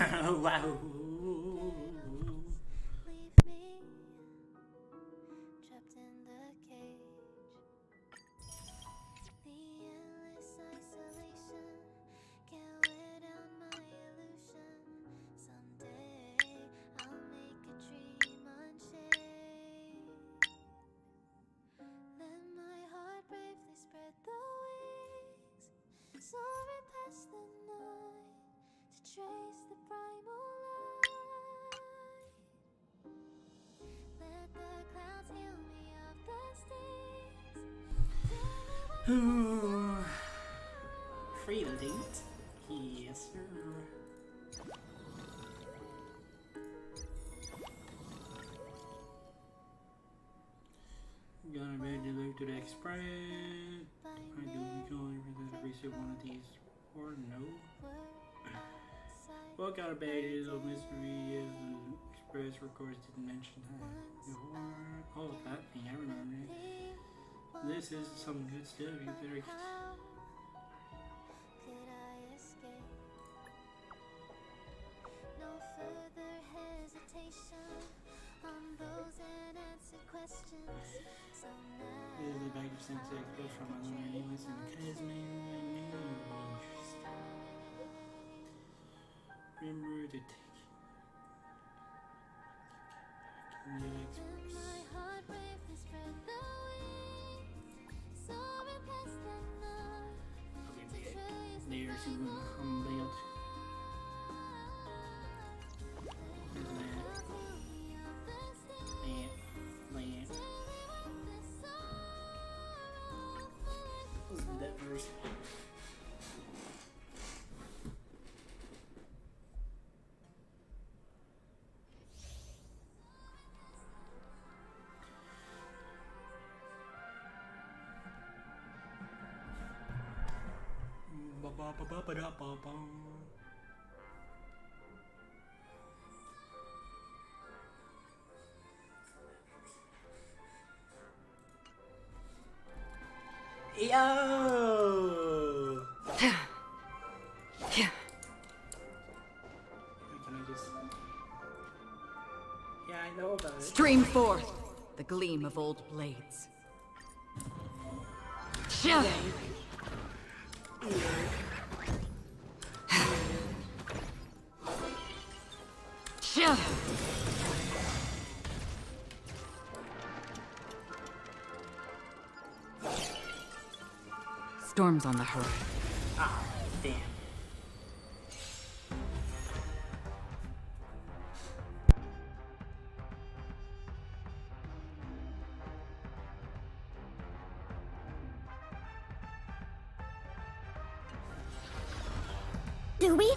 Wow. Leave me trapped in the cage. The endless isolation can't wear down my illusion. Someday I'll make a dream unchained. Let my heart bravely spread the wings, soaring past the night to trace the primal light. Let the clouds heal me of the stings. Freedom date? Yes, sir. Gonna be delivered to the express. I do usually receive one of these or no. What kind of badges of mystery is the express records didn't mention that. Oh, that thing, I remember it. This is some good stuff, you better get. Could I escape? No further hesitation on those unanswered questions. So now This is a bag of Sensei express from my learning listen to Tasman News. Remember to take the express. my heart bravely spread the wings, soaring past the night. Okay, there's even layout. There's that. Layout. Let's do that first. Ba-ba-ba-ba-ba-da-ba-ba. Yo! Can I just... Yeah, I know about it. Stream forth the gleam of old blades. Storms on the horizon. Ah, damn. do we?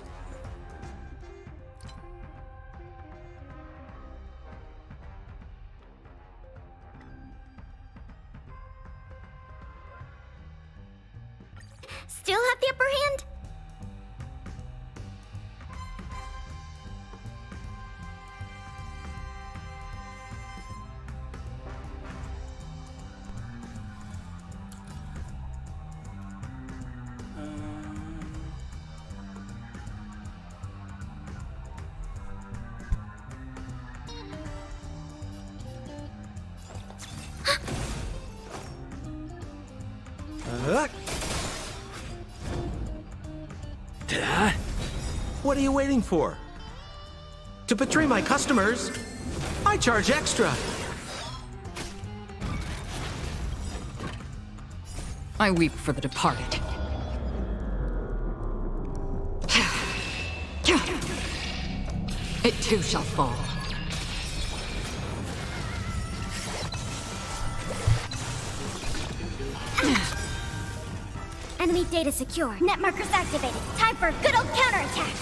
Still have the upper hand? What are you waiting for? To betray my customers, I charge extra. I weep for the departed. It too shall fall. Enemy data secure. Net markers activated. Time for a good old counterattack.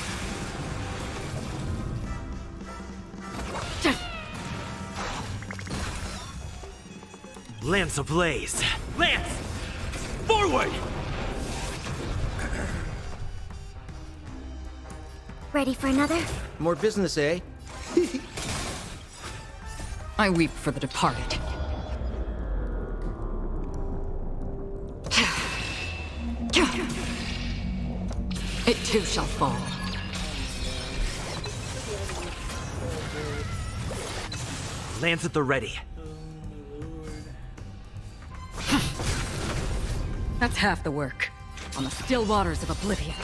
Lance ablaze. Lance! Forward! Ready for another? More business, eh? I weep for the departed. It too shall fall. lands at the ready. Oh my lord. That's half the work. On the still waters of oblivion.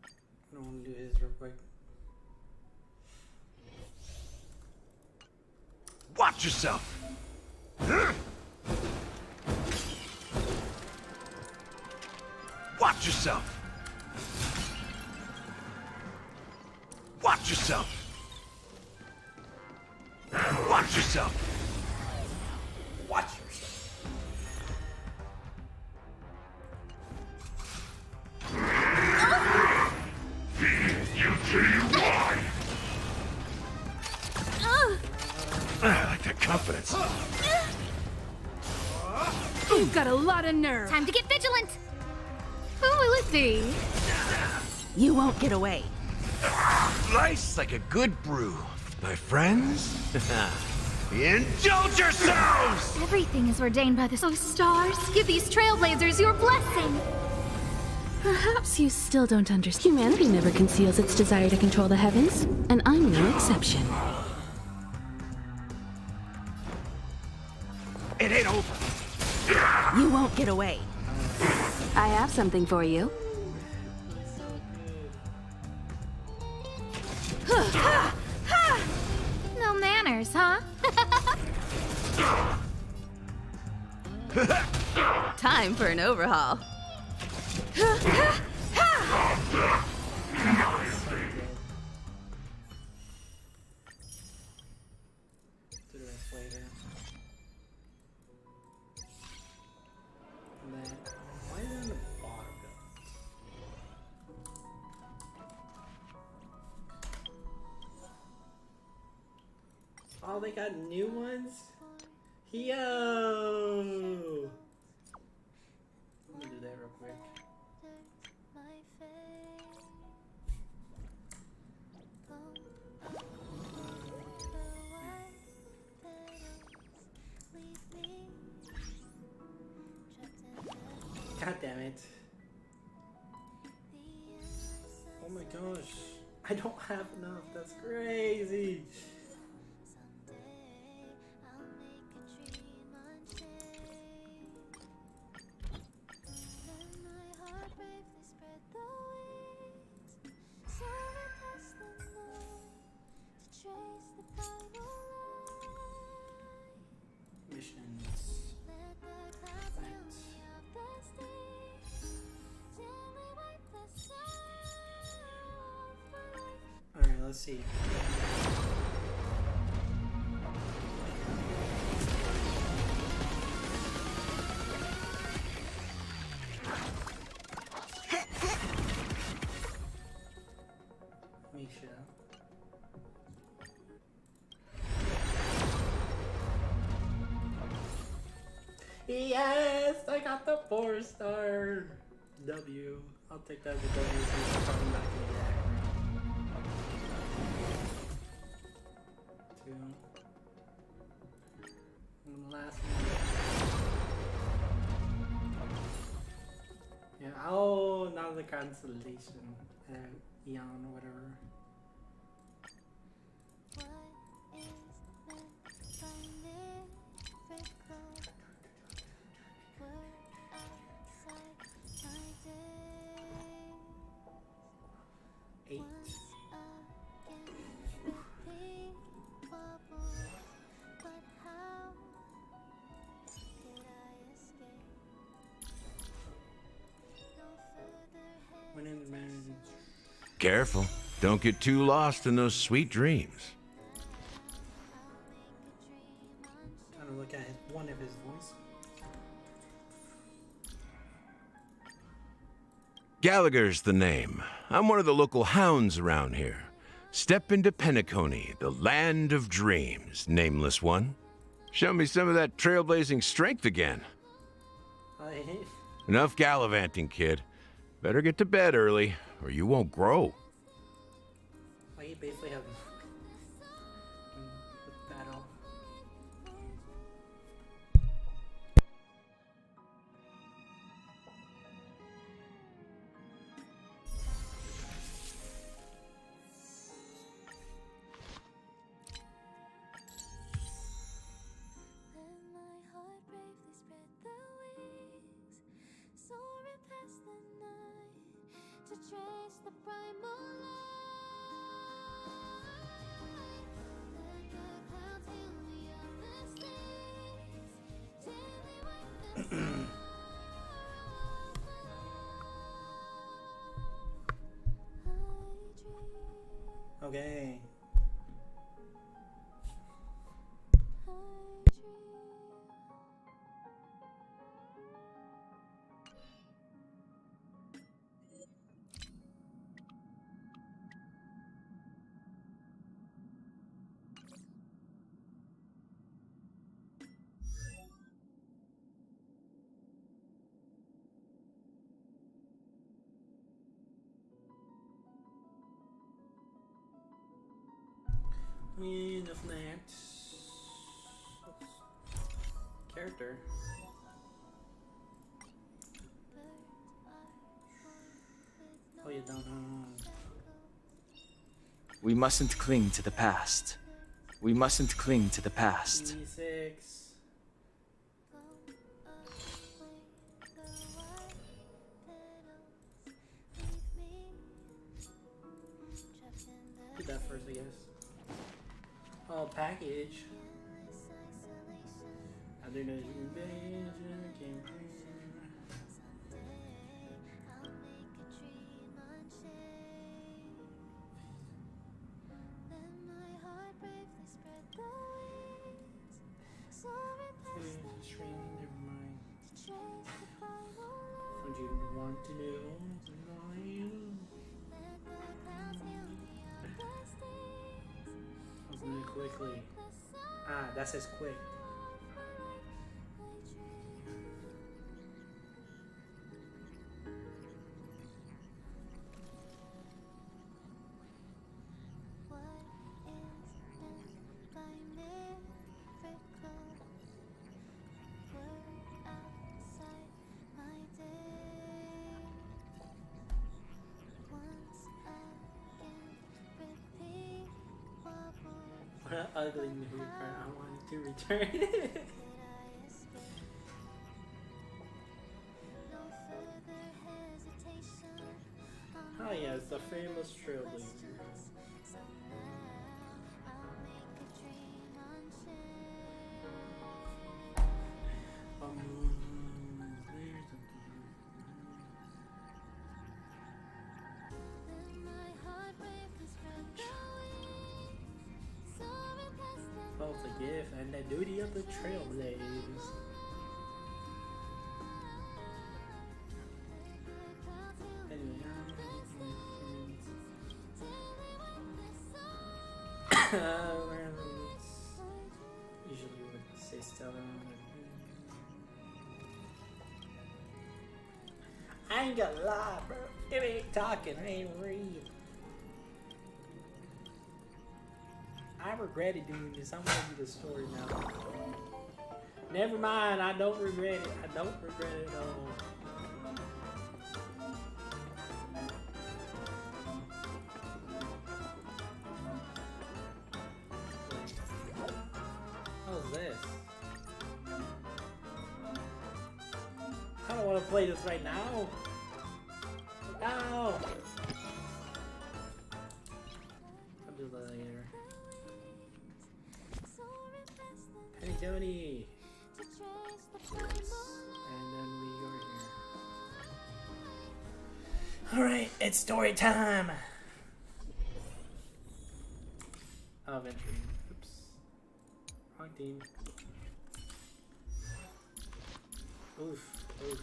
I don't want to do his real quick. Watch yourself! Watch yourself! Watch yourself! Watch yourself! Watch yourself. I like that confidence. You've got a lot of nerve. Time to get vigilant. Who will it be? You won't get away. Nice like a good brew. My friends, indulge yourselves! Everything is ordained by the stars. Give these trailblazers your blessing. Perhaps you still don't understand. Humanity never conceals its desire to control the heavens, and I'm no exception. It ain't over. You won't get away. I have something for you. No manners, huh? Time for an overhaul. Do the rest later. And then, why is it on the bottom though? Oh, they got new ones? Yo! Let me do that real quick. God damn it. Oh my gosh. I don't have enough. That's crazy. Missions. Alright, let's see. Misha. Yes, I got the 4-star W. I'll take that as a W since I'm probably not gonna get aggro. 2. And the last one. Yeah, oh, now the constellation. Eon or whatever. Eight. When in the man. Careful. Don't get too lost in those sweet dreams. Trying to look at one of his voice. Gallagher's the name. I'm one of the local hounds around here. Step into Penacony, the land of dreams, nameless one. Show me some of that trailblazing strength again. Enough gallivanting, kid. Better get to bed early, or you won't grow. Like, you basically have battle. to trace the primal light. Let the clouds heal me of mistakes. Daily wipe the sorrow off my life. Okay. I dream. Enough that. Character. Oh, you don't know. We mustn't cling to the past. We mustn't cling to the past. TV6. Do that first, I guess. Oh, package. I do know invasion came never mind. Would you want to know? Open it quickly. Ah, that says quick. What an ugly movie part. I wanted to return. Oh yes, the famous trailblazer. Both the gift and the duty of the trailblazers. Usually would say Stella. I ain't gonna lie, bro. It ain't talking, I ain't real. I regretted doing this. I'm gonna do the story now. Never mind, I don't regret it. I don't regret it at all. How's this? I don't want to play this right now. Ow! I'll do that later. Hey Jody! And then we go here. Alright, it's story time! Oh, entry. Oops. Wrong team. Oof, oof.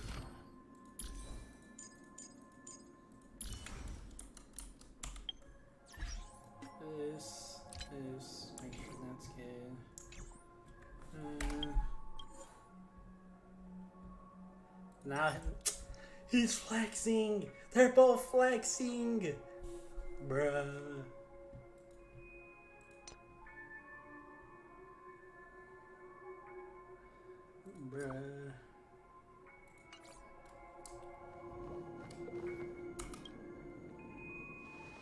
This, make sure that's good. Now he's flexing. They're both flexing, bruh. Bruh.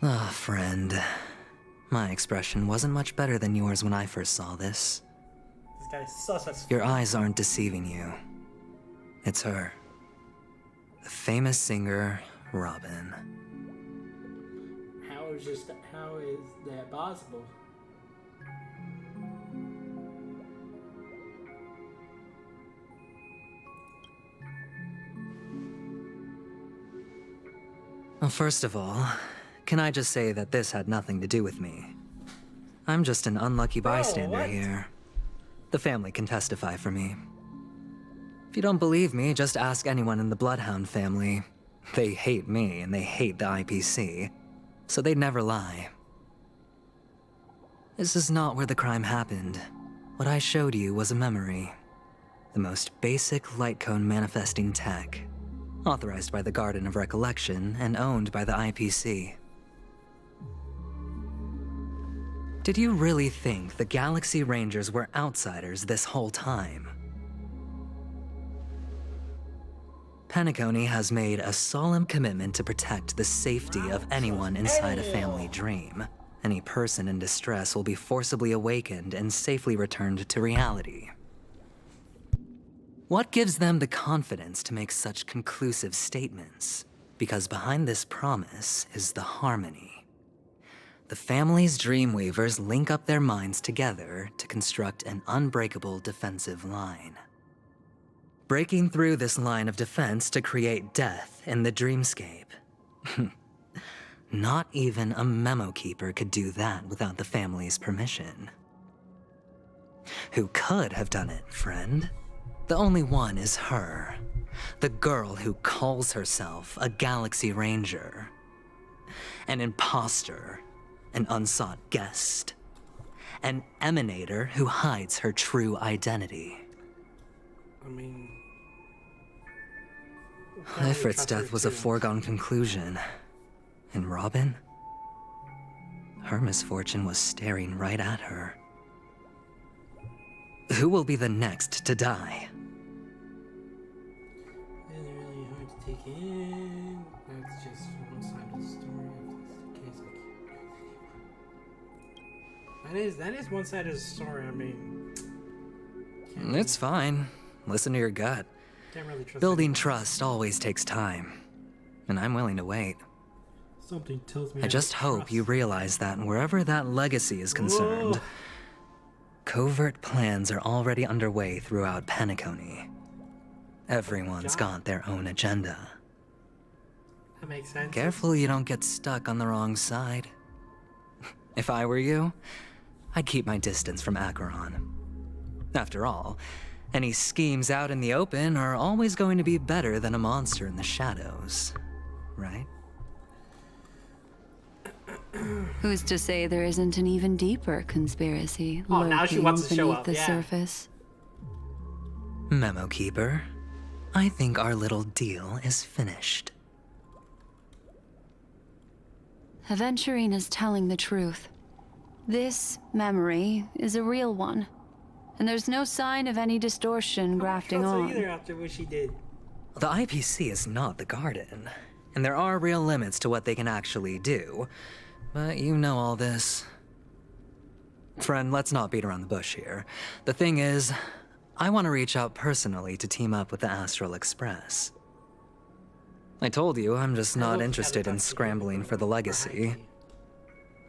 Ah, friend. My expression wasn't much better than yours when I first saw this. This guy's sus as Your eyes aren't deceiving you. It's her. The famous singer, Robin. how is that possible? Well, first of all, can I just say that this had nothing to do with me? I'm just an unlucky bystander what? here. The family can testify for me. If you don't believe me, just ask anyone in the Bloodhound family. They hate me and they hate the IPC, so they'd never lie. This is not where the crime happened. What I showed you was a memory. The most basic light cone manifesting tech. Authorized by the Garden of Recollection and owned by the IPC. Did you really think the Galaxy Rangers were outsiders this whole time? Penacony has made a solemn commitment to protect the safety of anyone inside a family dream. Any person in distress will be forcibly awakened and safely returned to reality. What gives them the confidence to make such conclusive statements? Because behind this promise is the harmony. The family's Dreamweavers link up their minds together to construct an unbreakable defensive line. Breaking through this line of defense to create death in the dreamscape. Not even a memo keeper could do that without the family's permission. Who could have done it, friend? The only one is her. The girl who calls herself a Galaxy Ranger. An imposter. An unsought guest. An emanator who hides her true identity. I mean... Ifrit's death was a foregone conclusion. And Robin? Her misfortune was staring right at her. Who will be the next to die? It's really hard to take in. That's just one side of the story. If that's the case, I can't. That is one side of the story. I mean, It's fine. Listen to your gut. can't really trust Building anyone. trust always takes time. And I'm willing to wait. Something tells me. I just hope you realize that wherever that legacy is concerned, Whoa. covert plans are already underway throughout Penacony. Everyone's got their own agenda. That makes sense. Careful you don't get stuck on the wrong side. If I were you, I'd keep my distance from Acheron. After all, any schemes out in the open are always going to be better than a monster in the shadows, right? Who's to say there isn't an even deeper conspiracy Oh, now she lurking wants to show beneath up, the yeah. surface? Memo Keeper, I think our little deal is finished. Aventurine is telling the truth. This memory is a real one, and there's no sign of any distortion grafting I don't on. trust her either after what she did. The IPC is not the Garden, and there are real limits to what they can actually do. But you know all this. Friend, let's not beat around the bush here. The thing is, I want to reach out personally to team up with the Astral Express. I told you I'm just not interested in scrambling for the legacy.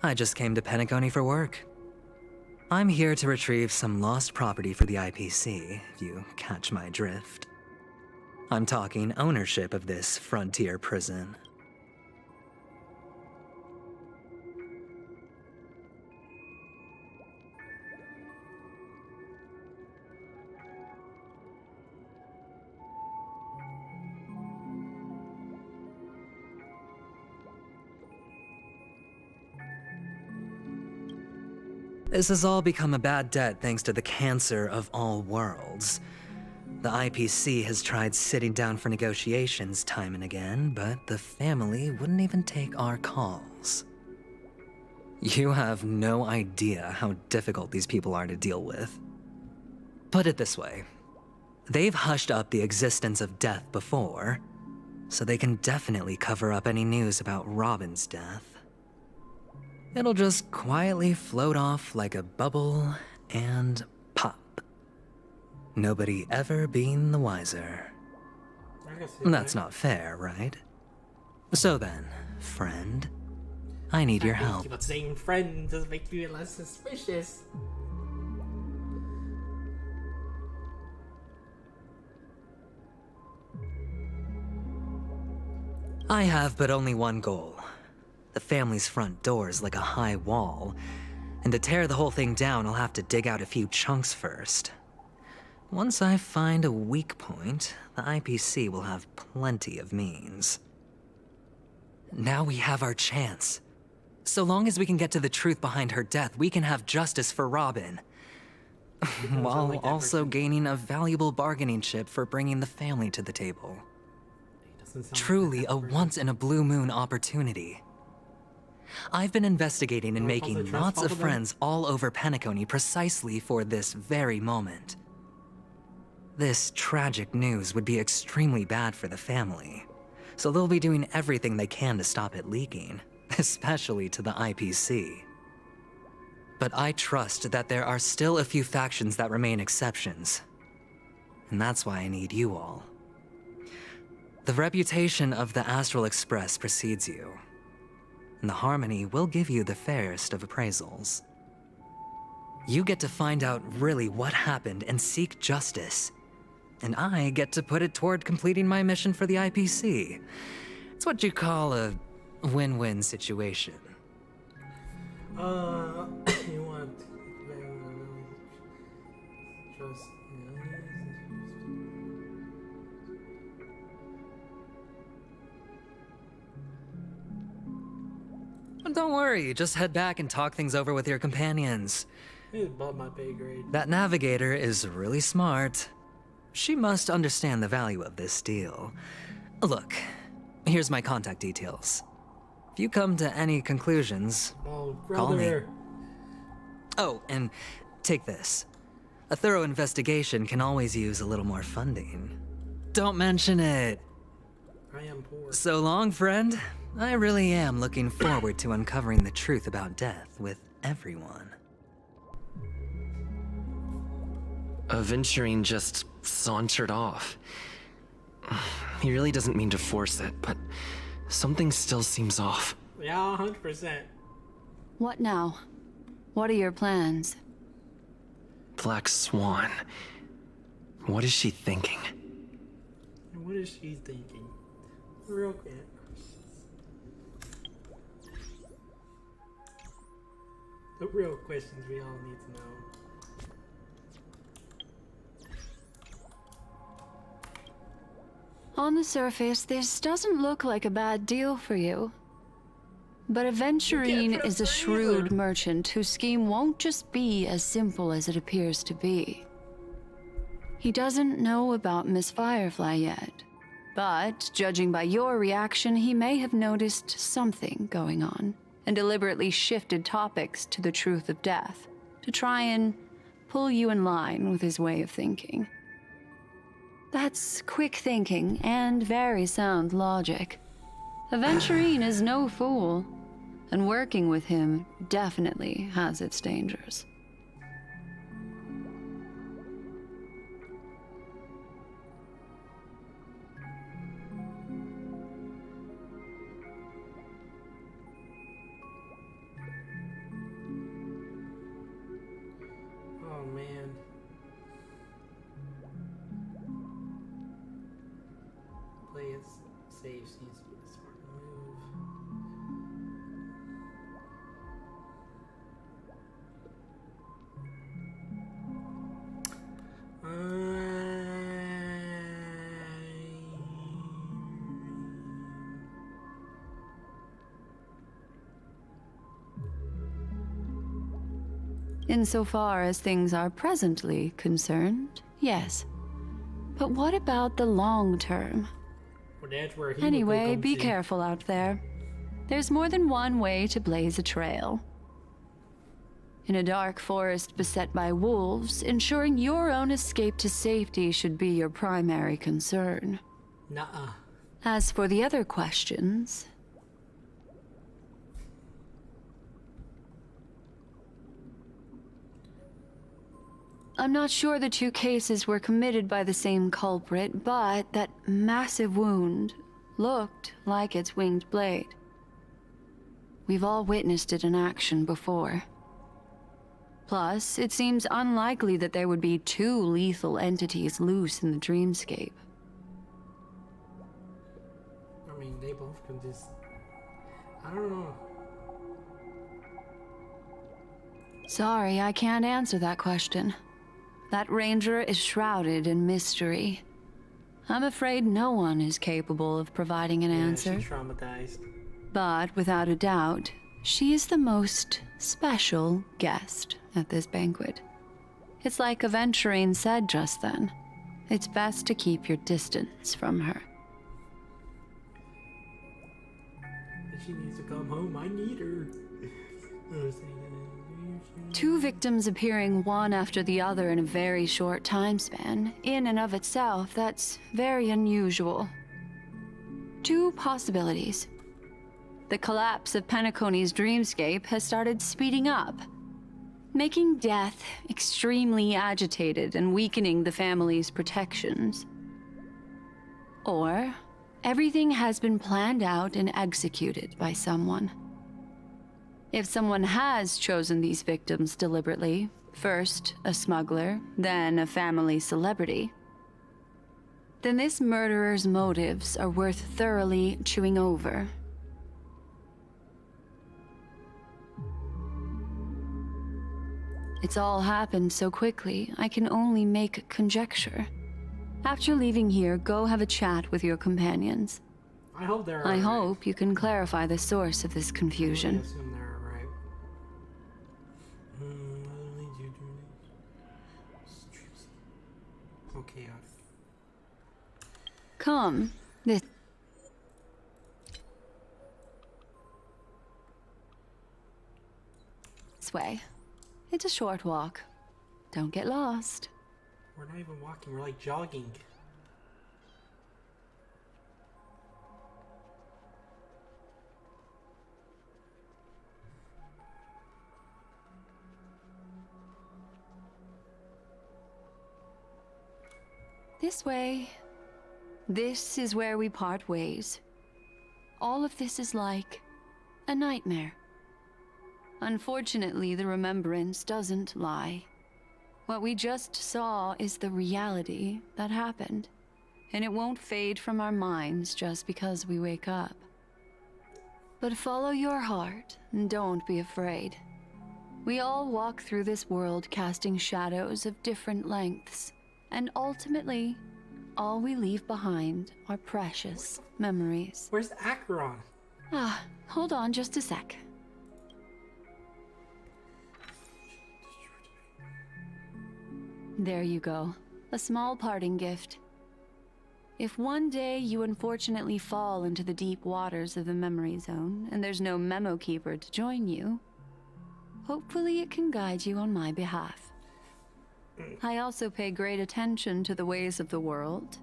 I just came to Penacony for work. I'm here to retrieve some lost property for the IPC, if you catch my drift. I'm talking ownership of this frontier prison. This has all become a bad debt thanks to the cancer of all worlds. The IPC has tried sitting down for negotiations time and again, but the family wouldn't even take our calls. You have no idea how difficult these people are to deal with. Put it this way. They've hushed up the existence of death before, so they can definitely cover up any news about Robin's death. It'll just quietly float off like a bubble and pop. Nobody ever being the wiser. I can see That's that. not fair, right? So then, friend, I need your help. But saying friend does make me less suspicious. I have but only one goal. The family's front door is like a high wall, and to tear the whole thing down, I'll have to dig out a few chunks first. Once I find a weak point, the IPC will have plenty of means. Now we have our chance. So long as we can get to the truth behind her death, we can have justice for Robin. While also gaining a valuable bargaining chip for bringing the family to the table. Truly a once-in-a-blue-moon opportunity. I've been investigating and making lots of friends all over Penacony precisely for this very moment. This tragic news would be extremely bad for the family, so they'll be doing everything they can to stop it leaking, especially to the IPC. But I trust that there are still a few factions that remain exceptions, and that's why I need you all. The reputation of the Astral Express precedes you, and the Harmony will give you the fairest of appraisals. You get to find out really what happened and seek justice, and I get to put it toward completing my mission for the IPC. It's what you call a win-win situation. You want just Don't worry, just head back and talk things over with your companions. It's above my pay grade. That navigator is really smart. She must understand the value of this deal. Look, here's my contact details. If you come to any conclusions, call me. Oh, and take this. A thorough investigation can always use a little more funding. Don't mention it. I am poor. So long, friend. I really am looking forward to uncovering the truth about death with everyone. Aventurine just sauntered off. He really doesn't mean to force it, but something still seems off. Yeah, 100%. What now? What are your plans? Black Swan. What is she thinking? What is she thinking? Real quick. The real questions we all need to know. On the surface, this doesn't look like a bad deal for you. But Aventurine is a shrewd merchant whose scheme won't just be as simple as it appears to be. He doesn't know about Miss Firefly yet, but judging by your reaction, he may have noticed something going on and deliberately shifted topics to the truth of death to try and pull you in line with his way of thinking. That's quick thinking and very sound logic. Aventurine is no fool, and working with him definitely has its dangers. Oh man. Play it safe seems to be the smart move. Insofar as things are presently concerned, yes. But what about the long term? Well, that's where he Anyway, be in. careful out there. There's more than one way to blaze a trail. In a dark forest beset by wolves, ensuring your own escape to safety should be your primary concern. Nuh-uh. As for the other questions, I'm not sure the two cases were committed by the same culprit, but that massive wound looked like its winged blade. We've all witnessed it in action before. Plus, it seems unlikely that there would be two lethal entities loose in the dreamscape. I mean, they both could just... I don't know. Sorry, I can't answer that question. That ranger is shrouded in mystery. I'm afraid no one is capable of providing an answer. She's traumatized. But without a doubt, she is the most special guest at this banquet. It's like Aventurine said just then. It's best to keep your distance from her. She needs to come home. I need her. Two victims appearing one after the other in a very short time span, in and of itself, that's very unusual. Two possibilities. The collapse of Penacony's dreamscape has started speeding up, making death extremely agitated and weakening the family's protections. Or everything has been planned out and executed by someone. If someone has chosen these victims deliberately, first a smuggler, then a family celebrity, then this murderer's motives are worth thoroughly chewing over. It's all happened so quickly, I can only make conjecture. After leaving here, go have a chat with your companions. I hope they're I hope you can clarify the source of this confusion. I assume they're alright. Okay. Come, this way. It's a short walk. Don't get lost. We're not even walking, we're like jogging. This way. This is where we part ways. All of this is like a nightmare. Unfortunately, the remembrance doesn't lie. What we just saw is the reality that happened, and it won't fade from our minds just because we wake up. But follow your heart and don't be afraid. We all walk through this world casting shadows of different lengths, and ultimately, all we leave behind are precious memories. Where's Acheron? Ah, hold on just a sec. There you go. A small parting gift. If one day you unfortunately fall into the deep waters of the memory zone and there's no memo keeper to join you, hopefully it can guide you on my behalf. I also pay great attention to the ways of the world.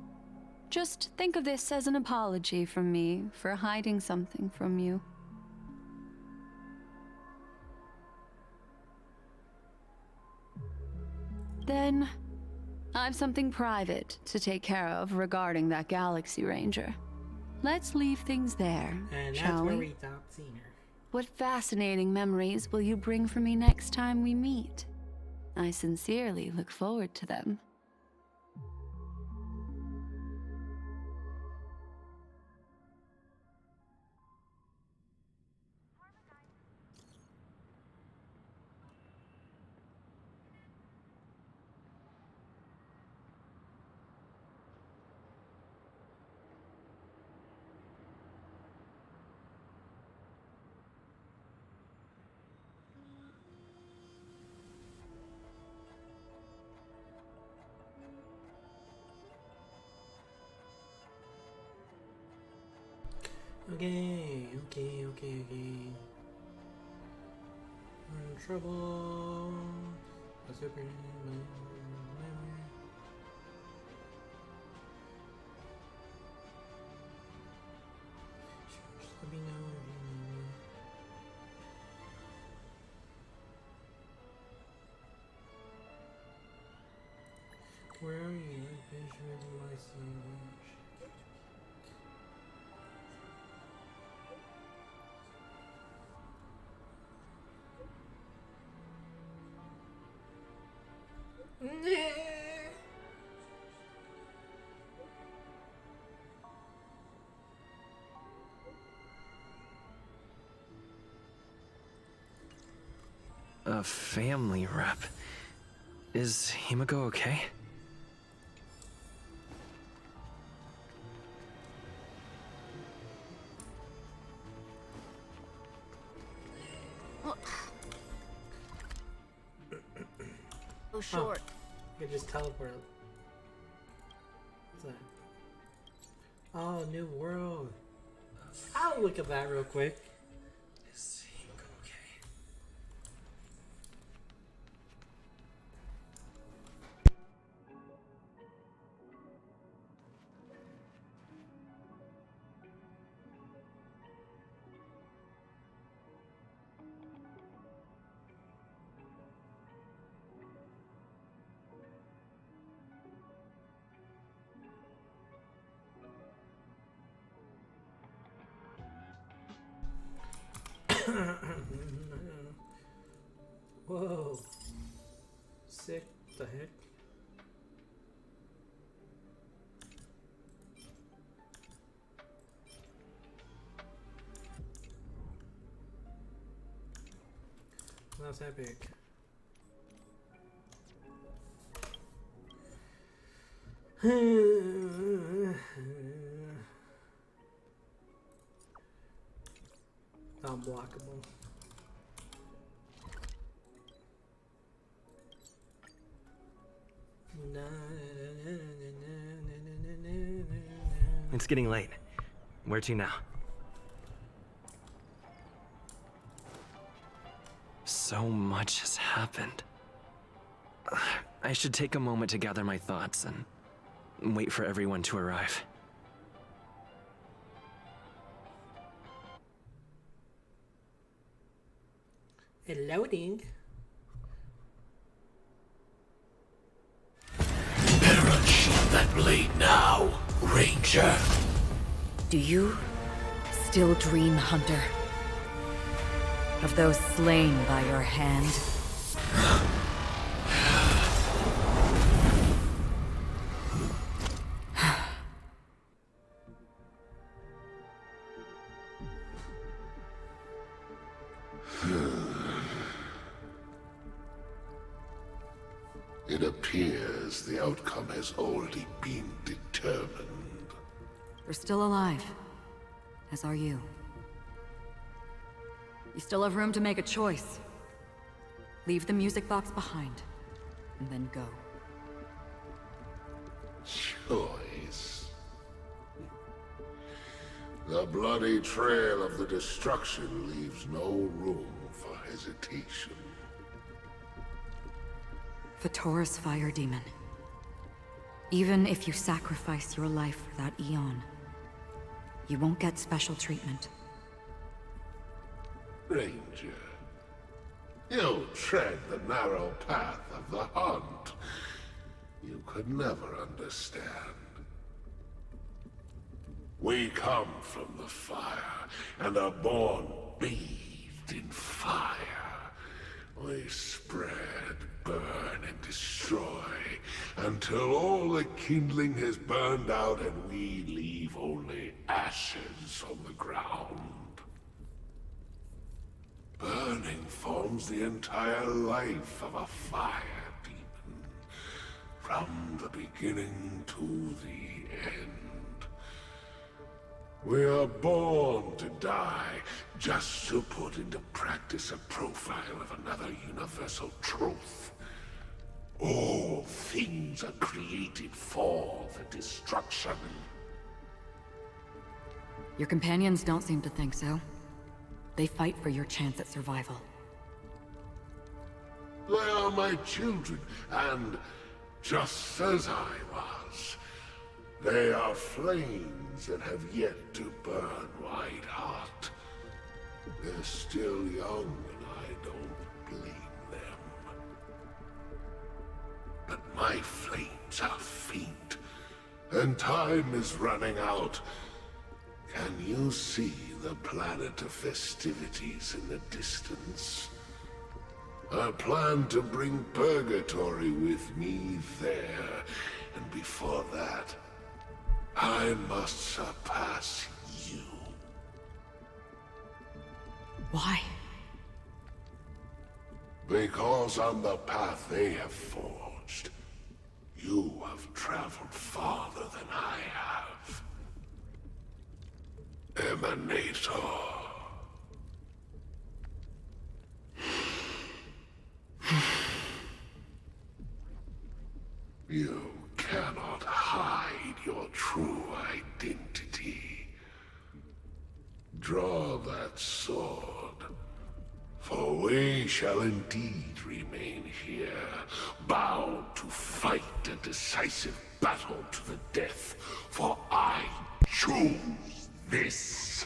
Just think of this as an apology from me for hiding something from you. Then, I've something private to take care of regarding that Galaxy Ranger. Let's leave things there, And that's shall where we? we stopped seeing her. What fascinating memories will you bring for me next time we meet? I sincerely look forward to them. Okay. We're in trouble. A super memory. Just let me know if you need me. Where are you? Fish with my sandwich. A family rep. Is Himiko okay? Oh, short. You can just teleport. What's that? Oh, new world. I'll look at that real quick. Is Himiko okay? Whoa. Sick. The heck? That's epic. Unblockable. It's getting late. Where to now? So much has happened. I should take a moment to gather my thoughts and wait for everyone to arrive. Loading. Perish that blade now, Ranger. Do you still dream, Hunter? Of those slain by your hand? It appears the outcome has already been determined. You're still alive, as are you. You still have room to make a choice. Leave the music box behind, and then go. Choice? The bloody trail of the destruction leaves no room for hesitation. Vatora's fire demon. Even if you sacrifice your life for that Eon, you won't get special treatment. Ranger, you tread the narrow path of the hunt. You could never understand. We come from the fire, and are born bathed in fire. We spread, burn, and destroy, until all the kindling has burned out and we leave only ashes on the ground. Burning forms the entire life of a fire demon, from the beginning to the end. We are born to die, just to put into practice a profile of another universal truth. All things are created for the destruction. Your companions don't seem to think so. They fight for your chance at survival. They are my children, and just as I was, they are flames that have yet to burn white hot. They're still young, and I don't blame them. But my flames are faint, and time is running out. Can you see the planet of festivities in the distance? I plan to bring Purgatory with me there, and before that, I must surpass you. Why? Because on the path they have forged, you have traveled farther than I have. Emanator. You cannot hide your true identity. Draw that sword, for we shall indeed remain here, bound to fight a decisive battle to the death, for I choose this.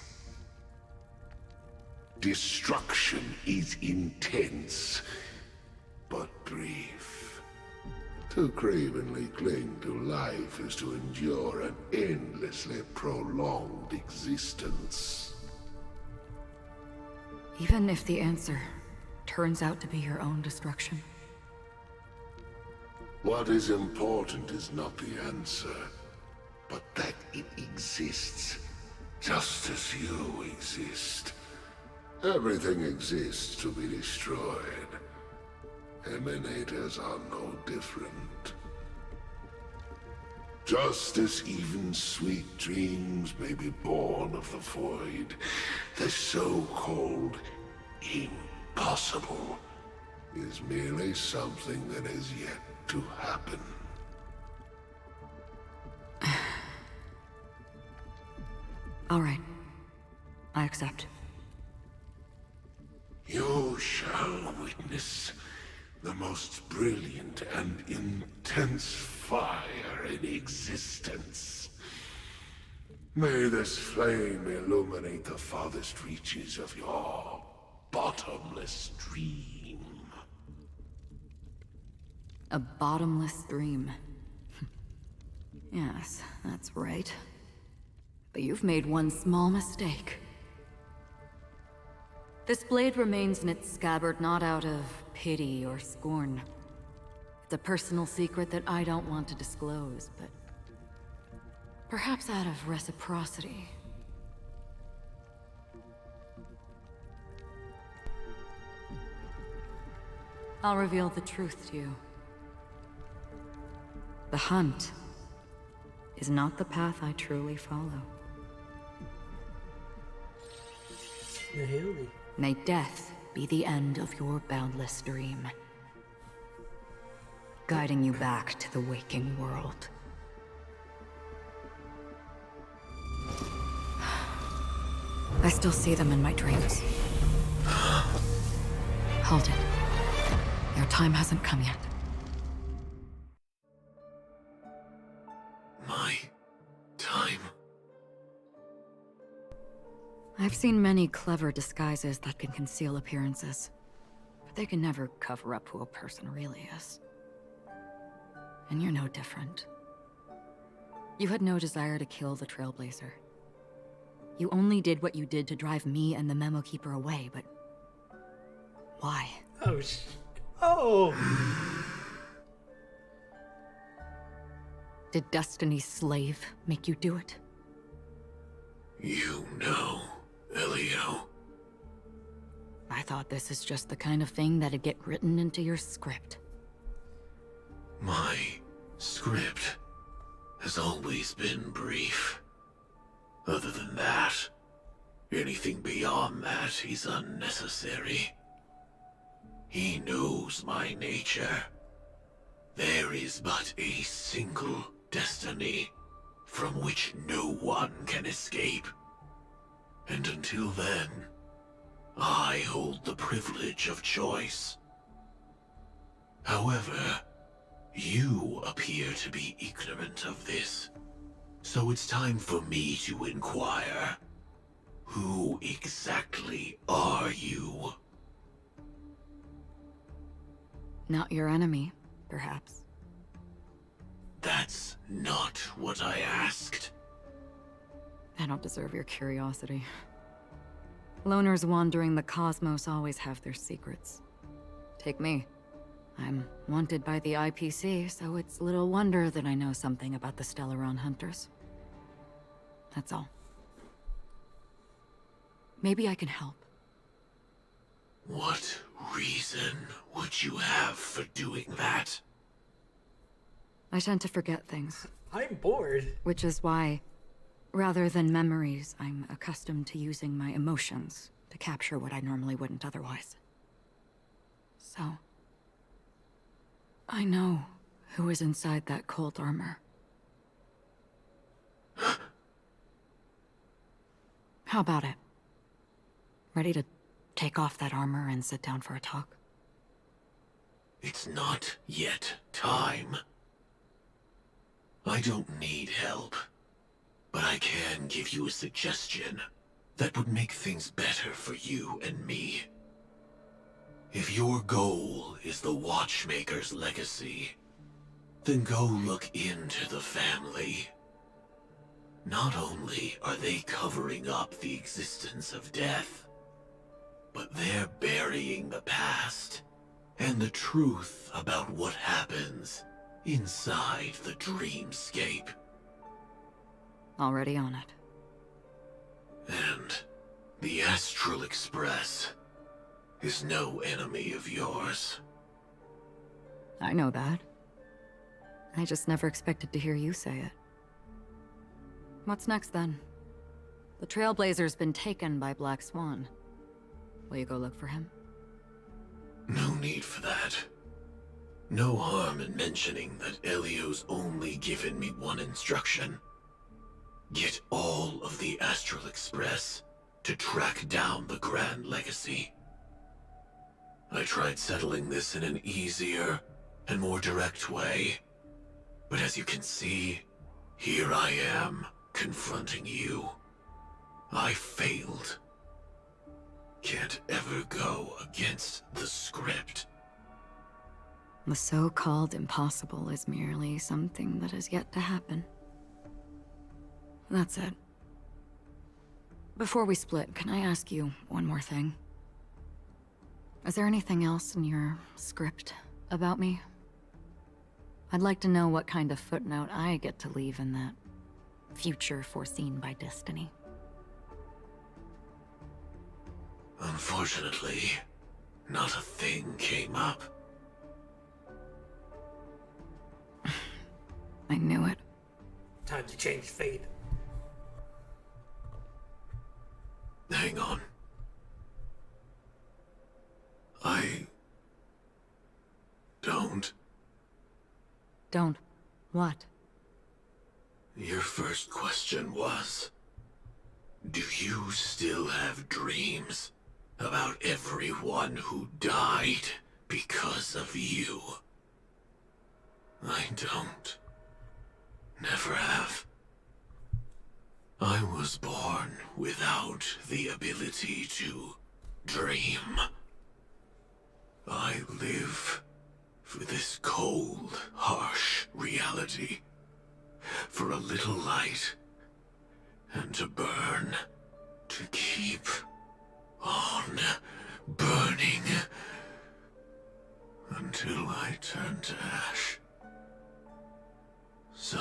Destruction is intense, but brief. To cravenly cling to life is to endure an endlessly prolonged existence. Even if the answer turns out to be your own destruction. What is important is not the answer, but that it exists, just as you exist. Everything exists to be destroyed. Emanators are no different. Just as even sweet dreams may be born of the void, the so-called impossible is merely something that is yet to happen. All right. I accept. You shall witness the most brilliant and intense fire in existence. May this flame illuminate the farthest reaches of your bottomless dream. A bottomless dream. Yes, that's right. But you've made one small mistake. This blade remains in its scabbard not out of pity or scorn. It's a personal secret that I don't want to disclose, but perhaps out of reciprocity. I'll reveal the truth to you. The hunt is not the path I truly follow. Really? May death be the end of your boundless dream, guiding you back to the waking world. I still see them in my dreams. Hold it. Your time hasn't come yet. My time. I've seen many clever disguises that can conceal appearances, but they can never cover up who a person really is. And you're no different. You had no desire to kill the Trailblazer. You only did what you did to drive me and the Memo Keeper away, but why? Oh! Did Destiny's slave make you do it? You know, Elio. I thought this is just the kind of thing that'd get written into your script. My script has always been brief. Other than that, anything beyond that is unnecessary. He knows my nature. There is but a single destiny from which no one can escape. And until then, I hold the privilege of choice. However, you appear to be ignorant of this, so it's time for me to inquire. Who exactly are you? Not your enemy, perhaps. That's not what I asked. I don't deserve your curiosity. Loners wandering the cosmos always have their secrets. Take me. I'm wanted by the IPC, so it's little wonder that I know something about the Stellaron Hunters. That's all. Maybe I can help. What reason would you have for doing that? I tend to forget things. I'm bored. Which is why, rather than memories, I'm accustomed to using my emotions to capture what I normally wouldn't otherwise. So, I know who is inside that cold armor. How about it? Ready to take off that armor and sit down for a talk? It's not yet time. I don't need help, but I can give you a suggestion that would make things better for you and me. If your goal is the Watchmaker's legacy, then go look into the family. Not only are they covering up the existence of death, but they're burying the past and the truth about what happens inside the dreamscape. Already on it. And the Astral Express is no enemy of yours. I know that. I just never expected to hear you say it. What's next, then? The Trailblazer's been taken by Black Swan. Will you go look for him? No need for that. No harm in mentioning that Elio's only given me one instruction. Get all of the Astral Express to track down the Grand Legacy. I tried settling this in an easier and more direct way, but as you can see, here I am, confronting you. I failed. Can't ever go against the script. The so-called impossible is merely something that has yet to happen. That's it. Before we split, can I ask you one more thing? Is there anything else in your script about me? I'd like to know what kind of footnote I get to leave in that future foreseen by destiny. Unfortunately, not a thing came up. I knew it. Time to change fate. Hang on. I don't. Don't. What? Your first question was, do you still have dreams about everyone who died because of you? I don't. Never have. I was born without the ability to dream. I live for this cold, harsh reality. For a little light, and to burn, to keep on burning, until I turn to ash. So,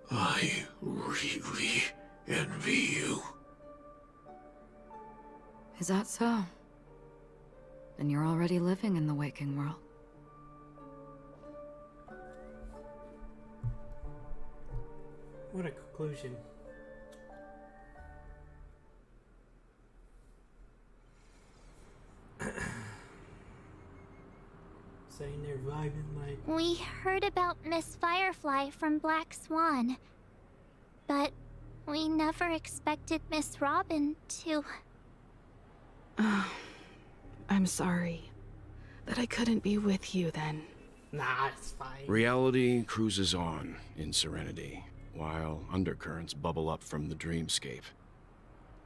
I really envy you. Is that so? Then you're already living in the waking world. What a conclusion. Sitting there vibing like... We heard about Miss Firefly from Black Swan, but we never expected Miss Robin to... I'm sorry that I couldn't be with you then. Nah, it's fine. Reality cruises on in Serenity, while undercurrents bubble up from the dreamscape.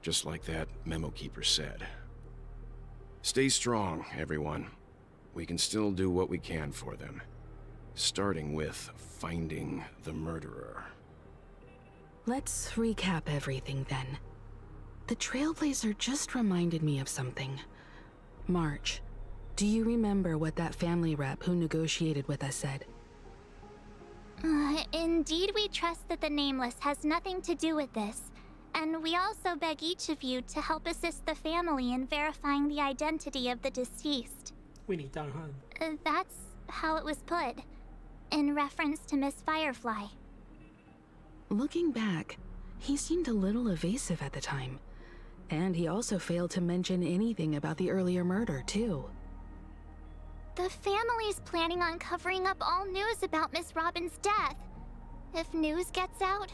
Just like that memo keeper said. Stay strong, everyone. We can still do what we can for them. Starting with finding the murderer. Let's recap everything then. The Trailblazer just reminded me of something. March, do you remember what that family rep who negotiated with us said? Indeed, we trust that the Nameless has nothing to do with this, and we also beg each of you to help assist the family in verifying the identity of the deceased. We need Don Hun. That's how it was put, in reference to Miss Firefly. Looking back, he seemed a little evasive at the time, and he also failed to mention anything about the earlier murder, too. The family's planning on covering up all news about Miss Robin's death. If news gets out,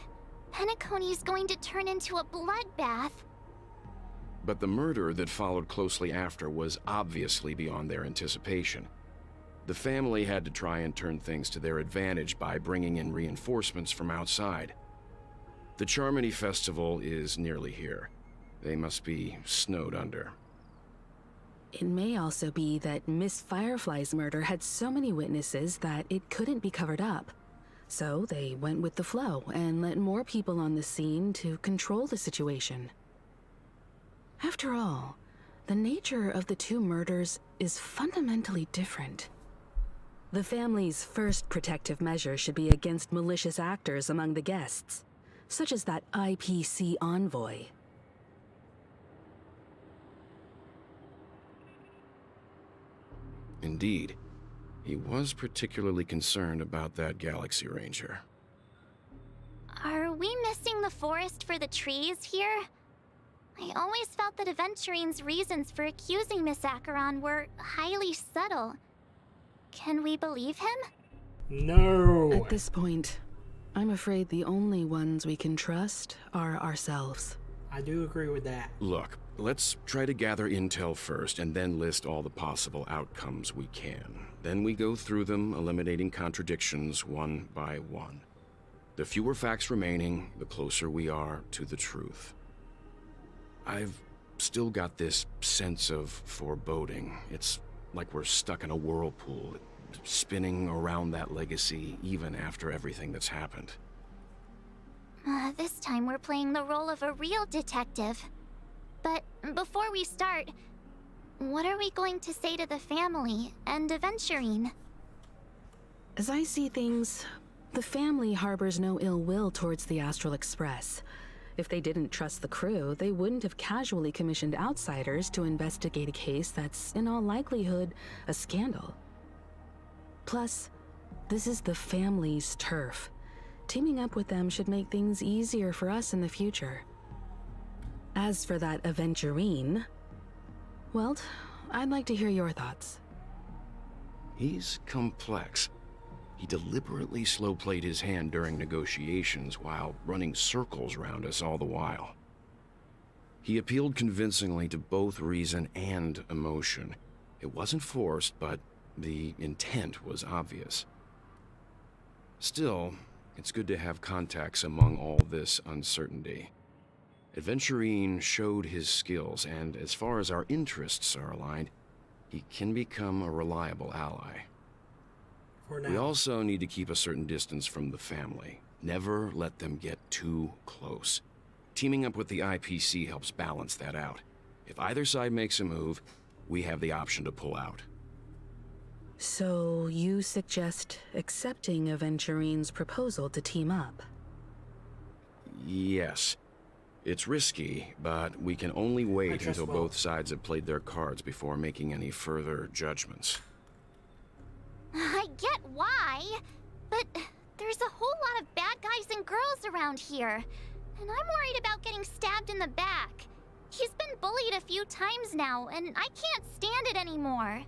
Penacony's going to turn into a bloodbath. But the murder that followed closely after was obviously beyond their anticipation. The family had to try and turn things to their advantage by bringing in reinforcements from outside. The Charmony Festival is nearly here. They must be snowed under. It may also be that Miss Firefly's murder had so many witnesses that it couldn't be covered up. So they went with the flow and let more people on the scene to control the situation. After all, the nature of the two murders is fundamentally different. The family's first protective measure should be against malicious actors among the guests, such as that IPC envoy. Indeed, he was particularly concerned about that Galaxy Ranger. Are we missing the forest for the trees here? I always felt that Aventurine's reasons for accusing Miss Acheron were highly subtle. Can we believe him? No! At this point, I'm afraid the only ones we can trust are ourselves. I do agree with that. Look, let's try to gather intel first and then list all the possible outcomes we can. Then we go through them, eliminating contradictions one by one. The fewer facts remaining, the closer we are to the truth. I've still got this sense of foreboding. It's like we're stuck in a whirlpool, spinning around that legacy even after everything that's happened. This time we're playing the role of a real detective. But before we start, what are we going to say to the family and Aventurine? As I see things, the family harbors no ill will towards the Astral Express. If they didn't trust the crew, they wouldn't have casually commissioned outsiders to investigate a case that's, in all likelihood, a scandal. Plus, this is the family's turf. Teaming up with them should make things easier for us in the future. As for that Aventurine, well, I'd like to hear your thoughts. He's complex. He deliberately slow-played his hand during negotiations while running circles around us all the while. He appealed convincingly to both reason and emotion. It wasn't forced, but the intent was obvious. Still, it's good to have contacts among all this uncertainty. Aventurine showed his skills, and as far as our interests are aligned, he can become a reliable ally. We also need to keep a certain distance from the family. Never let them get too close. Teaming up with the IPC helps balance that out. If either side makes a move, we have the option to pull out. So you suggest accepting Aventurine's proposal to team up? Yes. It's risky, but we can only wait until well. both sides have played their cards before making any further judgments. I get why, but there's a whole lot of bad guys and girls around here, and I'm worried about getting stabbed in the back. He's been bullied a few times now, and I can't stand it anymore.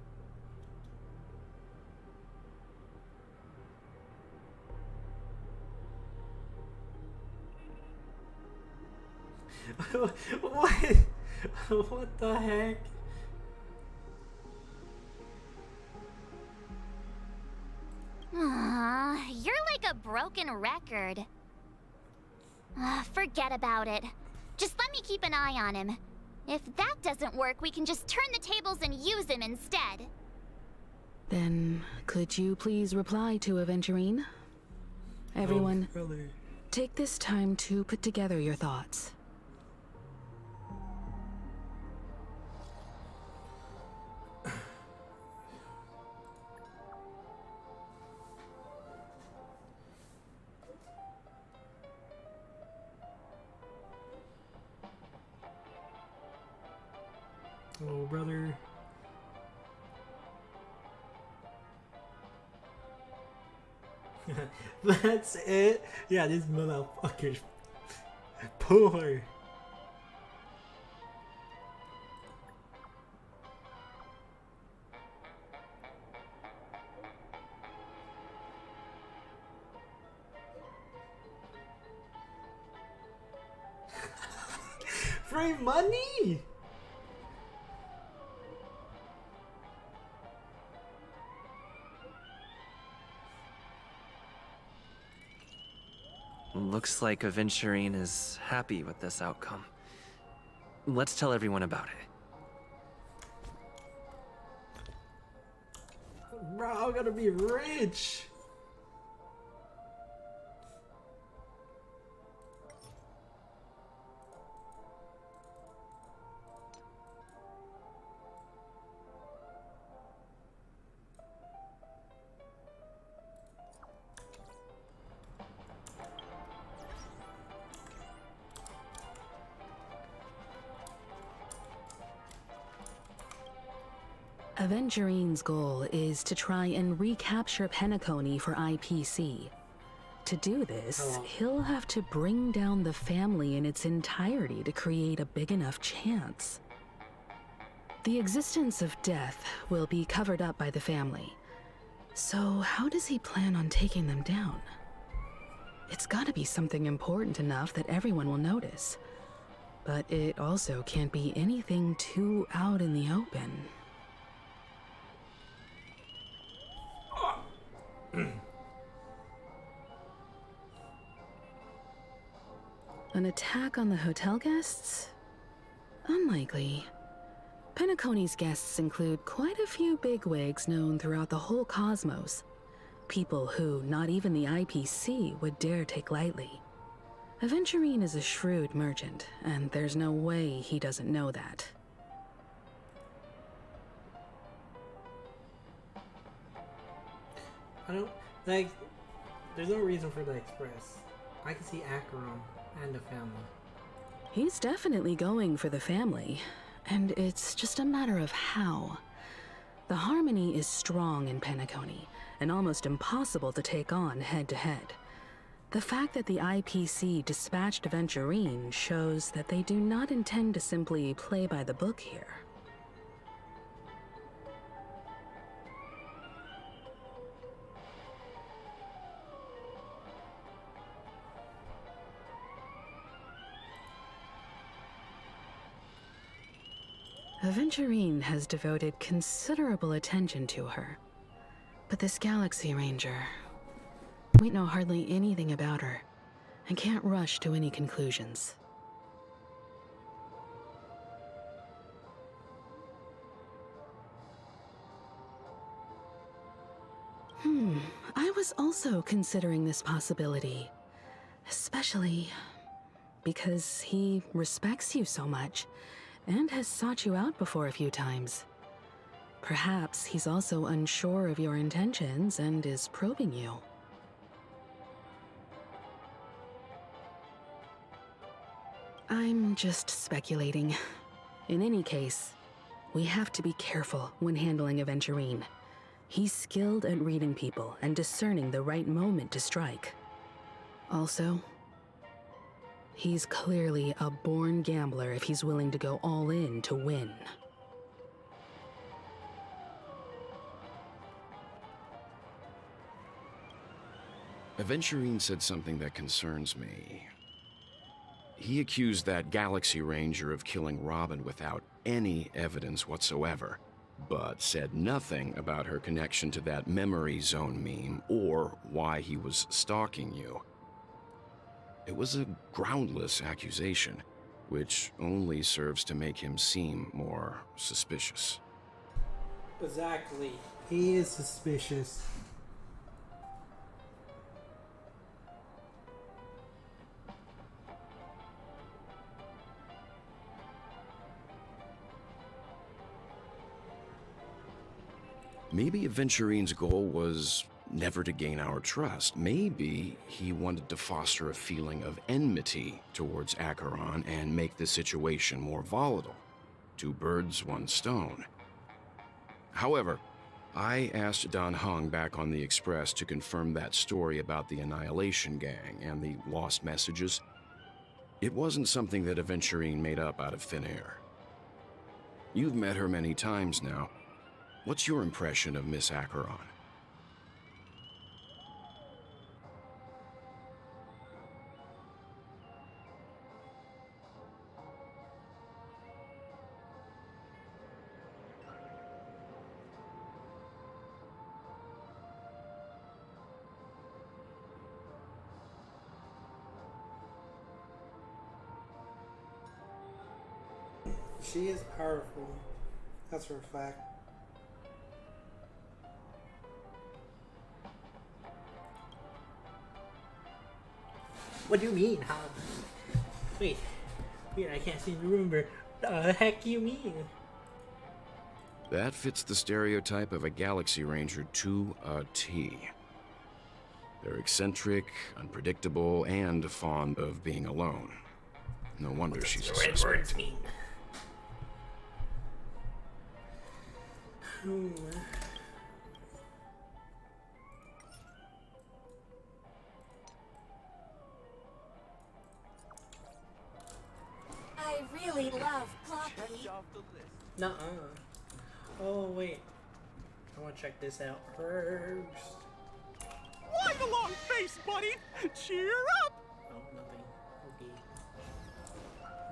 What? What the heck? You're like a broken record. Forget about it. Just let me keep an eye on him. If that doesn't work, we can just turn the tables and use him instead. Then, could you please reply to Aventurine? Everyone, take this time to put together your thoughts. Oh, brother. That's it? Yeah, this motherfucker's poor. Free money? Looks like Aventurine is happy with this outcome. Let's tell everyone about it. Bro, I'm gonna be rich. Aventurine's goal is to try and recapture Penacony for IPC. To do this, he'll have to bring down the family in its entirety to create a big enough chance. The existence of death will be covered up by the family. So how does he plan on taking them down? It's gotta be something important enough that everyone will notice. But it also can't be anything too out in the open. An attack on the hotel guests? Unlikely. Penacony's guests include quite a few bigwigs known throughout the whole cosmos. People who not even the IPC would dare take lightly. Aventurine is a shrewd merchant, and there's no way he doesn't know that. I don't, like, there's no reason for the Express. I can see Acheron and the family. He's definitely going for the family, and it's just a matter of how. The harmony is strong in Penacony, and almost impossible to take on head-to-head. The fact that the IPC dispatched Aventurine shows that they do not intend to simply play by the book here. Aventurine has devoted considerable attention to her. But this Galaxy Ranger, we know hardly anything about her, and can't rush to any conclusions. I was also considering this possibility. Especially because he respects you so much, and has sought you out before a few times. Perhaps he's also unsure of your intentions and is probing you. I'm just speculating. In any case, we have to be careful when handling Aventurine. He's skilled at reading people and discerning the right moment to strike. Also, he's clearly a born gambler if he's willing to go all in to win. Aventurine said something that concerns me. He accused that Galaxy Ranger of killing Robin without any evidence whatsoever, but said nothing about her connection to that memory zone meme or why he was stalking you. It was a groundless accusation, which only serves to make him seem more suspicious. Exactly. He is suspicious. Maybe Aventurine's goal was never to gain our trust. Maybe he wanted to foster a feeling of enmity towards Acheron and make the situation more volatile. Two birds, one stone. However, I asked Don Hung back on the Express to confirm that story about the Annihilation Gang and the lost messages. It wasn't something that Aventurine made up out of thin air. You've met her many times now. What's your impression of Miss Acheron? She is powerful. That's for a fact. What do you mean? How? Wait, I can't seem to remember. The heck you mean? That fits the stereotype of a Galaxy Ranger to a T. They're eccentric, unpredictable, and fond of being alone. No wonder she's a suspect. Words mean? I really love Clopper. Nuh-uh. Oh, wait. I want to check this out first. Why the long face, buddy? Cheer up! Oh, nothing. Okay.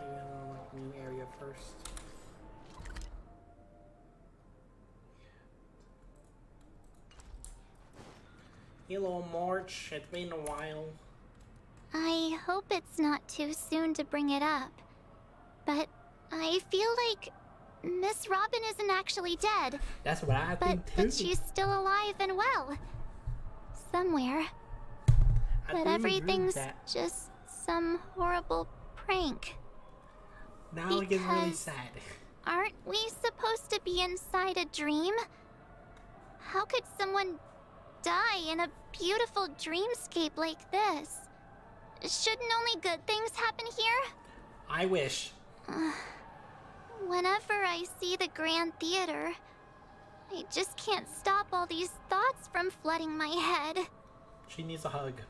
Maybe I'll unlock a new area first. Hello, March. It's been a while. I hope it's not too soon to bring it up, but I feel like Miss Robin isn't actually dead. That's what I think too. But she's still alive and well. Somewhere. But everything's just some horrible prank. Now it gets really sad. Aren't we supposed to be inside a dream? How could someone die in a beautiful dreamscape like this? Shouldn't only good things happen here? I wish. Whenever I see the Grand Theater, I just can't stop all these thoughts from flooding my head. She needs a hug.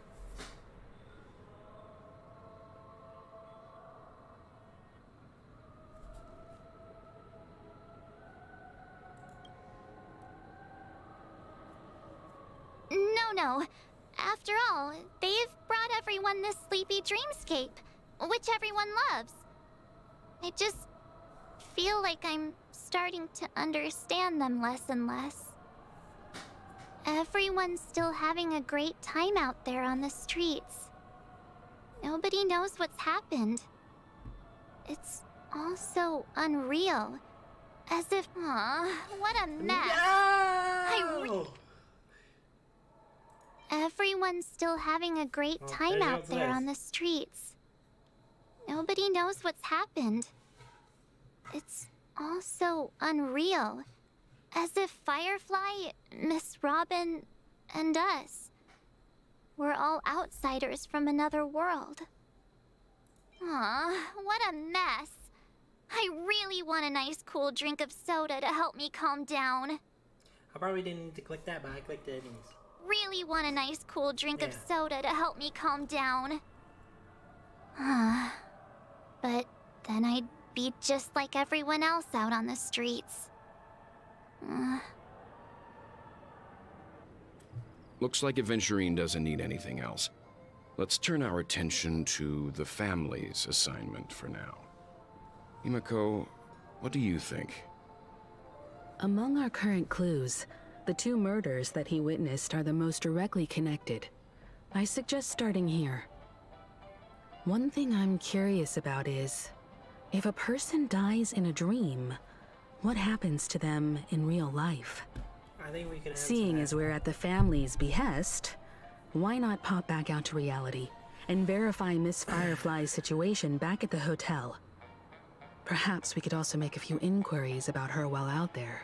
No. After all, they've brought everyone this sleepy dreamscape, which everyone loves. I just feel like I'm starting to understand them less and less. Everyone's still having a great time out there on the streets. Nobody knows what's happened. It's all so unreal. As if, what a mess. No! Everyone's still having a great time out there on the streets. Nobody knows what's happened. It's all so unreal. As if Firefly, Miss Robin, and us were all outsiders from another world. What a mess. I really want a nice cool drink of soda to help me calm down. I probably didn't need to click that, but I clicked it anyways. Really want a nice cool drink of soda to help me calm down. But then I'd be just like everyone else out on the streets. Looks like Aventurine doesn't need anything else. Let's turn our attention to the family's assignment for now. Himiko, what do you think? Among our current clues, the two murders that he witnessed are the most directly connected. I suggest starting here. One thing I'm curious about is, if a person dies in a dream, what happens to them in real life? I think we can answer Seeing that. as we're at the family's behest, why not pop back out to reality and verify Miss Firefly's situation back at the hotel? Perhaps we could also make a few inquiries about her while out there.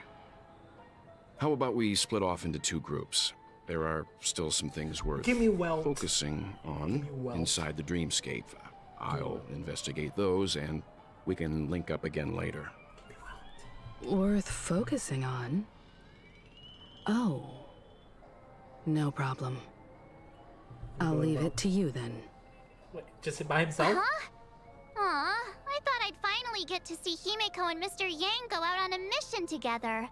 How about we split off into two groups? There are still some things worth focusing on inside the dreamscape. I'll investigate those, and we can link up again later. Worth focusing on? Oh. No problem. I'll leave it to you then. What, just sit by himself? Huh? Aw, I thought I'd finally get to see Himeko and Mr. Yang go out on a mission together.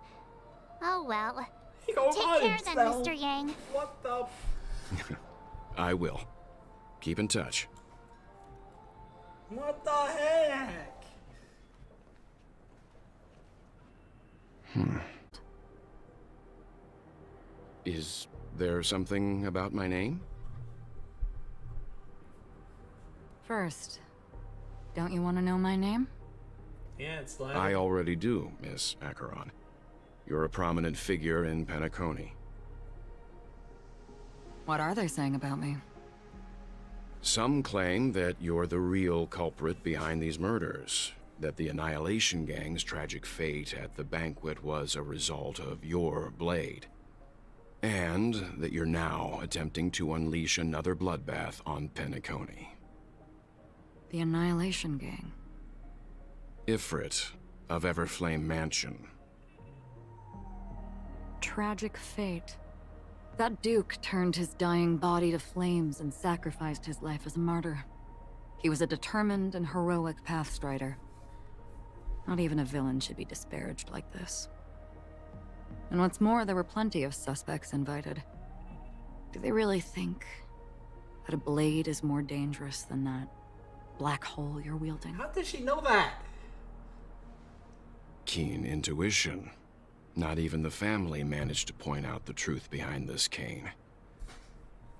Oh well. He goes Take by care then, himself. Mr. Yang. What the? I will. Keep in touch. What the heck? Is there something about my name? First, don't you want to know my name? Yeah, it's like... I already do, Miss Acheron. You're a prominent figure in Penacony. What are they saying about me? Some claim that you're the real culprit behind these murders, that the Annihilation Gang's tragic fate at the banquet was a result of your blade, and that you're now attempting to unleash another bloodbath on Penacony. The Annihilation Gang. Ifrit of Everflame Mansion. Tragic fate. That Duke turned his dying body to flames and sacrificed his life as a martyr. He was a determined and heroic pathstrider. Not even a villain should be disparaged like this. And what's more, there were plenty of suspects invited. Do they really think that a blade is more dangerous than that black hole you're wielding? How does she know that? Keen intuition. Not even the family managed to point out the truth behind this cane.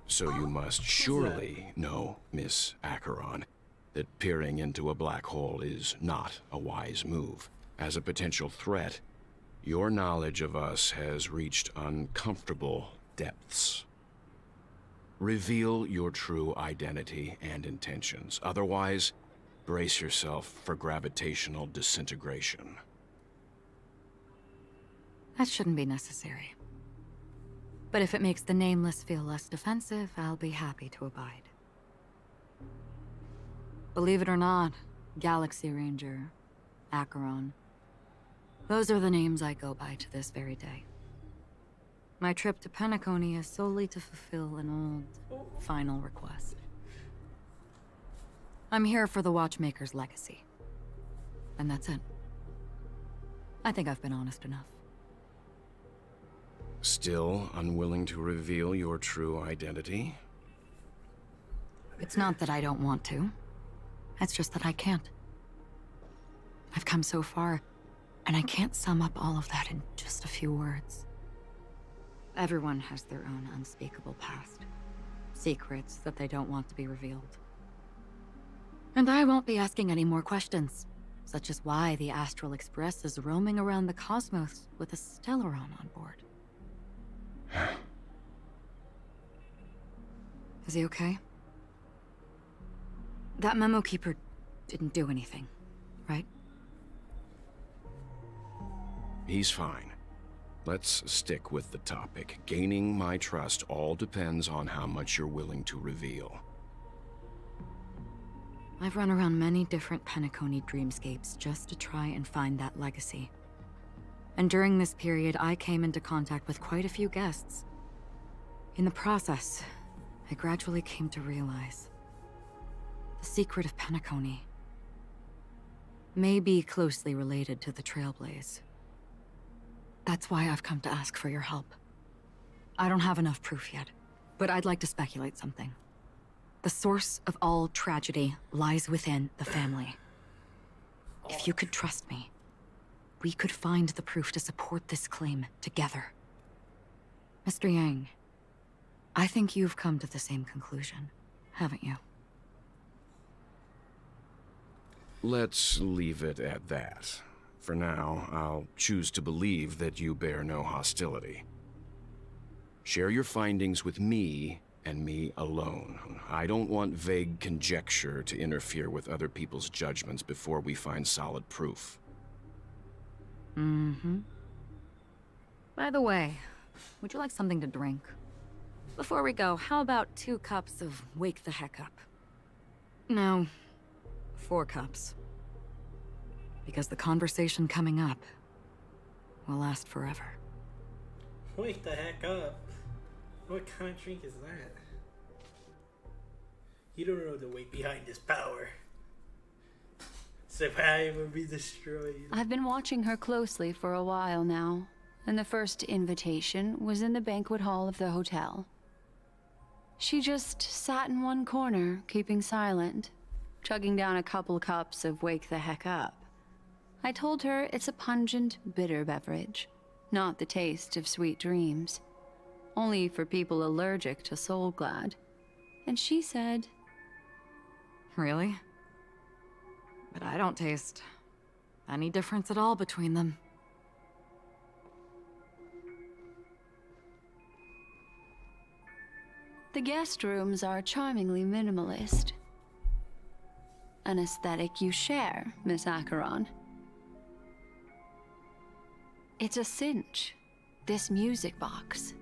So you must surely know, Miss Acheron, that peering into a black hole is not a wise move. As a potential threat, your knowledge of us has reached uncomfortable depths. Reveal your true identity and intentions. Otherwise, brace yourself for gravitational disintegration. That shouldn't be necessary. But if it makes the Nameless feel less defensive, I'll be happy to abide. Believe it or not, Galaxy Ranger, Acheron, those are the names I go by to this very day. My trip to Penacony is solely to fulfill an old, final request. I'm here for the Watchmaker's legacy. And that's it. I think I've been honest enough. Still unwilling to reveal your true identity? It's not that I don't want to. It's just that I can't. I've come so far, and I can't sum up all of that in just a few words. Everyone has their own unspeakable past. Secrets that they don't want to be revealed. And I won't be asking any more questions, such as why the Astral Express is roaming around the cosmos with a Stellaron on board. Is he okay? That memo keeper didn't do anything, right? He's fine. Let's stick with the topic. Gaining my trust all depends on how much you're willing to reveal. I've run around many different Penacony dreamscapes just to try and find that legacy. And during this period, I came into contact with quite a few guests. In the process, I gradually came to realize the secret of Penacony may be closely related to the Trailblaze. That's why I've come to ask for your help. I don't have enough proof yet, but I'd like to speculate something. The source of all tragedy lies within the family. If you could trust me, we could find the proof to support this claim together. Mr. Yang, I think you've come to the same conclusion, haven't you? Let's leave it at that. For now, I'll choose to believe that you bear no hostility. Share your findings with me and me alone. I don't want vague conjecture to interfere with other people's judgments before we find solid proof. Mm-hmm. By the way, would you like something to drink? Before we go, how about 2 cups of Wake the Heck Up? No, 4 cups. Because the conversation coming up will last forever. Wake the heck up. What kind of drink is that? You don't know the weight behind this power. Survive or be destroyed. I've been watching her closely for a while now, and the first invitation was in the banquet hall of the hotel. She just sat in one corner, keeping silent, chugging down a couple cups of Wake the Heck Up. I told her it's a pungent, bitter beverage, not the taste of sweet dreams. Only for people allergic to Soul Glad. And she said, Really? But I don't taste any difference at all between them. the guest rooms are charmingly minimalist. An aesthetic you share, Miss Acheron. It's a cinch, this music box.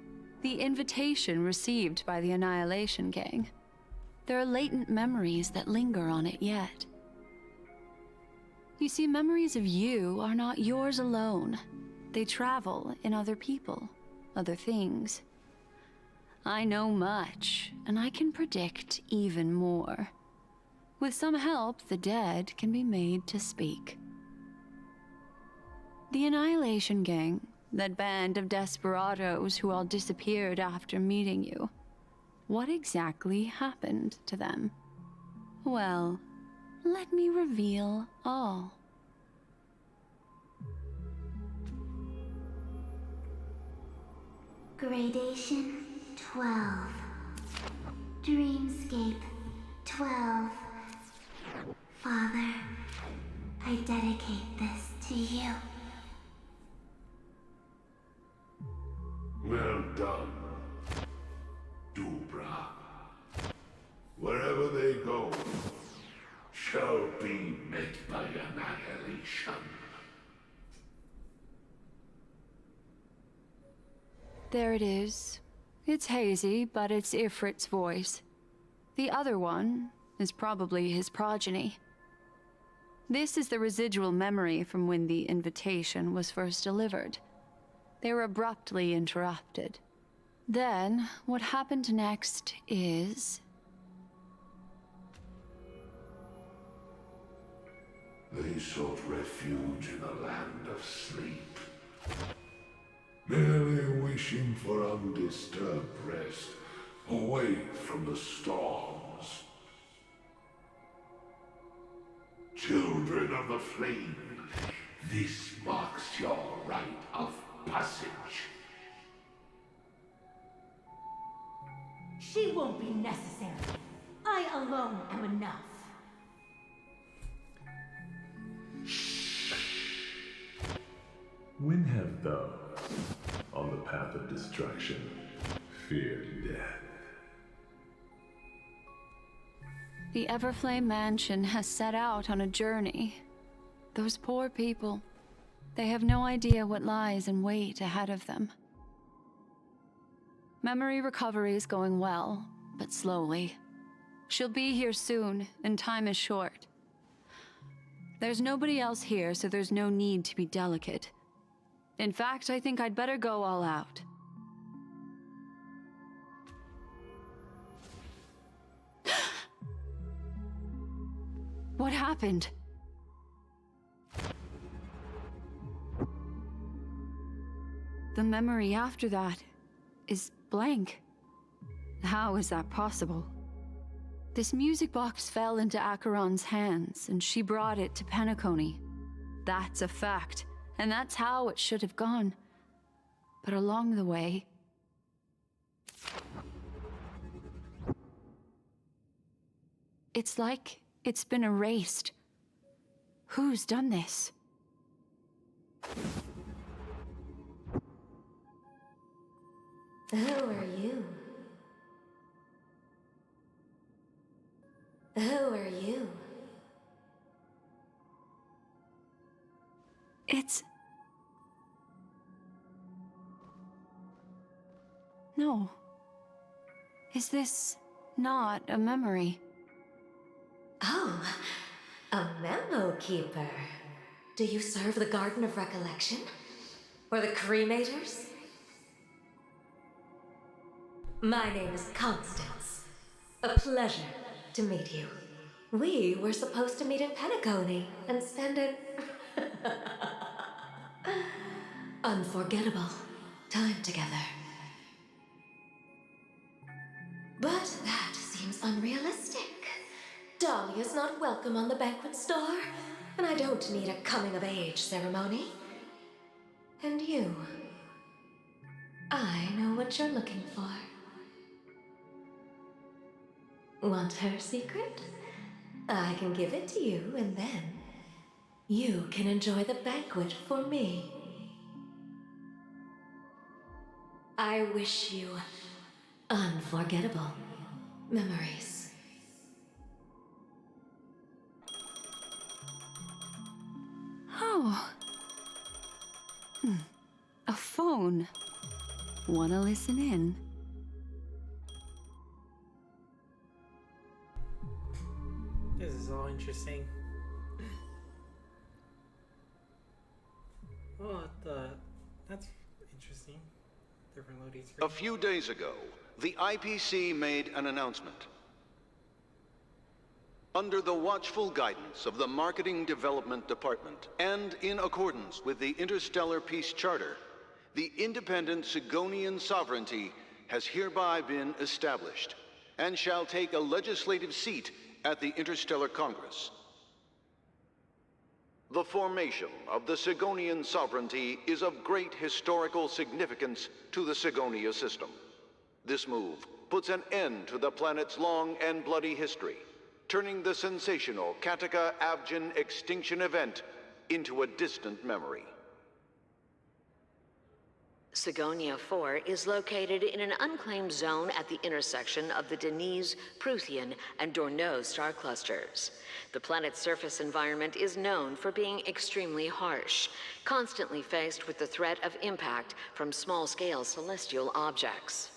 The invitation received by the Annihilation Gang. There are latent memories that linger on it yet. You see, memories of you are not yours alone. They travel in other people, other things. I know much, and I can predict even more. With some help, the dead can be made to speak. The Annihilation Gang, that band of desperados who all disappeared after meeting you. What exactly happened to them? Well, let me reveal all. Gradation 12. Dreamscape 12. Father, I dedicate this to you. Well done, Dubra. Wherever they go, shall be met by annihilation. There it is. It's hazy, but it's Ifrit's voice. The other one is probably his progeny. This is the residual memory from when the invitation was first delivered. They were abruptly interrupted. Then, what happened next is... They sought refuge in a land of sleep, merely wishing for undisturbed rest, away from the storms. Children of the Flame, this marks your rite of passage. She won't be necessary. I alone am enough. When have those on the path of destruction feared death? The Everflame Mansion has set out on a journey. Those poor people, they have no idea what lies in wait ahead of them. Memory recovery is going well, but slowly. She'll be here soon, and time is short. There's nobody else here, so there's no need to be delicate. In fact, I think I'd better go all out. What happened? The memory after that is blank. How is that possible? This music box fell into Acheron's hands, and she brought it to Penacony. That's a fact, and that's how it should have gone. But along the way... it's like it's been erased. Who's done this? Who are you? Who are you? It's... No. Is this not a memory? Oh, a memo keeper. Do you serve the Garden of Recollection? Or the cremators? My name is Constance. A pleasure to meet you. We were supposed to meet in Penacony and spend an unforgettable time together. But that seems unrealistic. Dahlia's not welcome on the banquet star, and I don't need a coming-of-age ceremony. And you, I know what you're looking for. Want her secret? I can give it to you, and then you can enjoy the banquet for me. I wish you unforgettable memories. Oh. A phone. Wanna listen in? This is all interesting. That's interesting. Different loading screen. A few days ago, the IPC made an announcement. Under the watchful guidance of the Marketing Development Department, and in accordance with the Interstellar Peace Charter, the independent Sigonian sovereignty has hereby been established, and shall take a legislative seat at the Interstellar Congress. The formation of the Sigonian sovereignty is of great historical significance to the Sigonia system. This move puts an end to the planet's long and bloody history, turning the sensational Kataka-Avgin extinction event into a distant memory. Sigonia 4 is located in an unclaimed zone at the intersection of the Denise, Prothean, and Dorneau star clusters. The planet's surface environment is known for being extremely harsh, constantly faced with the threat of impact from small-scale celestial objects.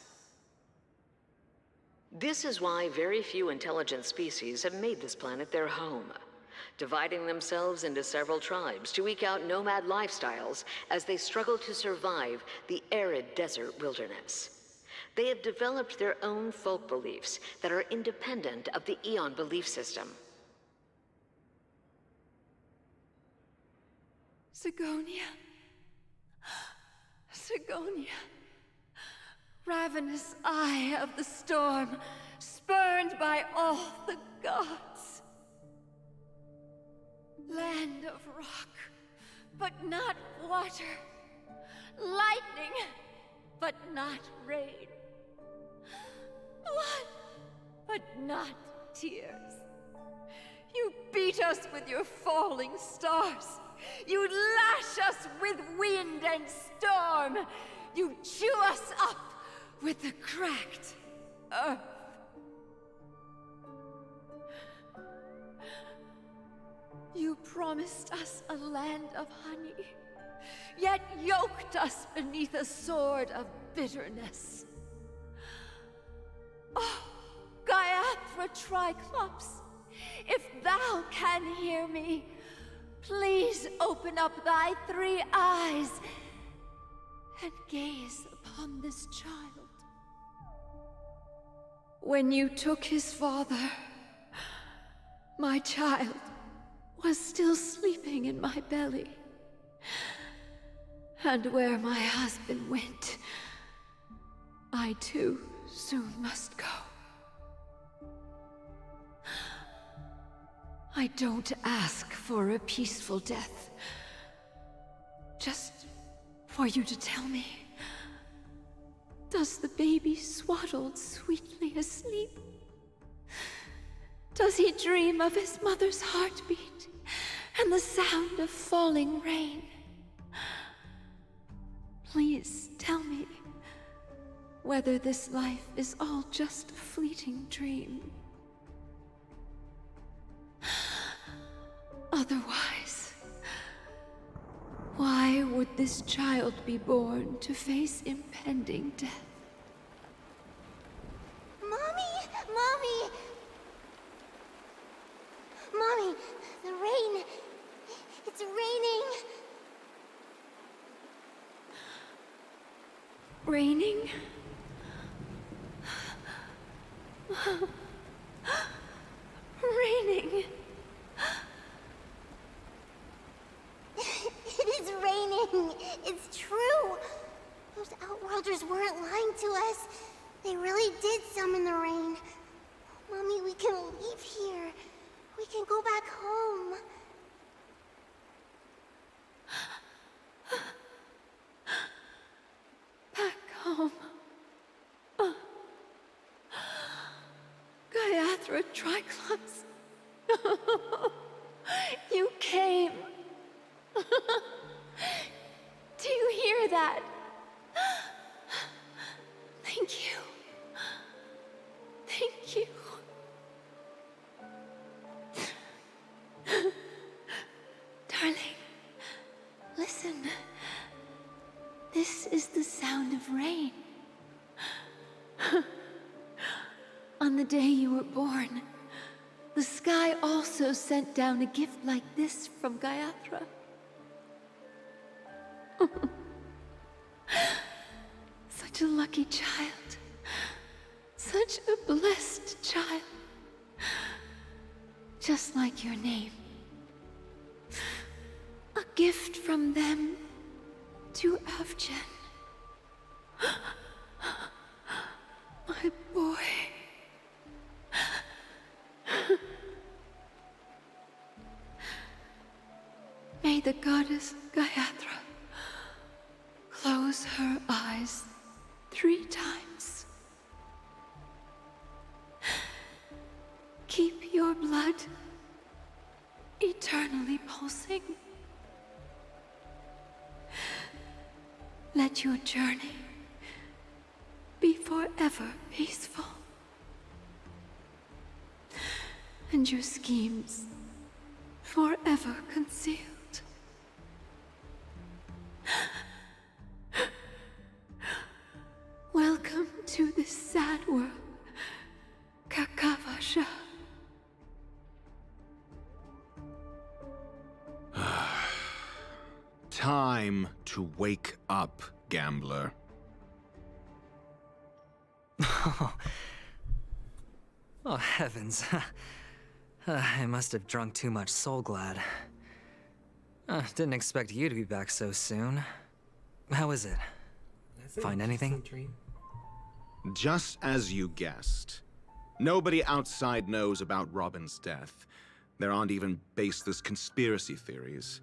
This is why very few intelligent species have made this planet their home, dividing themselves into several tribes to eke out nomad lifestyles as they struggle to survive the arid desert wilderness. They have developed their own folk beliefs that are independent of the Eon belief system. Sigonia. Sigonia. Ravenous eye of the storm, spurned by all the gods. Land of rock, but not water. Lightning, but not rain. Blood, but not tears. You beat us with your falling stars. You lash us with wind and storm. You chew us up with the cracked earth. You promised us a land of honey, yet yoked us beneath a sword of bitterness. Oh, Gaiathra Triclops, if thou can hear me, please open up thy 3 eyes and gaze upon this child. When you took his father, my child was still sleeping in my belly. And where my husband went, I too soon must go. I don't ask for a peaceful death. Just for you to tell me, does the baby swaddled sweetly asleep? Does he dream of his mother's heartbeat and the sound of falling rain? Please tell me whether this life is all just a fleeting dream. Otherwise, why would this child be born to face impending death? Mommy! Mommy! Mommy, the rain. It's raining. raining? Raining. It is raining. It's true. Those Outworlders weren't lying to us. They really did summon the rain. Mommy, we can leave here. We can go back home. Back home. Gayathra Triclops. You came. Do you hear that? Thank you. Thank you. Darling, listen. This is the sound of rain. On the day you were born, the sky also sent down a gift like this from Gayathra. Such a lucky child. Such a blessed child. Just like your name. A gift from them to Avgen. My boy. May the goddess Gayathra close her eyes 3 times. Keep your blood eternally pulsing. Let your journey be forever peaceful. And your schemes forever concealed. Welcome to this sad world, Kakavasha. Time to wake up, gambler. Oh, heavens. I must have drunk too much Soul Glad. Didn't expect you to be back so soon. How is it? Find anything? Just as you guessed. Nobody outside knows about Robin's death. There aren't even baseless conspiracy theories.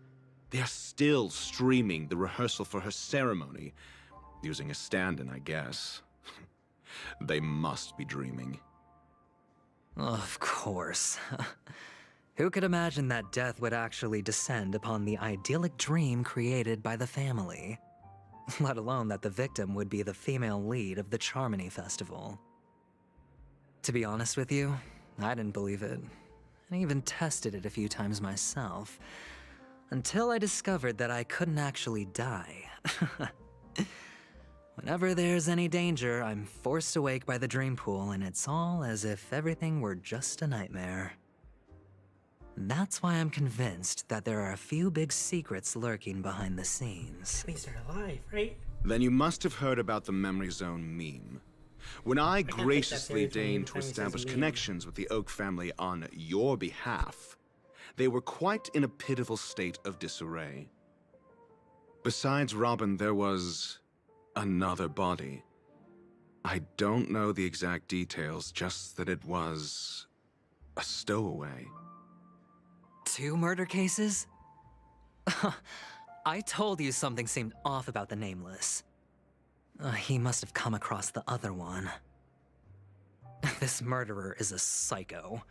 They're still streaming the rehearsal for her ceremony, using a stand-in, I guess. They must be dreaming. Of course. Who could imagine that death would actually descend upon the idyllic dream created by the family? Let alone that the victim would be the female lead of the Charmony Festival. To be honest with you, I didn't believe it. I even tested it a few times myself, until I discovered that I couldn't actually die. Whenever there's any danger, I'm forced awake by the dream pool, and it's all as if everything were just a nightmare. That's why I'm convinced that there are a few big secrets lurking behind the scenes. That means they're alive, right? Then you must have heard about the Memory Zone meme. When I graciously deigned to establish connections with the Oak family on your behalf, they were quite in a pitiful state of disarray. Besides Robin, there was another body. I don't know the exact details, just that it was a stowaway. 2 murder cases? I told you something seemed off about the Nameless. He must have come across the other one. This murderer is a psycho.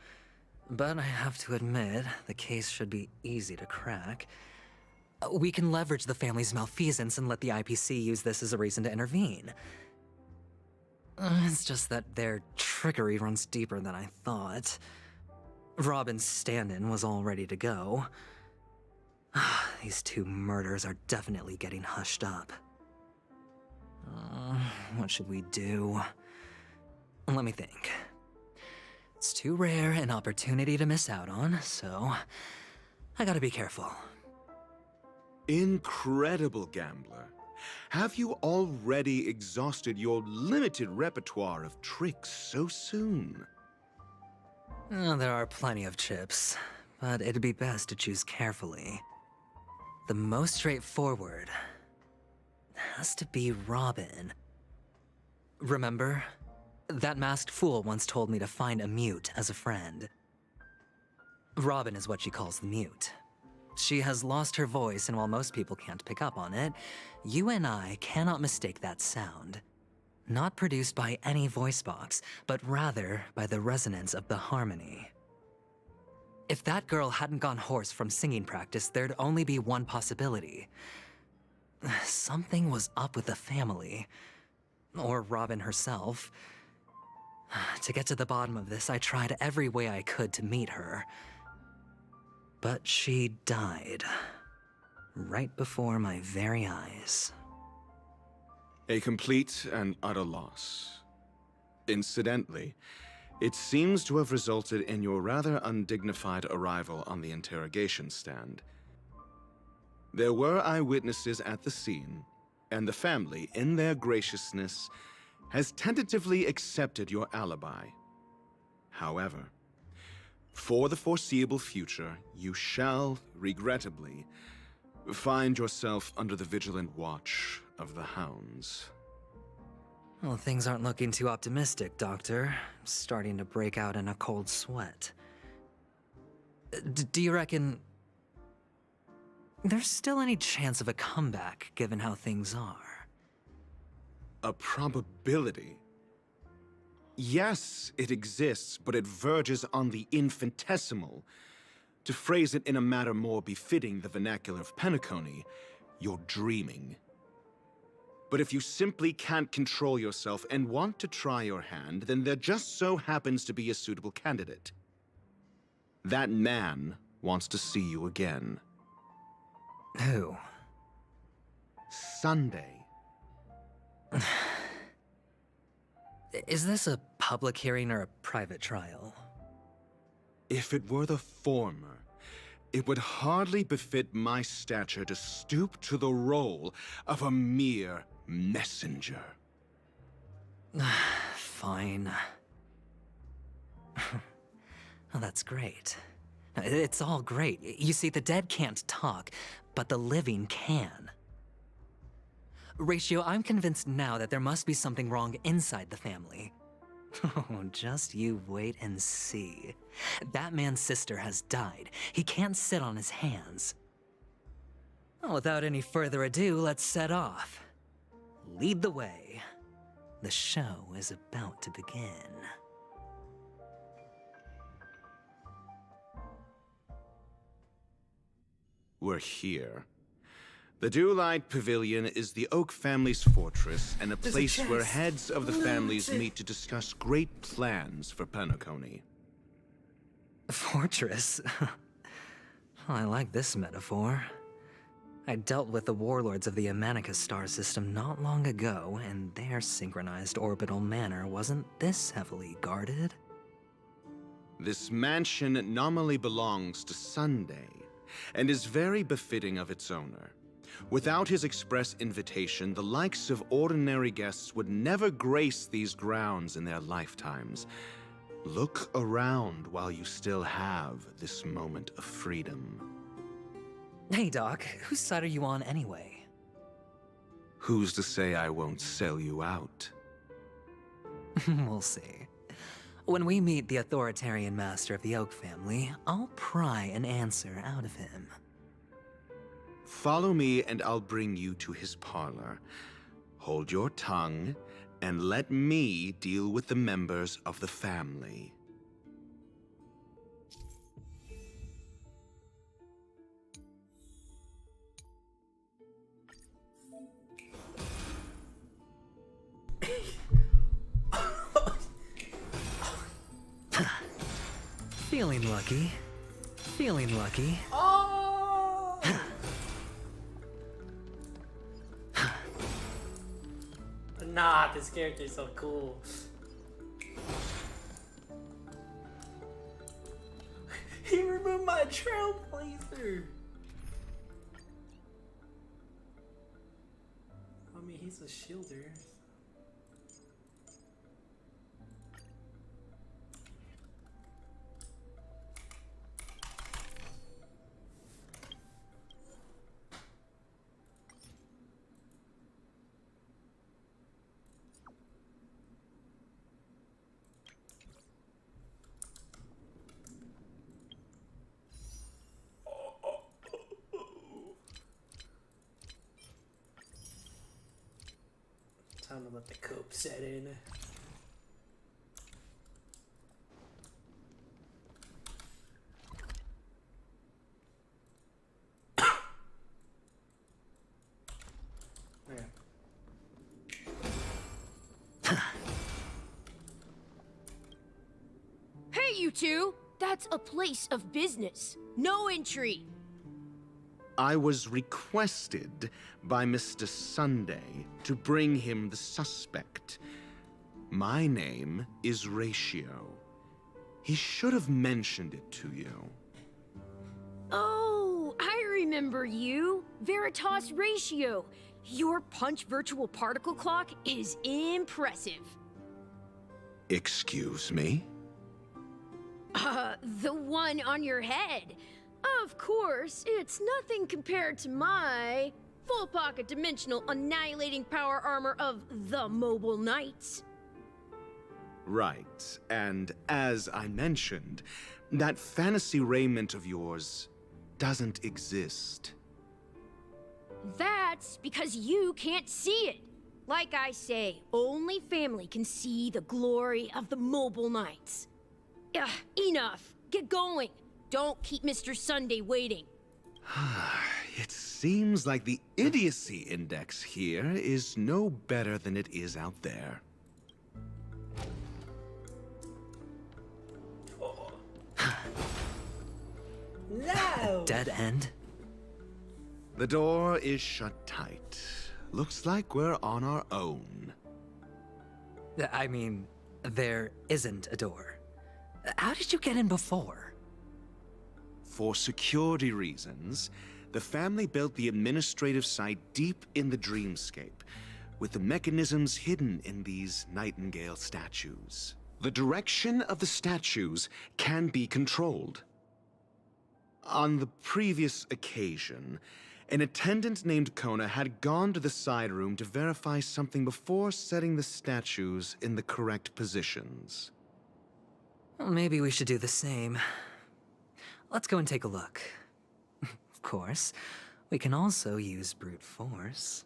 But I have to admit, the case should be easy to crack. We can leverage the family's malfeasance and let the IPC use this as a reason to intervene. It's just that their trickery runs deeper than I thought. Robin's stand-in was all ready to go. These 2 murders are definitely getting hushed up. What should we do? Let me think. It's too rare an opportunity to miss out on, so I gotta be careful. Incredible, Gambler. Have you already exhausted your limited repertoire of tricks so soon? There are plenty of chips, but it'd be best to choose carefully. The most straightforward has to be Robin. Remember? That masked fool once told me to find a mute as a friend. Robin is what she calls the mute. She has lost her voice, and while most people can't pick up on it, you and I cannot mistake that sound. Not produced by any voice box, but rather by the resonance of the harmony. If that girl hadn't gone hoarse from singing practice, there'd only be one possibility. Something was up with the family. Or Robin herself. To get to the bottom of this, I tried every way I could to meet her. But she died. Right before my very eyes. A complete and utter loss. Incidentally, it seems to have resulted in your rather undignified arrival on the interrogation stand. There were eyewitnesses at the scene, and the family, in their graciousness, has tentatively accepted your alibi. However, for the foreseeable future, you shall, regrettably, find yourself under the vigilant watch of the hounds. Well, things aren't looking too optimistic, Doctor. I'm starting to break out in a cold sweat. Do you reckon there's still any chance of a comeback, given how things are? A probability? Yes, it exists, but it verges on the infinitesimal. To phrase it in a manner more befitting the vernacular of Penacony, you're dreaming. But if you simply can't control yourself and want to try your hand, then there just so happens to be a suitable candidate. That man wants to see you again. Who? Sunday. Is this a public hearing or a private trial? If it were the former, it would hardly befit my stature to stoop to the role of a mere messenger. Fine. Oh, that's great. It's all great. You see, the dead can't talk, but the living can. Ratio, I'm convinced now that there must be something wrong inside the family. Oh, just you wait and see. That man's sister has died. He can't sit on his hands. Well, without any further ado, let's set off. Lead the way. The show is about to begin. We're here. The Dewlight Pavilion is the Oak family's fortress and a place where heads of the families meet to discuss great plans for Penacony. Fortress? I like this metaphor. I dealt with the warlords of the Amanicus star system not long ago, and their synchronized orbital manor wasn't this heavily guarded. This mansion nominally belongs to Sunday, and is very befitting of its owner. Without his express invitation, the likes of ordinary guests would never grace these grounds in their lifetimes. Look around while you still have this moment of freedom. Hey, Doc, whose side are you on anyway? Who's to say I won't sell you out? We'll see. When we meet the authoritarian master of the Oak family, I'll pry an answer out of him. Follow me and I'll bring you to his parlor. Hold your tongue and let me deal with the members of the family. Feeling lucky. Feeling lucky. Oh! Nah, this character is so cool. He removed my trailblazer. he's a shielder. Time to let the cope set in. Hey, you two! That's a place of business. No entry. I was requested by Mr. Sunday to bring him the suspect. My name is Ratio. He should have mentioned it to you. Oh, I remember you. Veritas Ratio. Your punch virtual particle clock is impressive. Excuse me? The one on your head. Of course, it's nothing compared to my full pocket dimensional annihilating power armor of the Mobile Knights. Right, and as I mentioned, that fantasy raiment of yours doesn't exist. That's because you can't see it. Like I say, only family can see the glory of the Mobile Knights. Ugh, enough. Get going. Don't keep Mr. Sunday waiting. It seems like the idiocy index here is no better than it is out there. No! Dead end? The door is shut tight. Looks like we're on our own. I mean, there isn't a door. How did you get in before? For security reasons, the family built the administrative site deep in the dreamscape, with the mechanisms hidden in these Nightingale statues. The direction of the statues can be controlled. On the previous occasion, an attendant named Kona had gone to the side room to verify something before setting the statues in the correct positions. Well, maybe we should do the same. Let's go and take a look. Of course, we can also use brute force.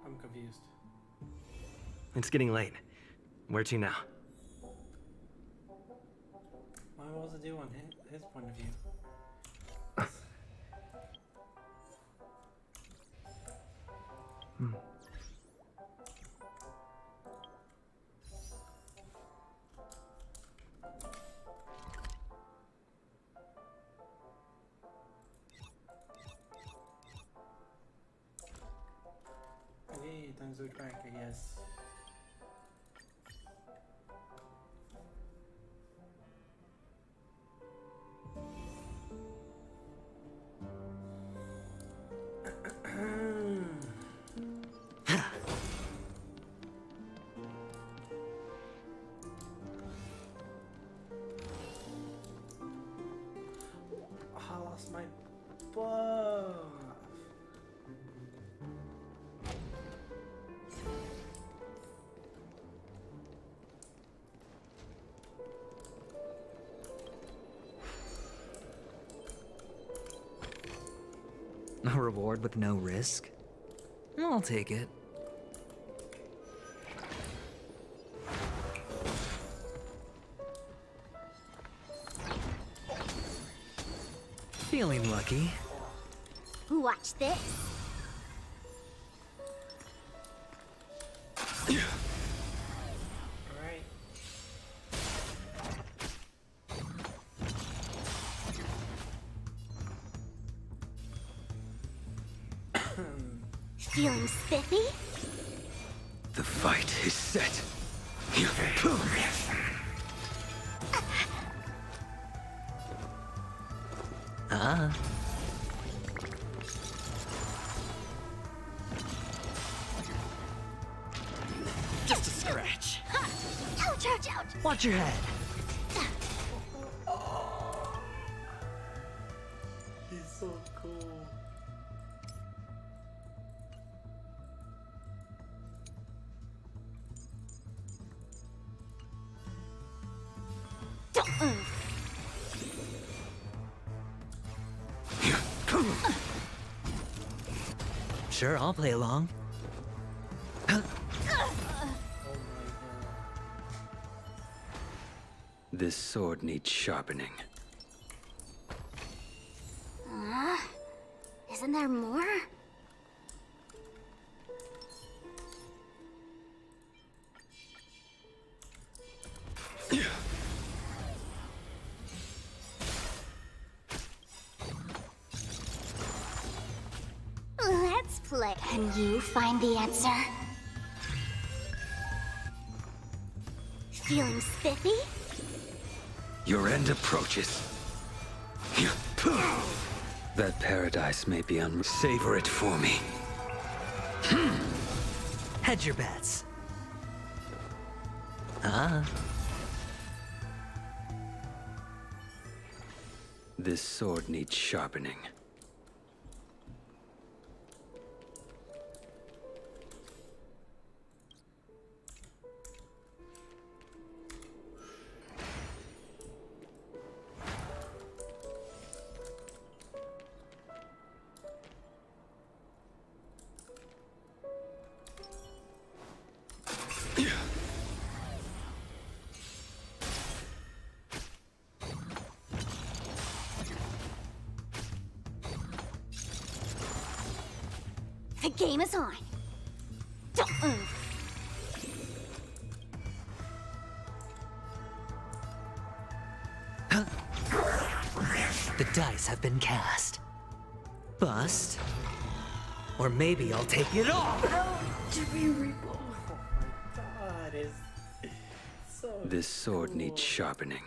I'm confused. It's getting late. Where to now? What was it do on his point of view? Okay, time to switch back, I guess. I lost my buff. A reward with no risk? I'll take it. Feeling lucky. Watch this. Alright. Feeling spiffy? The fight is set. Just a scratch. Ouch, ouch, ouch! Watch your head. He's so cool. Sure, I'll play along. This sword needs sharpening. Isn't there more? Let's play. Can you find the answer? Feeling spiffy? Your end approaches. That paradise may be savor it for me. Hedge your bets. This sword needs sharpening. The game is on. The dice have been cast. Bust. Or maybe I'll take it off. Jimmy Reaper. Oh my god, it's so This sword needs sharpening.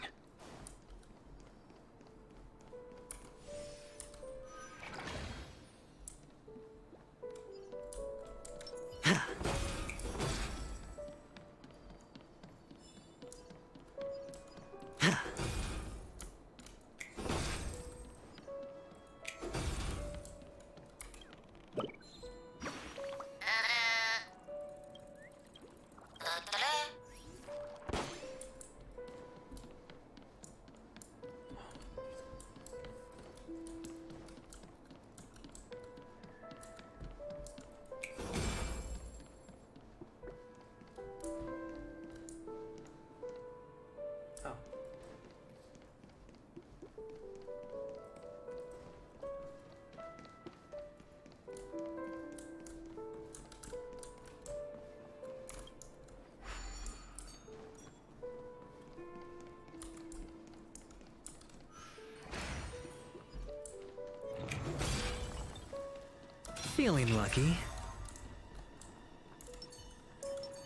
Feeling lucky.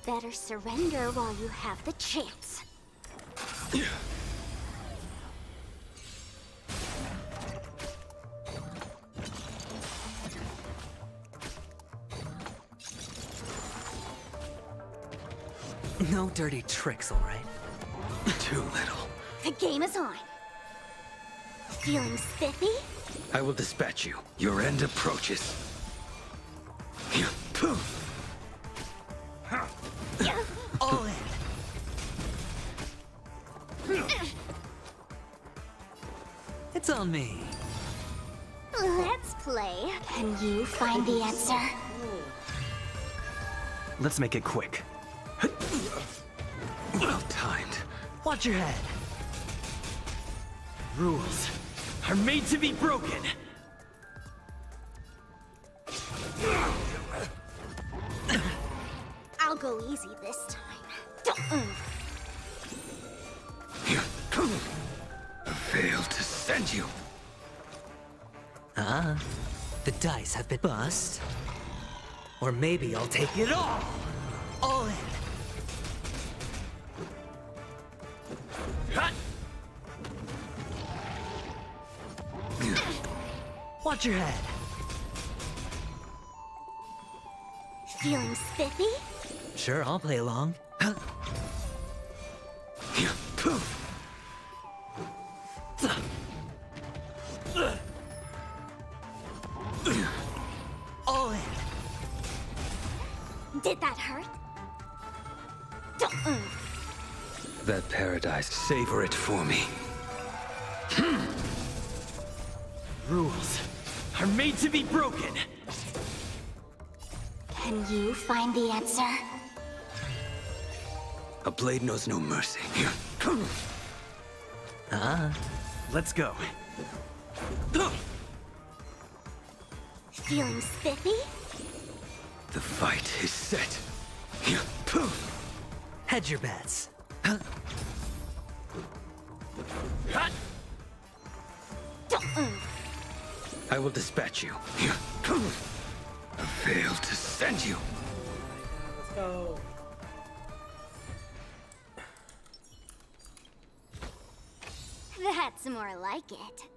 Better surrender while you have the chance. No dirty tricks, all right? Too little. The game is on. Feeling spiffy? I will dispatch you. Your end approaches. All in. It's on me. Let's play. Can you find the answer? Let's make it quick. Well timed. Watch your head. Rules are made to be broken. I'll go easy this time. Failed to send you. The dice have been bust. Or maybe I'll take it all! All in! Watch your head. Feeling spiffy? Sure, I'll play along. All in. Did that hurt? That paradise, savor it for me. Rules are made to be broken. Can you find the answer? A blade knows no mercy. Let's go. Feeling spiffy? The fight is set. Hedge your bets. I will dispatch you. I failed to send you. Let's go. That's more like it.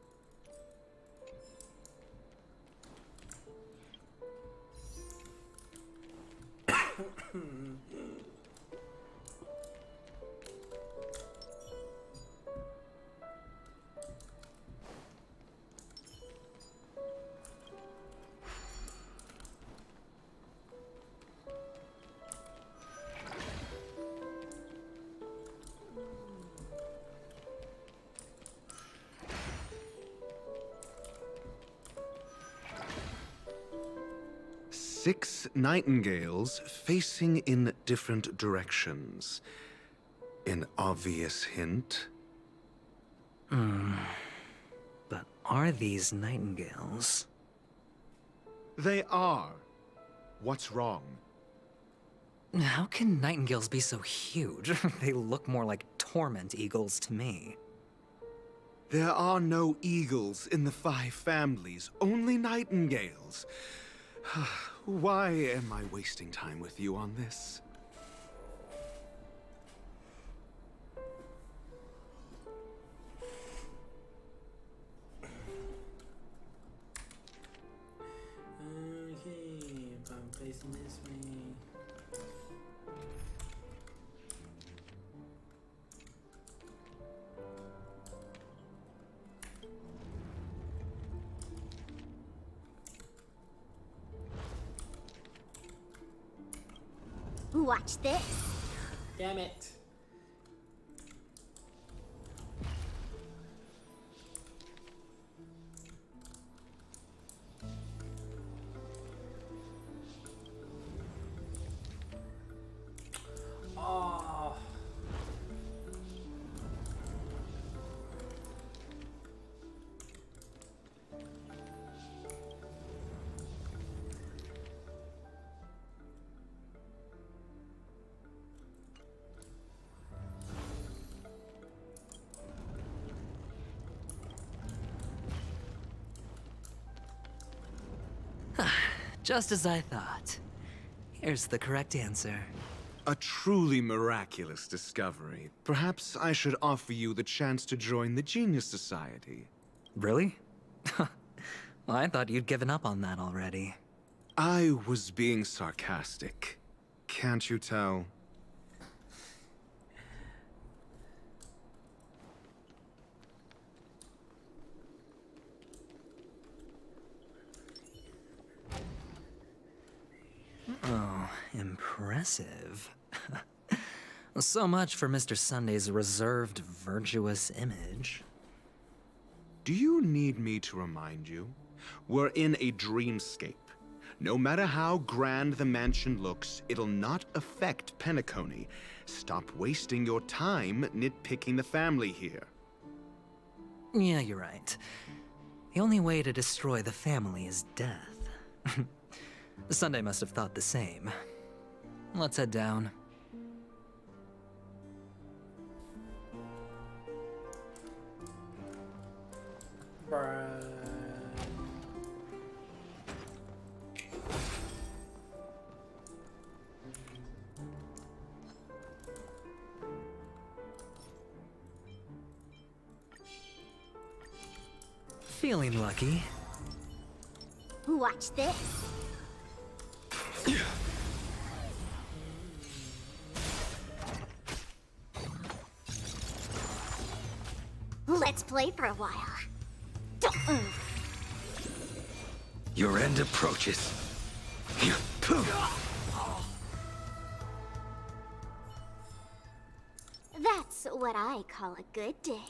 Six nightingales facing in different directions. An obvious hint. But are these nightingales? They are. What's wrong? How can nightingales be so huge? They look more like torment eagles to me. There are no eagles in the five families, only nightingales. Why am I wasting time with you on this? Okay, if I'm placing this way. Watch this. Damn it. Oh. Just as I thought. Here's the correct answer. A truly miraculous discovery. Perhaps I should offer you the chance to join the Genius Society. Really? Well, I thought you'd given up on that already. I was being sarcastic. Can't you tell? Oh, impressive. So much for Mr. Sunday's reserved, virtuous image. Do you need me to remind you? We're in a dreamscape. No matter how grand the mansion looks, it'll not affect Penacony. Stop wasting your time nitpicking the family here. Yeah, you're right. The only way to destroy the family is death. Sunday must have thought the same. Let's head down. Bruh. Feeling lucky. Watch this. Let's play for a while. Your end approaches. That's what I call a good day.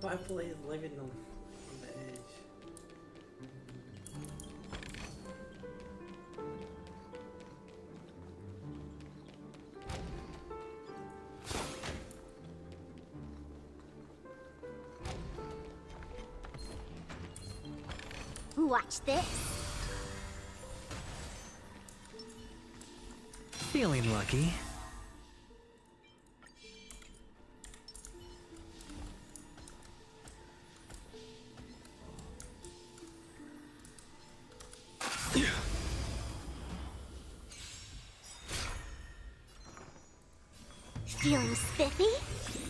Why play is living on the edge? Watch this. Feeling lucky. Feeling spiffy?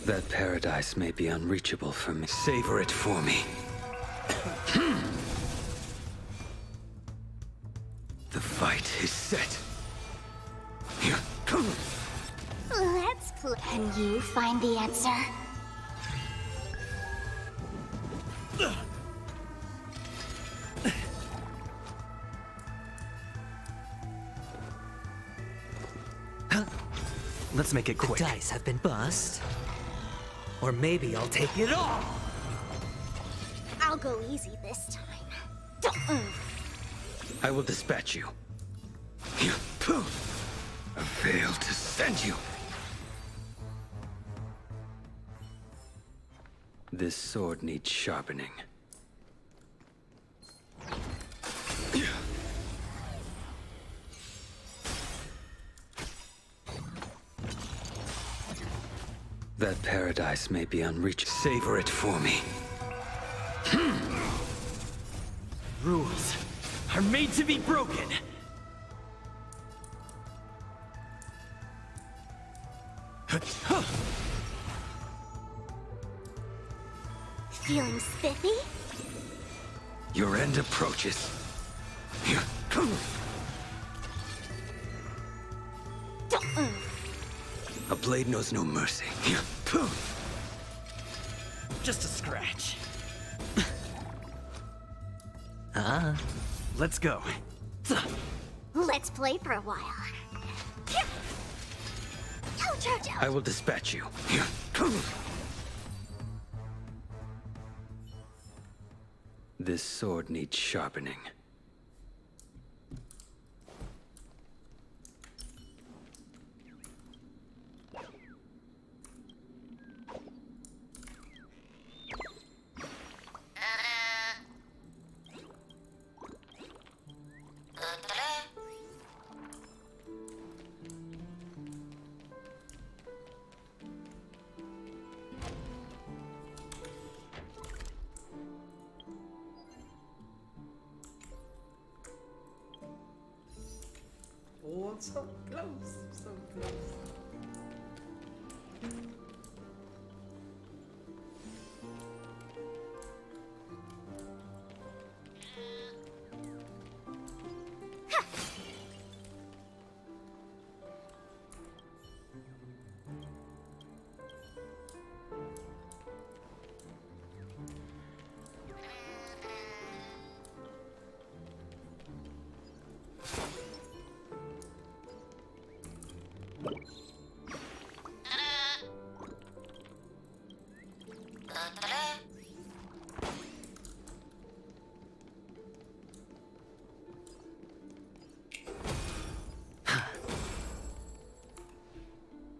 That paradise may be unreachable for me. Savor it for me. The fight is set. Let's play. Can you find the answer? Let's make it quick. The dice have been bust. Or maybe I'll take it all. I'll go easy this time. I will dispatch you. I failed to send you. This sword needs sharpening. That paradise may be unreachable. Savor it for me. Rules are made to be broken. Feeling spiffy? Your end approaches. A blade knows no mercy. Just a scratch. Let's go. Let's play for a while. Ouch, ouch, ouch. I will dispatch you. This sword needs sharpening. So close, so close.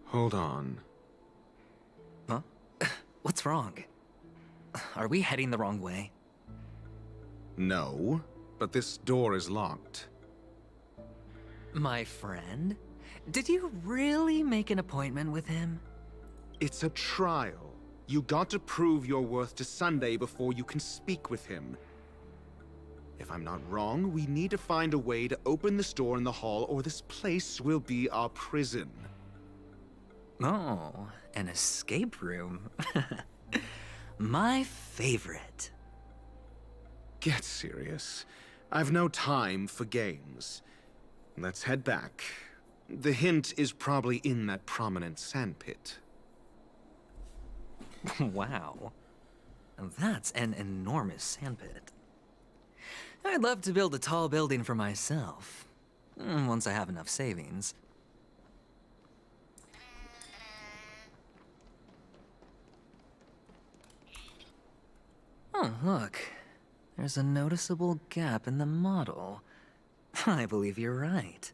Hold on. Huh? What's wrong? Are we heading the wrong way? No, but this door is locked. My friend? Did you really make an appointment with him? It's a trial. You got to prove your worth to Sunday before you can speak with him. If I'm not wrong, we need to find a way to open this door in the hall, or this place will be our prison. Oh, an escape room. My favorite. Get serious. I've no time for games. Let's head back. The hint is probably in that prominent sandpit. Wow. That's an enormous sandpit. I'd love to build a tall building for myself. Once I have enough savings. Oh, look. There's a noticeable gap in the model. I believe you're right.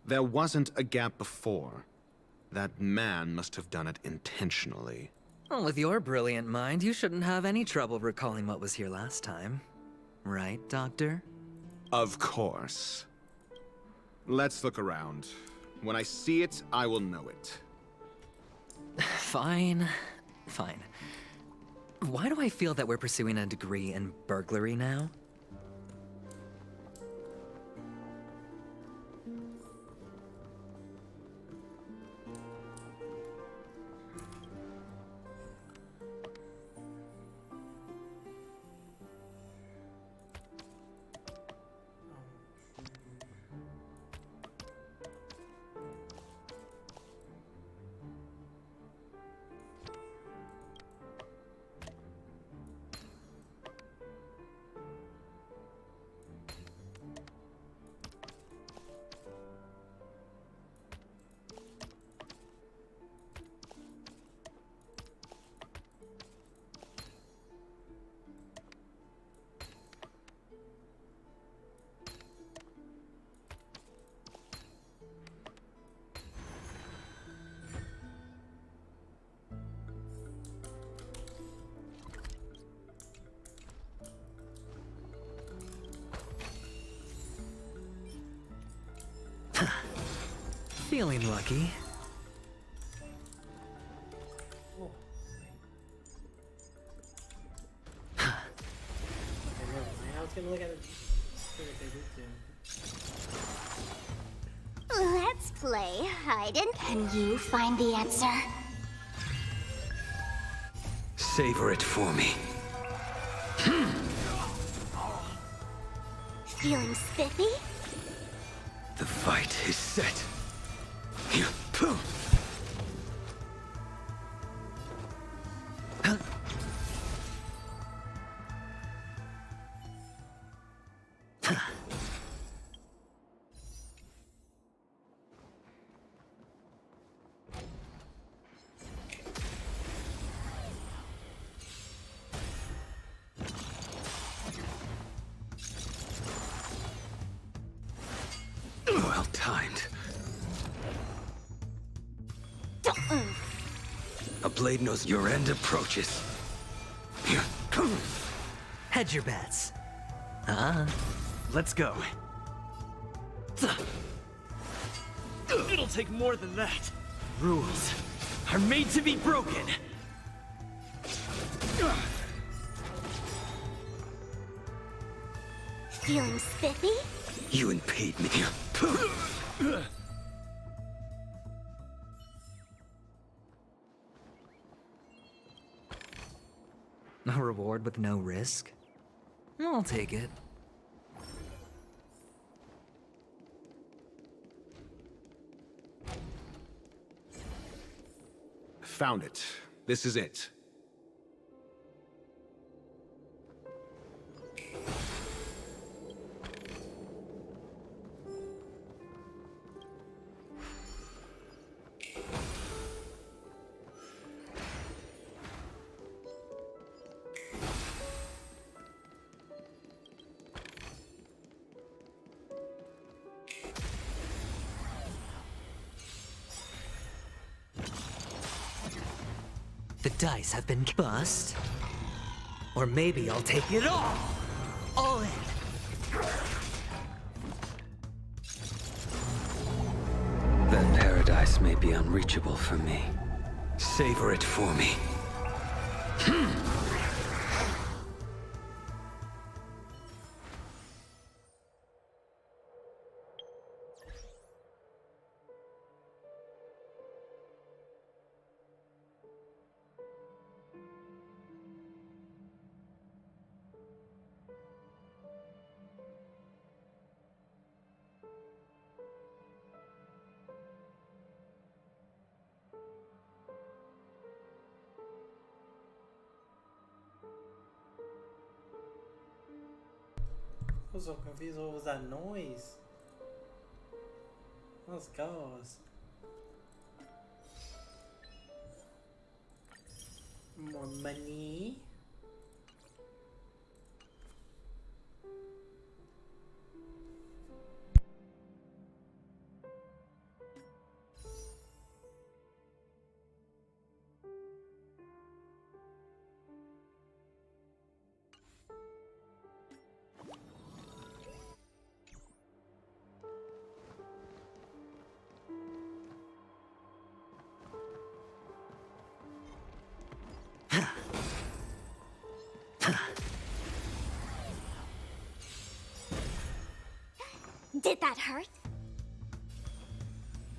There wasn't a gap before. That man must have done it intentionally. Well, with your brilliant mind, you shouldn't have any trouble recalling what was here last time. Right, Doctor? Of course. Let's look around. When I see it, I will know it. Fine. Fine. Why do I feel that we're pursuing a degree in burglary now? Feeling lucky. Oh. Okay, never mind. I was gonna look at it. See what they did to him. Let's play hide and can you find the answer? Savor it for me. Feeling spiffy? The fight is set. Well timed. A blade knows your end approaches. Hedge your bets. Let's go. It'll take more than that. Rules are made to be broken. Feeling spiffy? You impede me. A reward with no risk? I'll take it. Found it. This is it. The dice have been bust. Or maybe I'll take it all! All in! That paradise may be unreachable for me. Savor it for me. I was so confused. What was that noise? Let's go. More money. Did that hurt?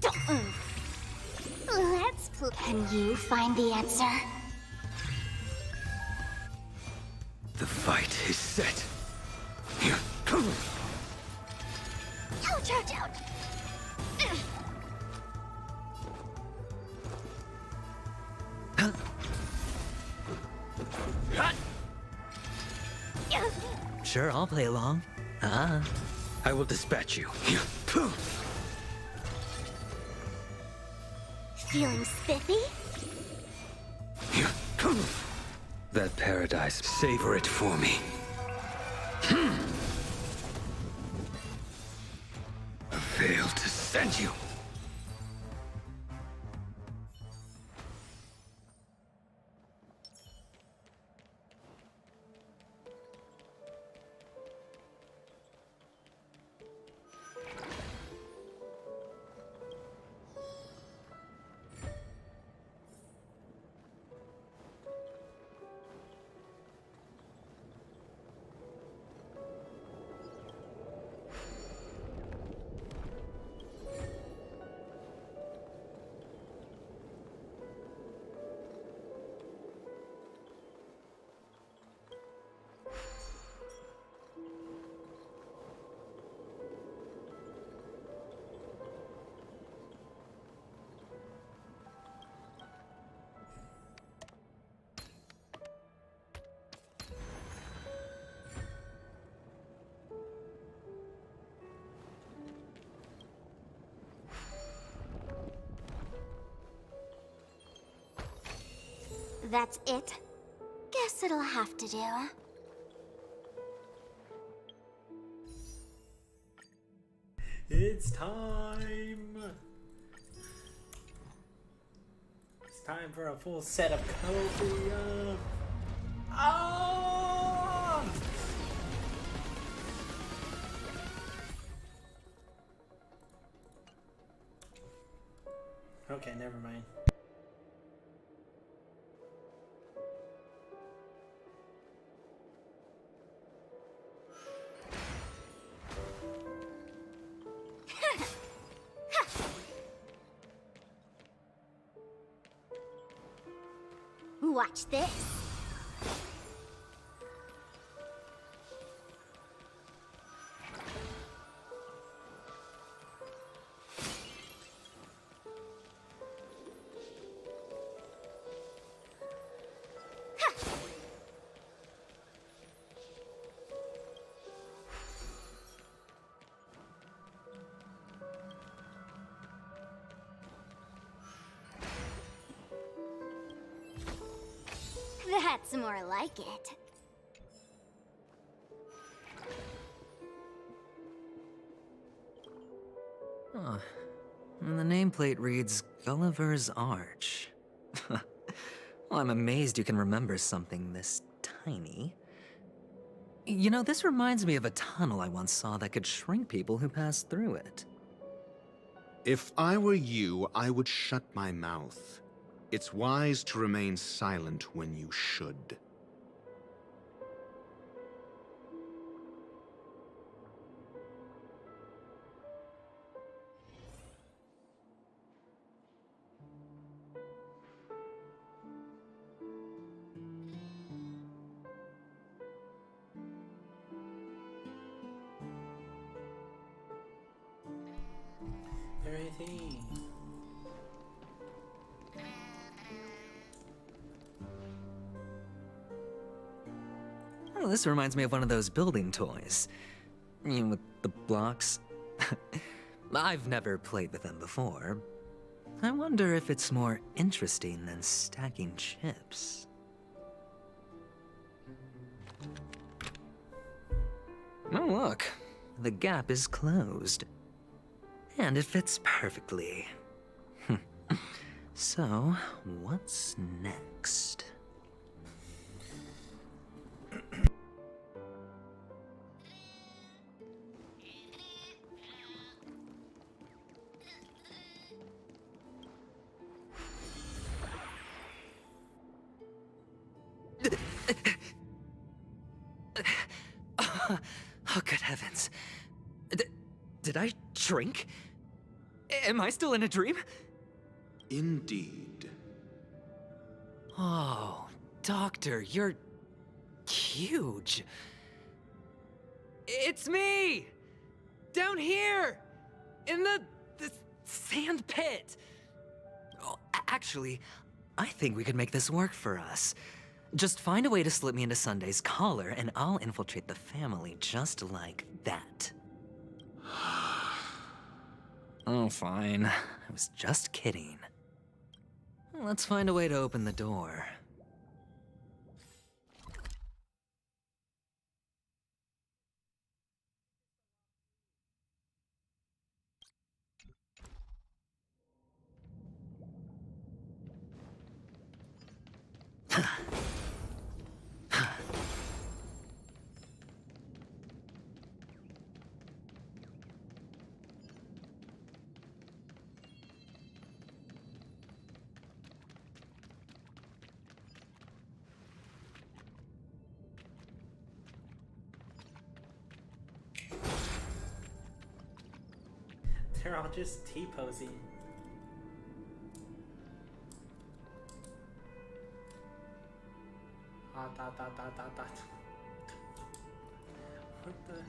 Don't move. Let's play. Can you find the answer? The fight is set. Ouch, ouch, ouch. Sure, I'll play along. I will dispatch you. Feeling spiffy? That paradise, savor it for me. I failed to send you. That's it? Guess it'll have to do. It's time! It's time for a full set of Cobia! Oh! Okay, never mind. Watch this. That's more like it. Huh. And the nameplate reads Gulliver's Arch. Well, I'm amazed you can remember something this tiny. You know, this reminds me of a tunnel I once saw that could shrink people who passed through it. If I were you, I would shut my mouth. It's wise to remain silent when you should. Everything. Oh, this reminds me of one of those building toys. You know, with the blocks. I've never played with them before. I wonder if it's more interesting than stacking chips. Oh, look. The gap is closed. And it fits perfectly. So, what's next? Oh, good heavens. Did I shrink? Am I still in a dream? Indeed. Oh, Doctor, you're huge. It's me! Down here! In the sand pit! Oh, actually, I think we could make this work for us. Just find a way to slip me into Sunday's collar, and I'll infiltrate the family just like that. Oh, fine. I was just kidding. Let's find a way to open the door. They're all just T-posing. Dot. What the?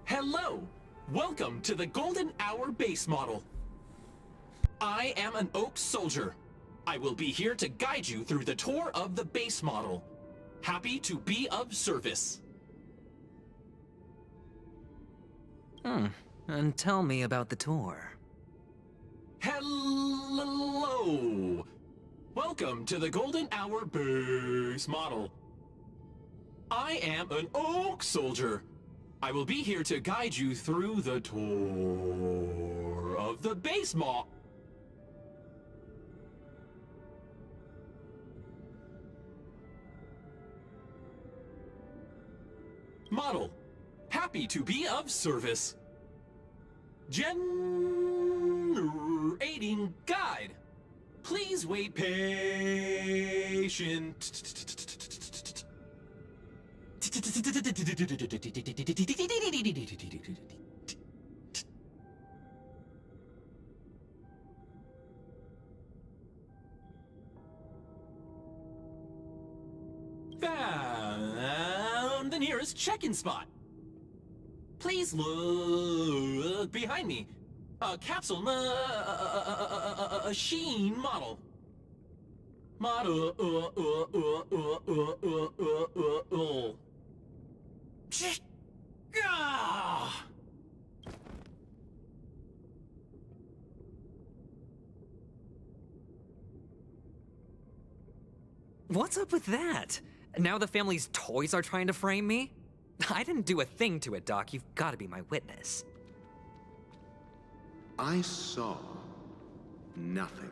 Hello! Welcome to the Golden Hour base model. I am an Oak Soldier. I will be here to guide you through the tour of the base model. Happy to be of service. And tell me about the tour. Hello! Welcome to the Golden Hour base model. I am an Oak Soldier. I will be here to guide you through the tour of the base model. Model, happy to be of service. Generating guide. Please wait patient. Found the nearest check-in spot. Please look behind me. A capsule machine model. Model. Ah! What's up with that? Now the family's toys are trying to frame me? I didn't do a thing to it, Doc. You've got to be my witness. I saw nothing.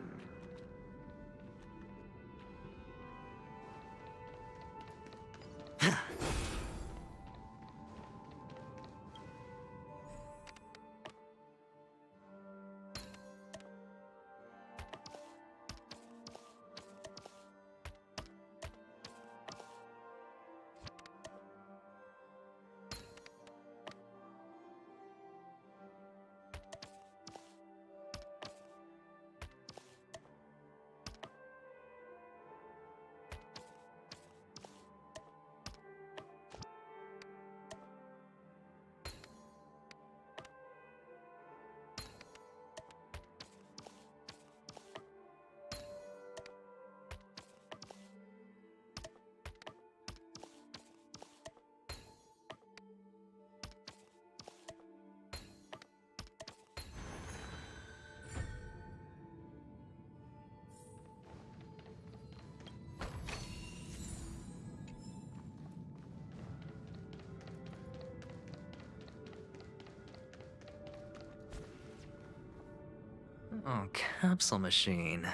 Oh, capsule machine.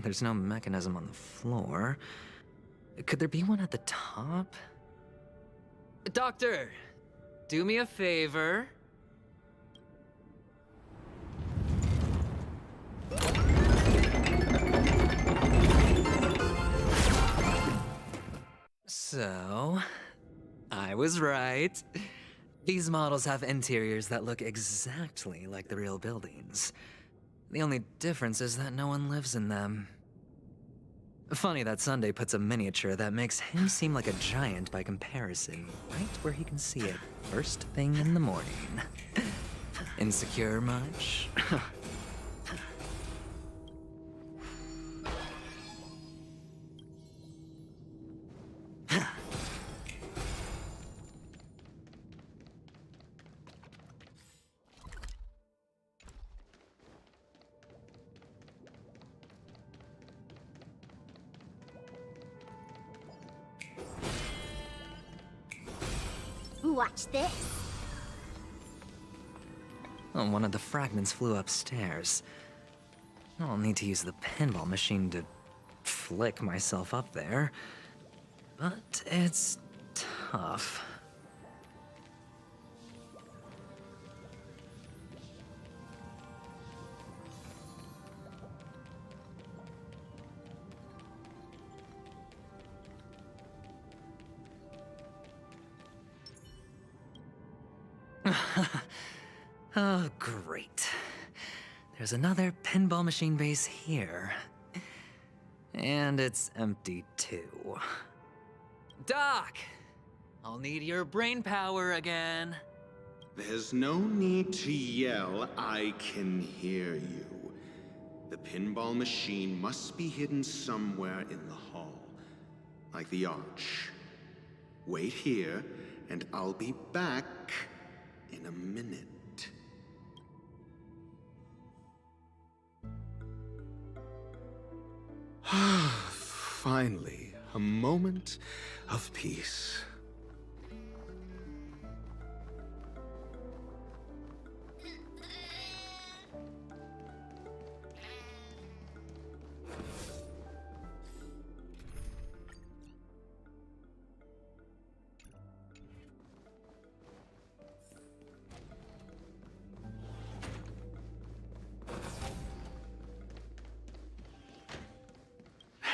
There's no mechanism on the floor. Could there be one at the top? Doctor, do me a favor. So, I was right. These models have interiors that look exactly like the real buildings. The only difference is that no one lives in them. Funny that Sunday puts a miniature that makes him seem like a giant by comparison, right where he can see it first thing in the morning. Insecure much? Watch this. Oh, one of the fragments flew upstairs. I'll need to use the pinball machine to flick myself up there. But it's tough. Oh, great. There's another pinball machine base here. And it's empty too. Doc! I'll need your brain power again. There's no need to yell. I can hear you. The pinball machine must be hidden somewhere in the hall, like the arch. Wait here, and I'll be back in a minute. Finally, a moment of peace.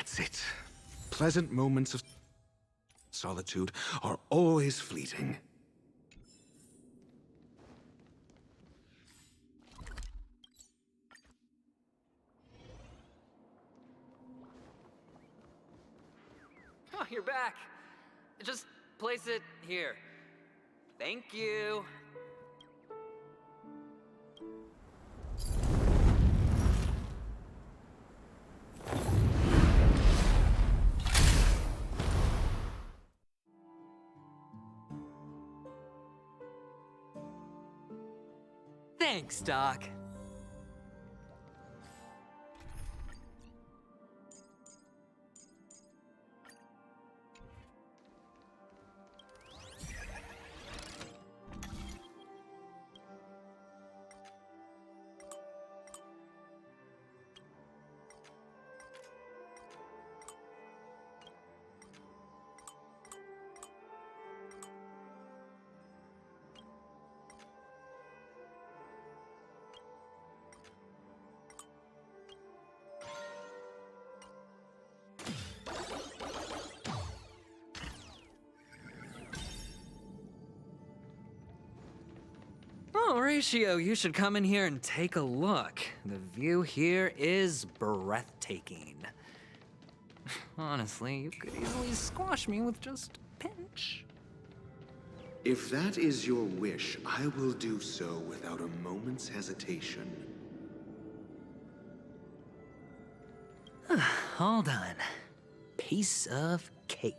That's it. Pleasant moments of solitude are always fleeting. Oh, you're back. Just place it here. Thank you. Thanks, Doc. Oh, Ratio, you should come in here and take a look. The view here is breathtaking. Honestly, you could easily squash me with just a pinch. If that is your wish, I will do so without a moment's hesitation. All done. Piece of cake.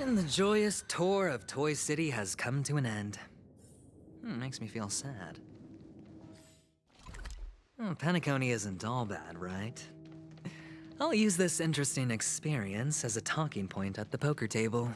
And the joyous tour of Toy City has come to an end. Makes me feel sad. Penacony isn't all bad, right? I'll use this interesting experience as a talking point at the poker table.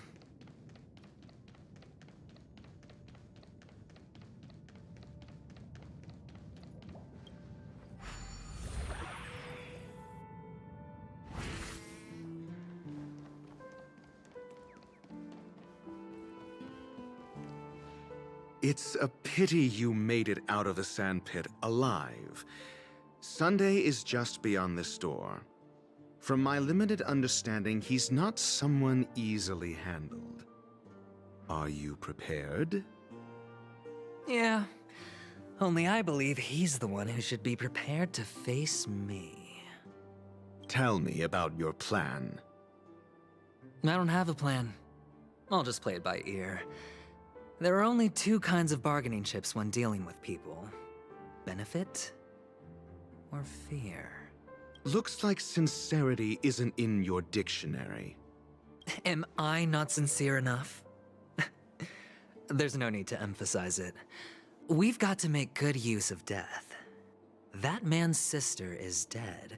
It's a pity you made it out of the sandpit alive. Sunday is just beyond this door. From my limited understanding, he's not someone easily handled. Are you prepared? Yeah. Only I believe he's the one who should be prepared to face me. Tell me about your plan. I don't have a plan. I'll just play it by ear. There are only two kinds of bargaining chips when dealing with people. Benefit or fear. Looks like sincerity isn't in your dictionary. Am I not sincere enough? There's no need to emphasize it. We've got to make good use of death. That man's sister is dead.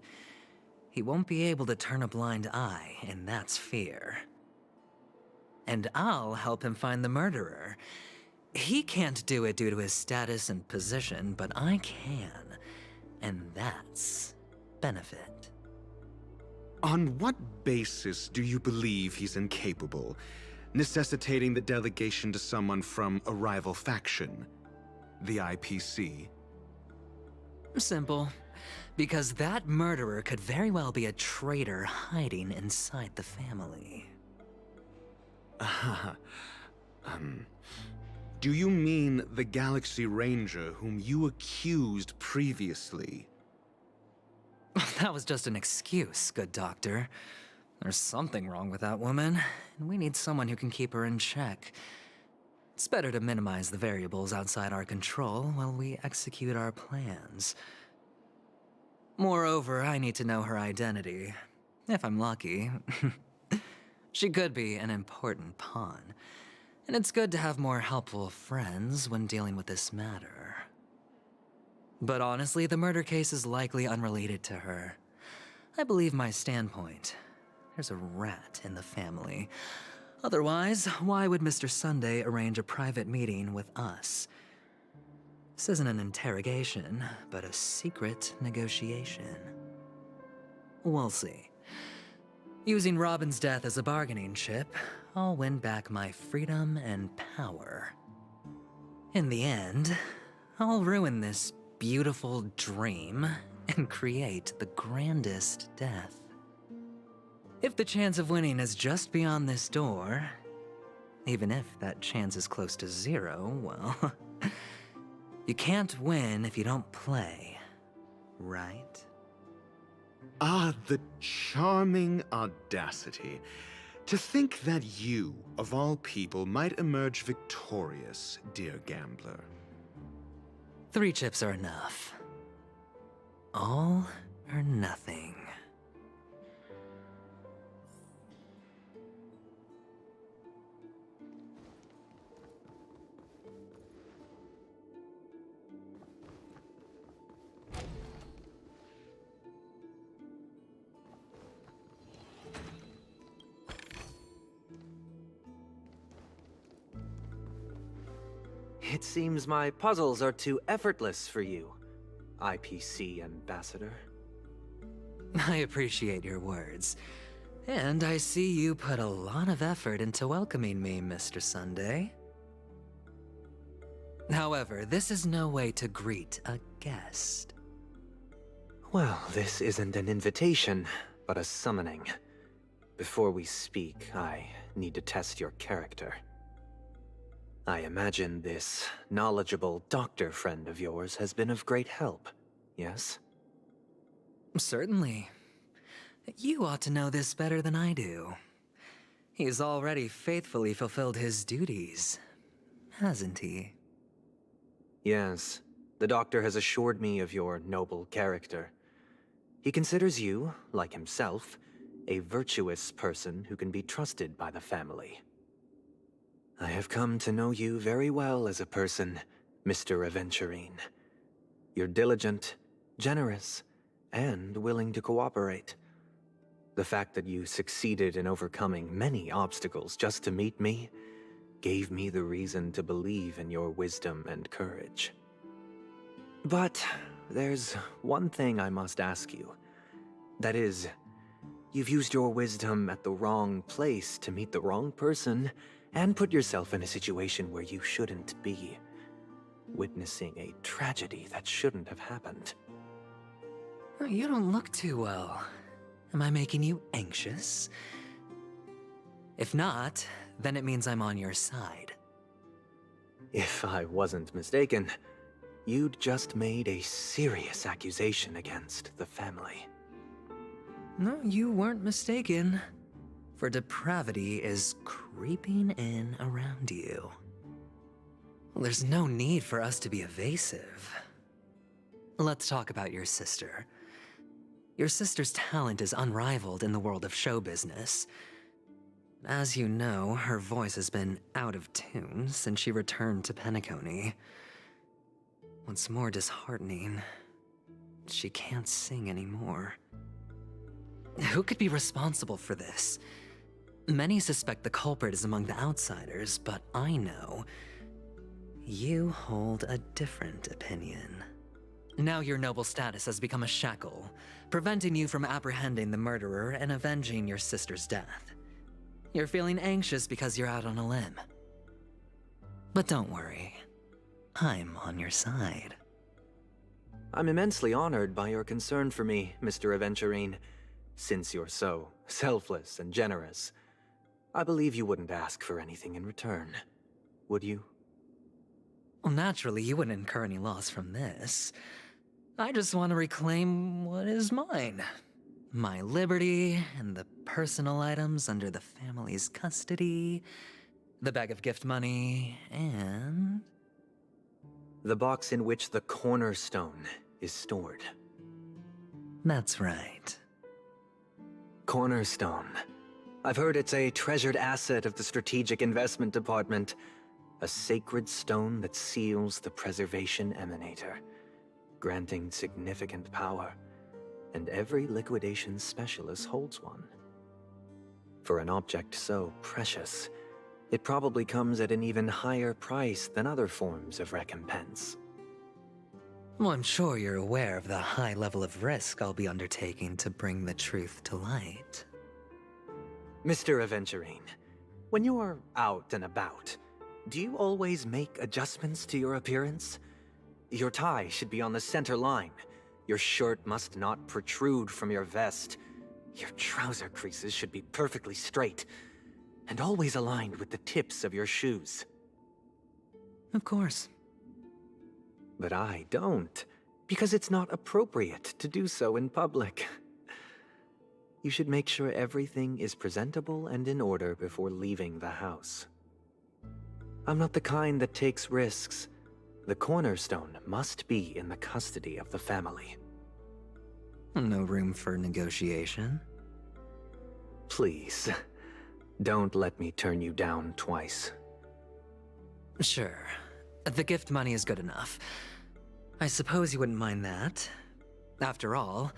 He won't be able to turn a blind eye, and that's fear. And I'll help him find the murderer. He can't do it due to his status and position, but I can. And that's benefit. On what basis do you believe he's incapable, necessitating the delegation to someone from a rival faction? The IPC? Simple. Because that murderer could very well be a traitor hiding inside the family. Do you mean the Galaxy Ranger whom you accused previously? That was just an excuse, good doctor. There's something wrong with that woman, and we need someone who can keep her in check. It's better to minimize the variables outside our control while we execute our plans. Moreover, I need to know her identity. If I'm lucky. She could be an important pawn. And it's good to have more helpful friends when dealing with this matter. But honestly, the murder case is likely unrelated to her. I believe my standpoint. There's a rat in the family. Otherwise, why would Mr. Sunday arrange a private meeting with us? This isn't an interrogation, but a secret negotiation. We'll see. Using Robin's death as a bargaining chip, I'll win back my freedom and power. In the end, I'll ruin this beautiful dream and create the grandest death. If the chance of winning is just beyond this door, even if that chance is close to zero, well, you can't win if you don't play, right? Ah, the charming audacity. To think that you, of all people, might emerge victorious, dear gambler. 3 chips are enough. All or nothing. It seems my puzzles are too effortless for you, IPC Ambassador. I appreciate your words. And I see you put a lot of effort into welcoming me, Mr. Sunday. However, this is no way to greet a guest. Well, this isn't an invitation, but a summoning. Before we speak, I need to test your character. I imagine this knowledgeable doctor friend of yours has been of great help, yes? Certainly. You ought to know this better than I do. He's already faithfully fulfilled his duties, hasn't he? Yes, the doctor has assured me of your noble character. He considers you, like himself, a virtuous person who can be trusted by the family. I have come to know you very well as a person, Mr. Aventurine. You're diligent, generous, and willing to cooperate. The fact that you succeeded in overcoming many obstacles just to meet me gave me the reason to believe in your wisdom and courage. But there's one thing I must ask you. That is, you've used your wisdom at the wrong place to meet the wrong person and put yourself in a situation where you shouldn't be, witnessing a tragedy that shouldn't have happened. You don't look too well. Am I making you anxious? If not, then it means I'm on your side. If I wasn't mistaken, you'd just made a serious accusation against the family. No, you weren't mistaken. For depravity is creeping in around you. Well, there's no need for us to be evasive. Let's talk about your sister. Your sister's talent is unrivaled in the world of show business. As you know, her voice has been out of tune since she returned to Penacony. What's more disheartening, she can't sing anymore. Who could be responsible for this? Many suspect the culprit is among the outsiders, but I know you hold a different opinion. Now your noble status has become a shackle, preventing you from apprehending the murderer and avenging your sister's death. You're feeling anxious because you're out on a limb. But don't worry, I'm on your side. I'm immensely honored by your concern for me, Mr. Aventurine. Since you're so selfless and generous, I believe you wouldn't ask for anything in return, would you? Well, naturally, you wouldn't incur any loss from this. I just want to reclaim what is mine. My liberty and the personal items under the family's custody, the bag of gift money, and... the box in which the cornerstone is stored. That's right. Cornerstone. I've heard it's a treasured asset of the Strategic Investment Department. A sacred stone that seals the Preservation Emanator. granting significant power, and every liquidation specialist holds one. For an object so precious, it probably comes at an even higher price than other forms of recompense. Well, I'm sure you're aware of the high level of risk I'll be undertaking to bring the truth to light. Mr. Aventurine, when you're out and about, do you always make adjustments to your appearance? Your tie should be on the center line. Your shirt must not protrude from your vest. Your trouser creases should be perfectly straight, and always aligned with the tips of your shoes. Of course. But I don't, because it's not appropriate to do so in public. You should make sure everything is presentable and in order before leaving the house. I'm not the kind that takes risks. The cornerstone must be in the custody of the family. No room for negotiation. Please, don't let me turn you down twice. Sure. The gift money is good enough. I suppose you wouldn't mind that. After all,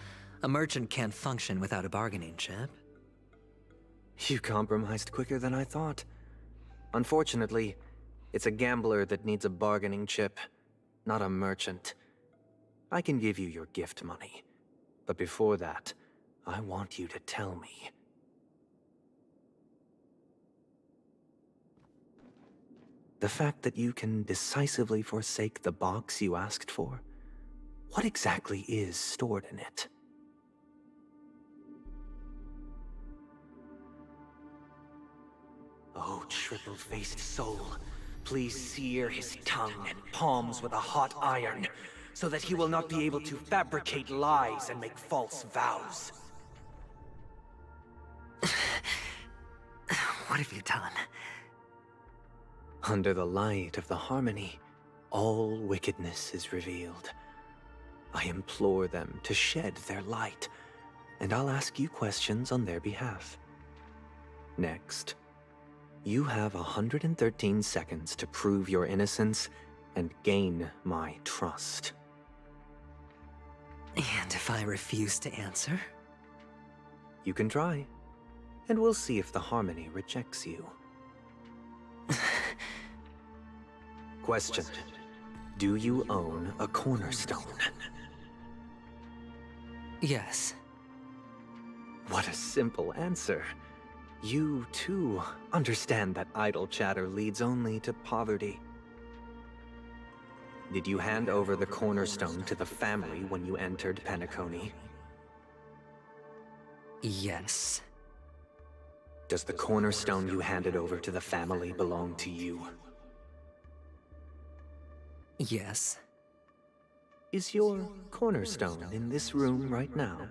a merchant can't function without a bargaining chip. You compromised quicker than I thought. Unfortunately, it's a gambler that needs a bargaining chip, not a merchant. I can give you your gift money, but before that, I want you to tell me. The fact that you can decisively forsake the box you asked for, what exactly is stored in it? Oh, triple-faced soul, please sear his tongue and palms with a hot iron, so that he will not be able to fabricate lies and make false vows. What have you done? Under the light of the harmony, all wickedness is revealed. I implore them to shed their light, and I'll ask you questions on their behalf. Next, you have 113 seconds to prove your innocence and gain my trust. And if I refuse to answer? You can try, and we'll see if the harmony rejects you. Question. Do you own a cornerstone? Yes. What a simple answer. You, too, understand that idle chatter leads only to poverty. Did you hand over the cornerstone to the family when you entered Penacony? Yes. Does the cornerstone you handed over to the family belong to you? Yes. Is your cornerstone in this room right now?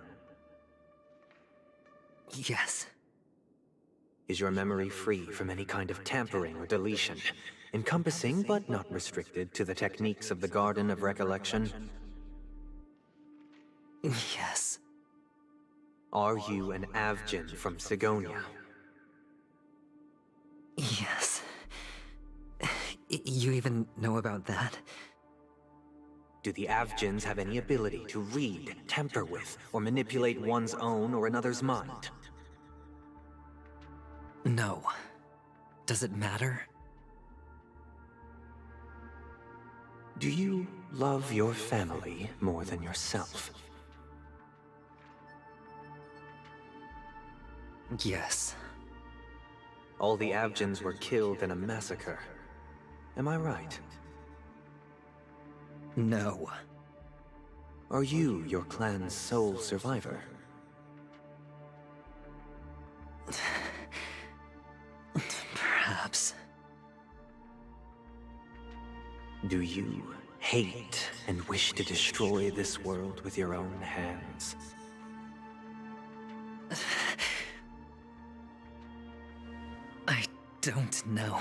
Yes. Is your memory free from any kind of tampering or deletion, encompassing but not restricted to the techniques of the Garden of Recollection? Yes. Are you an Avgin from Sigonia? Yes. You even know about that? Do the Avgins have any ability to read, tamper with, or manipulate one's own or another's mind? No. Does it matter? Do you love your family more than yourself? Yes. All the Avgins were killed in a massacre. Am I right? No. Are you your clan's sole survivor? Perhaps. Do you hate and wish to destroy this world with your own hands? I don't know.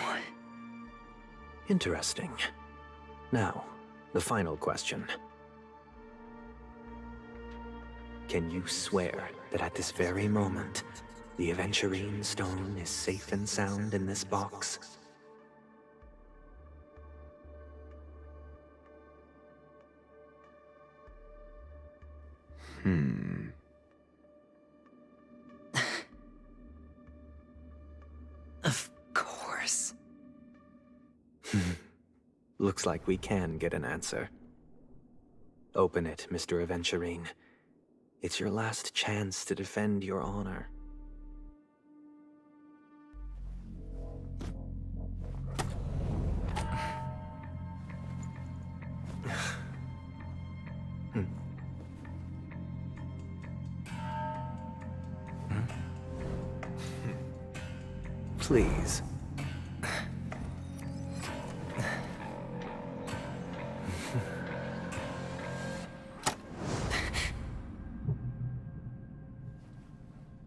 Interesting. Now, the final question. Can you swear that at this very moment, the Aventurine stone is safe and sound in this box? Of course. Looks like we can get an answer. Open it, Mr. Aventurine. It's your last chance to defend your honor. Please.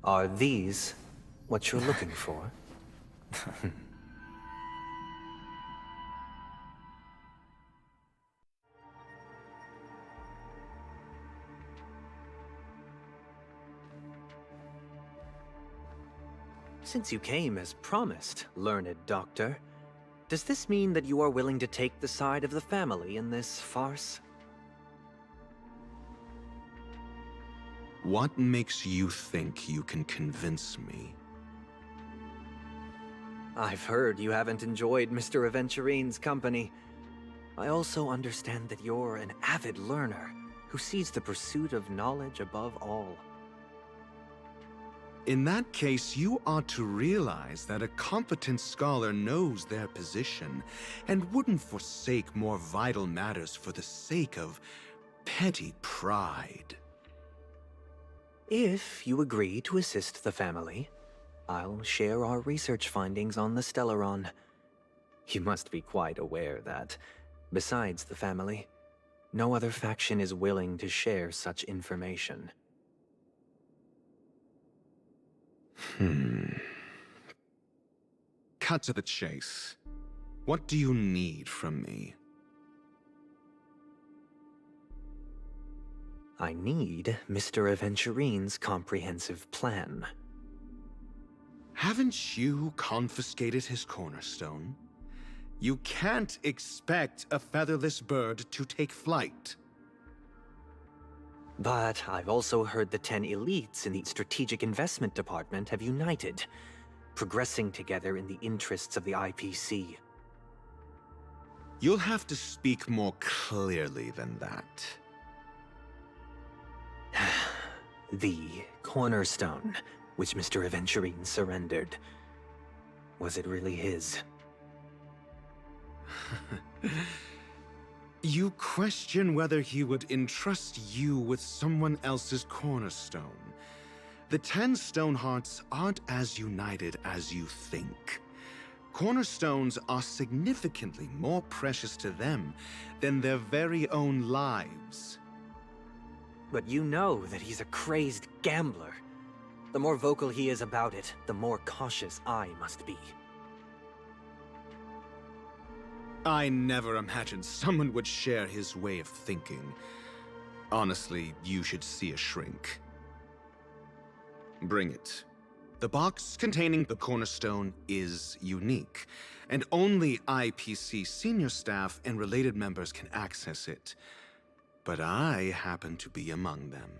Are these what you're looking for? Since you came as promised, learned doctor, does this mean that you are willing to take the side of the family in this farce? What makes you think you can convince me? I've heard you haven't enjoyed Mr. Aventurine's company. I also understand that you're an avid learner who sees the pursuit of knowledge above all. In that case, you ought to realize that a competent scholar knows their position and wouldn't forsake more vital matters for the sake of petty pride. If you agree to assist the family, I'll share our research findings on the Stellaron. You must be quite aware that, besides the family, no other faction is willing to share such information. Cut to the chase. What do you need from me? I need Mr. Aventurine's comprehensive plan. Haven't you confiscated his cornerstone? You can't expect a featherless bird to take flight. But I've also heard the 10 elites in the Strategic Investment Department have united, progressing together in the interests of the IPC. You'll have to speak more clearly than that. The cornerstone, which Mr. Aventurine surrendered. Was it really his? You question whether he would entrust you with someone else's cornerstone. The 10 Stonehearts aren't as united as you think. Cornerstones are significantly more precious to them than their very own lives. But you know that he's a crazed gambler. The more vocal he is about it, the more cautious I must be. I never imagined someone would share his way of thinking. Honestly, you should see a shrink. Bring it. The box containing the cornerstone is unique, and only IPC senior staff and related members can access it. But I happen to be among them.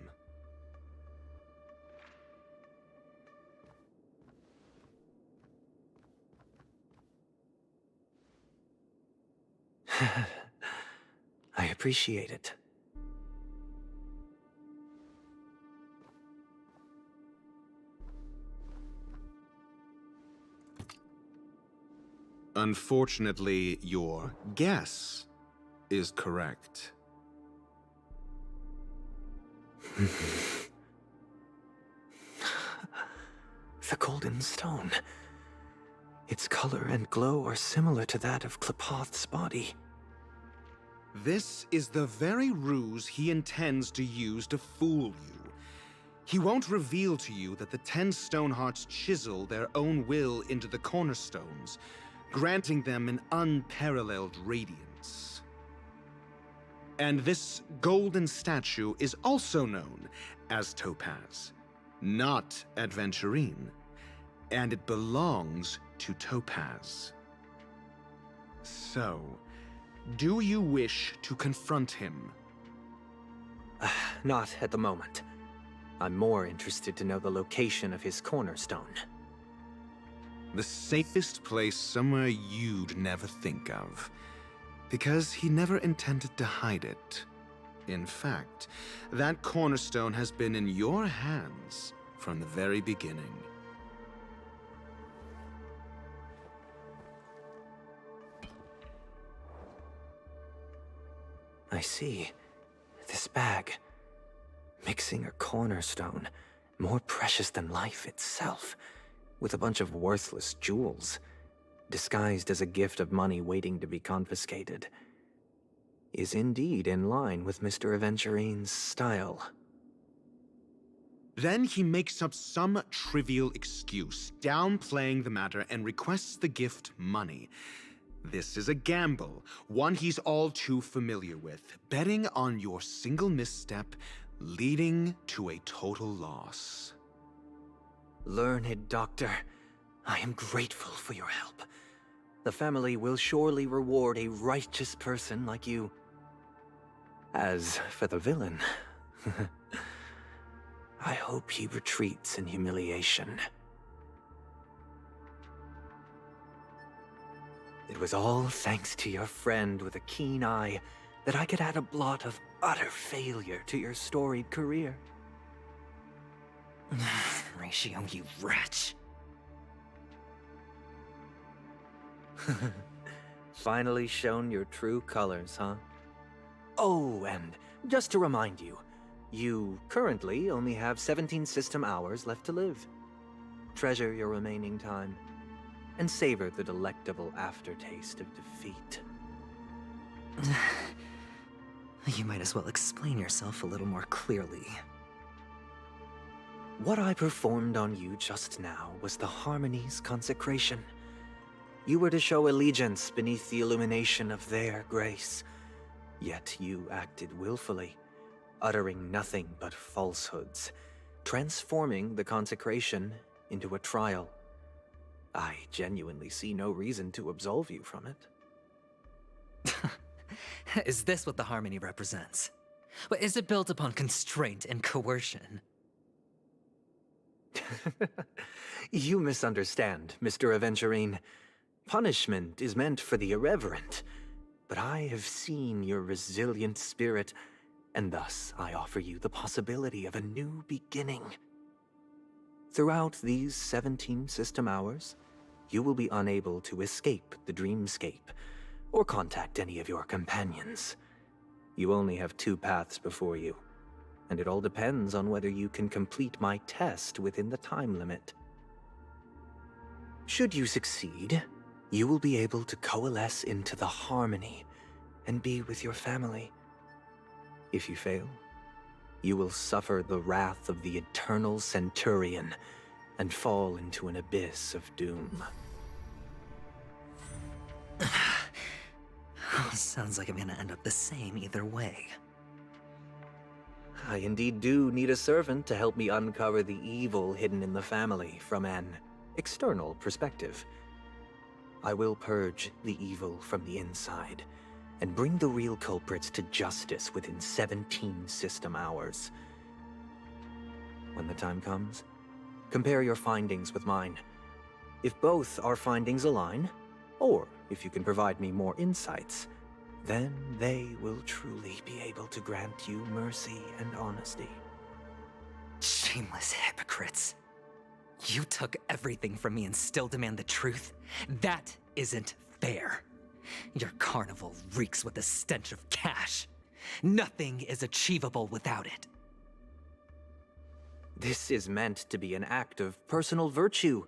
I appreciate it. Unfortunately, your guess is correct. The golden stone. Its color and glow are similar to that of Klepoth's body. This is the very ruse he intends to use to fool you. He won't reveal to you that the 10 Stonehearts chisel their own will into the cornerstones, granting them an unparalleled radiance. And this golden statue is also known as Topaz, not Aventurine, and it belongs to Topaz. So, do you wish to confront him? Not at the moment. I'm more interested to know the location of his cornerstone. The safest place somewhere you'd never think of. Because he never intended to hide it. In fact, that cornerstone has been in your hands from the very beginning. I see. This bag. Mixing a cornerstone, more precious than life itself, with a bunch of worthless jewels, disguised as a gift of money waiting to be confiscated, is indeed in line with Mr. Aventurine's style. Then he makes up some trivial excuse, downplaying the matter, and requests the gift money. This is a gamble, one he's all too familiar with, betting on your single misstep, leading to a total loss. Learned Doctor, I am grateful for your help. The family will surely reward a righteous person like you. As for the villain, I hope he retreats in humiliation. It was all thanks to your friend with a keen eye that I could add a blot of utter failure to your storied career. Ratio, you wretch. Finally shown your true colors, huh? Oh, and just to remind you, you currently only have 17 system hours left to live. Treasure your remaining time, and savor the delectable aftertaste of defeat. You might as well explain yourself a little more clearly. What I performed on you just now was the Harmony's consecration. You were to show allegiance beneath the illumination of their grace. Yet you acted willfully, uttering nothing but falsehoods, transforming the consecration into a trial. I genuinely see no reason to absolve you from it. Is this what the Harmony represents? But is it built upon constraint and coercion? You misunderstand, Mr. Aventurine. Punishment is meant for the irreverent, but I have seen your resilient spirit, and thus I offer you the possibility of a new beginning. Throughout these 17 system hours, you will be unable to escape the dreamscape, or contact any of your companions. You only have 2 paths before you, and it all depends on whether you can complete my test within the time limit. Should you succeed, you will be able to coalesce into the Harmony and be with your family. If you fail, you will suffer the wrath of the eternal Centurion and fall into an abyss of doom. Sounds like I'm gonna end up the same either way. I indeed do need a servant to help me uncover the evil hidden in the family from an external perspective. I will purge the evil from the inside and bring the real culprits to justice within 17 system hours. When the time comes, compare your findings with mine. If both our findings align, or if you can provide me more insights, then they will truly be able to grant you mercy and honesty. Shameless hypocrites. You took everything from me and still demand the truth? That isn't fair. Your carnival reeks with the stench of cash. Nothing is achievable without it. This is meant to be an act of personal virtue,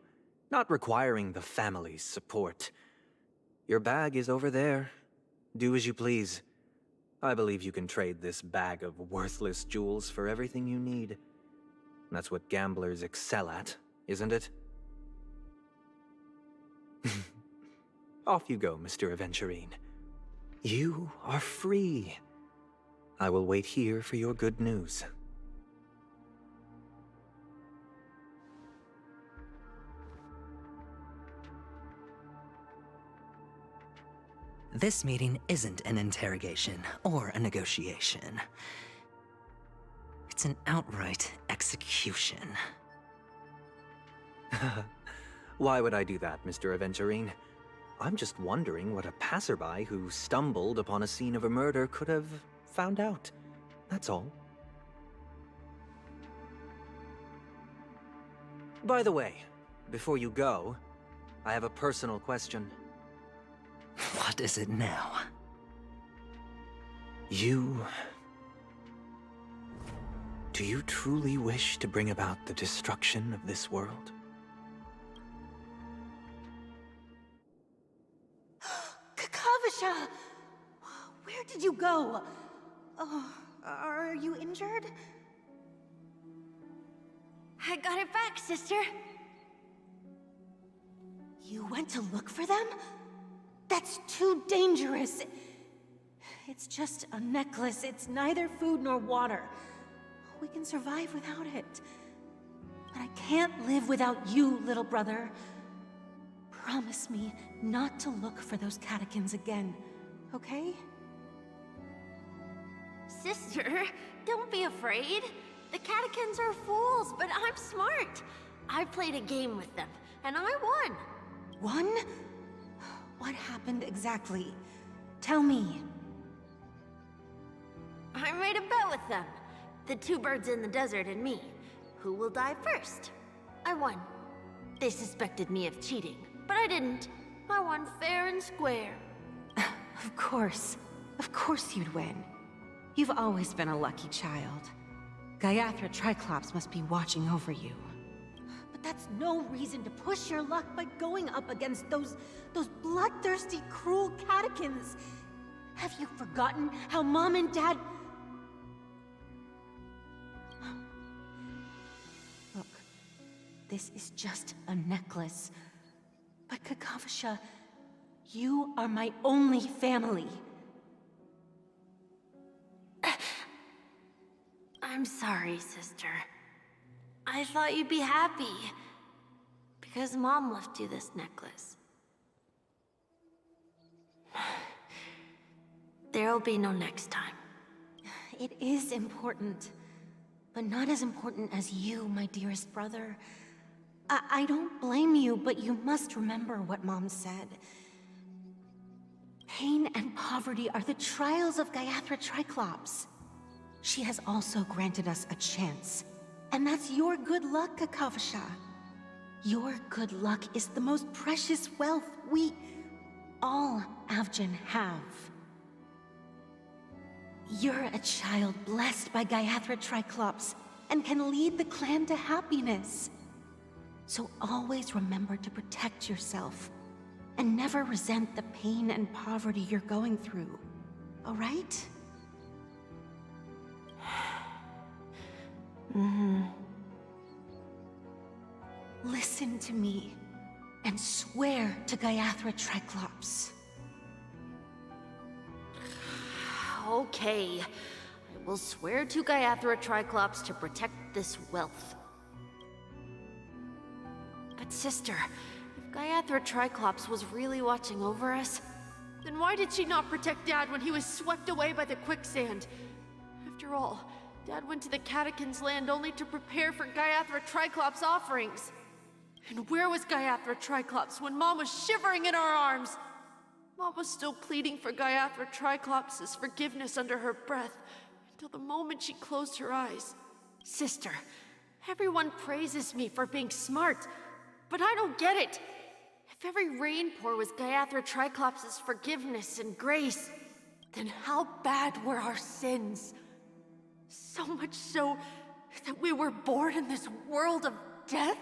not requiring the family's support. Your bag is over there. Do as you please. I believe you can trade this bag of worthless jewels for everything you need. That's what gamblers excel at, isn't it? Off you go, Mr. Aventurine. You are free. I will wait here for your good news. This meeting isn't an interrogation or a negotiation. It's an outright execution. Why would I do that, Mr. Aventurine? I'm just wondering what a passerby who stumbled upon a scene of a murder could have found out. That's all. By the way, before you go, I have a personal question. What is it now? Do you truly wish to bring about the destruction of this world? Kakavasha! Where did you go? Oh, are you injured? I got it back, sister. You went to look for them? That's too dangerous. It's just a necklace. It's neither food nor water. We can survive without it. But I can't live without you, little brother. Promise me not to look for those catechins again, okay? Sister, don't be afraid. The catechins are fools, but I'm smart. I played a game with them, and I won. Won? What happened exactly? Tell me. I made a bet with them. The two birds in the desert and me. Who will die first? I won. They suspected me of cheating, but I didn't. I won fair and square. Of course. Of course you'd win. You've always been a lucky child. Gaiathra Triclops must be watching over you. But that's no reason to push your luck by going up against those bloodthirsty, cruel catechins. Have you forgotten how Mom and Dad... Look, this is just a necklace. But Kakavasha, you are my only family. I'm sorry, sister. I thought you'd be happy. Because Mom left you this necklace. There'll be no next time. It is important. But not as important as you, my dearest brother. I don't blame you, but you must remember what Mom said. Pain and poverty are the trials of Gaiathra Triclops. She has also granted us a chance. And that's your good luck, Kakavasha. Your good luck is the most precious wealth we, all Avgin, have. You're a child blessed by Gaiathra Triclops and can lead the clan to happiness. So always remember to protect yourself and never resent the pain and poverty you're going through. All right? Listen to me and swear to Gaiathra Triclops. Okay. I will swear to Gaiathra Triclops to protect this wealth. But sister, if Gaiathra Triclops was really watching over us, then why did she not protect Dad when he was swept away by the quicksand? After all, Dad went to the Catechins' land only to prepare for Gaiathra Triclops' offerings. And where was Gaiathra Triclops when Mom was shivering in our arms? Mom was still pleading for Gaiathra Triclops' forgiveness under her breath, until the moment she closed her eyes. Sister, everyone praises me for being smart, but I don't get it. If every rainpour was Gaiathra Triclops' forgiveness and grace, then how bad were our sins? So much so that we were born in this world of death?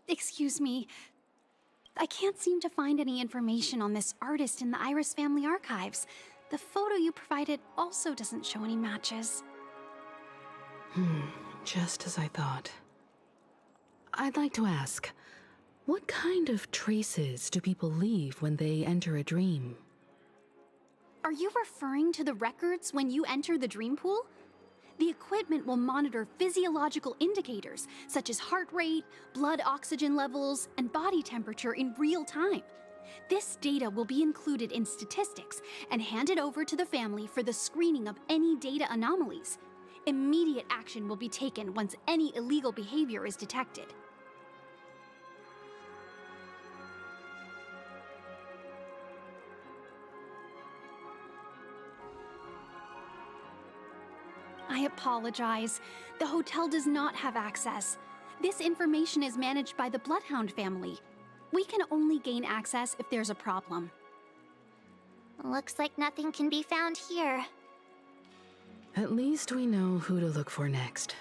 Excuse me. I can't seem to find any information on this artist in the Iris family archives. The photo you provided also doesn't show any matches. Just as I thought. I'd like to ask, what kind of traces do people leave when they enter a dream? Are you referring to the records when you enter the dream pool? The equipment will monitor physiological indicators such as heart rate, blood oxygen levels, and body temperature in real time. This data will be included in statistics and handed over to the family for the screening of any data anomalies. Immediate action will be taken once any illegal behavior is detected. I apologize. The hotel does not have access. This information is managed by the Bloodhound family. We can only gain access if there's a problem. Looks like nothing can be found here. At least we know who to look for next.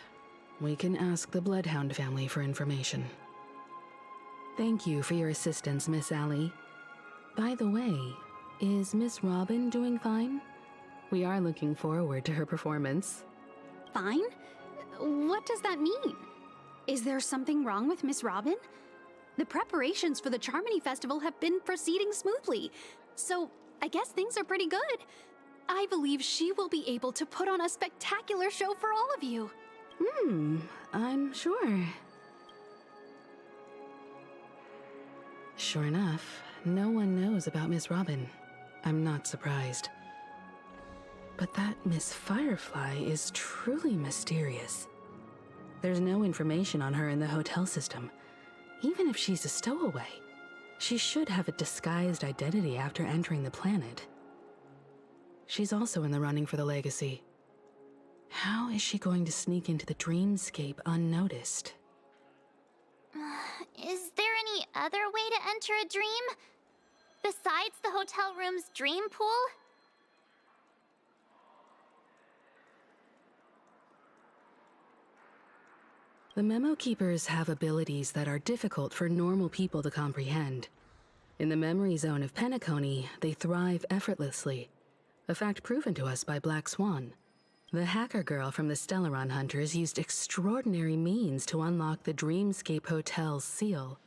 We can ask the Bloodhound family for information. Thank you for your assistance, Miss Allie. By the way, is Miss Robin doing fine? We are looking forward to her performance. Fine? What does that mean? Is there something wrong with Miss Robin? The preparations for the Charmony Festival have been proceeding smoothly, so I guess things are pretty good. I believe she will be able to put on a spectacular show for all of you. I'm sure. Sure enough, no one knows about Miss Robin. I'm not surprised. But that Miss Firefly is truly mysterious. There's no information on her in the hotel system. Even if she's a stowaway, she should have a disguised identity after entering the planet. She's also in the running for the legacy. How is she going to sneak into the dreamscape unnoticed? Is there any other way to enter a dream? Besides the hotel room's dream pool? The Memo Keepers have abilities that are difficult for normal people to comprehend. In the memory zone of Penacony, they thrive effortlessly, a fact proven to us by Black Swan. The hacker girl from the Stellaron Hunters used extraordinary means to unlock the Dreamscape Hotel's seal.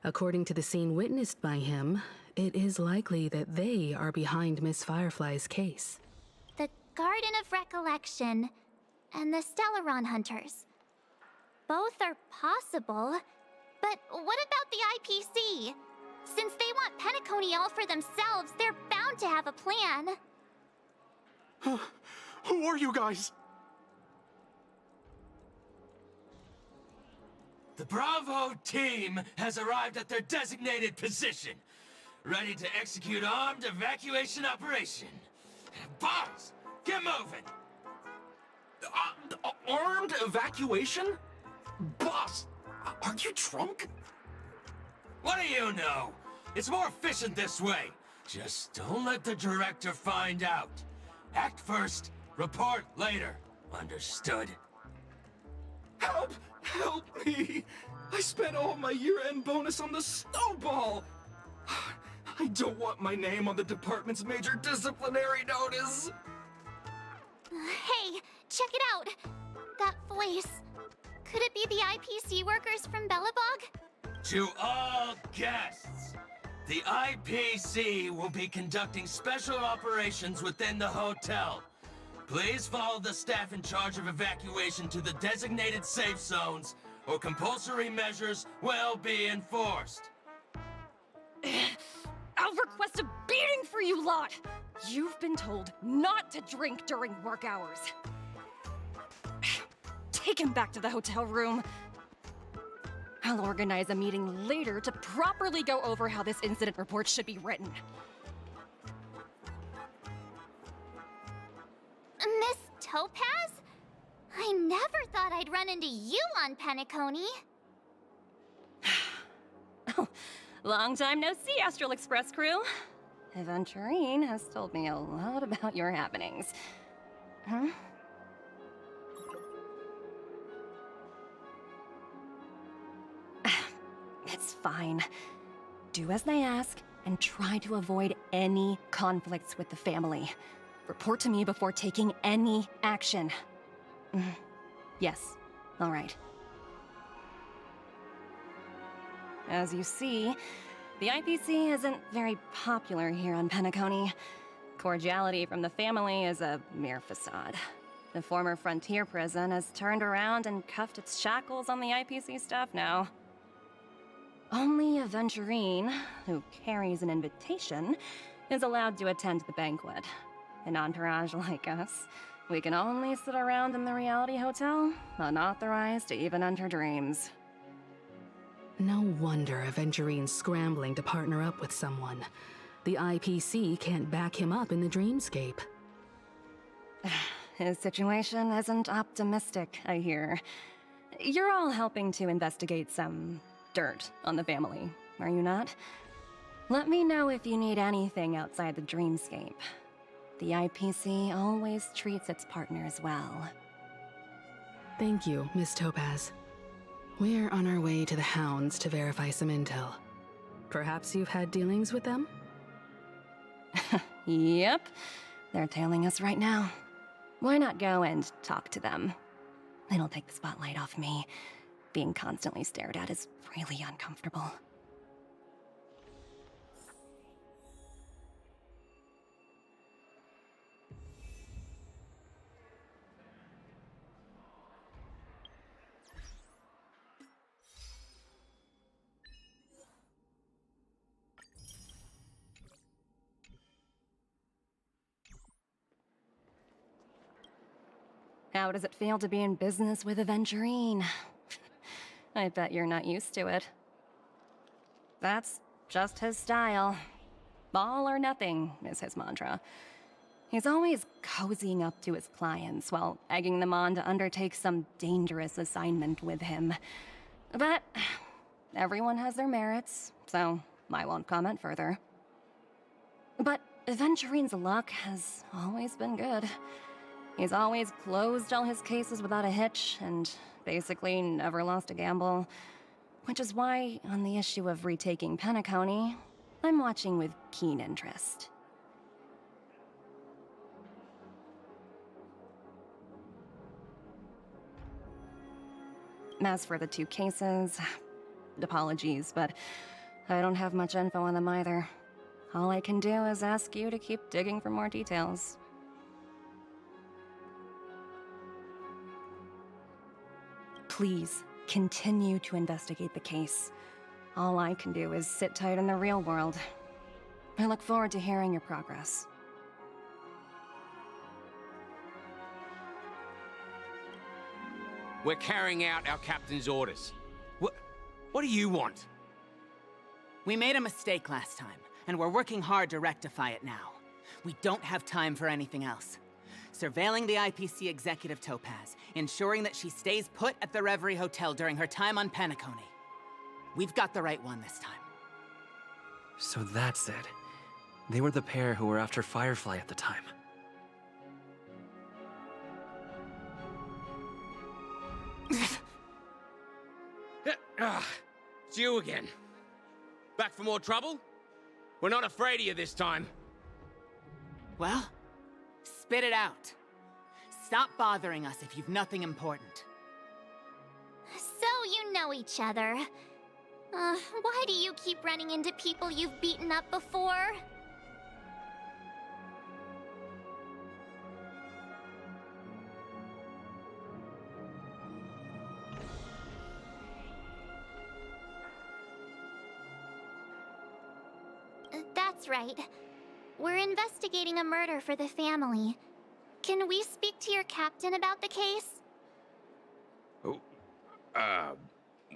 According to the scene witnessed by him, it is likely that they are behind Miss Firefly's case. The Garden of Recollection and the Stellaron Hunters. Both are possible, but what about the IPC? Since they want Penacony all for themselves, they're bound to have a plan. Who are you guys? The Bravo team has arrived at their designated position, ready to execute armed evacuation operation. Boss, get moving! Armed evacuation? Boss, are you drunk? What do you know? It's more efficient this way. Just don't let the director find out. Act first, report later. Understood? Help! Help me! I spent all my year-end bonus on the snowball! I don't want my name on the department's major disciplinary notice! Hey, check it out! That voice. Could it be the IPC workers from Bellabog? To all guests, the IPC will be conducting special operations within the hotel. Please follow the staff in charge of evacuation to the designated safe zones, or compulsory measures will be enforced. I'll request a beating for you lot! You've been told not to drink during work hours. Take him back to the hotel room. I'll organize a meeting later to properly go over how this incident report should be written. Miss Topaz? I never thought I'd run into you on Penacony. Long time no see, Astral Express crew. Aventurine has told me a lot about your happenings. Huh? It's fine. Do as they ask, and try to avoid any conflicts with the family. Report to me before taking any action. Yes, all right. As you see, the IPC isn't very popular here on Penacony. Cordiality from the family is a mere facade. The former frontier prison has turned around and cuffed its shackles on the IPC staff now. Only a Venturine, who carries an invitation, is allowed to attend the banquet. An entourage like us, we can only sit around in the reality hotel, unauthorized to even enter dreams. No wonder a Venturine's scrambling to partner up with someone. The IPC can't back him up in the dreamscape. His situation isn't optimistic, I hear. You're all helping to investigate some dirt on the family, are you not? Let me know if you need anything outside the dreamscape. The IPC always treats its partners well. Thank you, Miss Topaz. We're on our way to the Hounds to verify some intel. Perhaps you've had dealings with them? Yep. They're tailing us right now. Why not go and talk to them? It'll take the spotlight off me. Being constantly stared at is really uncomfortable. How does it feel to be in business with a Venturine? I bet you're not used to it. That's just his style. All or nothing is his mantra. He's always cozying up to his clients while egging them on to undertake some dangerous assignment with him. But everyone has their merits, so I won't comment further. But Venturine's luck has always been good. He's always closed all his cases without a hitch, and basically never lost a gamble. Which is why, on the issue of retaking Penacony, I'm watching with keen interest. As for the two cases, apologies, but I don't have much info on them either. All I can do is ask you to keep digging for more details. Please, continue to investigate the case. All I can do is sit tight in the real world. I look forward to hearing your progress. We're carrying out our captain's orders. What do you want? We made a mistake last time, and we're working hard to rectify it now. We don't have time for anything else. Surveilling the IPC executive Topaz, ensuring that she stays put at the Reverie Hotel during her time on Penacony. We've got the right one this time. So that's it. They were the pair who were after Firefly at the time. It's you again. Back for more trouble? We're not afraid of you this time. Well, spit it out. Stop bothering us if you've nothing important. So you know each other. Why do you keep running into people you've beaten up before? That's right. We're investigating a murder for the family. Can we speak to your captain about the case?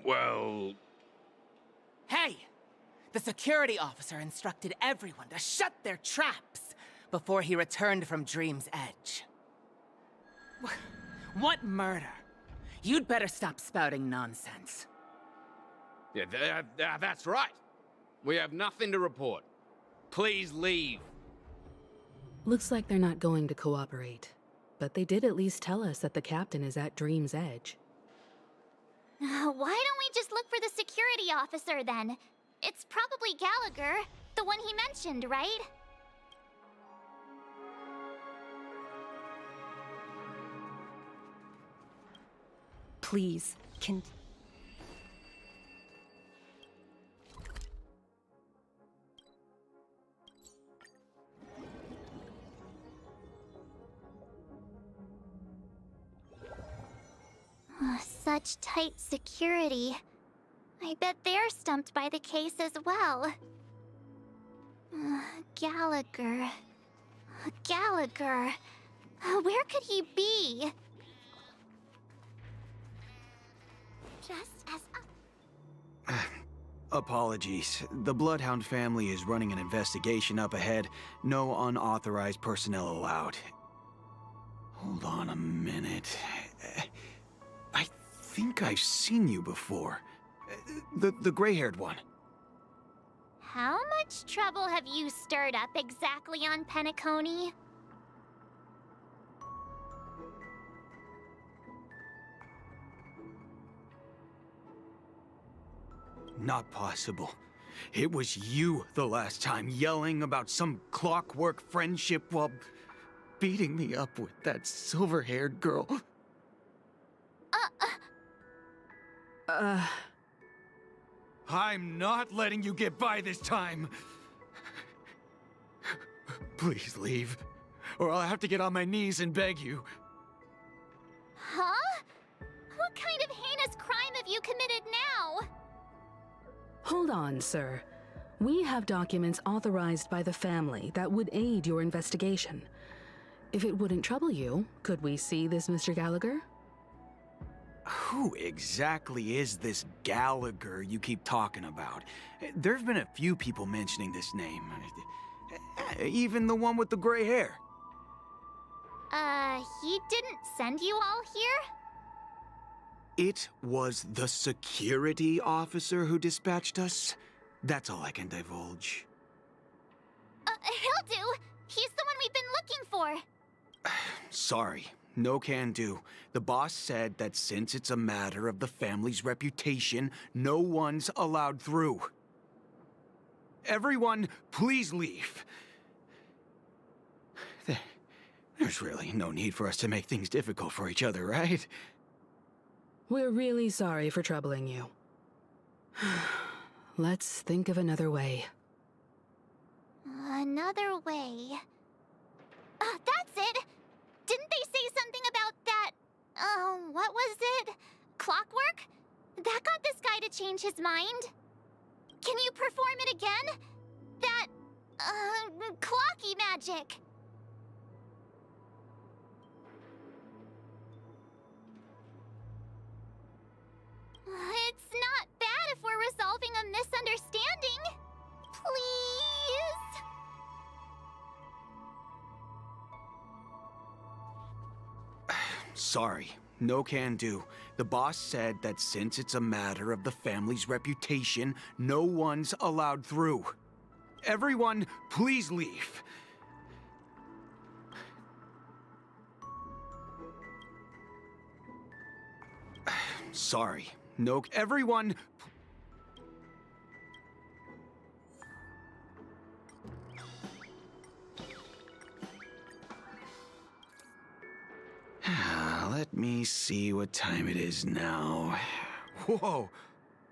Well... Hey! The security officer instructed everyone to shut their traps before he returned from Dream's Edge. What murder? You'd better stop spouting nonsense. Yeah, that's right. We have nothing to report. Please leave. Looks like they're not going to cooperate. But they did at least tell us that the captain is at Dream's Edge. Why don't we just look for the security officer then? It's probably Gallagher, the one he mentioned, right? Please, such tight security. I bet they're stumped by the case as well. Gallagher. Gallagher. Where could he be? Just as Apologies. The Bloodhound family is running an investigation up ahead. No unauthorized personnel allowed. Hold on a minute. I think I've seen you before. The gray-haired one. How much trouble have you stirred up exactly on Penacony? Not possible. It was you the last time, yelling about some clockwork friendship while beating me up with that silver-haired girl. I'm not letting you get by this time. Please leave, or I'll have to get on my knees and beg you. Huh? What kind of heinous crime have you committed now? Hold on, sir. We have documents authorized by the family that would aid your investigation. If it wouldn't trouble you, could we see this Mr. Gallagher? Who exactly is this Gallagher you keep talking about? There've been a few people mentioning this name. Even the one with the gray hair. He didn't send you all here? It was the security officer who dispatched us. That's all I can divulge. He'll do. He's the one we've been looking for. Sorry, no can do. The boss said that since it's a matter of the family's reputation, no one's allowed through. Everyone, please leave. There's really no need for us to make things difficult for each other, right? We're really sorry for troubling you. Let's think of another way. Another way. That's it! Didn't they say something about that... what was it? Clockwork? That got this guy to change his mind. Can you perform it again? That... clocky magic. It's not bad if we're resolving a misunderstanding. Please? Sorry, no can do. The boss said that since it's a matter of the family's reputation, no one's allowed through. Everyone, please leave. Sorry, no... Everyone... Let me see what time it is now. Whoa!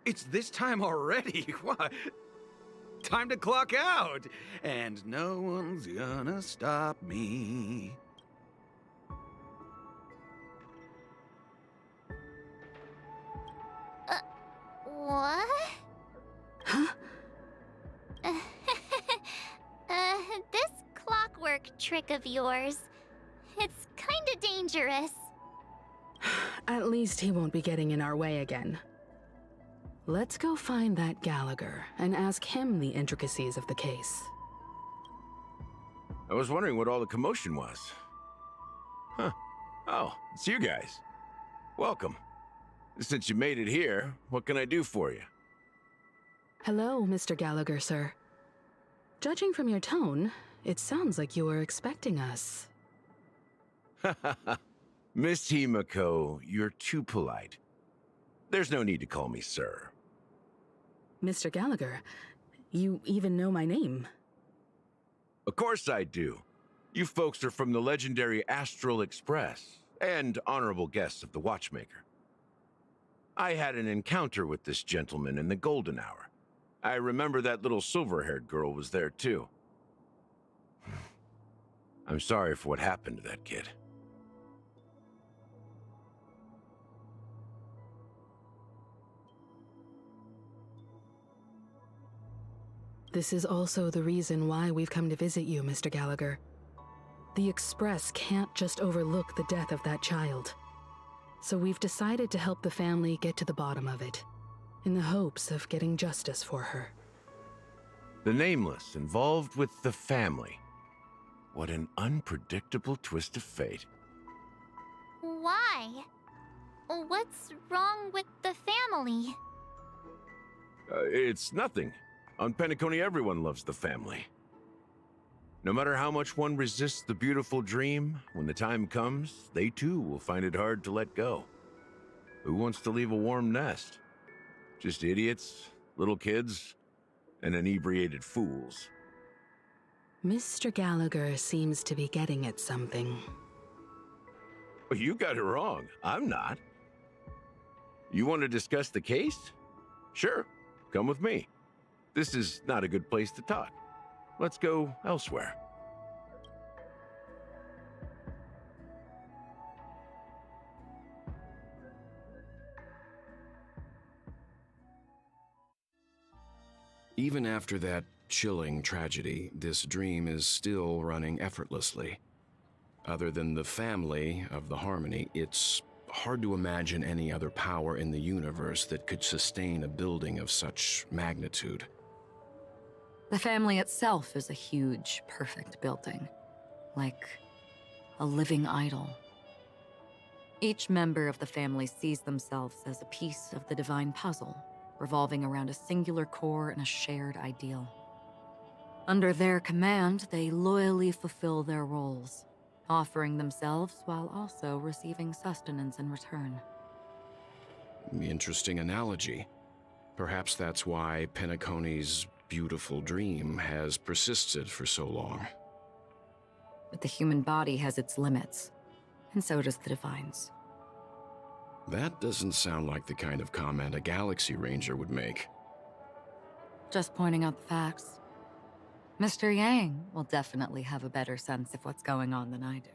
It's this time already! What? Time to clock out! And no one's gonna stop me. What? Huh? This clockwork trick of yours, it's kinda dangerous. At least he won't be getting in our way again. Let's go find that Gallagher and ask him the intricacies of the case. I was wondering what all the commotion was. Huh. Oh, it's you guys. Welcome. Since you made it here, what can I do for you? Hello, Mr. Gallagher, sir. Judging from your tone, it sounds like you were expecting us. Miss Himiko, you're too polite. There's no need to call me sir. Mr. Gallagher, you even know my name. Of course I do. You folks are from the legendary Astral Express and honorable guests of the Watchmaker. I had an encounter with this gentleman in the Golden Hour. I remember that little silver-haired girl was there too. I'm sorry for what happened to that kid. This is also the reason why we've come to visit you, Mr. Gallagher. The Express can't just overlook the death of that child. So we've decided to help the family get to the bottom of it, in the hopes of getting justice for her. The Nameless involved with the family. What an unpredictable twist of fate. Why? What's wrong with the family? It's nothing. On Penacony, everyone loves the family. No matter how much one resists the beautiful dream, when the time comes, they too will find it hard to let go. Who wants to leave a warm nest? Just idiots, little kids, and inebriated fools. Mr. Gallagher seems to be getting at something. You got it wrong. I'm not. You want to discuss the case? Sure, come with me. This is not a good place to talk. Let's go elsewhere. Even after that chilling tragedy, this dream is still running effortlessly. Other than the family of the Harmony, it's hard to imagine any other power in the universe that could sustain a building of such magnitude. The family itself is a huge, perfect building, like a living idol. Each member of the family sees themselves as a piece of the divine puzzle, revolving around a singular core and a shared ideal. Under their command, they loyally fulfill their roles, offering themselves while also receiving sustenance in return. Interesting analogy. Perhaps that's why Penacony's beautiful dream has persisted for so long. But the human body has its limits, and so does the divine's. That doesn't sound like the kind of comment a Galaxy Ranger would make. Just pointing out the facts. Mr. Yang will definitely have a better sense of what's going on than I do.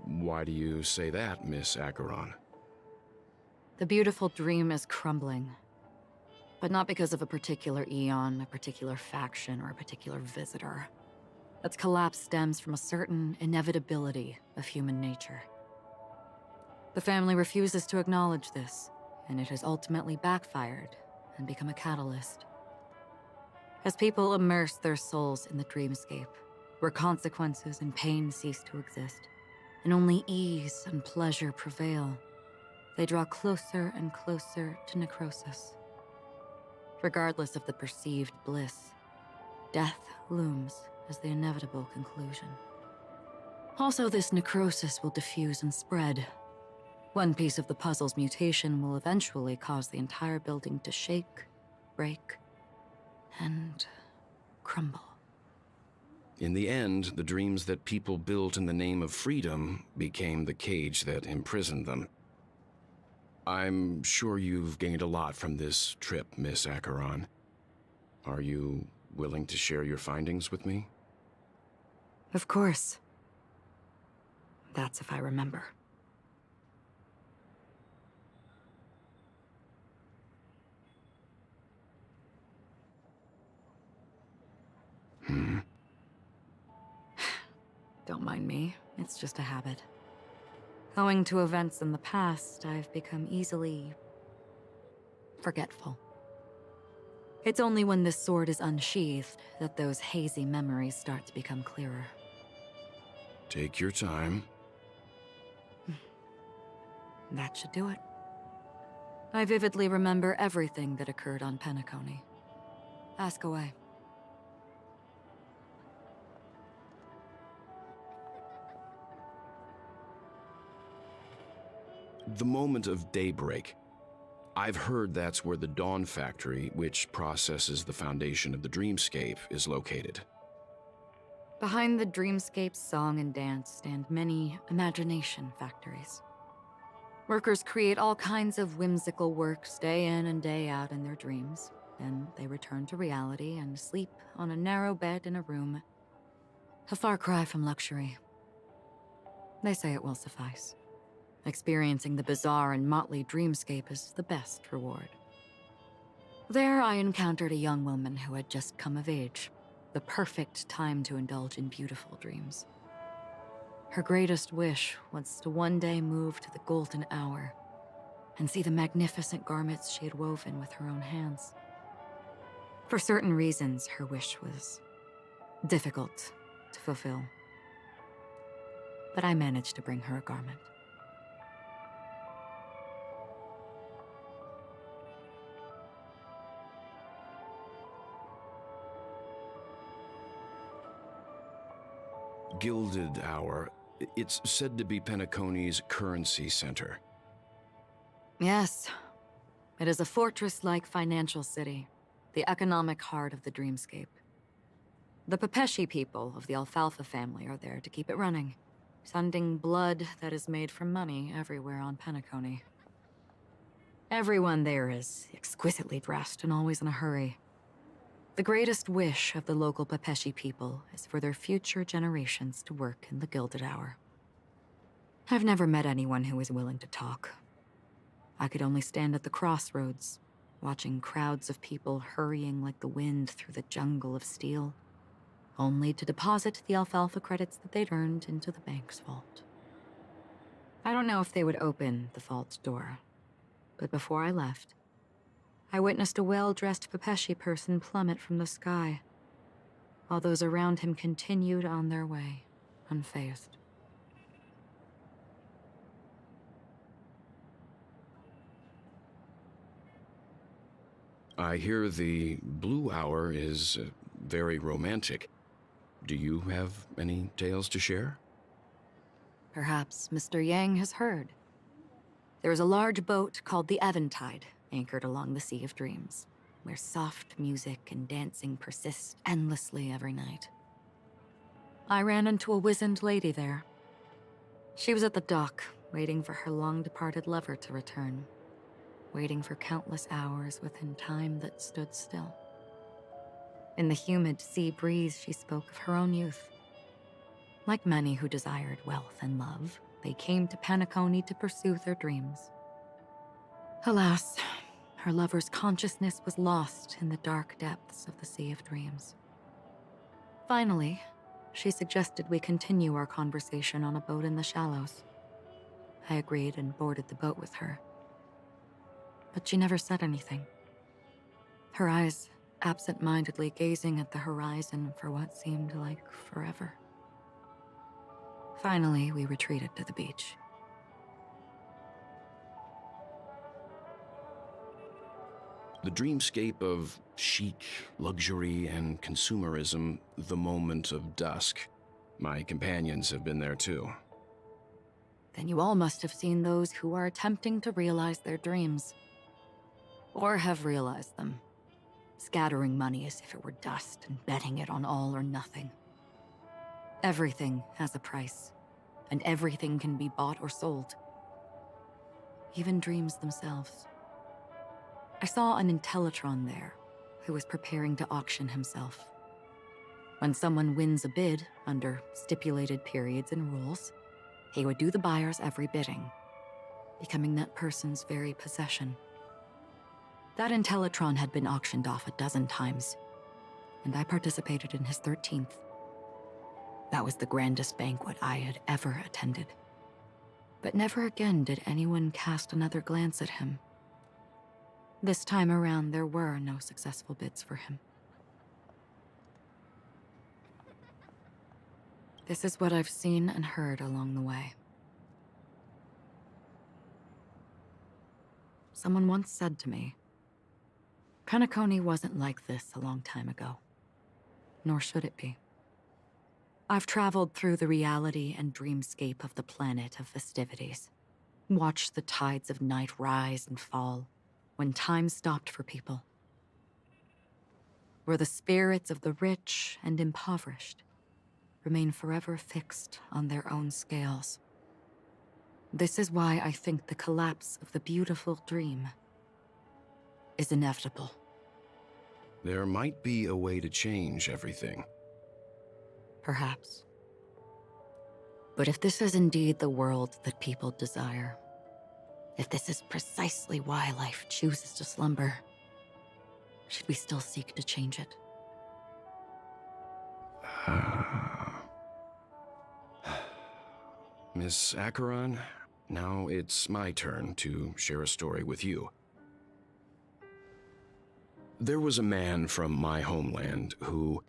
Why do you say that, Miss Acheron? The beautiful dream is crumbling. But not because of a particular eon, a particular faction, or a particular visitor. Its collapse stems from a certain inevitability of human nature. The family refuses to acknowledge this, and it has ultimately backfired and become a catalyst. As people immerse their souls in the dreamscape, where consequences and pain cease to exist, and only ease and pleasure prevail, they draw closer and closer to necrosis. Regardless of the perceived bliss, death looms as the inevitable conclusion. Also, this necrosis will diffuse and spread. One piece of the puzzle's mutation will eventually cause the entire building to shake, break, and crumble. In the end, the dreams that people built in the name of freedom became the cage that imprisoned them. I'm sure you've gained a lot from this trip, Miss Acheron. Are you willing to share your findings with me? Of course. That's if I remember. Don't mind me, it's just a habit. Owing to events in the past, I've become easily forgetful. It's only when this sword is unsheathed that those hazy memories start to become clearer. Take your time. That should do it. I vividly remember everything that occurred on Penacony. Ask away. The moment of daybreak. I've heard that's where the Dawn Factory, which processes the foundation of the dreamscape, is located. Behind the dreamscape's song and dance stand many imagination factories. Workers create all kinds of whimsical works day in and day out in their dreams. Then they return to reality and sleep on a narrow bed in a room. A far cry from luxury. They say it will suffice. Experiencing the bizarre and motley dreamscape is the best reward. There, I encountered a young woman who had just come of age, the perfect time to indulge in beautiful dreams. Her greatest wish was to one day move to the golden hour and see the magnificent garments she had woven with her own hands. For certain reasons, her wish was difficult to fulfill. But I managed to bring her a garment. Gilded Hour. It's said to be Penacony's currency center. Yes, it is a fortress-like financial city, the economic heart of the dreamscape. The Pepeshi people of the Alfalfa family are there to keep it running, sending blood that is made from money everywhere on Penacony. Everyone there is exquisitely dressed and always in a hurry. The greatest wish of the local Pepeshi people is for their future generations to work in the Gilded Hour. I've never met anyone who is willing to talk. I could only stand at the crossroads, watching crowds of people hurrying like the wind through the jungle of steel, only to deposit the alfalfa credits that they'd earned into the bank's vault. I don't know if they would open the vault door, but before I left, I witnessed a well-dressed Pepeshi person plummet from the sky, while those around him continued on their way, unfazed. I hear the Blue Hour is very romantic. Do you have any tales to share? Perhaps Mr. Yang has heard. There is a large boat called the Eventide, anchored along the Sea of Dreams, where soft music and dancing persist endlessly every night. I ran into a wizened lady there. She was at the dock, waiting for her long-departed lover to return, waiting for countless hours within time that stood still. In the humid sea breeze, she spoke of her own youth. Like many who desired wealth and love, they came to Penacony to pursue their dreams. Alas, her lover's consciousness was lost in the dark depths of the Sea of Dreams. Finally, she suggested we continue our conversation on a boat in the shallows. I agreed and boarded the boat with her. But she never said anything. Her eyes absent-mindedly gazing at the horizon for what seemed like forever. Finally, we retreated to the beach. The dreamscape of chic, luxury, and consumerism, the moment of dusk. My companions have been there too. Then you all must have seen those who are attempting to realize their dreams. Or have realized them, scattering money as if it were dust and betting it on all or nothing. Everything has a price, and everything can be bought or sold. Even dreams themselves. I saw an Intellitron there, who was preparing to auction himself. When someone wins a bid under stipulated periods and rules, he would do the buyer's every bidding, becoming that person's very possession. That Intellitron had been auctioned off 12 times, and I participated in his 13th. That was the grandest banquet I had ever attended. But never again did anyone cast another glance at him. This time around, there were no successful bids for him. This is what I've seen and heard along the way. Someone once said to me, Penacony wasn't like this a long time ago, nor should it be. I've traveled through the reality and dreamscape of the planet of festivities, watched the tides of night rise and fall when time stopped for people, where the spirits of the rich and impoverished remain forever fixed on their own scales. This is why I think the collapse of the beautiful dream is inevitable. There might be a way to change everything. Perhaps. But if this is indeed the world that people desire, if this is precisely why life chooses to slumber, should we still seek to change it? Miss Acheron, now it's my turn to share a story with you. There was a man from my homeland who,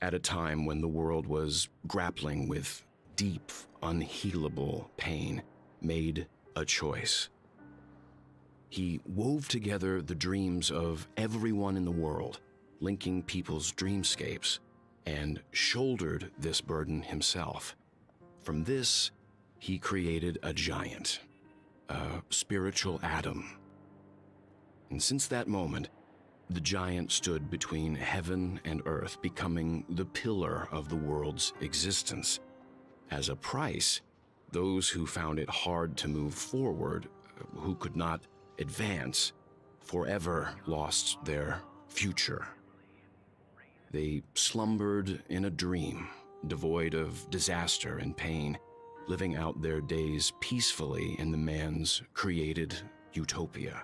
at a time when the world was grappling with deep, unhealable pain, made a choice. He wove together the dreams of everyone in the world, linking people's dreamscapes, and shouldered this burden himself. From this, he created a giant, a spiritual atom. And since that moment, the giant stood between heaven and earth, becoming the pillar of the world's existence. As a price, those who found it hard to move forward, who could not advance, forever lost their future. They slumbered in a dream, devoid of disaster and pain, living out their days peacefully in the man's created utopia.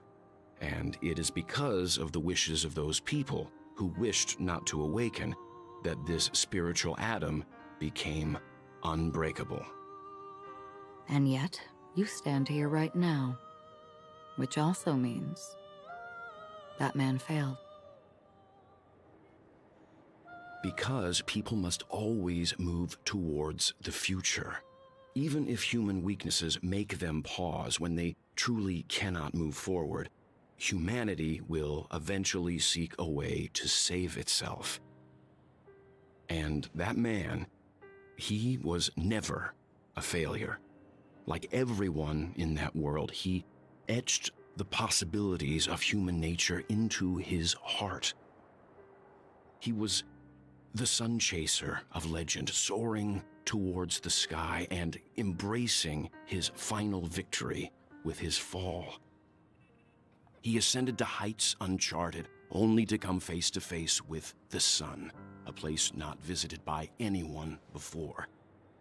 And it is because of the wishes of those people who wished not to awaken that this spiritual atom became unbreakable. And yet, you stand here right now, which also means that man failed. Because people must always move towards the future. Even if human weaknesses make them pause when they truly cannot move forward, humanity will eventually seek a way to save itself. And that man, he was never a failure. Like everyone in that world, he etched the possibilities of human nature into his heart. He was the sun chaser of legend, soaring towards the sky and embracing his final victory with his fall. He ascended to heights uncharted, only to come face to face with the sun, a place not visited by anyone before.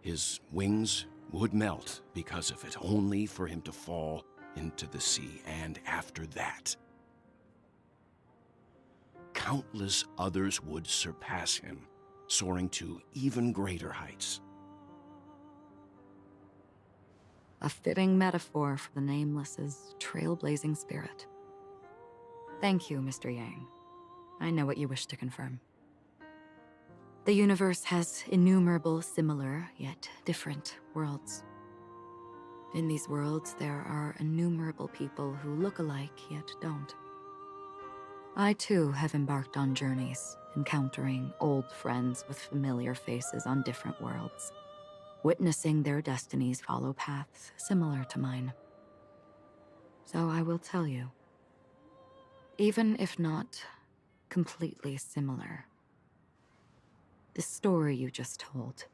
His wings would melt because of it, only for him to fall into the sea. And after that, countless others would surpass him, soaring to even greater heights. A fitting metaphor for the Nameless's trailblazing spirit. Thank you, Mr. Yang. I know what you wish to confirm. The universe has innumerable similar, yet different worlds. In these worlds, there are innumerable people who look alike, yet don't. I too have embarked on journeys, encountering old friends with familiar faces on different worlds, witnessing their destinies follow paths similar to mine. So I will tell you, even if not completely similar, the story you just told,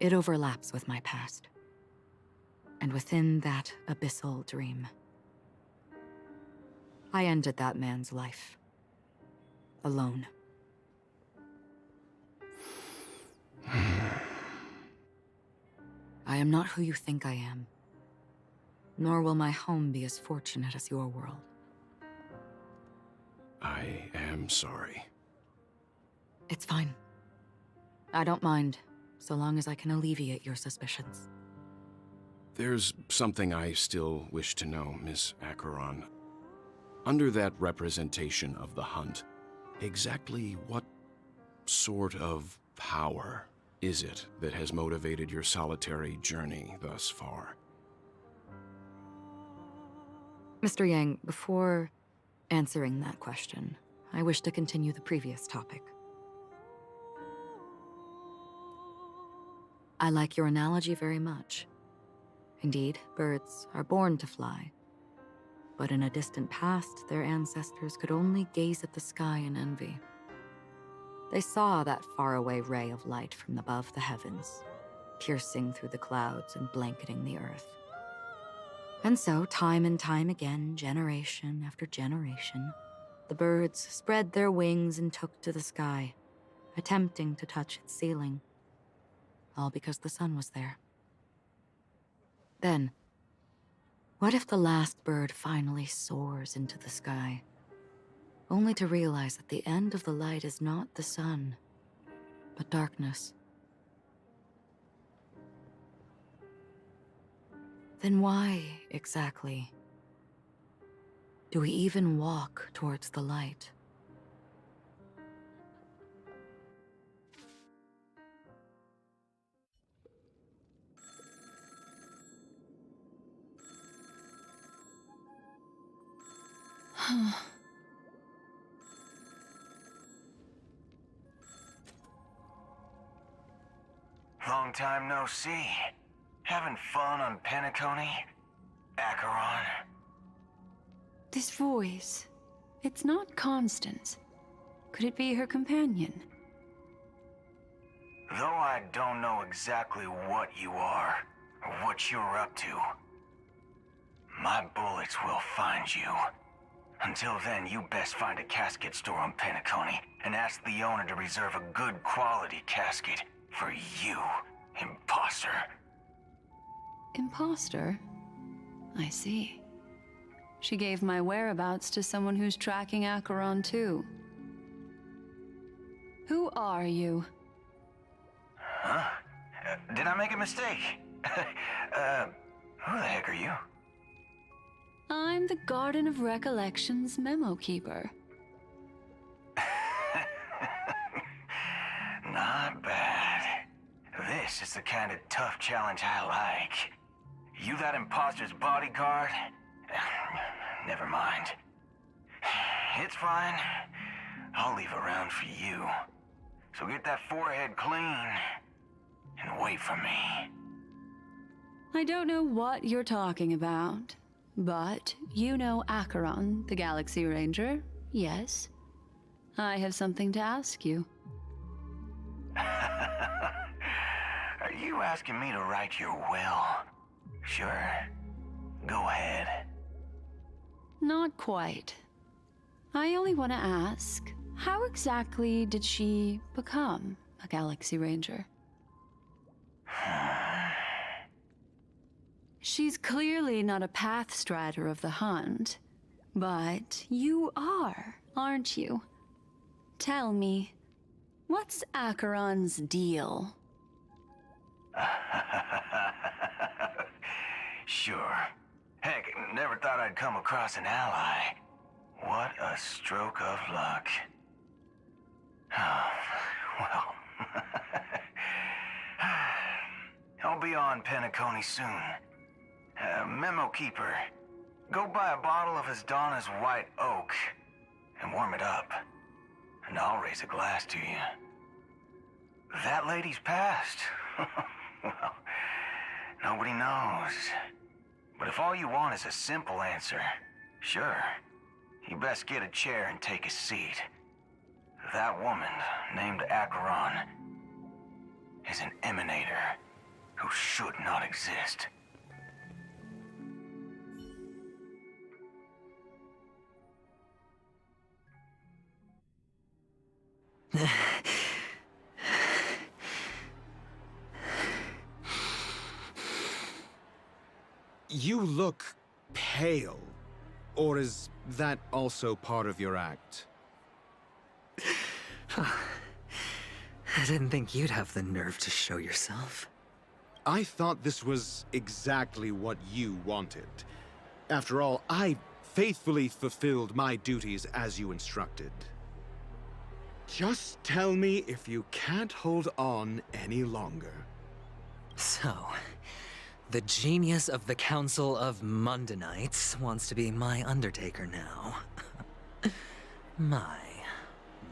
it overlaps with my past, and within that abyssal dream, I ended that man's life, alone. I am not who you think I am, nor will my home be as fortunate as your world. I am sorry. It's fine. I don't mind, so long as I can alleviate your suspicions. There's something I still wish to know, Miss Acheron. Under that representation of the hunt, exactly what sort of power is it that has motivated your solitary journey thus far? Mr. Yang, before answering that question, I wish to continue the previous topic. I like your analogy very much. Indeed, birds are born to fly. But in a distant past, their ancestors could only gaze at the sky in envy. They saw that faraway ray of light from above the heavens, piercing through the clouds and blanketing the earth. And so, time and time again, generation after generation, the birds spread their wings and took to the sky, attempting to touch its ceiling, all because the sun was there. Then, what if the last bird finally soars into the sky, only to realize that the end of the light is not the sun, but darkness. Then why, exactly, do we even walk towards the light? Long time no see. Having fun on Penacony? Acheron? This voice, it's not Constance. Could it be her companion? Though I don't know exactly what you are, or what you're up to, my bullets will find you. Until then, you best find a casket store on Penacony and ask the owner to reserve a good quality casket for you, imposter. Imposter? I see. She gave my whereabouts to someone who's tracking Acheron too. Who are you? Huh? Did I make a mistake? Who the heck are you? I'm the Garden of Recollection's memo keeper. Not bad. This is the kind of tough challenge I like. You that imposter's bodyguard? Never mind. It's fine. I'll leave a round for you. So get that forehead clean and wait for me. I don't know what you're talking about, but you know Acheron, the Galaxy Ranger, yes? I have something to ask you. Are you asking me to write your will? Sure. Go ahead. Not quite. I only want to ask, how exactly did she become a Galaxy Ranger? She's clearly not a pathstrider of the Hunt, but you are, aren't you? Tell me, what's Acheron's deal? Sure. Heck, never thought I'd come across an ally. What a stroke of luck. Oh, well. I'll be on Penacony soon. Memo keeper, go buy a bottle of Asdana's white oak and warm it up, and I'll raise a glass to you. That lady's passed. Well, nobody knows. But if all you want is a simple answer, sure, you best get a chair and take a seat. That woman, named Acheron, is an emanator who should not exist. You look pale. Or is that also part of your act? I didn't think you'd have the nerve to show yourself. I thought this was exactly what you wanted. After all, I faithfully fulfilled my duties as you instructed. Just tell me if you can't hold on any longer. So, the genius of the Council of Mundanites wants to be my Undertaker now. My,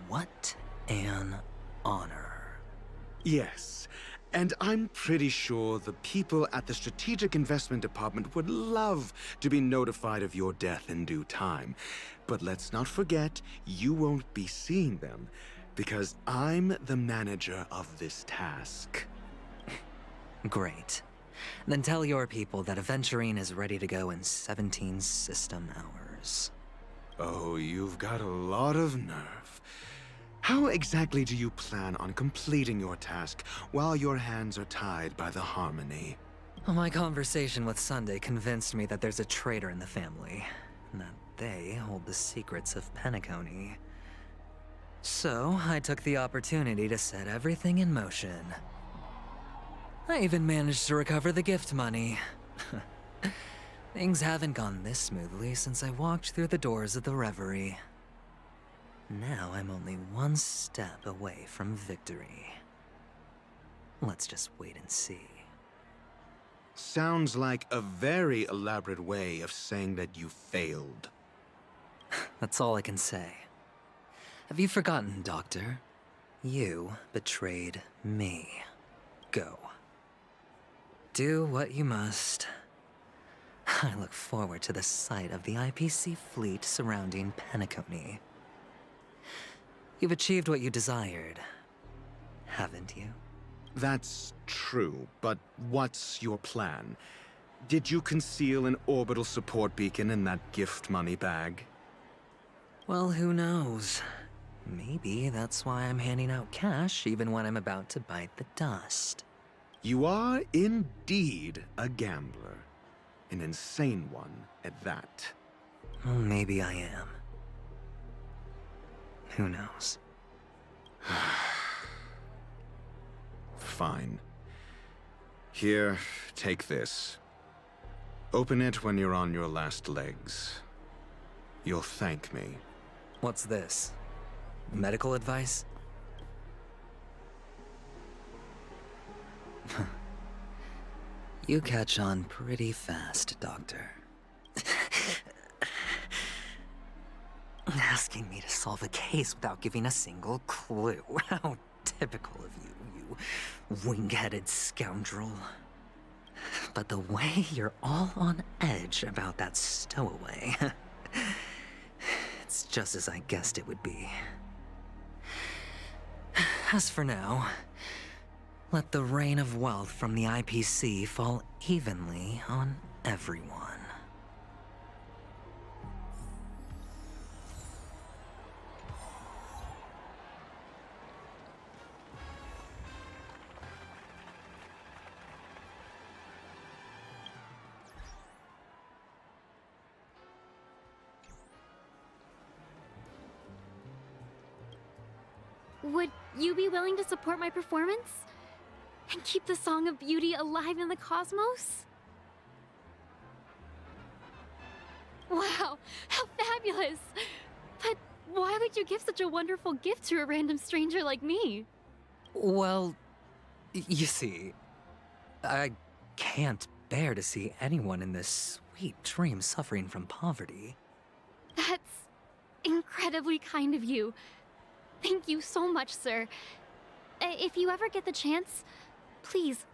what an honor. Yes, and I'm pretty sure the people at the Strategic Investment Department would love to be notified of your death in due time. But let's not forget, you won't be seeing them, because I'm the manager of this task. Great. Then tell your people that Aventurine is ready to go in 17 system hours. Oh, you've got a lot of nerve. How exactly do you plan on completing your task while your hands are tied by the Harmony? Well, my conversation with Sunday convinced me that there's a traitor in the family. they hold the secrets of Penacony. So, I took the opportunity to set everything in motion. I even managed to recover the gift money. Things haven't gone this smoothly since I walked through the doors of the Reverie. Now I'm only one step away from victory. Let's just wait and see. Sounds like a very elaborate way of saying that you failed. That's all I can say. Have you forgotten, Doctor? You betrayed me. Go. Do what you must. I look forward to the sight of the IPC fleet surrounding Penacony. You've achieved what you desired, haven't you? That's true, but what's your plan? Did you conceal an orbital support beacon in that gift money bag? Well, who knows? Maybe that's why I'm handing out cash even when I'm about to bite the dust. You are indeed a gambler. An insane one at that. Well, maybe I am. Who knows? Fine. Here, take this. Open it when you're on your last legs. You'll thank me. What's this? Medical advice? You catch on pretty fast, Doctor. Asking me to solve a case without giving a single clue. How typical of you, you wing-headed scoundrel. But the way you're all on edge about that stowaway, it's just as I guessed it would be. As for now, let the rain of wealth from the IPC fall evenly on everyone. Would you be willing to support my performance? And keep the Song of Beauty alive in the cosmos? Wow, how fabulous! But why would you give such a wonderful gift to a random stranger like me? Well, you see, I can't bear to see anyone in this sweet dream suffering from poverty. That's incredibly kind of you. Thank you so much, sir. If you ever get the chance, please,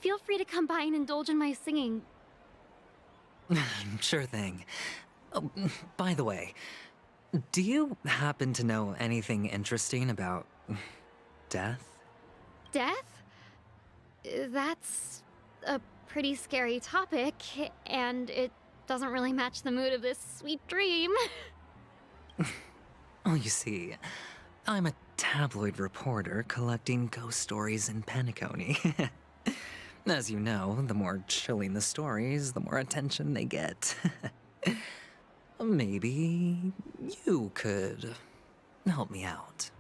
feel free to come by and indulge in my singing. Sure thing. Oh, by the way, do you happen to know anything interesting about death? Death? That's a pretty scary topic, and it doesn't really match the mood of this sweet dream. Oh, you see, I'm a tabloid reporter collecting ghost stories in Penacony. As you know, the more chilling the stories, the more attention they get. Maybe you could help me out.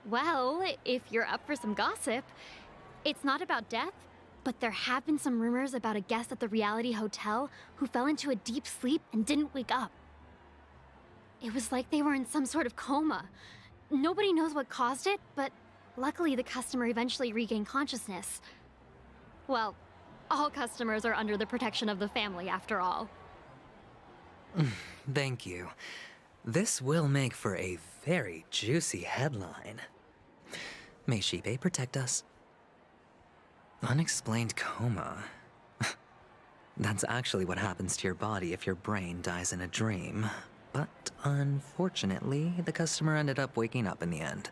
Well, if you're up for some gossip, it's not about death, but there have been some rumors about a guest at the Reality Hotel who fell into a deep sleep and didn't wake up. It was like they were in some sort of coma. Nobody knows what caused it, but luckily the customer eventually regained consciousness. Well, all customers are under the protection of the family, after all. Thank you. This will make for a very juicy headline. May Shibe protect us. Unexplained coma. That's actually what happens to your body if your brain dies in a dream. But unfortunately, the customer ended up waking up in the end.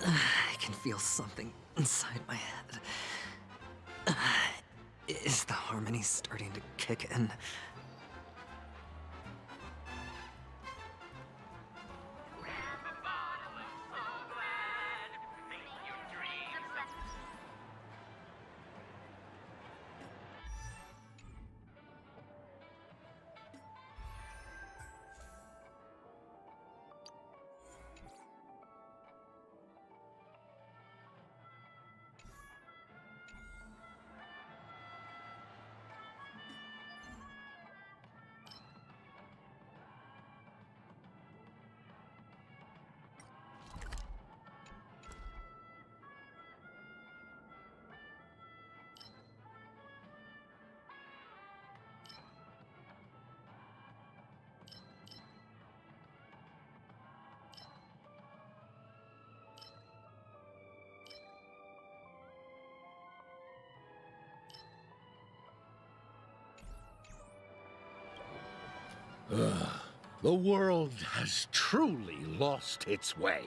I can feel something inside my head. Is the harmony starting to kick in? The world has truly lost its way.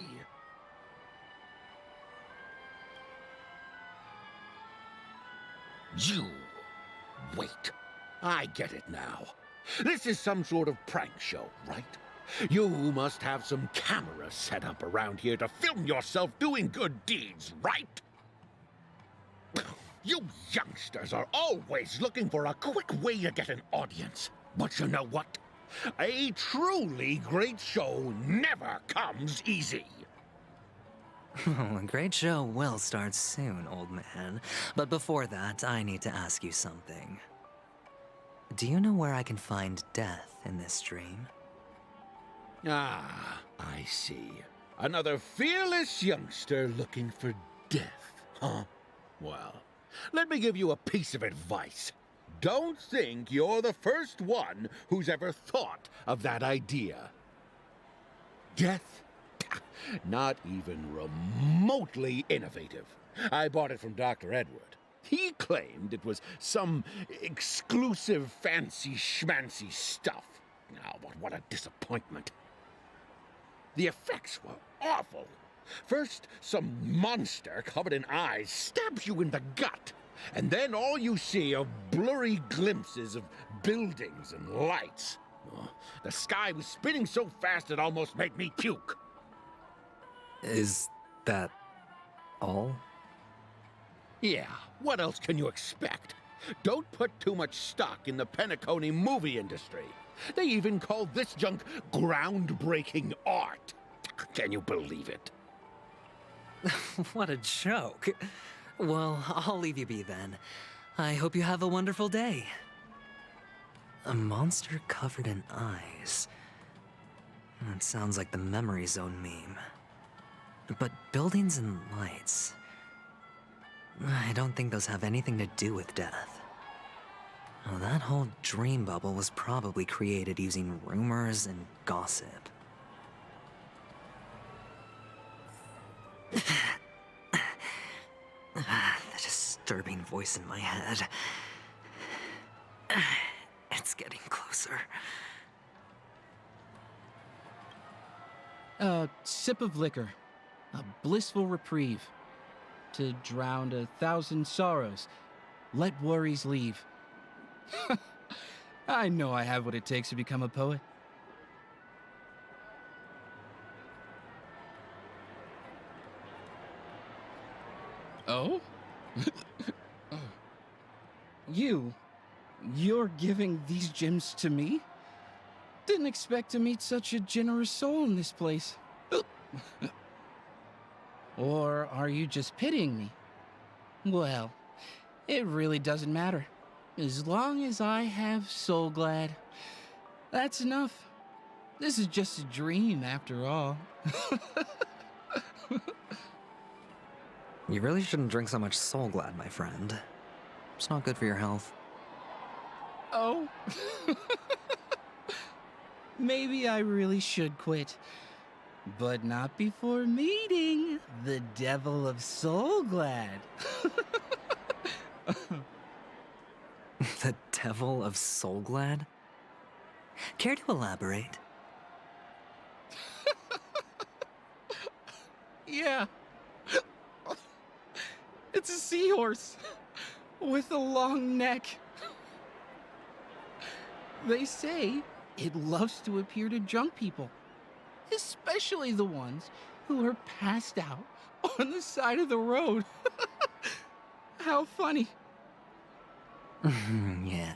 You... wait. I get it now. This is some sort of prank show, right? You must have some cameras set up around here to film yourself doing good deeds, right? You youngsters are always looking for a quick way to get an audience. But you know what? A truly great show never comes easy. A great show will start soon, old man. But before that, I need to ask you something. Do you know where I can find death in this dream? Ah, I see. Another fearless youngster looking for death, huh? Well, let me give you a piece of advice. Don't think you're the first one who's ever thought of that idea. Death? Not even remotely innovative. I bought it from Dr. Edward. He claimed it was some exclusive fancy schmancy stuff. Oh, but what a disappointment. The effects were awful. First, some monster covered in eyes stabs you in the gut. And then all you see are blurry glimpses of buildings and lights. Oh, the sky was spinning so fast it almost made me puke. Is that all? Yeah, what else can you expect? Don't put too much stock in the Penacony movie industry. They even call this junk groundbreaking art. Can you believe it? What a joke. Well, I'll leave you be then. I hope you have a wonderful day. A monster covered in eyes. That sounds like the Memory Zone meme. But buildings and lights... I don't think those have anything to do with death. Well, that whole dream bubble was probably created using rumors and gossip. The disturbing voice in my head. It's getting closer. A sip of liquor. A blissful reprieve. To drown 1,000 sorrows. Let worries leave. I know I have what it takes to become a poet. Oh? Oh. You're giving these gems to me? Didn't expect to meet such a generous soul in this place. Or are you just pitying me? Well, it really doesn't matter. As long as I have Soul Glad, that's enough. This is just a dream after all. You really shouldn't drink so much Soul Glad, my friend. It's not good for your health. Oh. Maybe I really should quit. But not before meeting the Devil of Soul Glad. The Devil of Soul Glad? Care to elaborate? Yeah. It's a seahorse with a long neck. They say it loves to appear to drunk people, especially the ones who are passed out on the side of the road. How funny. Yeah.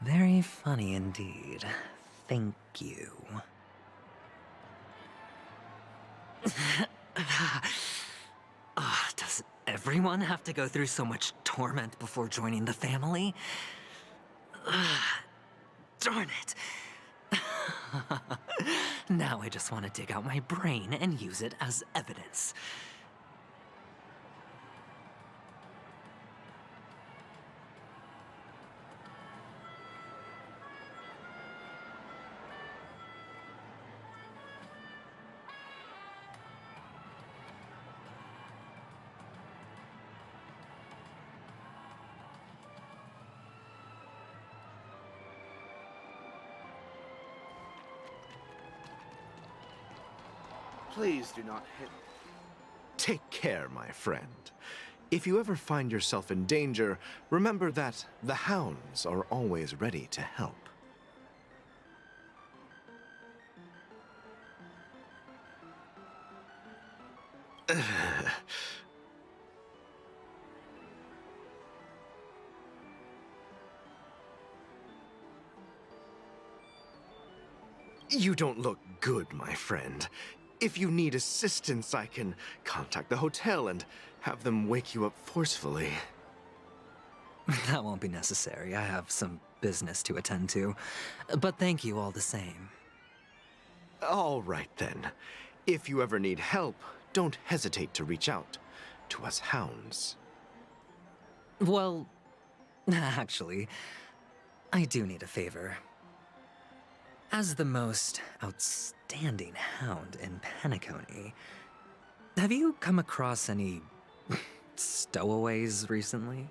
Very funny indeed. Thank you. Does everyone have to go through so much torment before joining the family? Darn it. Now I just want to dig out my brain and use it as evidence. Please do not hit. Take care, my friend. If you ever find yourself in danger, remember that the hounds are always ready to help. You don't look good, my friend. If you need assistance, I can contact the hotel and have them wake you up forcefully. That won't be necessary. I have some business to attend to. But thank you all the same. All right, then. If you ever need help, don't hesitate to reach out to us hounds. Well, actually, I do need a favor. As the most outstanding hound in Penacony, have you come across any stowaways recently?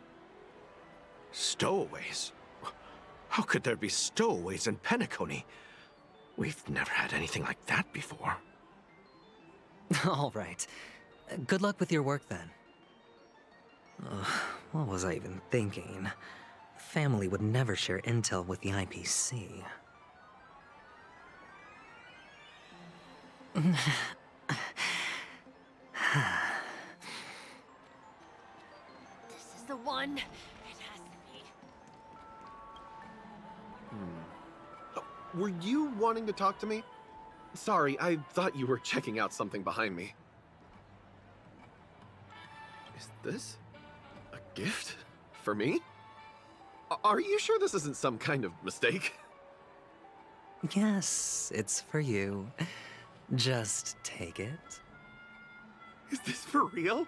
Stowaways? How could there be stowaways in Penacony? We've never had anything like that before. All right. Good luck with your work, then. What was I even thinking? Family would never share intel with the IPC. This is the one. It has to be. Were you wanting to talk to me? Sorry, I thought you were checking out something behind me. Is this a gift for me? Are you sure this isn't some kind of mistake? Yes, it's for you. Just take it. Is this for real?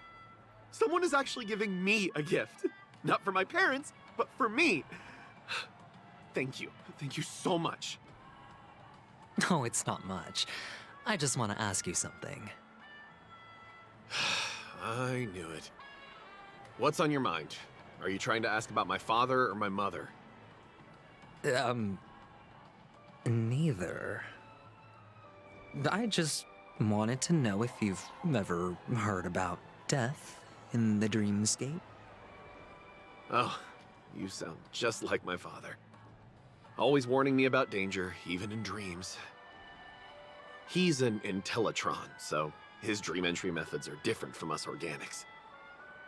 Someone is actually giving me a gift. Not for my parents, but for me. Thank you. Thank you so much. Oh, it's not much. I just want to ask you something. I knew it. What's on your mind? Are you trying to ask about my father or my mother? Neither. I just wanted to know if you've ever heard about death in the dreamscape. Oh, you sound just like my father. Always warning me about danger, even in dreams. He's an Intellitron, so his dream entry methods are different from us organics.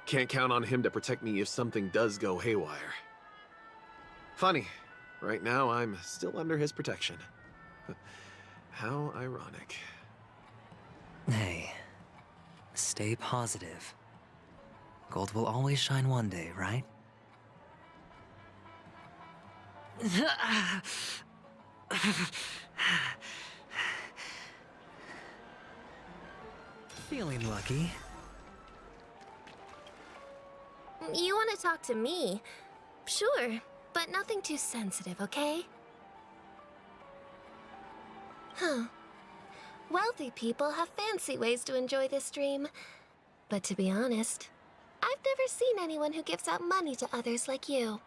Can't count on him to protect me if something does go haywire. Funny, right now I'm still under his protection. How ironic. Hey, stay positive. Gold will always shine one day, right? Feeling lucky. You want to talk to me? Sure, but nothing too sensitive, okay? Huh. Wealthy people have fancy ways to enjoy this dream. But to be honest, I've never seen anyone who gives out money to others like you.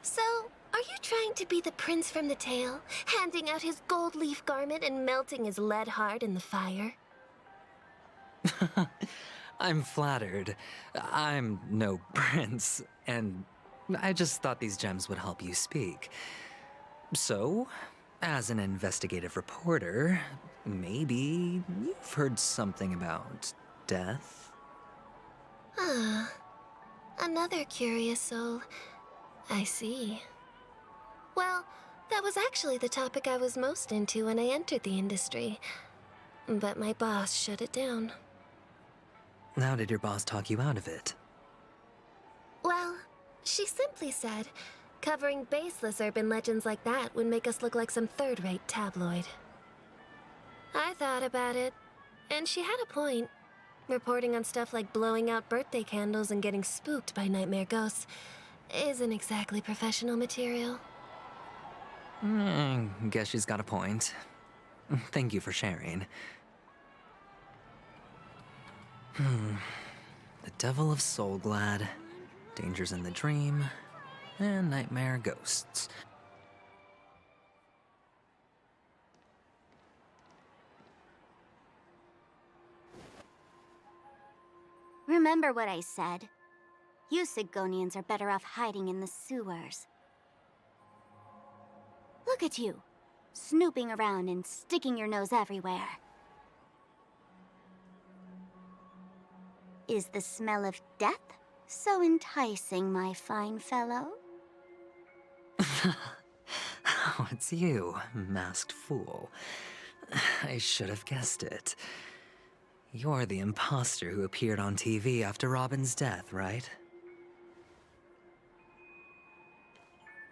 So, are you trying to be the prince from the tale, handing out his gold leaf garment and melting his lead heart in the fire? I'm flattered. I'm no prince, and I just thought these gems would help you speak. So, as an investigative reporter, maybe you've heard something about death? Ah, another curious soul. I see. Well, that was actually the topic I was most into when I entered the industry. But my boss shut it down. How did your boss talk you out of it? Well, she simply said, covering baseless urban legends like that would make us look like some third-rate tabloid. I thought about it, and she had a point. Reporting on stuff like blowing out birthday candles and getting spooked by nightmare ghosts isn't exactly professional material. Guess she's got a point. Thank you for sharing. The Devil of Soulglad, Dangers in the Dream, and Nightmare Ghosts. Remember what I said. You Sigonians are better off hiding in the sewers. Look at you, snooping around and sticking your nose everywhere. Is the smell of death so enticing, my fine fellow? Oh, it's you, masked fool. I should have guessed it. You're the imposter who appeared on TV after Robin's death, right?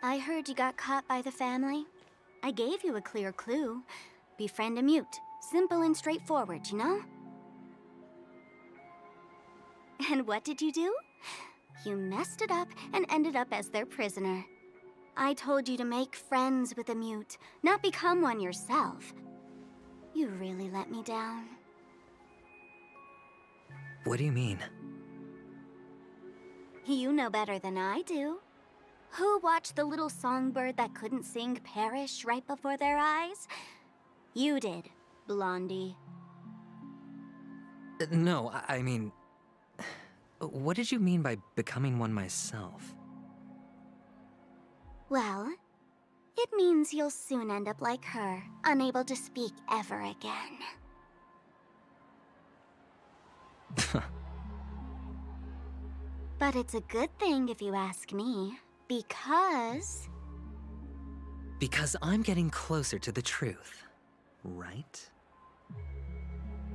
I heard you got caught by the family. I gave you a clear clue. Befriend a mute. Simple and straightforward, you know? And what did you do? You messed it up and ended up as their prisoner. I told you to make friends with a mute, not become one yourself. You really let me down. What do you mean? You know better than I do. Who watched the little songbird that couldn't sing perish right before their eyes? You did, Blondie. No, I mean... What did you mean by becoming one myself? Well, it means you'll soon end up like her, unable to speak ever again. But it's a good thing if you ask me, because... Because I'm getting closer to the truth, right?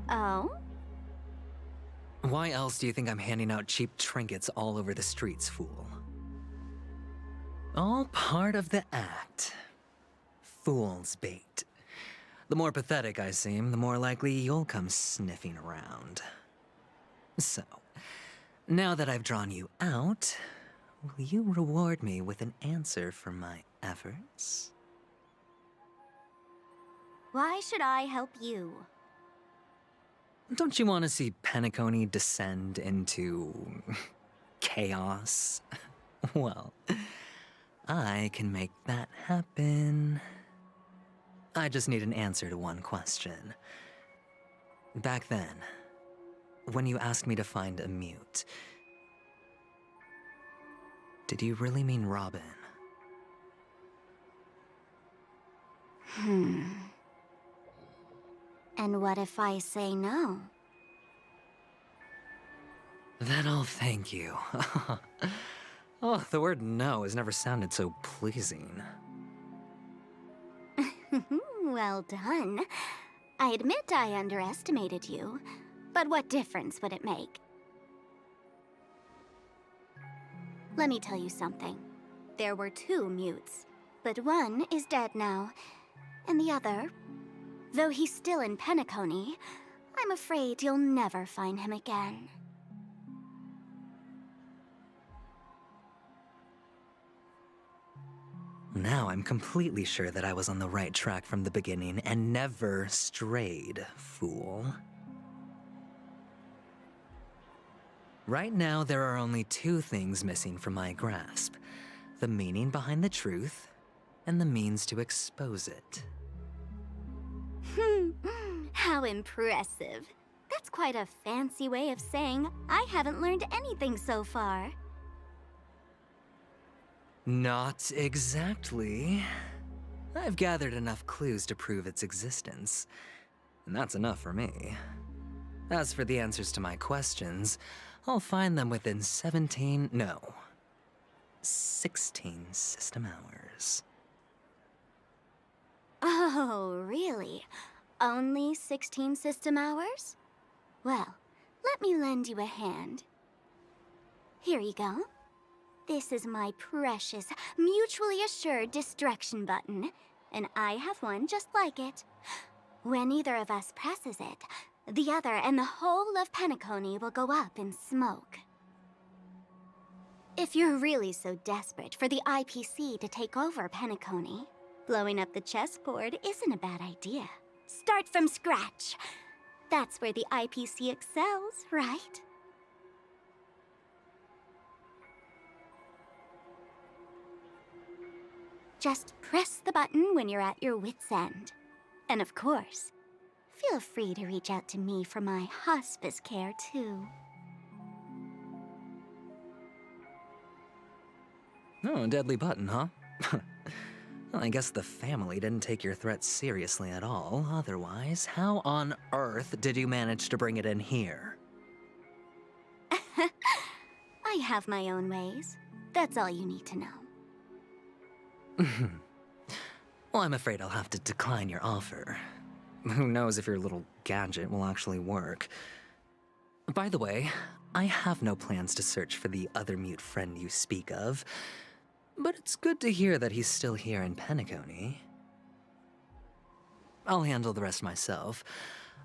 Oh? Why else do you think I'm handing out cheap trinkets all over the streets, fool? All part of the act. Fool's bait. The more pathetic I seem, the more likely you'll come sniffing around. So, now that I've drawn you out, will you reward me with an answer for my efforts? Why should I help you? Don't you want to see Penacony descend into... chaos? Well, I can make that happen. I just need an answer to one question. Back then, when you asked me to find a mute, did you really mean Robin? And what if I say no? Then I'll thank you. Oh, the word no has never sounded so pleasing. Well done. I admit I underestimated you, but what difference would it make? Let me tell you something. There were 2 mutes, but one is dead now, and the other, though he's still in Penacony, I'm afraid you'll never find him again. Now I'm completely sure that I was on the right track from the beginning and never strayed, fool. Right now, there are only 2 things missing from my grasp. The meaning behind the truth, and the means to expose it. How impressive. That's quite a fancy way of saying I haven't learned anything so far. Not exactly. I've gathered enough clues to prove its existence, and that's enough for me. As for the answers to my questions, I'll find them within 16 system hours. Oh, really? Only 16 system hours? Well, let me lend you a hand. Here you go. This is my precious, mutually assured distraction button, and I have one just like it. When either of us presses it, the other and the whole of Penacony will go up in smoke. If you're really so desperate for the IPC to take over Penacony, blowing up the chessboard isn't a bad idea. Start from scratch. That's where the IPC excels, right? Just press the button when you're at your wit's end. And of course, feel free to reach out to me for my hospice care, too. Oh, a deadly button, huh? Well, I guess the family didn't take your threat seriously at all. Otherwise, how on earth did you manage to bring it in here? I have my own ways. That's all you need to know. Well, I'm afraid I'll have to decline your offer. Who knows if your little gadget will actually work. By the way, I have no plans to search for the other mute friend you speak of, but it's good to hear that he's still here in Penacony. I'll handle the rest myself.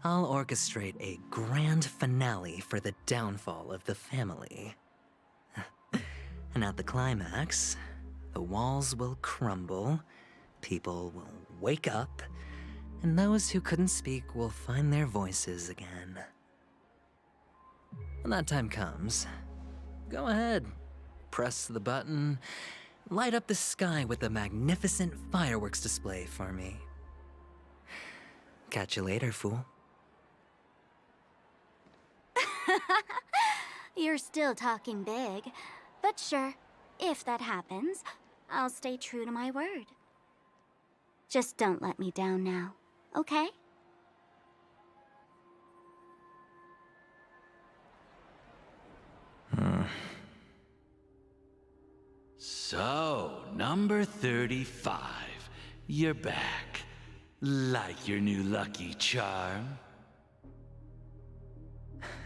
I'll orchestrate a grand finale for the downfall of the family. And at the climax, the walls will crumble, people will wake up, and those who couldn't speak will find their voices again. When that time comes, go ahead, press the button, light up the sky with a magnificent fireworks display for me. Catch you later, fool. You're still talking big, but sure, if that happens, I'll stay true to my word. Just don't let me down now, okay? So, number 35. You're back. Like your new lucky charm?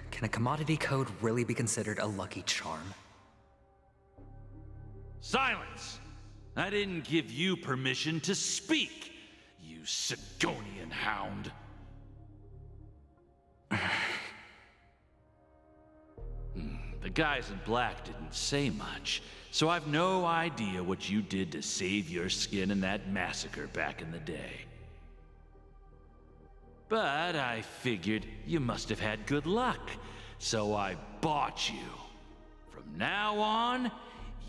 Can a commodity code really be considered a lucky charm? Silence! I didn't give you permission to speak, you Sigonian hound. The guys in black didn't say much, so I've no idea what you did to save your skin in that massacre back in the day. But I figured you must have had good luck, so I bought you. From now on,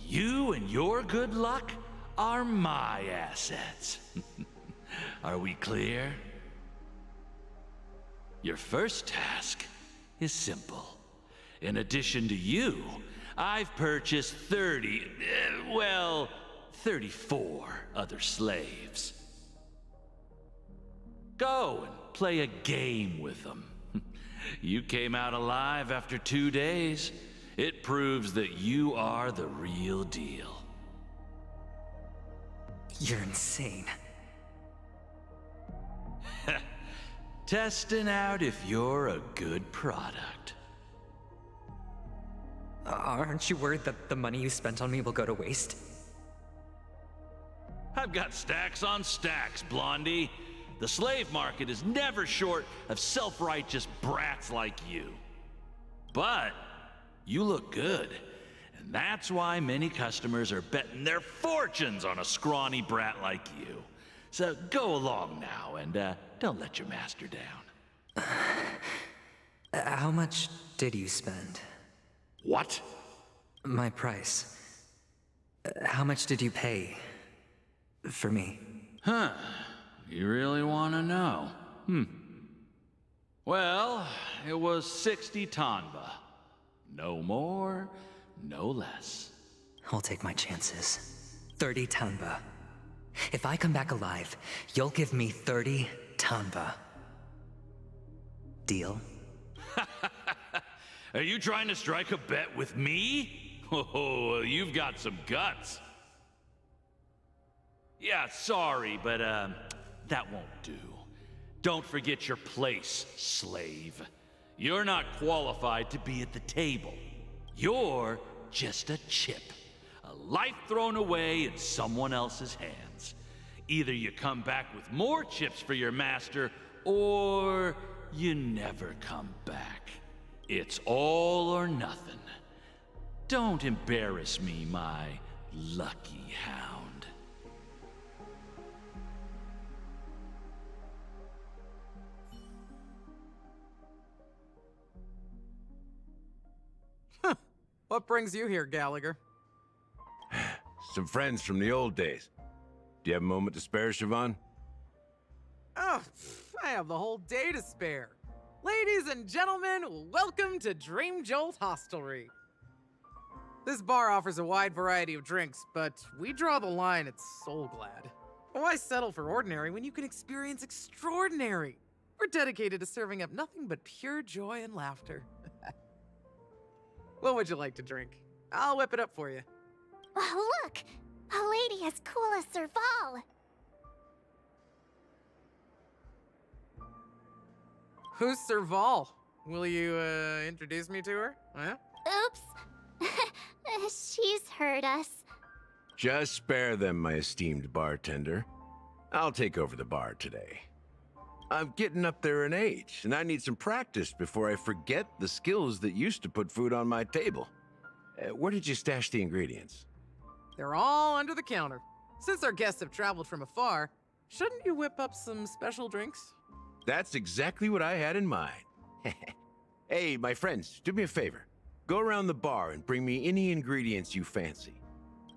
you and your good luck are my assets. Are we clear? Your first task is simple. In addition to you, I've purchased 34 other slaves. Go and play a game with them. You came out alive after 2 days. It proves that you are the real deal. You're insane. Testing out if you're a good product. Aren't you worried that the money you spent on me will go to waste? I've got stacks on stacks, Blondie. The slave market is never short of self-righteous brats like you. But you look good, and that's why many customers are betting their fortunes on a scrawny brat like you. So go along now, and don't let your master down. How much did you spend? What? My price. How much did you pay for me? Huh. You really want to know? Well, it was 60 tanba. No more, no less. I'll take my chances. 30 tanba. If I come back alive, you'll give me 30 tanba. Deal? Are you trying to strike a bet with me? Oh, you've got some guts. Yeah, sorry, but that won't do. Don't forget your place, slave. You're not qualified to be at the table. You're just a chip. A life thrown away in someone else's hands. Either you come back with more chips for your master, or you never come back. It's all or nothing. Don't embarrass me, my lucky hound. What brings you here, Gallagher? Some friends from the old days. Do you have a moment to spare, Siobhan? Oh, I have the whole day to spare. Ladies and gentlemen, welcome to Dream Jolt Hostelry. This bar offers a wide variety of drinks, but we draw the line at Soul Glad. Why settle for ordinary when you can experience extraordinary? We're dedicated to serving up nothing but pure joy and laughter. What would you like to drink? I'll whip it up for you. Oh, look! A lady as cool as Serval! Who's Serval? Will you, introduce me to her? Huh? Oops. She's heard us. Just spare them, my esteemed bartender. I'll take over the bar today. I'm getting up there in age, and I need some practice before I forget the skills that used to put food on my table. Where did you stash the ingredients? They're all under the counter. Since our guests have traveled from afar, shouldn't you whip up some special drinks? That's exactly what I had in mind. Hey, my friends, do me a favor. Go around the bar and bring me any ingredients you fancy.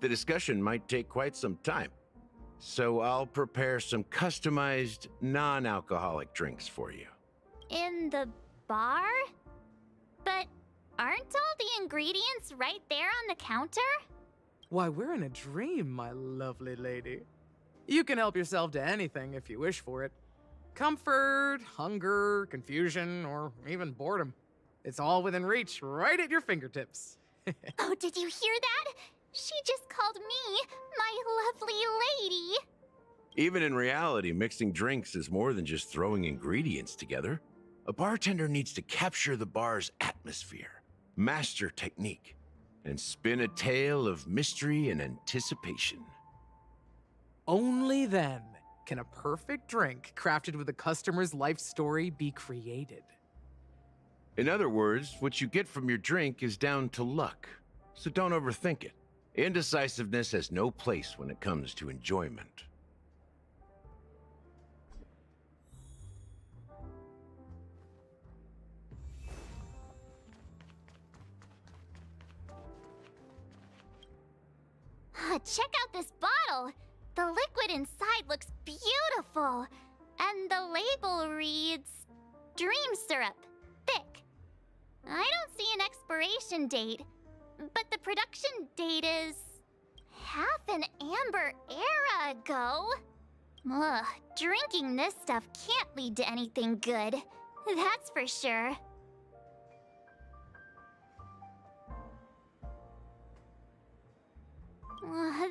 The discussion might take quite some time, so I'll prepare some customized, non-alcoholic drinks for you. In the bar? But aren't all the ingredients right there on the counter? Why, we're in a dream, my lovely lady. You can help yourself to anything if you wish for it. Comfort, hunger, confusion, or even boredom. It's all within reach, right at your fingertips. Oh, did you hear that? She just called me my lovely lady. Even in reality, mixing drinks is more than just throwing ingredients together. A bartender needs to capture the bar's atmosphere, master technique, and spin a tale of mystery and anticipation. Only then can a perfect drink crafted with a customer's life story be created. In other words, what you get from your drink is down to luck, so don't overthink it. Indecisiveness has no place when it comes to enjoyment. Check out this bottle. The liquid inside looks beautiful. And the label reads, Dream Syrup, thick. I don't see an expiration date, but the production date is half an amber era ago. Ugh, drinking this stuff can't lead to anything good. That's for sure.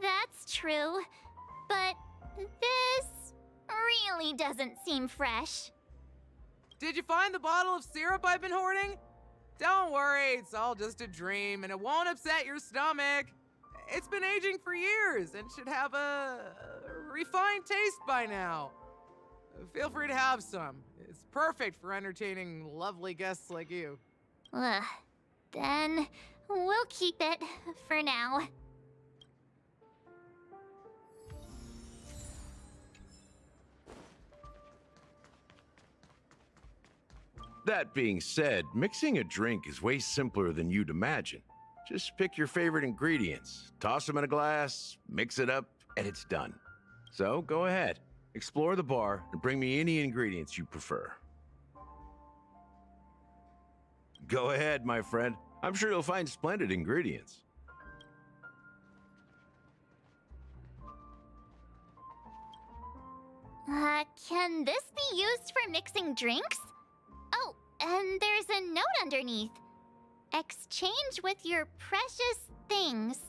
That's true, but this really doesn't seem fresh. Did you find the bottle of syrup I've been hoarding? Don't worry, it's all just a dream and it won't upset your stomach. It's been aging for years and should have a refined taste by now. Feel free to have some. It's perfect for entertaining lovely guests like you. Then we'll keep it for now. That being said, mixing a drink is way simpler than you'd imagine. Just pick your favorite ingredients, toss them in a glass, mix it up, and it's done. So go ahead, explore the bar, and bring me any ingredients you prefer. Go ahead, my friend. I'm sure you'll find splendid ingredients. Can this be used for mixing drinks? Oh, and there's a note underneath. Exchange with your precious things.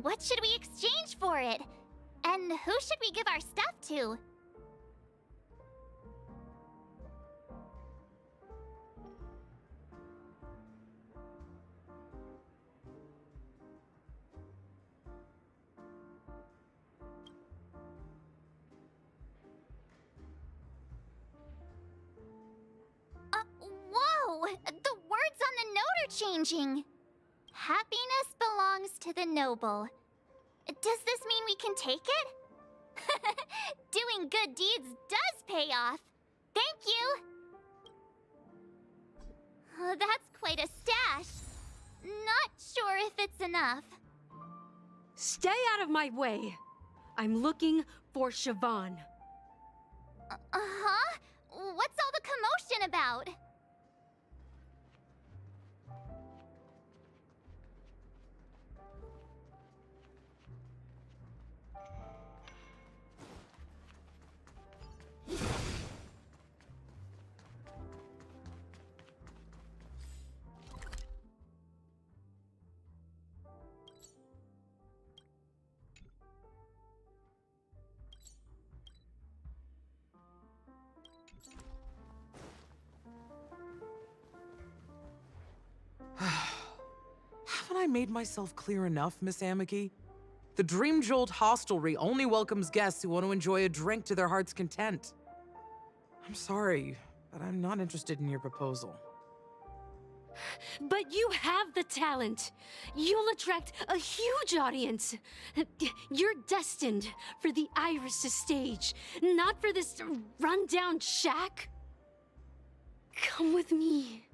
What should we exchange for it? And who should we give our stuff to? Whoa! The words on the note are changing. Happiness belongs to the noble. Does this mean we can take it? Doing good deeds does pay off. Thank you! That's quite a stash. Not sure if it's enough. Stay out of my way. I'm looking for Siobhan. Uh-huh? What's all the commotion about? Haven't I made myself clear enough, Miss Amiki? The Dream Jolt hostelry only welcomes guests who want to enjoy a drink to their heart's content. I'm sorry, but I'm not interested in your proposal. But you have the talent. You'll attract a huge audience. You're destined for the Iris' stage, not for this rundown shack. Come with me.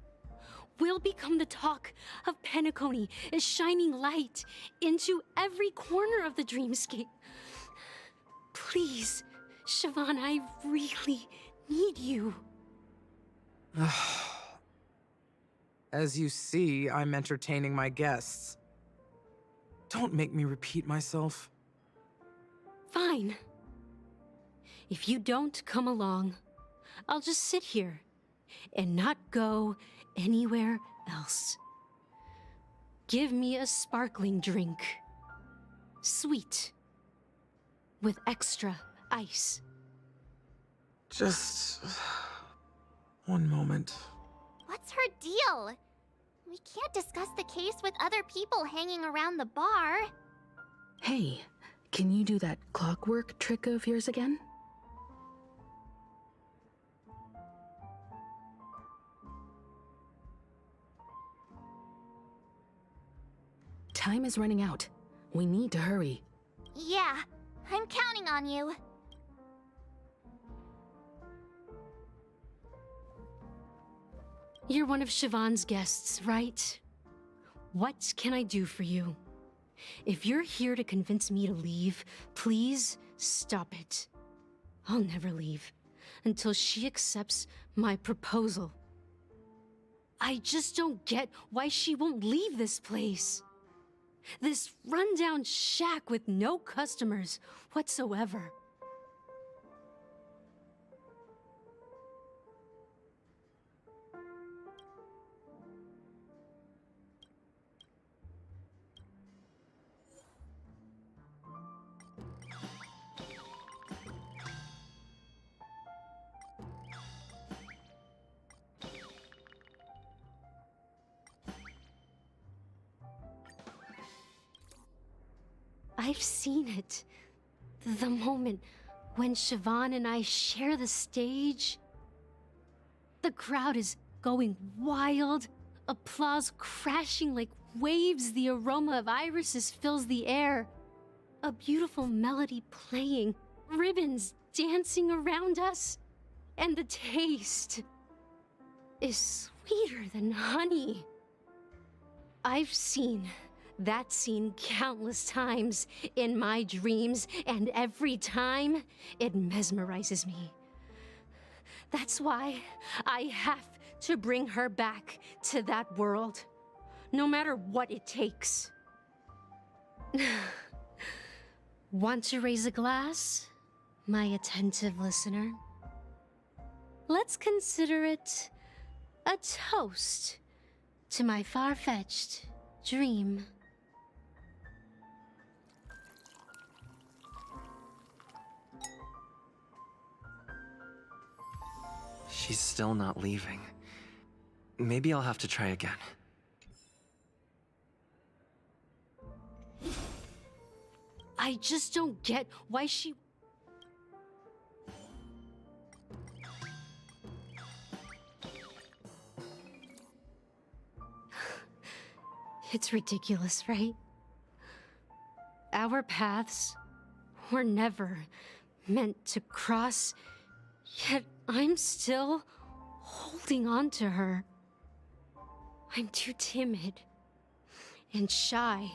We'll become the talk of Penacony, a shining light into every corner of the dreamscape. Please, Siobhan, I really need you. As you see, I'm entertaining my guests. Don't make me repeat myself. Fine. If you don't come along, I'll just sit here and not go anywhere else. Give me a sparkling drink. Sweet. With extra ice. Just one moment. What's her deal? We can't discuss the case with other people hanging around the bar. Hey, can you do that clockwork trick of yours again? Time is running out. We need to hurry. Yeah, I'm counting on you. You're one of Siobhan's guests, right? What can I do for you? If you're here to convince me to leave, please stop it. I'll never leave until she accepts my proposal. I just don't get why she won't leave this place. This rundown shack with no customers whatsoever. I've seen it. The moment when Siobhan and I share the stage. The crowd is going wild, applause crashing like waves, the aroma of irises fills the air. A beautiful melody playing, ribbons dancing around us, and the taste is sweeter than honey. I've seen that scene countless times in my dreams, and every time it mesmerizes me. That's why I have to bring her back to that world, no matter what it takes. Want to raise a glass, my attentive listener? Let's consider it a toast to my far-fetched dream. She's still not leaving. Maybe I'll have to try again. I just don't get why she... It's ridiculous, right? Our paths were never meant to cross, yet I'm still holding on to her. I'm too timid and shy,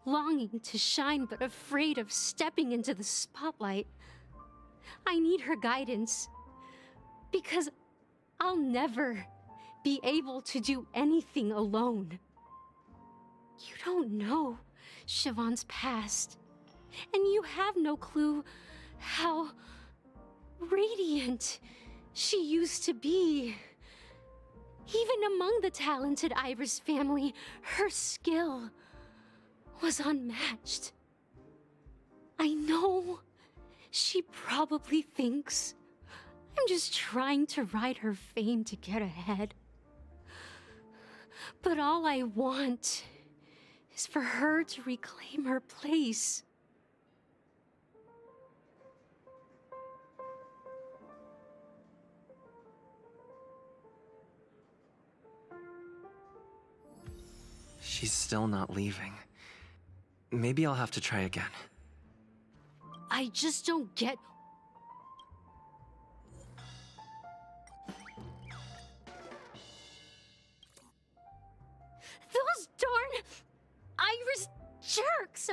longing to shine but afraid of stepping into the spotlight. I need her guidance because I'll never be able to do anything alone. You don't know Siobhan's past, and you have no clue how radiant she used to be. Even among the talented Iris family, her skill was unmatched. I know she probably thinks I'm just trying to ride her fame to get ahead. But all I want is for her to reclaim her place. She's still not leaving. Maybe I'll have to try again. I just don't get... Those darn Iris jerks!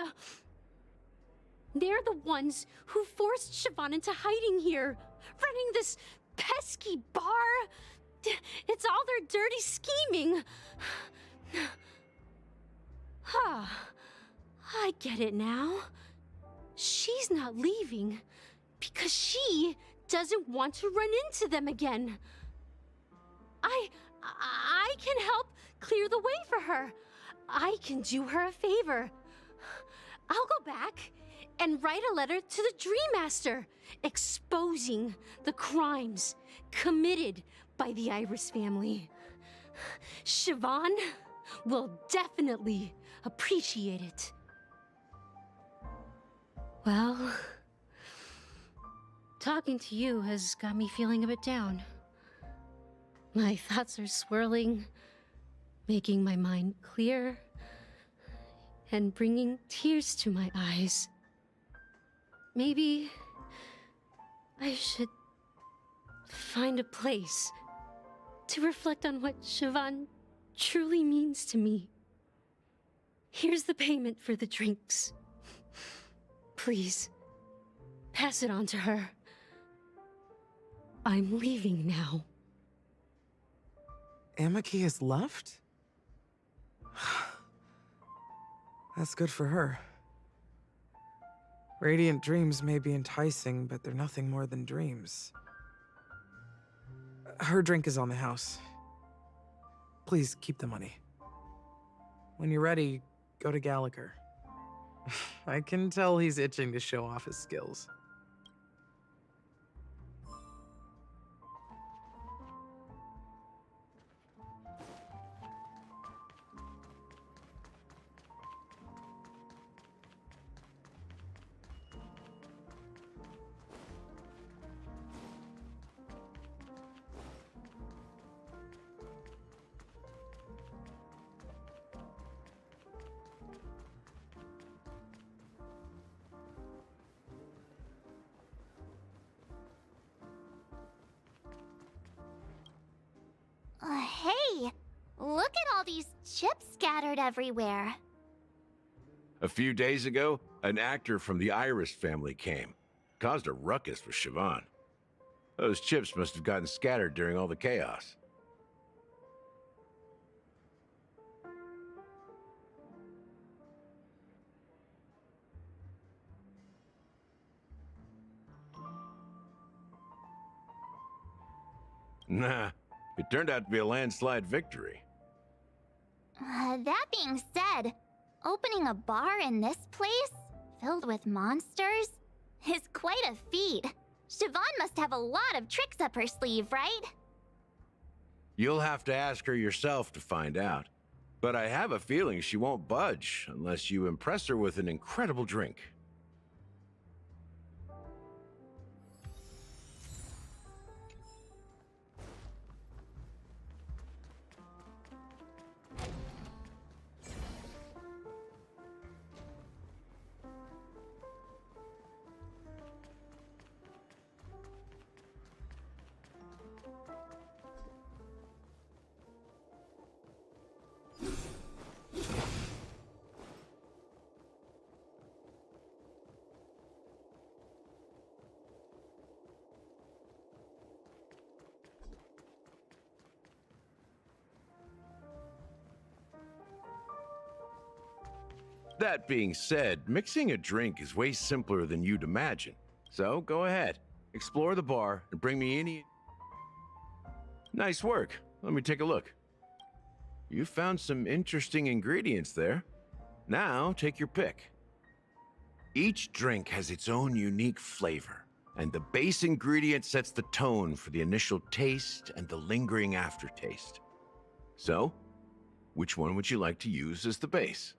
They're the ones who forced Siobhan into hiding here, running this pesky bar. It's all their dirty scheming. Huh. I get it now. She's not leaving because she doesn't want to run into them again. I can help clear the way for her. I can do her a favor. I'll go back and write a letter to the Dream Master exposing the crimes committed by the Iris family. Siobhan will definitely appreciate it. Well, talking to you has got me feeling a bit down. My thoughts are swirling, making my mind clear, and bringing tears to my eyes. Maybe I should find a place to reflect on what Siobhan truly means to me. Here's the payment for the drinks. Please, pass it on to her. I'm leaving now. Amaki has left? That's good for her. Radiant dreams may be enticing, but they're nothing more than dreams. Her drink is on the house. Please keep the money. When you're ready, go to Gallagher. I can tell he's itching to show off his skills. Hey! Look at all these chips scattered everywhere. A few days ago, an actor from the Iris family came. Caused a ruckus with Siobhan. Those chips must have gotten scattered during all the chaos. Nah, it turned out to be a landslide victory. That being said, opening a bar in this place, filled with monsters, is quite a feat. Siobhan must have a lot of tricks up her sleeve, right? You'll have to ask her yourself to find out. But I have a feeling she won't budge unless you impress her with an incredible drink. That being said, mixing a drink is way simpler than you'd imagine. So go ahead, explore the bar, and bring me any... Nice work. Let me take a look. You found some interesting ingredients there. Now, take your pick. Each drink has its own unique flavor, and the base ingredient sets the tone for the initial taste and the lingering aftertaste. So, which one would you like to use as the base?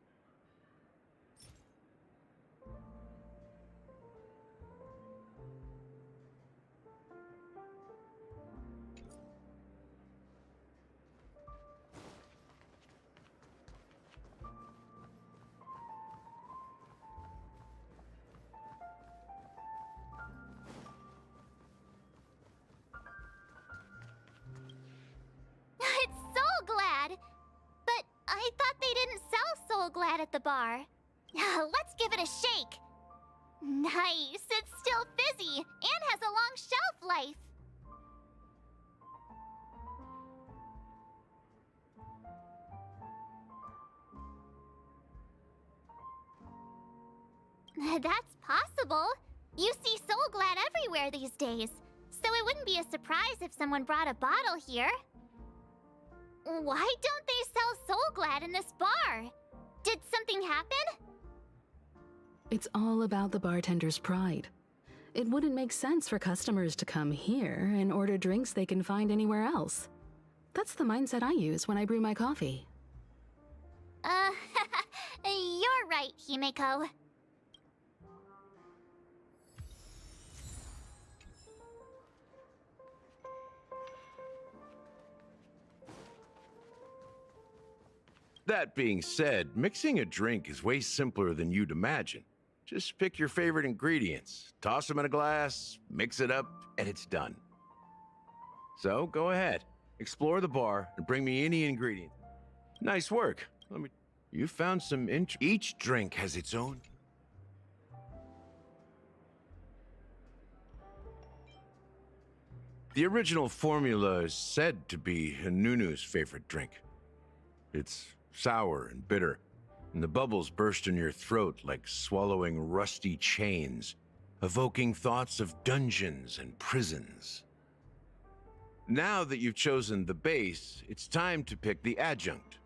I thought they didn't sell Soul Glad at the bar. Let's give it a shake. Nice, it's still fizzy and has a long shelf life. That's possible. You see Soul Glad everywhere these days, so it wouldn't be a surprise if someone brought a bottle here. Why don't they sell Soul Glad in this bar? Did something happen? It's all about the bartender's pride. It wouldn't make sense for customers to come here and order drinks they can find anywhere else. That's the mindset I use when I brew my coffee. You're right, Himeko. That being said, mixing a drink is way simpler than you'd imagine. Just pick your favorite ingredients, toss them in a glass, mix it up, and it's done. So go ahead, explore the bar, and bring me any ingredient. Nice work. You found some each drink has its own. The original formula is said to be Nunu's favorite drink. It's sour and bitter, and the bubbles burst in your throat like swallowing rusty chains, evoking thoughts of dungeons and prisons. Now that you've chosen the base, it's time to pick the adjunct,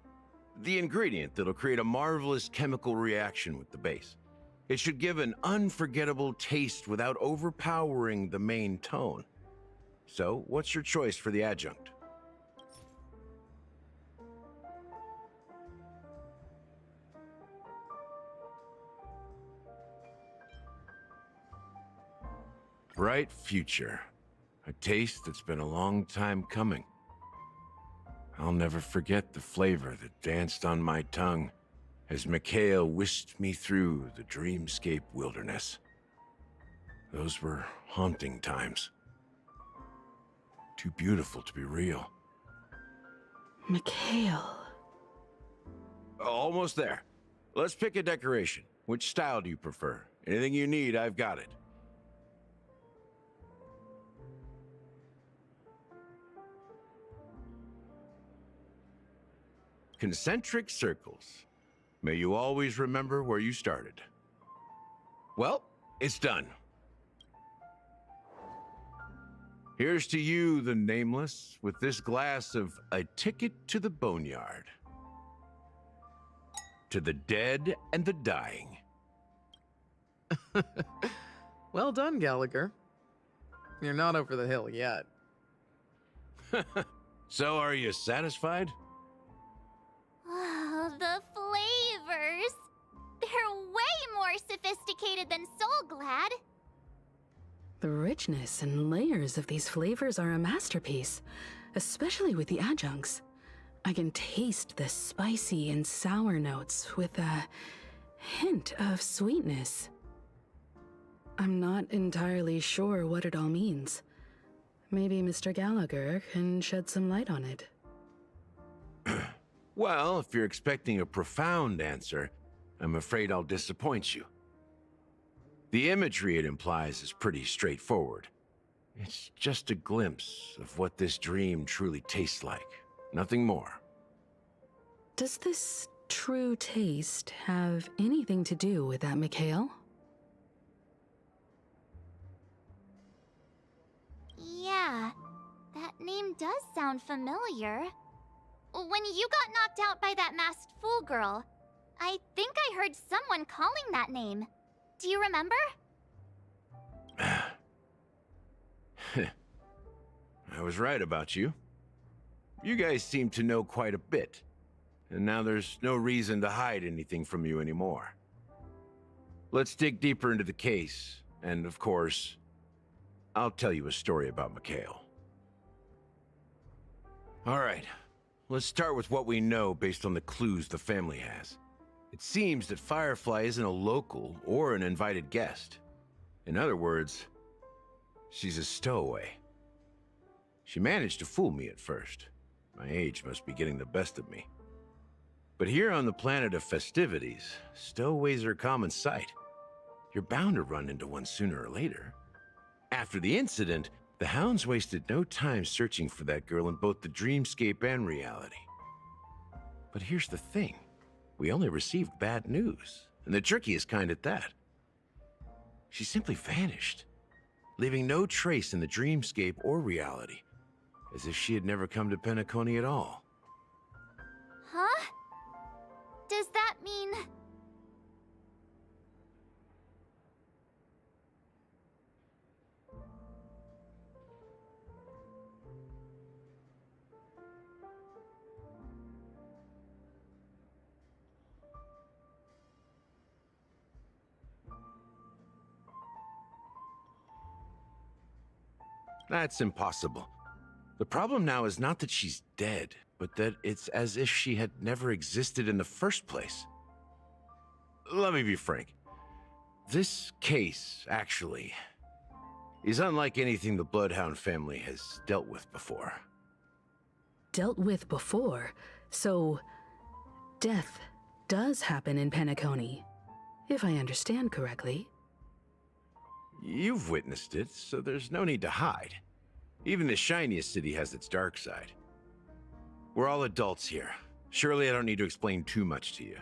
the ingredient that'll create a marvelous chemical reaction with the base. It should give an unforgettable taste without overpowering the main tone. So, what's your choice for the adjunct? Bright future. A taste that's been a long time coming. I'll never forget the flavor that danced on my tongue as Mikhail whisked me through the dreamscape wilderness. Those were haunting times. Too beautiful to be real. Mikhail. Almost there. Let's pick a decoration. Which style do you prefer? Anything you need, I've got it. Concentric circles. May you always remember where you started. Well, it's done. Here's to you, the nameless, with this glass of A Ticket to the Boneyard. To the dead and the dying. Well done, Gallagher. You're not over the hill yet. So, are you satisfied? Oh, the flavors! They're way more sophisticated than Soul Glad. The richness and layers of these flavors are a masterpiece, especially with the adjuncts. I can taste the spicy and sour notes with a hint of sweetness. I'm not entirely sure what it all means. Maybe Mr. Gallagher can shed some light on it. Well, if you're expecting a profound answer, I'm afraid I'll disappoint you. The imagery it implies is pretty straightforward. It's just a glimpse of what this dream truly tastes like. Nothing more. Does this true taste have anything to do with that Mikhail? Yeah, that name does sound familiar. When you got knocked out by that masked fool girl, I think I heard someone calling that name. Do you remember? I was right about you. You guys seem to know quite a bit, and now there's no reason to hide anything from you anymore. Let's dig deeper into the case, and of course, I'll tell you a story about Mikhail. All right, let's start with what we know based on the clues the family has. It seems that Firefly isn't a local or an invited guest. In other words, she's a stowaway. She managed to fool me at first. My age must be getting the best of me. But here on the planet of festivities, stowaways are common sight. You're bound to run into one sooner or later. After the incident, the hounds wasted no time searching for that girl in both the dreamscape and reality. But here's the thing. We only received bad news, and the trickiest kind at that. She simply vanished, leaving no trace in the dreamscape or reality, as if she had never come to Penacony at all. Huh? Does that mean... That's impossible. The problem now is not that she's dead, but that it's as if she had never existed in the first place. Let me be frank. This case, actually, is unlike anything the Bloodhound family has dealt with before. Dealt with before? So, death does happen in Penacony, if I understand correctly. You've witnessed it, so there's no need to hide. Even the shiniest city has its dark side. We're all adults here. Surely I don't need to explain too much to you.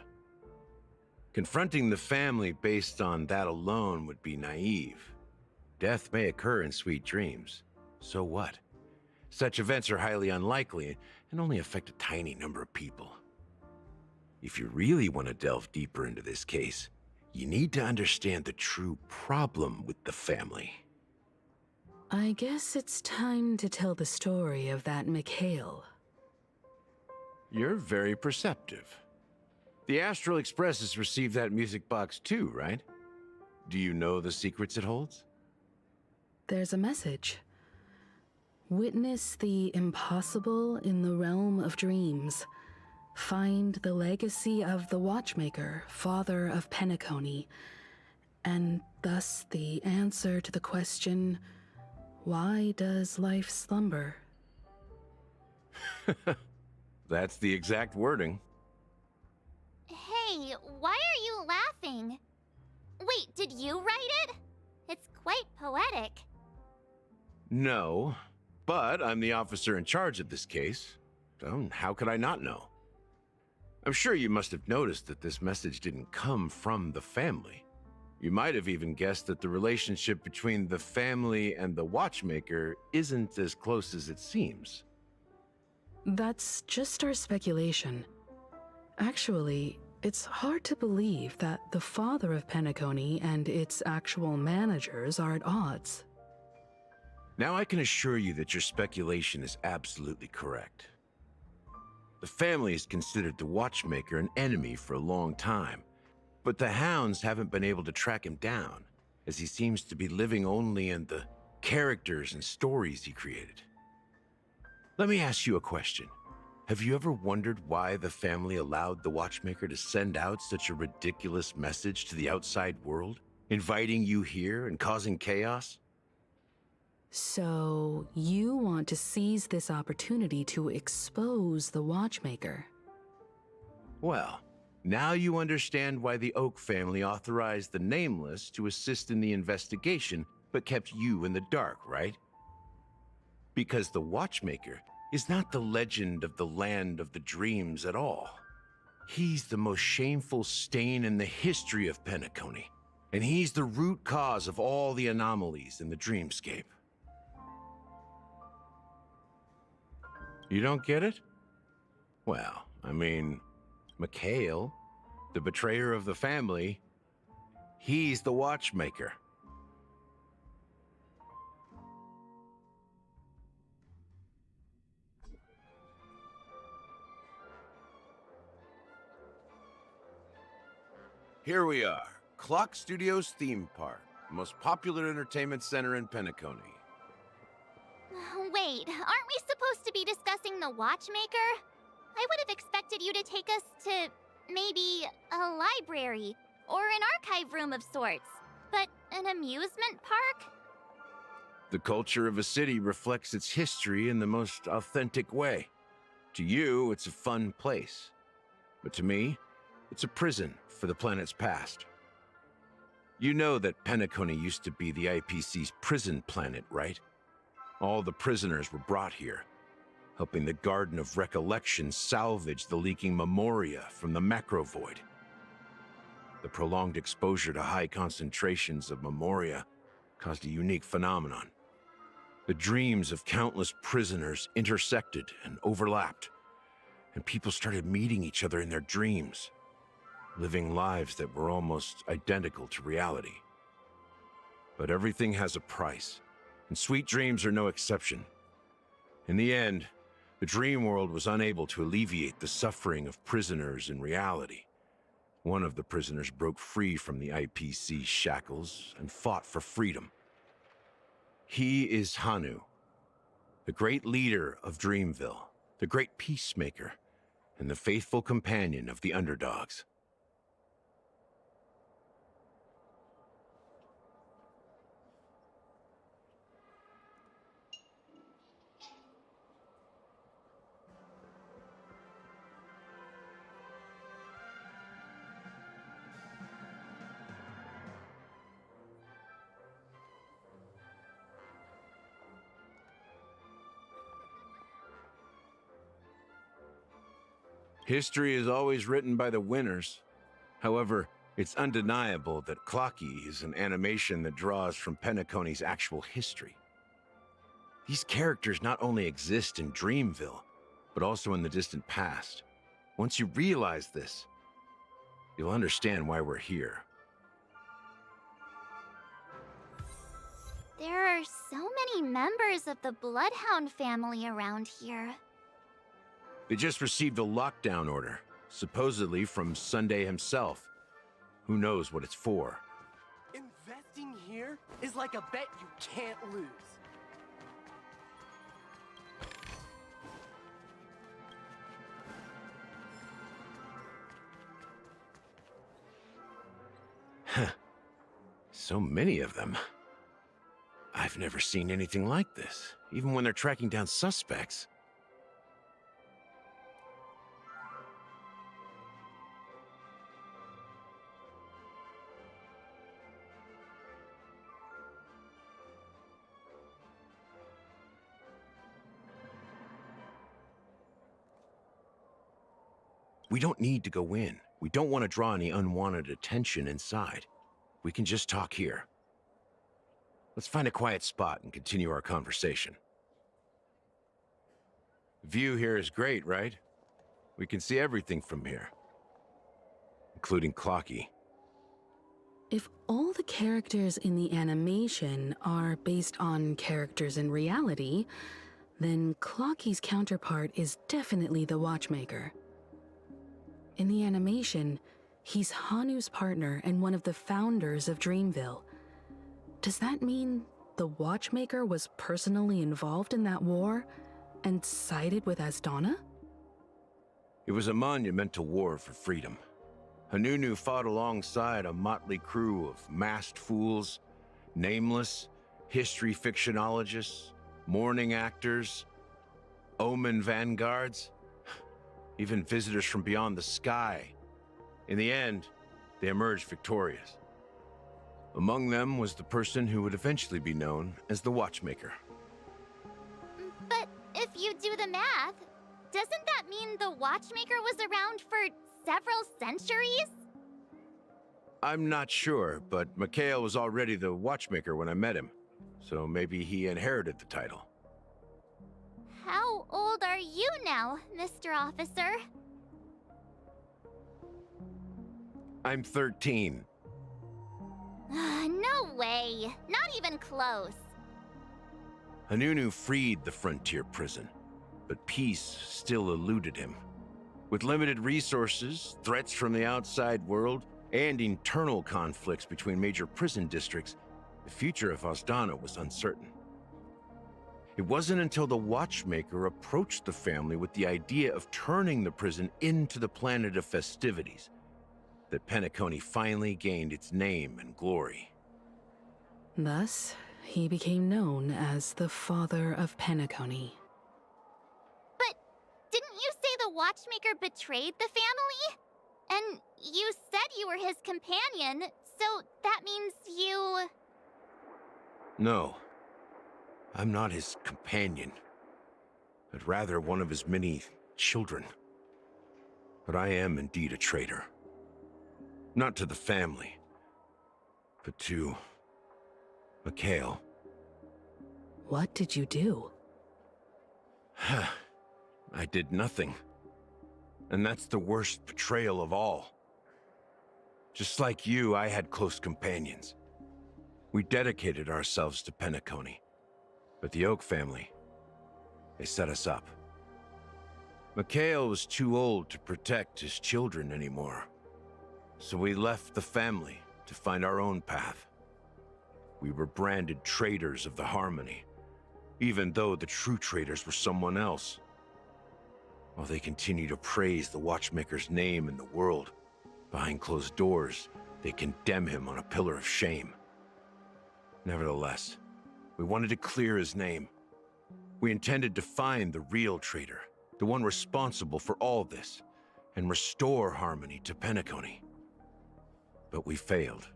Confronting the family based on that alone would be naive. Death may occur in sweet dreams. So what? Such events are highly unlikely and only affect a tiny number of people. If you really want to delve deeper into this case, you need to understand the true problem with the family. I guess it's time to tell the story of that Mikhail. You're very perceptive. The Astral Express has received that music box too, right? Do you know the secrets it holds? There's a message. Witness the impossible in the realm of dreams. Find the legacy of the Watchmaker, father of Penacony, and thus the answer to the question, why does life slumber? That's the exact wording. Hey, why are you laughing? Wait, did you write it? It's quite poetic. No, but I'm the officer in charge of this case. So how could I not know? I'm sure you must have noticed that this message didn't come from the family. You might have even guessed that the relationship between the family and the Watchmaker isn't as close as it seems. That's just our speculation. Actually, it's hard to believe that the father of Penacony and its actual managers are at odds. Now I can assure you that your speculation is absolutely correct. The family has considered the Watchmaker an enemy for a long time, but the hounds haven't been able to track him down, as he seems to be living only in the characters and stories he created. Let me ask you a question. Have you ever wondered why the family allowed the Watchmaker to send out such a ridiculous message to the outside world, inviting you here and causing chaos? So, you want to seize this opportunity to expose the Watchmaker? Well, now you understand why the Oak family authorized the Nameless to assist in the investigation, but kept you in the dark, right? Because the Watchmaker is not the legend of the Land of the Dreams at all. He's the most shameful stain in the history of Penacony, and he's the root cause of all the anomalies in the dreamscape. You don't get it? Well, I mean, Mikhail, the betrayer of the family, he's the Watchmaker. Here we are, Clock Studios Theme Park, the most popular entertainment center in Penacony. Wait, aren't we supposed to be discussing the Watchmaker? I would have expected you to take us to, maybe, a library, or an archive room of sorts. But an amusement park? The culture of a city reflects its history in the most authentic way. To you, it's a fun place. But to me, it's a prison for the planet's past. You know that Penacony used to be the IPC's prison planet, right? All the prisoners were brought here, helping the Garden of Recollection salvage the leaking memoria from the macrovoid. The prolonged exposure to high concentrations of memoria caused a unique phenomenon. The dreams of countless prisoners intersected and overlapped, and people started meeting each other in their dreams, living lives that were almost identical to reality. But everything has a price, and sweet dreams are no exception. In the end, the dream world was unable to alleviate the suffering of prisoners in reality. One of the prisoners broke free from the IPC shackles and fought for freedom. He is Hanu, the great leader of Dreamville, the great peacemaker, and the faithful companion of the underdogs. History is always written by the winners. However, it's undeniable that Clocky is an animation that draws from Penacony's actual history. These characters not only exist in Dreamville, but also in the distant past. Once you realize this, you'll understand why we're here. There are so many members of the Bloodhound family around here. They just received a lockdown order, supposedly from Sunday himself. Who knows what it's for? Investing here is like a bet you can't lose. So many of them. I've never seen anything like this, even when they're tracking down suspects. We don't need to go in. We don't want to draw any unwanted attention inside. We can just talk here. Let's find a quiet spot and continue our conversation. The view here is great, right? We can see everything from here, including Clocky. If all the characters in the animation are based on characters in reality, then Clocky's counterpart is definitely the Watchmaker. In the animation, he's Hanu's partner and one of the founders of Dreamville. Does that mean the Watchmaker was personally involved in that war and sided with Asdana? It was a monumental war for freedom. Hanunu fought alongside a motley crew of masked fools, nameless, history fictionologists, mourning actors, omen vanguards, even visitors from beyond the sky. In the end, they emerged victorious. Among them was the person who would eventually be known as the Watchmaker. But if you do the math, doesn't that mean the Watchmaker was around for several centuries? I'm not sure, but Mikhail was already the Watchmaker when I met him, so maybe he inherited the title. How old are you now, Mr. Officer? I'm 13. No way. Not even close. Hanunu freed the frontier prison, but peace still eluded him. With limited resources, threats from the outside world, and internal conflicts between major prison districts, the future of Asdana was uncertain. It wasn't until the Watchmaker approached the family with the idea of turning the prison into the planet of festivities that Penacony finally gained its name and glory. Thus, he became known as the Father of Penacony. But didn't you say the Watchmaker watchmaker betrayed the family? And you said you were his companion, so that means you... No. I'm not his companion, but rather one of his many children. But I am indeed a traitor. Not to the family, but to Mikhail. What did you do? I did nothing. And that's the worst betrayal of all. Just like you, I had close companions. We dedicated ourselves to Penacony. But the Oak family, they set us up. Mikhail was too old to protect his children anymore. So we left the family to find our own path. We were branded traitors of the Harmony, even though the true traitors were someone else. While they continue to praise the Watchmaker's name in the world, behind closed doors, they condemn him on a pillar of shame. Nevertheless, we wanted to clear his name. We intended to find the real traitor, the one responsible for all this, and restore harmony to Penacony. But we failed.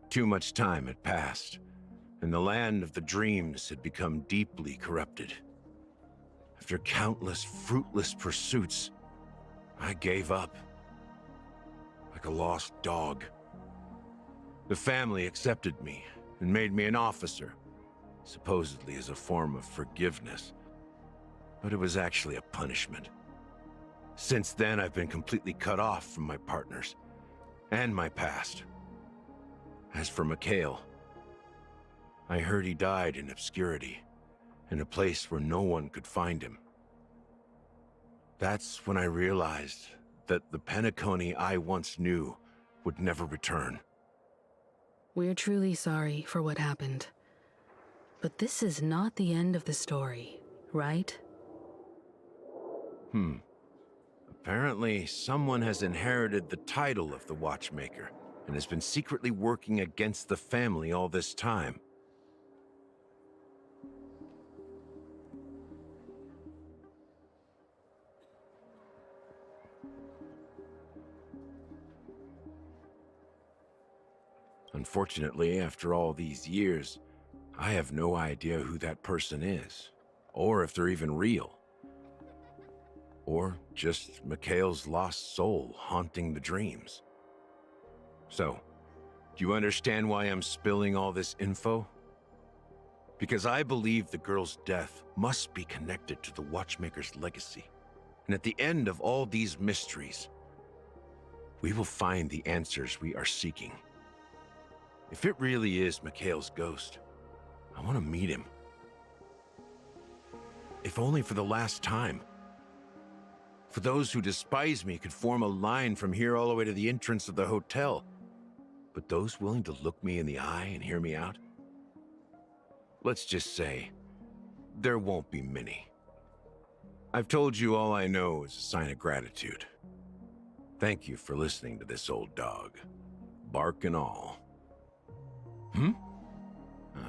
Too much time had passed, and the land of the dreams had become deeply corrupted. After countless fruitless pursuits, I gave up. Like a lost dog. The family accepted me and made me an officer, supposedly as a form of forgiveness. But it was actually a punishment. Since then, I've been completely cut off from my partners and my past. As for Mikhail, I heard he died in obscurity, in a place where no one could find him. That's when I realized that the Penacony I once knew would never return. We're truly sorry for what happened. But this is not the end of the story, right? Apparently, someone has inherited the title of the Watchmaker and has been secretly working against the family all this time. Unfortunately, after all these years, I have no idea who that person is, or if they're even real. Or just Mikhail's lost soul haunting the dreams. So, do you understand why I'm spilling all this info? Because I believe the girl's death must be connected to the Watchmaker's legacy. And at the end of all these mysteries, we will find the answers we are seeking. If it really is Mikhail's ghost, I want to meet him. If only for the last time. For those who despise me could form a line from here all the way to the entrance of the hotel. But those willing to look me in the eye and hear me out? Let's just say, there won't be many. I've told you all I know is a sign of gratitude. Thank you for listening to this old dog. Bark and all.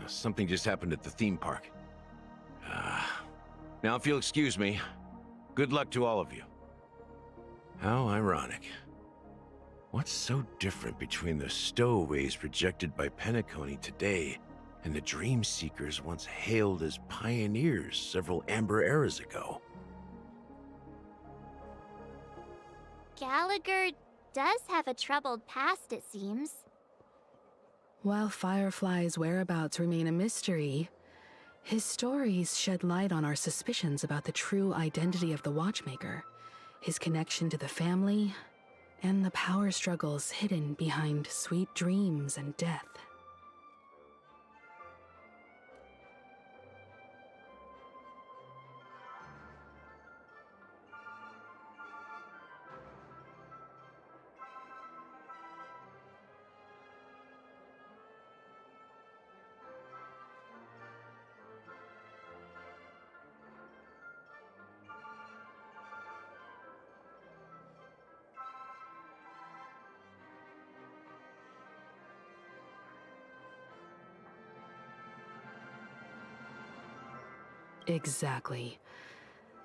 Something just happened at the theme park. Now if you'll excuse me, good luck to all of you. How ironic. What's so different between the stowaways rejected by Penacony today and the dream seekers once hailed as pioneers several amber eras ago? Gallagher does have a troubled past, it seems. While Firefly's whereabouts remain a mystery, his stories shed light on our suspicions about the true identity of the Watchmaker, his connection to the family, and the power struggles hidden behind sweet dreams and death. Exactly.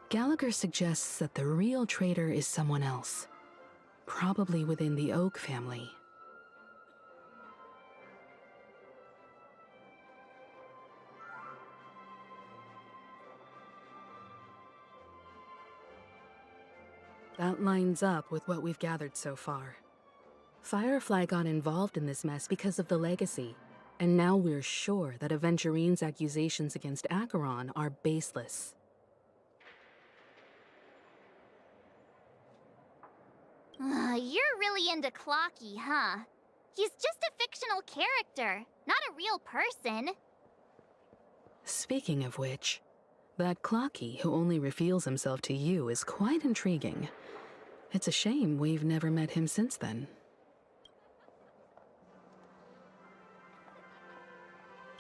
Gallagher suggests that the real traitor is someone else, probably within the Oak family. That lines up with what we've gathered so far. Firefly got involved in this mess because of the legacy, and now we're sure that Aventurine's accusations against Acheron are baseless. You're really into Clocky, huh? He's just a fictional character, not a real person. Speaking of which, that Clocky who only reveals himself to you is quite intriguing. It's a shame we've never met him since then.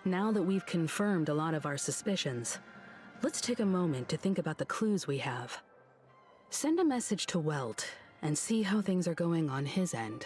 Now that we've confirmed a lot of our suspicions, let's take a moment to think about the clues we have. Send a message to Welt and see how things are going on his end.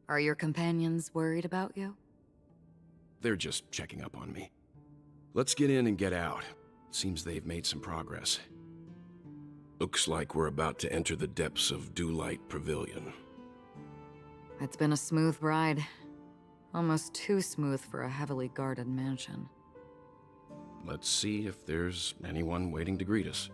Are your companions worried about you? They're just checking up on me. Let's get in and get out. Seems they've made some progress. Looks like we're about to enter the depths of Dewlight Pavilion. It's been a smooth ride. Almost too smooth for a heavily guarded mansion. Let's see if there's anyone waiting to greet us.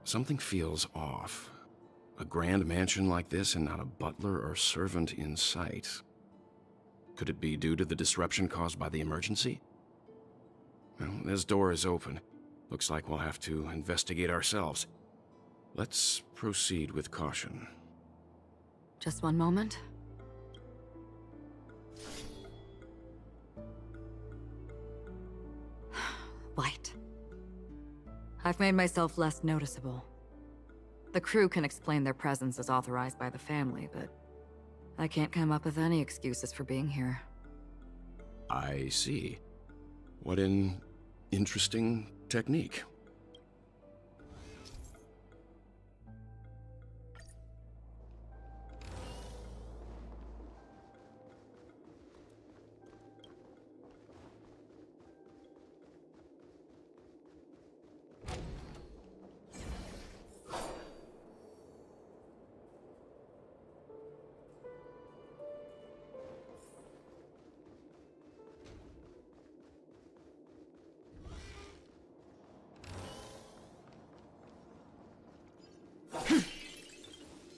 Something feels off. A grand mansion like this and not a butler or servant in sight. Could it be due to the disruption caused by the emergency? Well, this door is open. Looks like we'll have to investigate ourselves. Let's proceed with caution. Just one moment. Light. I've made myself less noticeable. The crew can explain their presence as authorized by the family, but I can't come up with any excuses for being here. I see. What an interesting technique.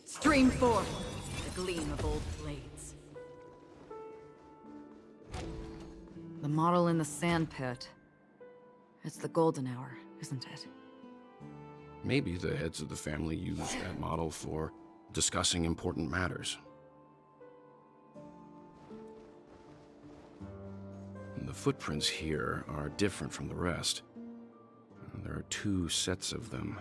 Stream forth the gleam of old blades. The model in the sand pit. It's the golden hour, isn't it? Maybe the heads of the family used that model for discussing important matters. The footprints here are different from the rest. There are 2 sets of them.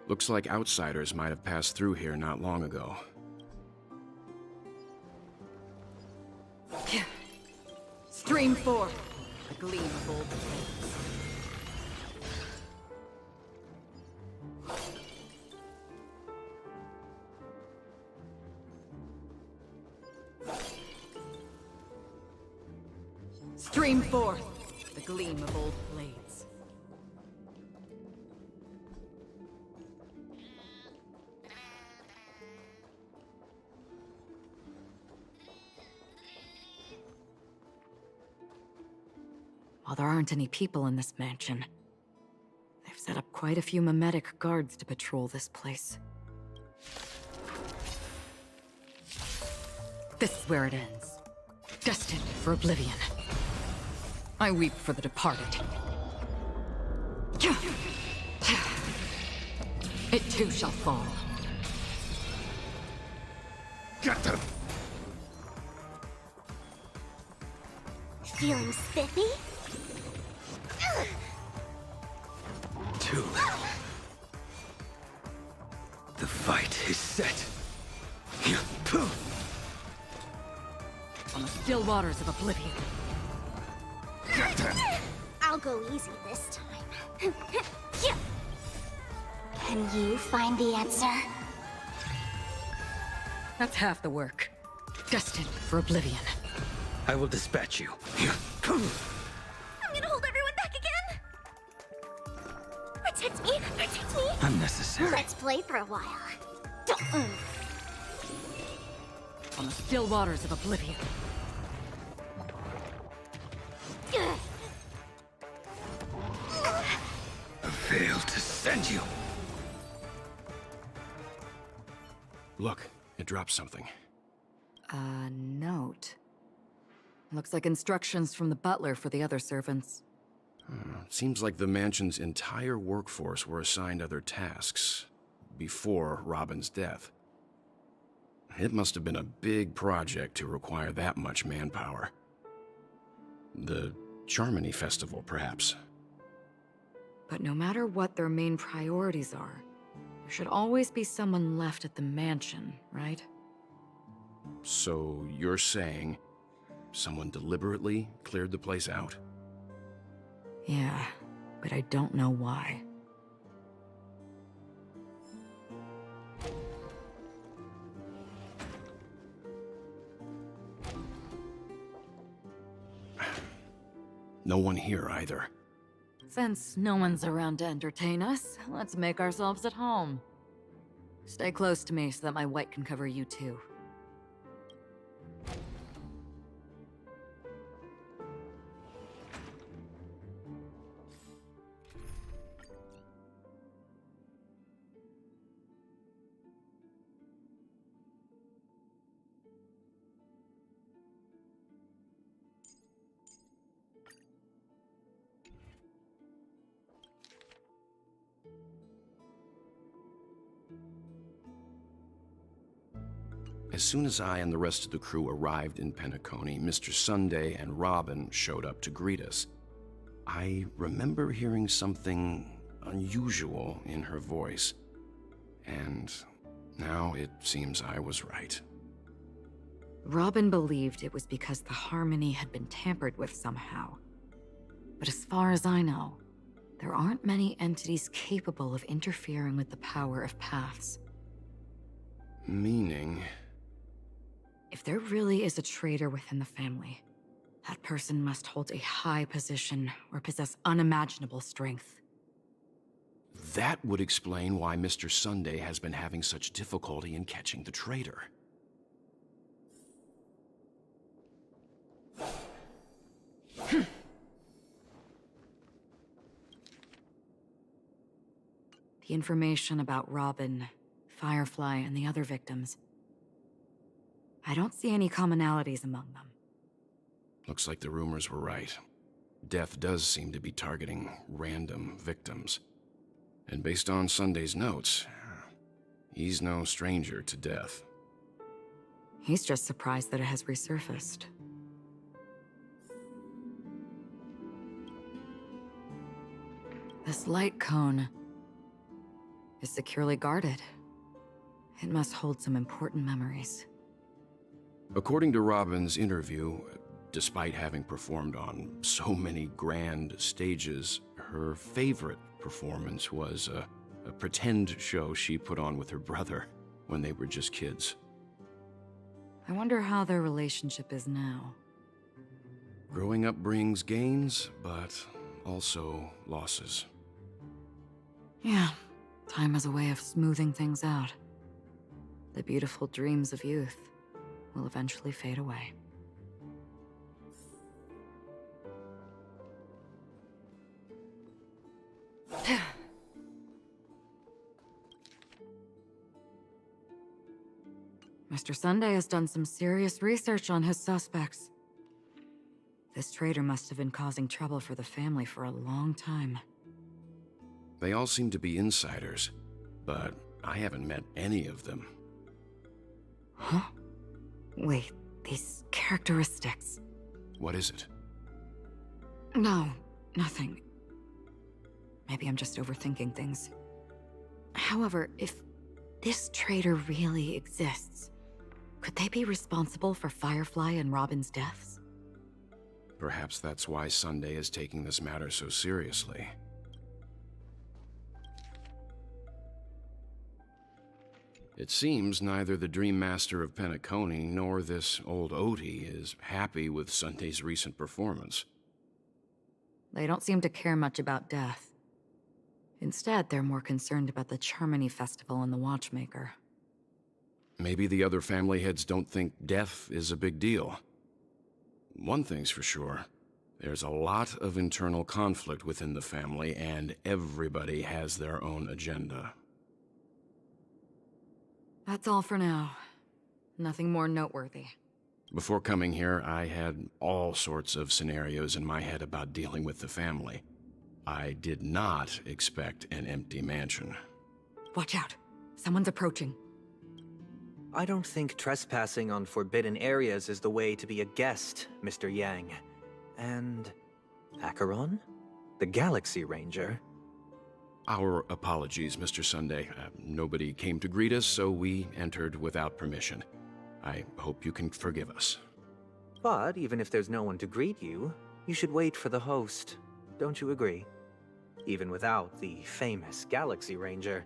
Looks like outsiders might have passed through here not long ago. Stream forth the gleam of old blades. Stream forth the gleam of old blades. While there aren't any people in this mansion, they've set up quite a few mimetic guards to patrol this place. This is where it ends. Destined for oblivion. I weep for the departed. It too shall fall. Get them! Feeling spiffy? Too little. The fight is set. On the still waters of oblivion. I'll go easy this time. Can you find the answer? That's half the work. Destined for oblivion. I will dispatch you. I'm gonna hold everyone back again! Protect me! Protect me! Unnecessary. Let's play for a while. On the still waters of oblivion. I failed to send you. Look, it dropped something. A note. Looks like instructions from the butler for the other servants. Seems like the mansion's entire workforce were assigned other tasks before Robin's death. It must have been a big project to require that much manpower. The Charmony Festival, perhaps. But no matter what their main priorities are, there should always be someone left at the mansion, right? So you're saying someone deliberately cleared the place out? Yeah, but I don't know why. No one here either. Since no one's around to entertain us, let's make ourselves at home. Stay close to me so that my white can cover you too. As soon as I and the rest of the crew arrived in Penacony, Mr. Sunday and Robin showed up to greet us. I remember hearing something unusual in her voice, and now it seems I was right. Robin believed it was because the harmony had been tampered with somehow. But as far as I know, there aren't many entities capable of interfering with the power of paths. Meaning? If there really is a traitor within the family, that person must hold a high position or possess unimaginable strength. That would explain why Mr. Sunday has been having such difficulty in catching the traitor. The information about Robin, Firefly, and the other victims, I don't see any commonalities among them. Looks like the rumors were right. Death does seem to be targeting random victims. And based on Sunday's notes, he's no stranger to death. He's just surprised that it has resurfaced. This light cone is securely guarded. It must hold some important memories. According to Robin's interview, despite having performed on so many grand stages, her favorite performance was a pretend show she put on with her brother when they were just kids. I wonder how their relationship is now. Growing up brings gains, but also losses. Yeah, time has a way of smoothing things out. The beautiful dreams of youth will eventually fade away. Mr. Sunday has done some serious research on his suspects. This traitor must have been causing trouble for the family for a long time. They all seem to be insiders, but I haven't met any of them. Huh? Wait, these characteristics. What is it? No, nothing. Maybe I'm just overthinking things. However, if this traitor really exists, could they be responsible for Firefly and Robin's deaths? Perhaps that's why Sunday is taking this matter so seriously. It seems neither the Dream Master of Penacony nor this old Odie is happy with Sunday's recent performance. They don't seem to care much about death. Instead, they're more concerned about the Charmony Festival and the Watchmaker. Maybe the other family heads don't think death is a big deal. One thing's for sure, there's a lot of internal conflict within the family, and everybody has their own agenda. That's all for now. Nothing more noteworthy. Before coming here, I had all sorts of scenarios in my head about dealing with the family. I did not expect an empty mansion. Watch out. Someone's approaching. I don't think trespassing on forbidden areas is the way to be a guest, Mr. Yang. And Acheron? The Galaxy Ranger? Our apologies, Mr. Sunday. Nobody came to greet us, so we entered without permission. I hope you can forgive us. But even if there's no one to greet you, you should wait for the host. Don't you agree? Even without the famous Galaxy Ranger.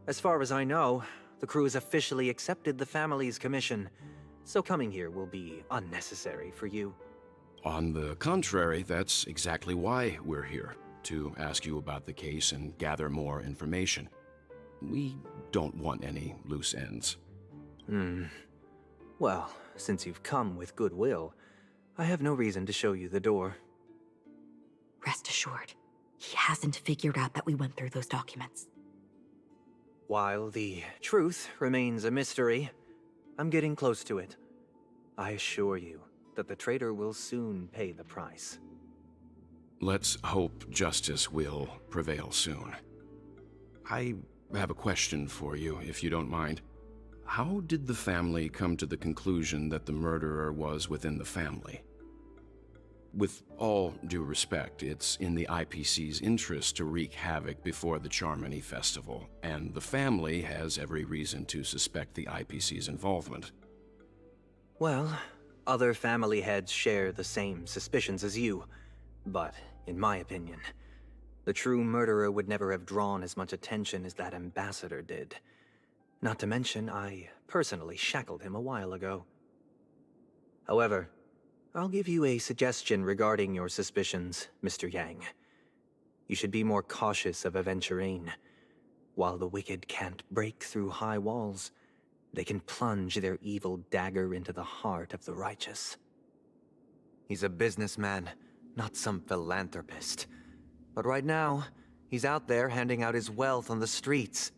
As far as I know, the crew has officially accepted the family's commission, so coming here will be unnecessary for you. On the contrary, that's exactly why we're here, to ask you about the case and gather more information. We don't want any loose ends. Well, since you've come with goodwill, I have no reason to show you the door. Rest assured, he hasn't figured out that we went through those documents. While the truth remains a mystery, I'm getting close to it. I assure you that the traitor will soon pay the price. Let's hope justice will prevail soon. I have a question for you, if you don't mind. How did the family come to the conclusion that the murderer was within the family? With all due respect, it's in the IPC's interest to wreak havoc before the Charmony Festival, and the family has every reason to suspect the IPC's involvement. Well, other family heads share the same suspicions as you, but in my opinion, the true murderer would never have drawn as much attention as that ambassador did. Not to mention, I personally shackled him a while ago. However, I'll give you a suggestion regarding your suspicions, Mr. Yang. You should be more cautious of Aventurine. While the wicked can't break through high walls, they can plunge their evil dagger into the heart of the righteous. He's a businessman, not some philanthropist. But right now, he's out there handing out his wealth on the streets.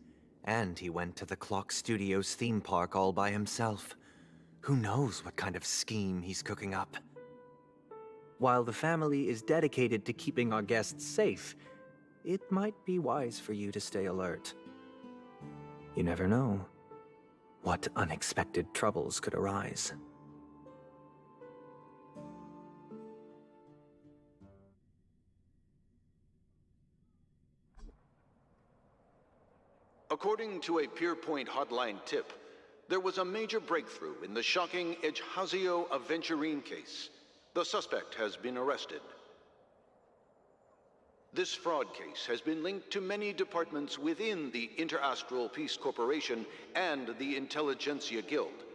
And he went to the Clock Studios theme park all by himself. Who knows what kind of scheme he's cooking up? While the family is dedicated to keeping our guests safe, it might be wise for you to stay alert. You never know what unexpected troubles could arise. According to a Pierpoint hotline tip, there was a major breakthrough in the shocking Ejhazio Aventurine case. The suspect has been arrested. This fraud case has been linked to many departments within the Interastral Peace Corporation and the Intelligentsia Guild,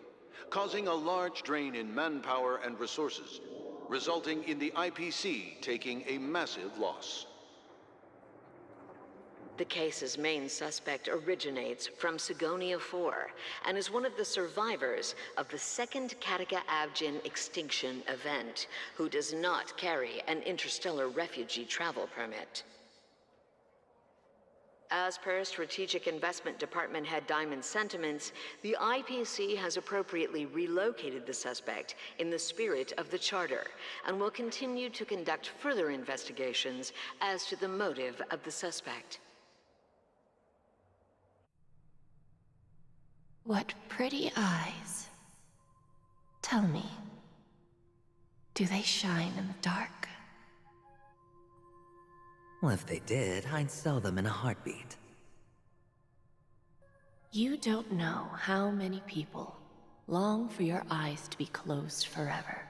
causing a large drain in manpower and resources. resulting in the IPC taking a massive loss. The case's main suspect originates from Sigonia 4 and is one of the survivors of the second Kataka Abjin extinction event, who does not carry an interstellar refugee travel permit. As per Strategic Investment Department Head Diamond's sentiments, the IPC has appropriately relocated the suspect in the spirit of the Charter and will continue to conduct further investigations as to the motive of the suspect. What pretty eyes. Tell me, do they shine in the dark? Well, if they did, I'd sell them in a heartbeat. You don't know how many people long for your eyes to be closed forever.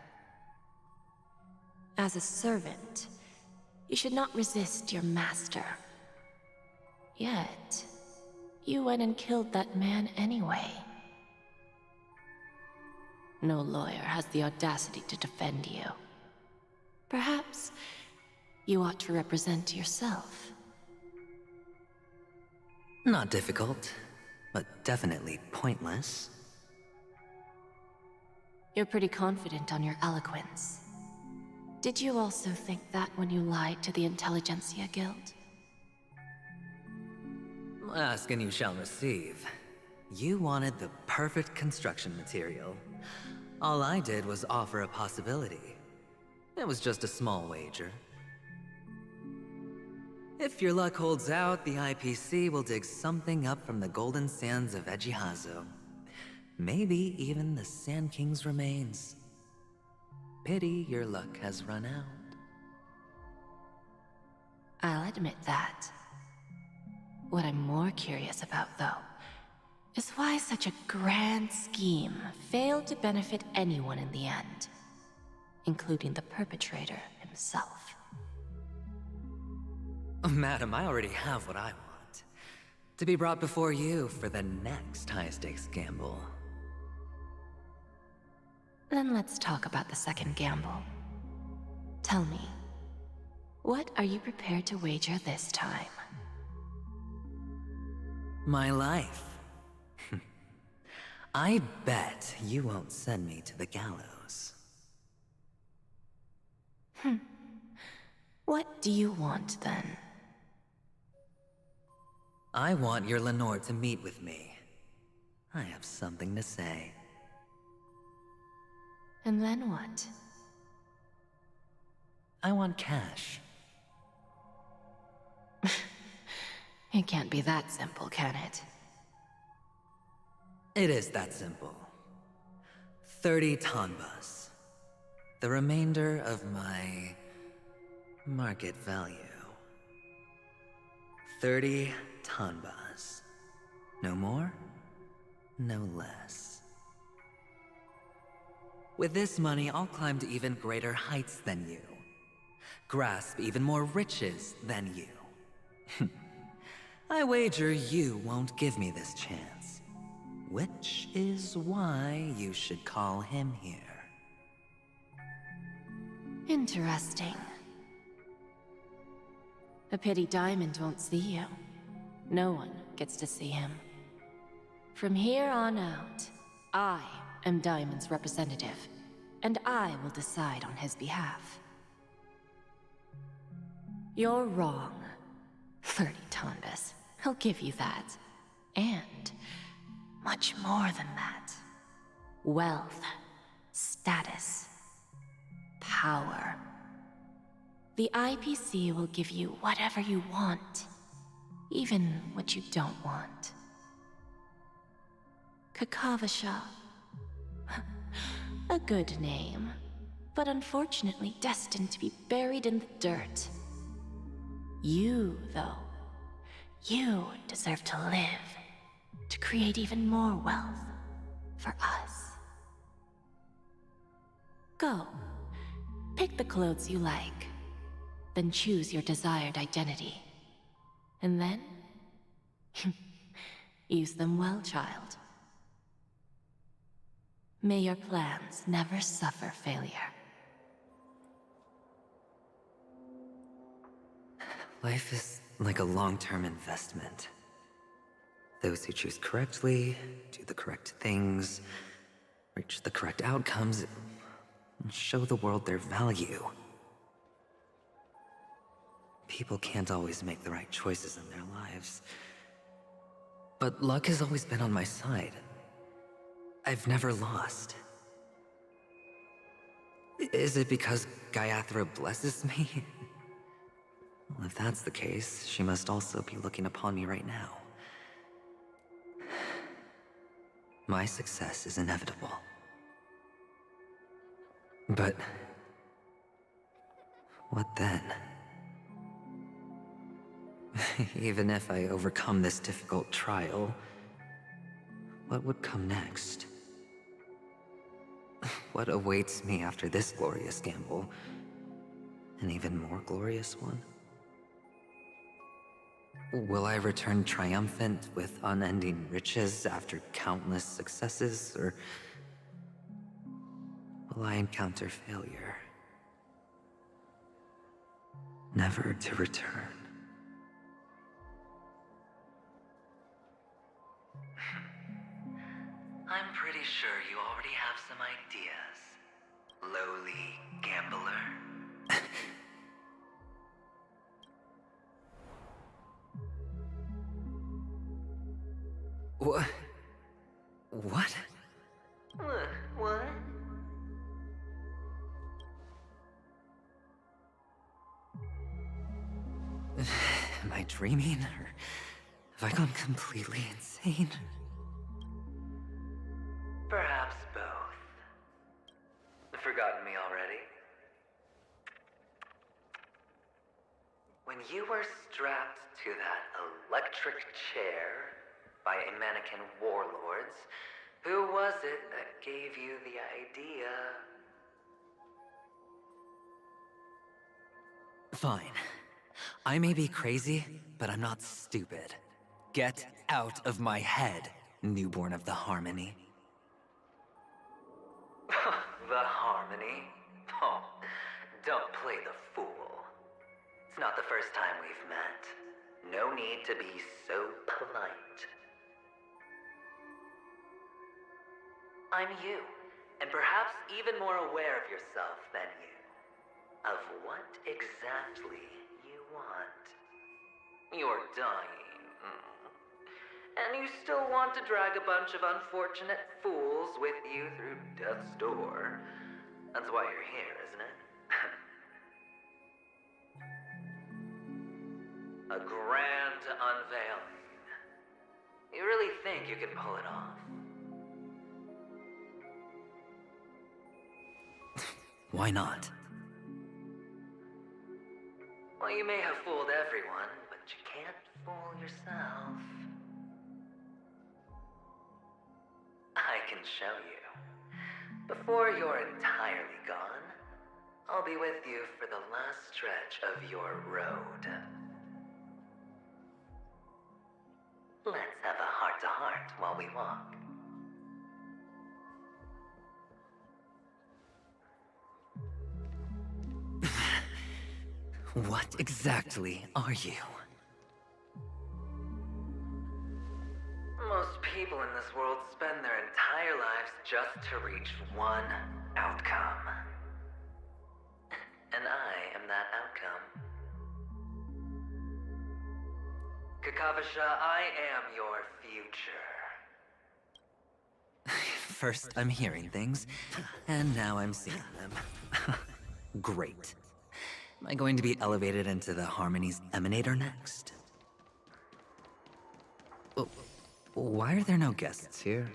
As a servant, you should not resist your master. Yet, you went and killed that man anyway. No lawyer has the audacity to defend you. Perhaps you ought to represent yourself. Not difficult, but definitely pointless. You're pretty confident on your eloquence. Did you also think that when you lied to the Intelligentsia Guild? Ask and you shall receive. You wanted the perfect construction material. All I did was offer a possibility. It was just a small wager. If your luck holds out, the IPC will dig something up from the golden sands of Ejihazo. Maybe even the Sand King's remains. Pity your luck has run out. I'll admit that. What I'm more curious about, though, is why such a grand scheme failed to benefit anyone in the end, including the perpetrator himself. Oh, madam, I already have what I want. To be brought before you for the next high-stakes gamble. Then let's talk about the second gamble. Tell me, what are you prepared to wager this time? My life. I bet you won't send me to the gallows. What do you want, then? I want your Lenore to meet with me. I have something to say. And then what? I want cash. It can't be that simple, can it? It is that simple. 30 tanbas. The remainder of my market value. 30 tanbas. No more, no less. With this money, I'll climb to even greater heights than you. Grasp even more riches than you. I wager you won't give me this chance. Which is why you should call him here. Interesting. A pity Diamond won't see you. No one gets to see him. From here on out, I am Diamond's representative, and I will decide on his behalf. You're wrong. 30 tanbas. I'll give you that. And much more than that. Wealth, status, power. The IPC will give you whatever you want, even what you don't want. Kakavasha. A good name, but unfortunately destined to be buried in the dirt. You, though, you deserve to live, to create even more wealth for us. Go, pick the clothes you like, then choose your desired identity. And then, use them well, child. May your plans never suffer failure. Life is like a long-term investment. Those who choose correctly, do the correct things, reach the correct outcomes, and show the world their value. People can't always make the right choices in their lives. But luck has always been on my side. I've never lost. Is it because Gayathra blesses me? Well, if that's the case, she must also be looking upon me right now. My success is inevitable. But what then? Even if I overcome this difficult trial, what would come next? What awaits me after this glorious gamble? An even more glorious one? Will I return triumphant with unending riches after countless successes, or will I encounter failure, never to return? I'm pretty sure you already have some ideas, lowly gambler. What? What? What? Am I dreaming, or have I gone completely insane? Perhaps both. Forgotten me already? When you were strapped to that electric chair by a mannequin warlords, who was it that gave you the idea? Fine. I may be crazy, but I'm not stupid. Get out of my head, newborn of the Harmony. The Harmony? Oh, don't play the fool. It's not the first time we've met. No need to be so polite. I'm you, and perhaps even more aware of yourself than you. Of what exactly you want. You're dying. And you still want to drag a bunch of unfortunate fools with you through death's door. That's why you're here, isn't it? A grand unveiling. You really think you can pull it off? Why not? Well, you may have fooled everyone, but you can't fool yourself. I can show you. Before you're entirely gone, I'll be with you for the last stretch of your road. Let's have a heart-to-heart while we walk. What exactly are you? Most people in this world spend their entire lives just to reach one outcome. And I am that outcome. Kakavasha, I am your future. First, I'm hearing things, and now I'm seeing them. Great. Am I going to be elevated into the Harmony's Emanator next? Oh, why are there no guests here?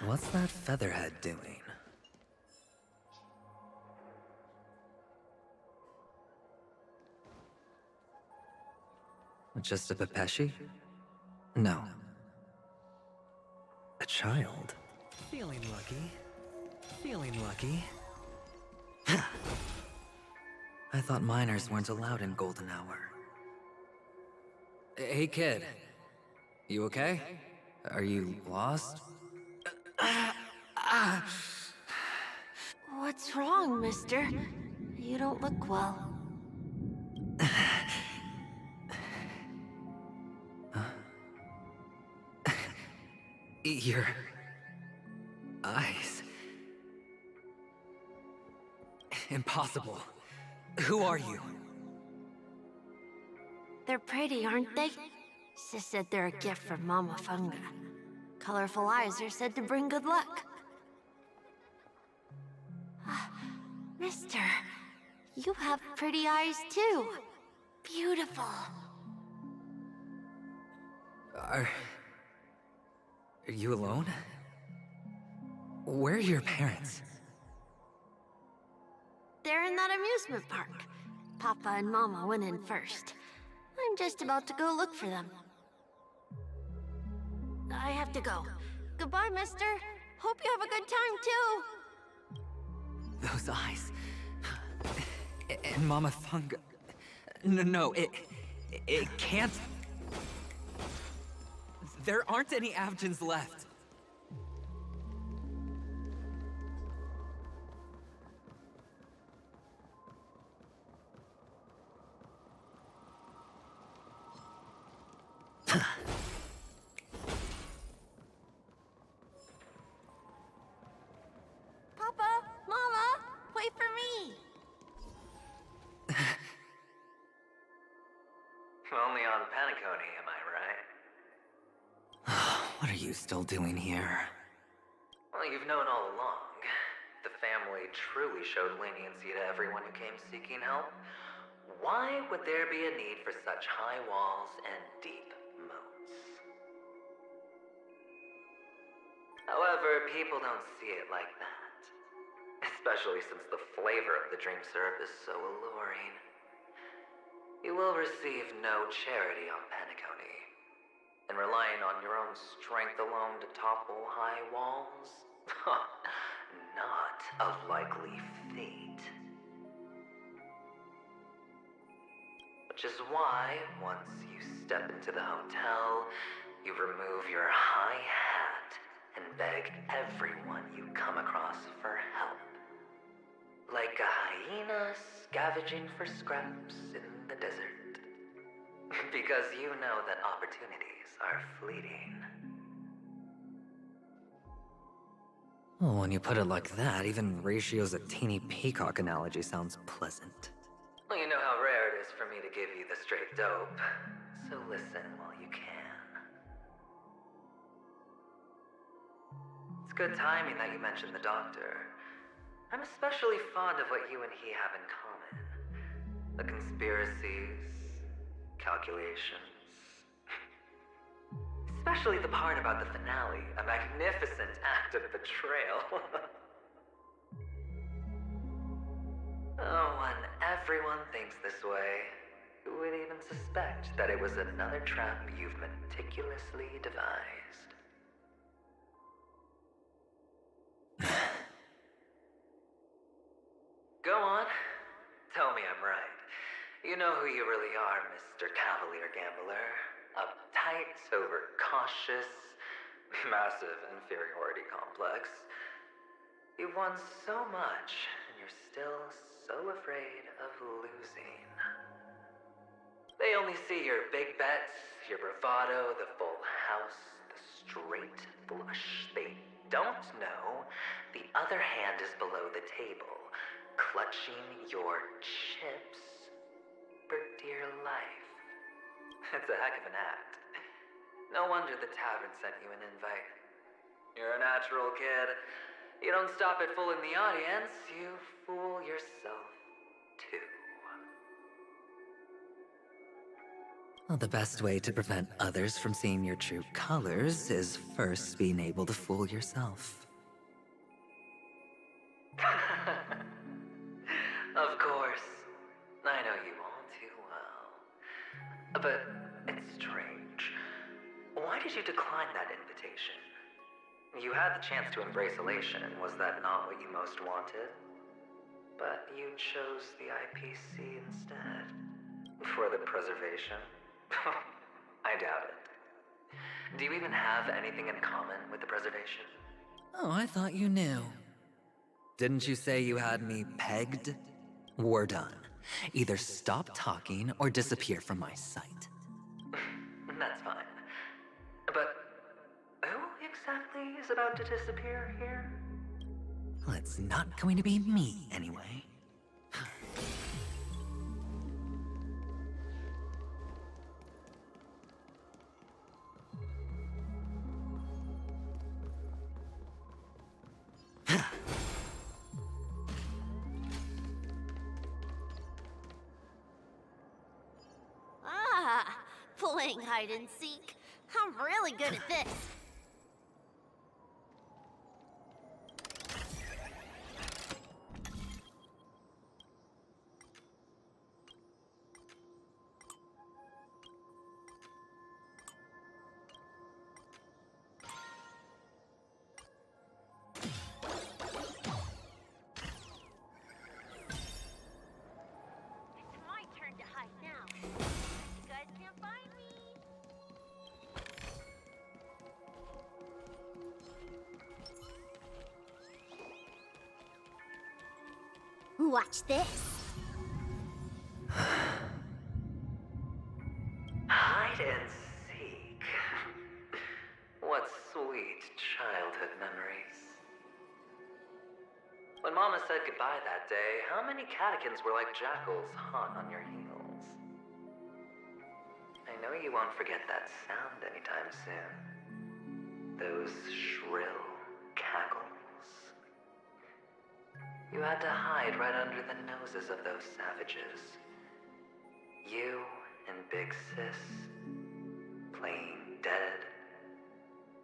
What's that featherhead doing? Just a Pepeshi? No. A child? Feeling lucky. Feeling lucky. I thought minors weren't allowed in Golden Hour. Hey, kid. You okay? Are you lost? What's wrong, mister? You don't look well. Your eyes. Impossible. Who are you? They're pretty, aren't they? Sis said they're a gift from Mama Funga. Colorful eyes are said to bring good luck. Mister, you have pretty eyes too. Beautiful. Are you alone? Where are your parents? They're in that amusement park. Papa and Mama went in first. I'm just about to go look for them. I have to go. Goodbye, mister. Hope you have a good time, too. Those eyes. And Mama Funga. No, it can't. There aren't any Avgens left. Papa, Mama, wait for me. Only on Panicone, am I right? What are you still doing here? Well, you've known all along. The family truly showed leniency to everyone who came seeking help. Why would there be a need for such high walls and deep moats? However, people don't see it like that. Especially since the flavor of the dream syrup is so alluring. You will receive no charity on Panicone. And relying on your own strength alone to topple high walls? Not a likely fate. Which is why, once you step into the hotel, you remove your high hat and beg everyone you come across for help. Like a hyena scavenging for scraps in the desert. Because you know that opportunities are fleeting. Well, when you put it like that, even Ratio's a teeny peacock analogy sounds pleasant. Well, you know how rare it is for me to give you the straight dope. So listen while you can. It's good timing that you mentioned the doctor. I'm especially fond of what you and he have in common. The conspiracies, calculations. Especially the part about the finale, a magnificent act of betrayal. Oh, when everyone thinks this way, who would even suspect that it was another trap you've meticulously devised? Go on. Tell me I'm right. You know who you really are, Mr. Cavalier Gambler. Uptight, overcautious, massive inferiority complex. You've won so much, and you're still so afraid of losing. They only see your big bets, your bravado, the full house, the straight flush. They don't know the other hand is below the table, clutching your chips for dear life. It's a heck of an act. No wonder the tavern sent you an invite. You're a natural kid. You don't stop at fooling the audience, you fool yourself too. Well, the best way to prevent others from seeing your true colors is first being able to fool yourself. Of course. I know you all too well. But it's strange. Why did you decline that invitation? You had the chance to embrace elation. Was that not what you most wanted? But you chose the IPC instead. For the preservation? I doubt it. Do you even have anything in common with the preservation? Oh, I thought you knew. Didn't you say you had me pegged? We're done. Either stop talking or disappear from my sight. That's fine. But who exactly about to disappear here? Well, it's not going to be me, anyway. Ah, playing hide and seek. I'm really good at this. It's my turn to hide now. You guys can't find me. Watch this. Hide and seek. What sweet childhood memories. When Mama said goodbye that day, how many catechins were like jackals hot on your heels? I know you won't forget that sound anytime soon. Those shrill cackles. You had to hide right under the noses of those savages. You and Big Sis, playing dead,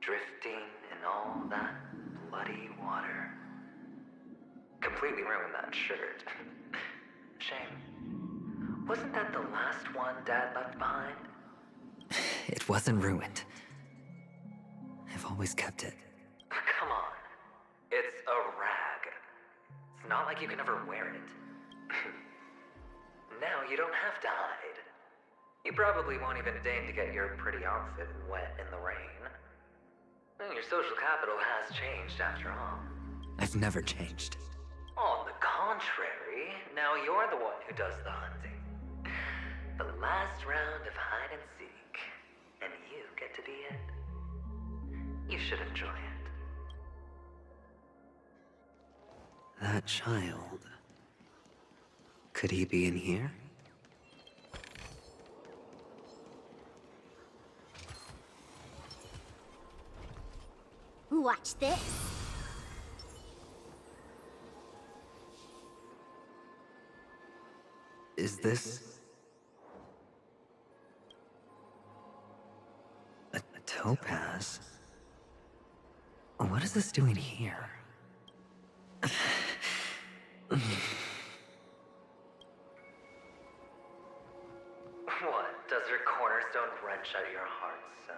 drifting in all that bloody water. Completely ruined that shirt. Shame. Wasn't that the last one Dad left behind? It wasn't ruined. I've always kept it. Come on. It's a rag. It's not like you can ever wear it. Now you don't have to hide. You probably won't even deign to get your pretty outfit wet in the rain. And your social capital has changed after all. I've never changed. On the contrary, now you're the one who does the hunting. The last round of hide and seek, and you get to be it. You should enjoy it. That child. Could he be in here? Watch this. Is this a topaz? What is this doing here? What? Does your cornerstone wrench at your heart, son?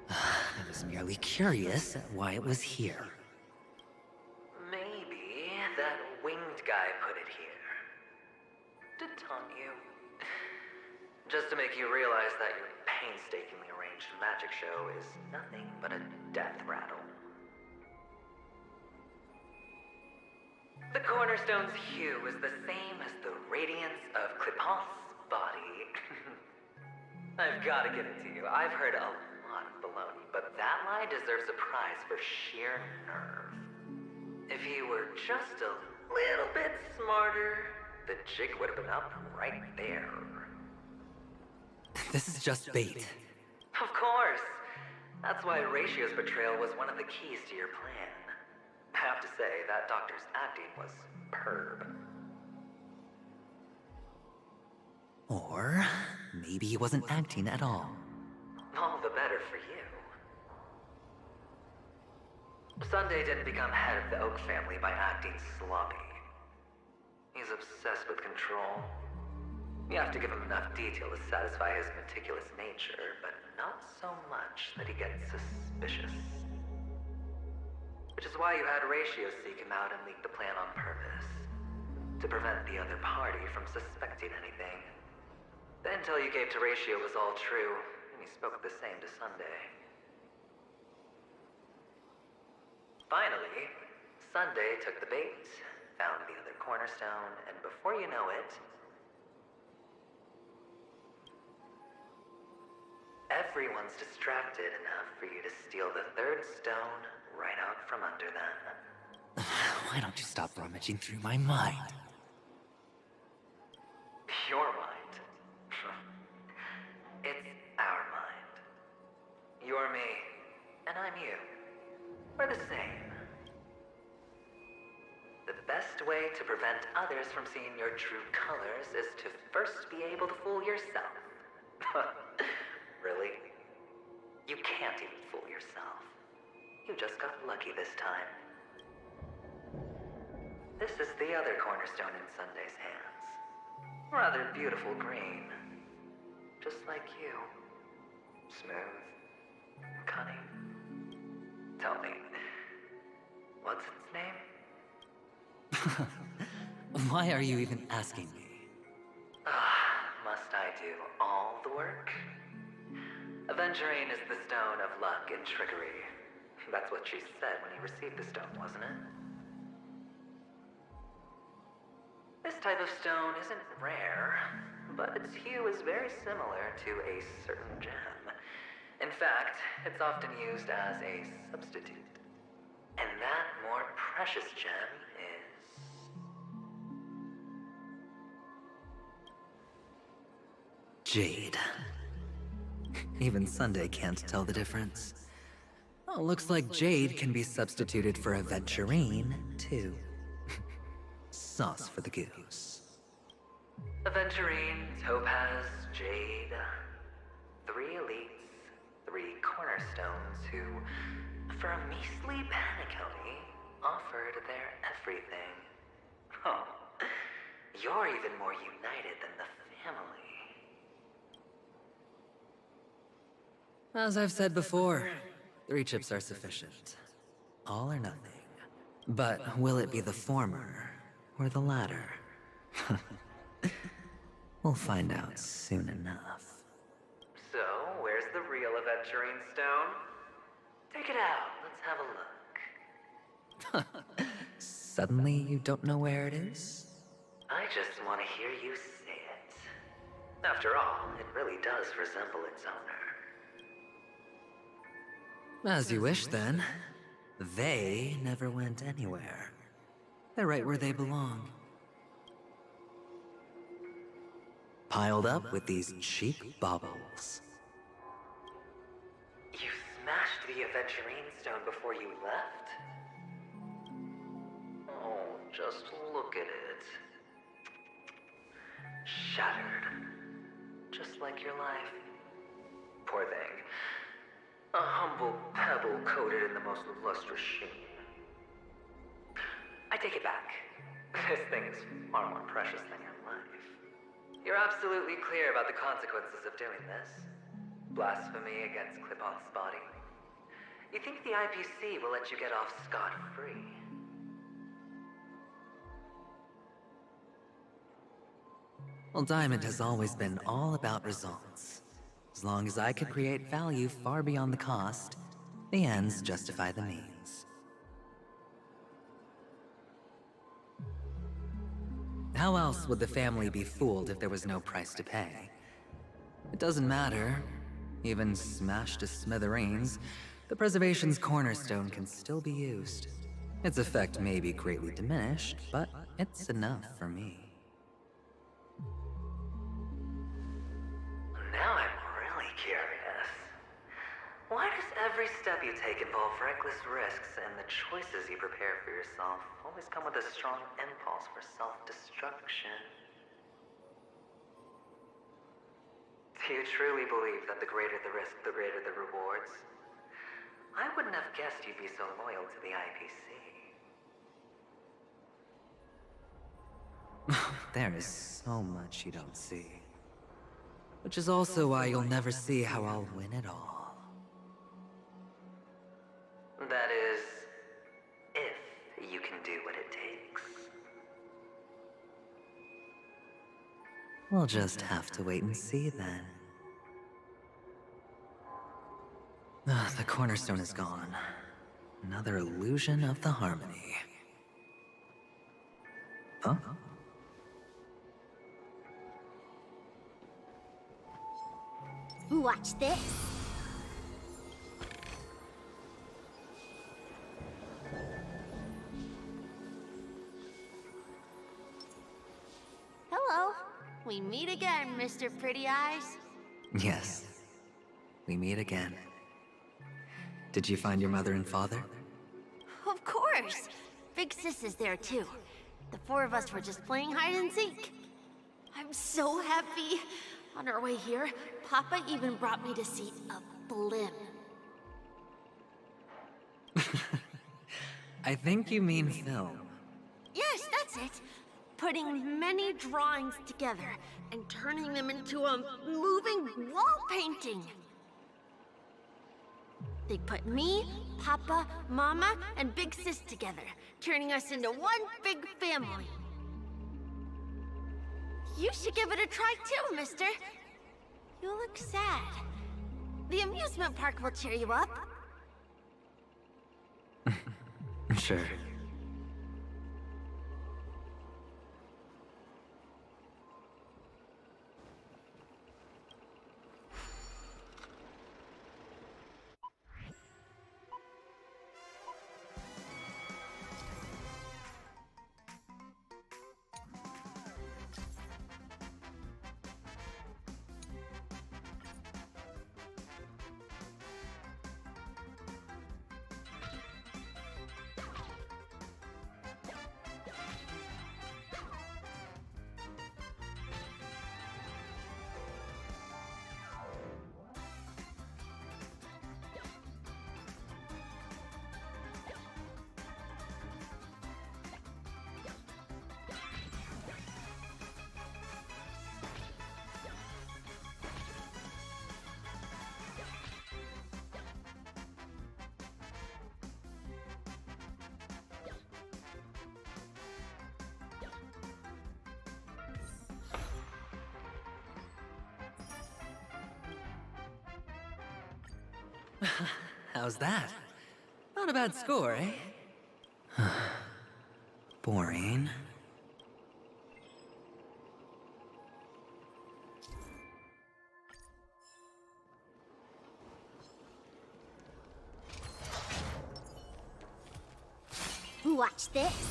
I was merely curious at why it was here. Maybe that winged guy put it here. To taunt you. Just to make you realize that your painstakingly arranged magic show is nothing but a death rattle. The cornerstone's hue is the same as the radiance of Clipoth's body. I've got to give it to you. I've heard a lot of baloney, but that lie deserves a prize for sheer nerve. If he were just a little bit smarter, the jig would have been up right there. This is just bait. Of course. That's why Ratio's betrayal was one of the keys to your plan. I have to say, that doctor's acting was superb. Or maybe he wasn't acting at all. All the better for you. Sunday didn't become head of the Oak family by acting sloppy. He's obsessed with control. You have to give him enough detail to satisfy his meticulous nature, but not so much that he gets suspicious. Which is why you had Ratio seek him out and leak the plan on purpose. To prevent the other party from suspecting anything. The intel you gave to Ratio was all true, and he spoke the same to Sunday. Finally, Sunday took the bait, found the other cornerstone, and before you know it, everyone everyone's distracted enough for you to steal the third stone right out from under them. Why don't you stop rummaging through my mind? Your mind. It's our mind. You're me, and I'm you. We're the same. The best way to prevent others from seeing your true colors is to first be able to fool yourself. Really? You can't even fool yourself. You just got lucky this time. This is the other cornerstone in Sunday's hands. Rather beautiful green. Just like you. Smooth. Cunning. Tell me, what's its name? Why are you even asking me? Must I do all the work? Aventurine is the stone of luck and trickery. That's what she said when you received the stone, wasn't it? This type of stone isn't rare, but its hue is very similar to a certain gem. In fact, it's often used as a substitute. And that more precious gem is... Jade. Even Sunday can't tell the difference. Oh, looks like Jade can be substituted for Aventurine, too. Sauce for the goose. Aventurine, Topaz, Jade. 3 elites, 3 cornerstones who, for a measly penny, offered their everything. Oh, you're even more united than the family. As I've said before, 3 chips are sufficient. All or nothing. But will it be the former or the latter? We'll find out soon enough. So, where's the real Aventurine stone? Take it out, let's have a look. Suddenly you don't know where it is? I just want to hear you say it. After all, it really does resemble its owner. As you wish, then. They never went anywhere. They're right where they belong. Piled up with these cheap baubles. You smashed the Aventurine stone before you left? Oh, just look at it. Shattered. Just like your life. Poor thing. A humble pebble coated in the most lustrous sheen. I take it back. This thing is far more precious than your life. You're absolutely clear about the consequences of doing this. Blasphemy against Clipoth's body. You think the IPC will let you get off scot-free? Well, Diamond has always been all about results. As long as I could create value far beyond the cost, the ends justify the means. How else would the family be fooled if there was no price to pay? It doesn't matter. Even smashed to smithereens, the preservation's cornerstone can still be used. Its effect may be greatly diminished, but it's enough for me. Now I'm really curious. Why does every step you take involve reckless risks, and the choices you prepare for yourself always come with a strong impulse for self-destruction? Do you truly believe that the greater the risk, the greater the rewards? I wouldn't have guessed you'd be so loyal to the IPC. There is so much you don't see. Which is also why you'll never see how I'll win it all. That is, if you can do what it takes. We'll just have to wait and see then. The cornerstone is gone. Another illusion of the harmony. Huh? Watch this. We meet again, Mr. Pretty Eyes. Yes, we meet again. Did you find your mother and father? Of course! Big Sis is there too. The four of us were just playing hide and seek. I'm so happy. On our way here, Papa even brought me to see a blimp. I think you mean film. Yes, that's it. Putting many drawings together and turning them into a moving wall painting. They put me, Papa, Mama, and Big Sis together, turning us into one big family. You should give it a try too, mister. You look sad. The amusement park will cheer you up. Sure. How's that? Not a bad score, eh? Boring. Watch this.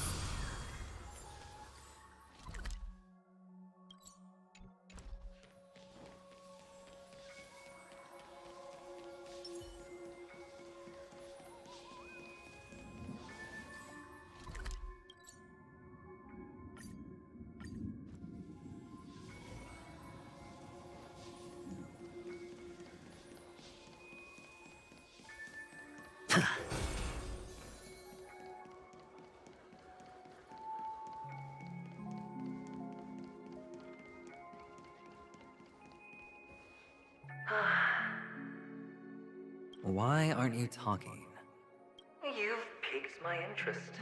Why aren't you talking? You've piqued my interest.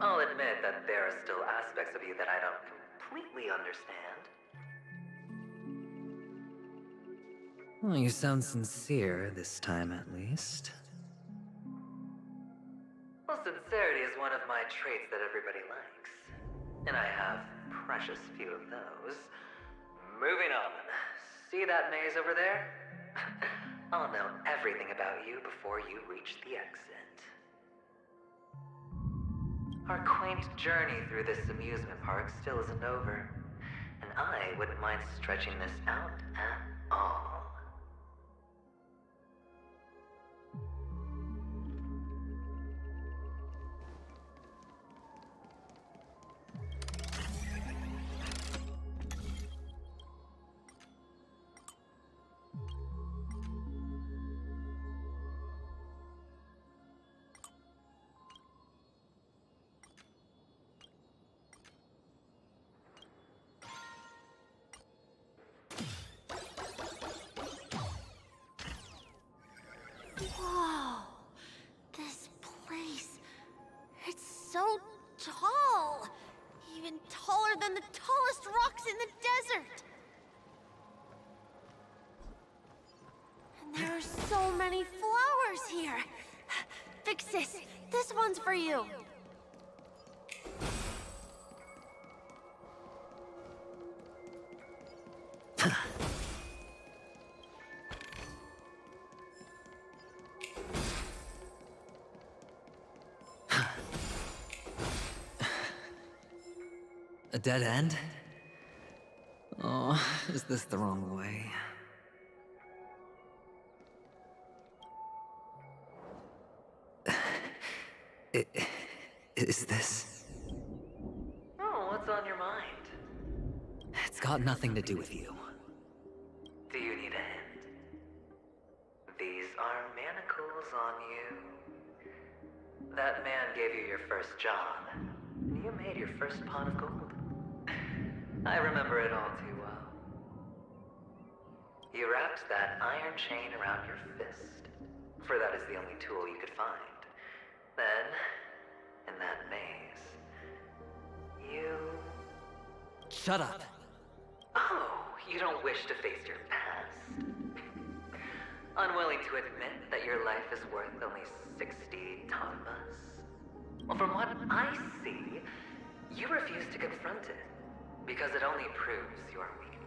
I'll admit that there are still aspects of you that I don't completely understand. Well, you sound sincere this time, at least. Well, sincerity is one of my traits that everybody likes. And I have precious few of those. Moving on. See that maze over there? I'll know everything about you before you reach the exit. Our quaint journey through this amusement park still isn't over. And I wouldn't mind stretching this out at all. Whoa. This place. It's so tall. Even taller than the tallest rocks in the desert. And there are so many flowers here. Big Sis, this one's for you. A dead end? Oh. Oh, is this the wrong way? Is this? Oh, what's on your mind? It's got nothing to do with you. Do you need a hint? These are manacles on you. That man gave you your first job, and you made your first pot of gold. I remember it all too well. You wrapped that iron chain around your fist, for that is the only tool you could find. Then, in that maze, you... Shut up. Oh, you don't wish to face your past? Unwilling to admit that your life is worth only 60 tonbas? Well, from what I see, you refuse to confront it, because it only proves your weakness.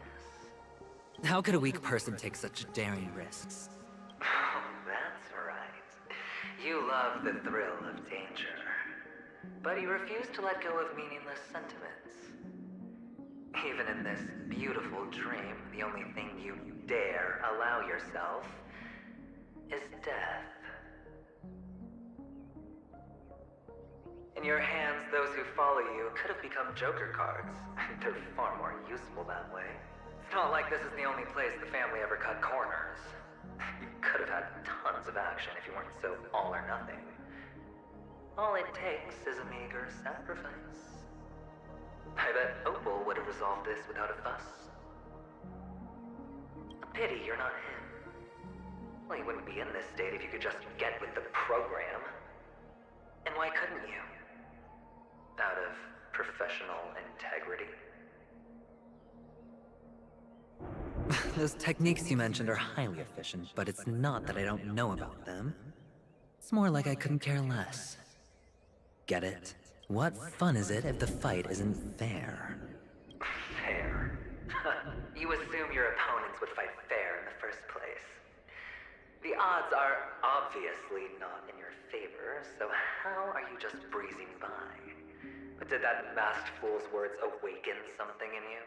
How could a weak person take such daring risks? Oh, that's right. You love the thrill of danger, but you refuse to let go of meaningless sentiments. Even in this beautiful dream, the only thing you dare allow yourself is death. In your hands, those who follow you could have become Joker cards. They're far more useful that way. It's not like this is the only place the family ever cut corners. You could have had tons of action if you weren't so all or nothing. All it takes is a meager sacrifice. I bet Opal would have resolved this without a fuss. A pity you're not him. Well, you wouldn't be in this state if you could just get with the program. And why couldn't you? Out of professional integrity? Those techniques you mentioned are highly efficient, but it's not that I don't know about them. It's more like I couldn't care less. Get it? What fun is it if the fight isn't fair? Fair? You assume your opponents would fight fair in the first place. The odds are obviously not in your favor, so how are you just breezing by? But did that masked fool's words awaken something in you?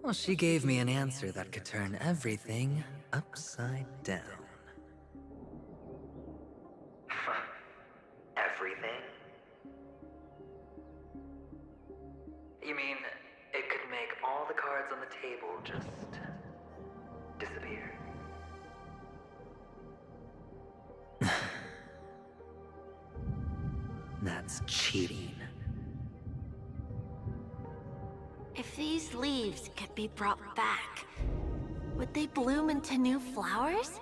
Well, she gave me an answer that could turn everything upside down. Everything? You mean it could make all the cards on the table just disappear? That's cheating. If these leaves could be brought back, would they bloom into new flowers?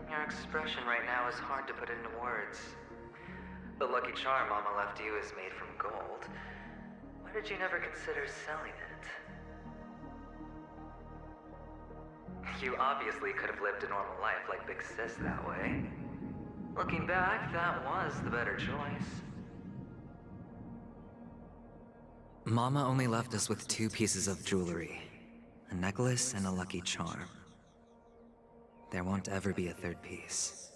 Your expression right now is hard to put into words. The lucky charm Mama left you is made from gold. Why did you never consider selling it? You obviously could have lived a normal life like Big Sis that way. Looking back, that was the better choice. Mama only left us with 2 pieces of jewelry. A necklace and a lucky charm. There won't ever be a 3rd piece.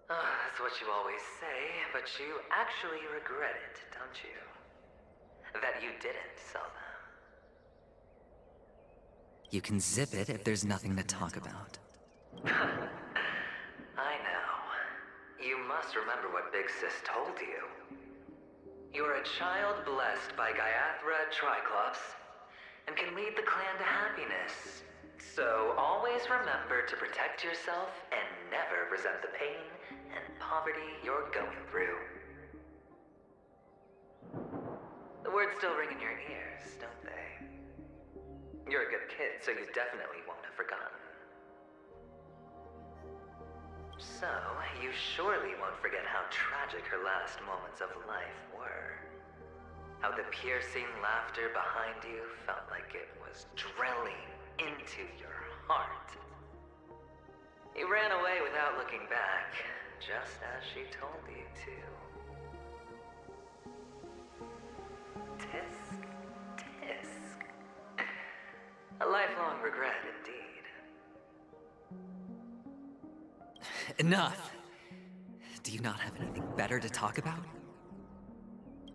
That's what you always say, but you actually regret it, don't you? That you didn't sell them. You can zip it if there's nothing to talk about. I know. You must remember what Big Sis told you. You're a child blessed by Gaiathra Triclops, and can lead the clan to happiness. So always remember to protect yourself and never resent the pain and poverty you're going through. The words still ring in your ears, don't they? You're a good kid, so you definitely won't have forgotten. So, you surely won't forget how tragic her last moments of life were. How the piercing laughter behind you felt like it was drilling into your heart. You ran away without looking back, just as she told you to. Tisk, tisk. A lifelong regret indeed. Enough! Do you not have anything better to talk about?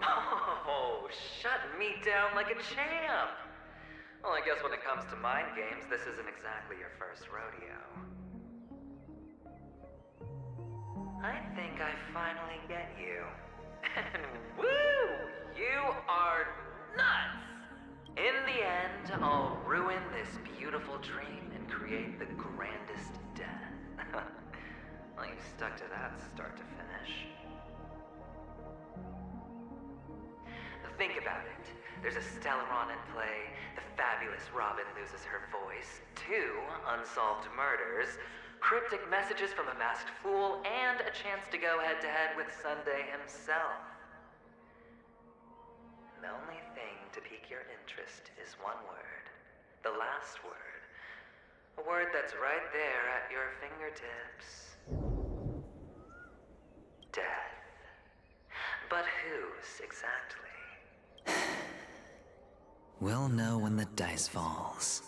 Oh, shut me down like a champ! Well, I guess when it comes to mind games, this isn't exactly your first rodeo. I think I finally get you. And woo! You are nuts! In the end, I'll ruin this beautiful dream and create the grandest death. Well, you stuck to that start to finish. Think about it. There's a Stellaron in play, the fabulous Robin loses her voice, 2 unsolved murders, cryptic messages from a masked fool, and a chance to go head-to-head with Sunday himself. The only thing to pique your interest is one word. The last word. A word that's right there at your fingertips. Death. But whose exactly? We'll know when the dice falls.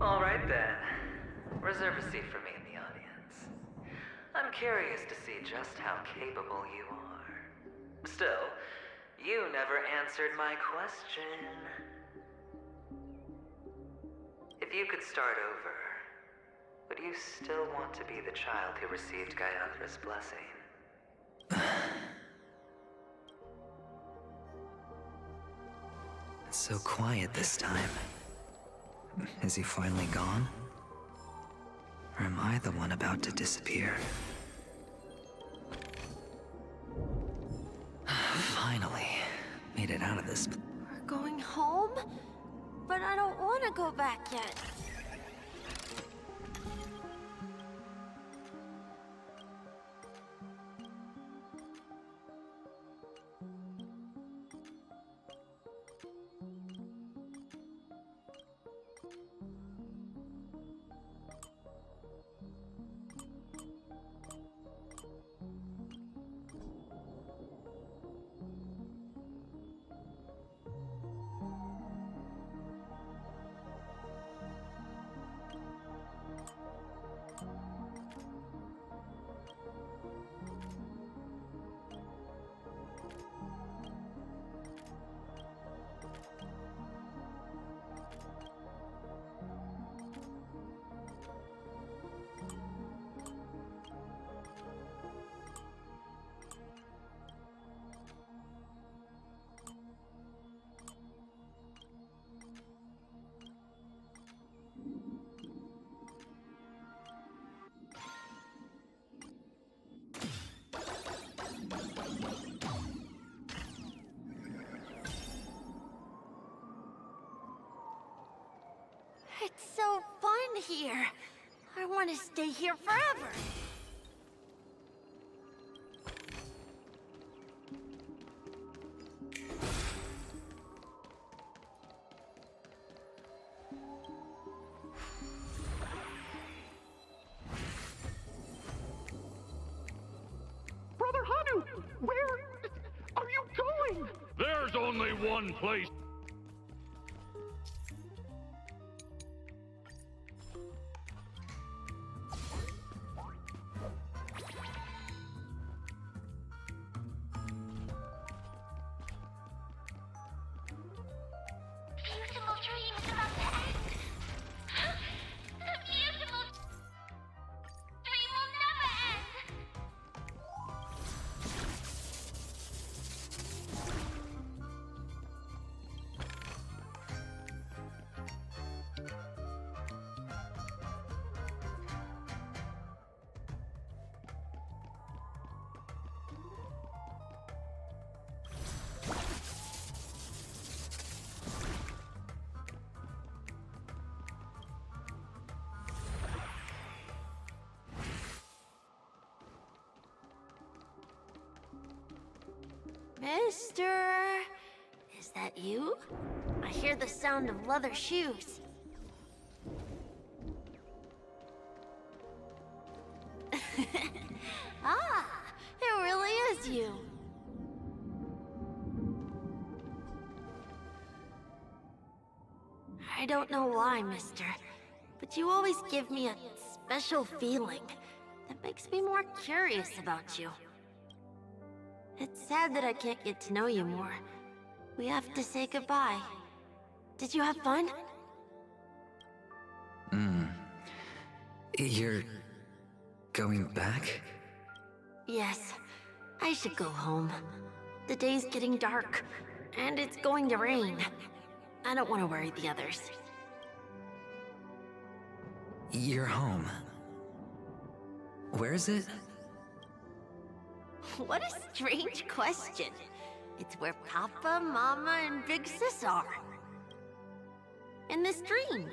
All right then. Reserve a seat for me in the audience. I'm curious to see just how capable you are. Still, you never answered my question. If you could start over, would you still want to be the child who received Gayathra's blessing? It's so quiet this time. Is he finally gone? Or am I the one about to disappear? Finally, made it out of this. We're going home? But I don't want to go back yet. It's so fun here. I want to stay here forever. Brother Hanu, where are you going? There's only one place. Beautiful dream is about to end. The beautiful dream will never end. Mister, is that you? I hear the sound of leather shoes. Ah, it really is you. I don't know why, mister, but you always give me a special feeling that makes me more curious about you. It's sad that I can't get to know you more. We have to say goodbye. Did you have fun? You're going back? Yes, I should go home. The day's getting dark, and it's going to rain. I don't want to worry the others. You're home. Where is it? What a strange question. It's where Papa, Mama, and Big Sis are. In this dream.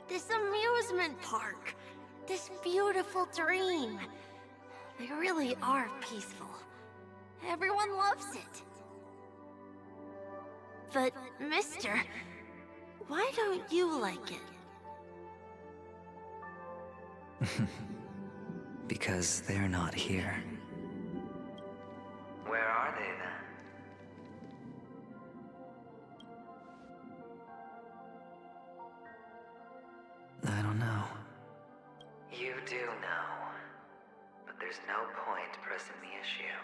This amusement park. This beautiful dream. They really are peaceful. Everyone loves it. But, mister, why don't you like it? Because they're not here. Where are they then? I don't know. You do know. But there's no point pressing the issue.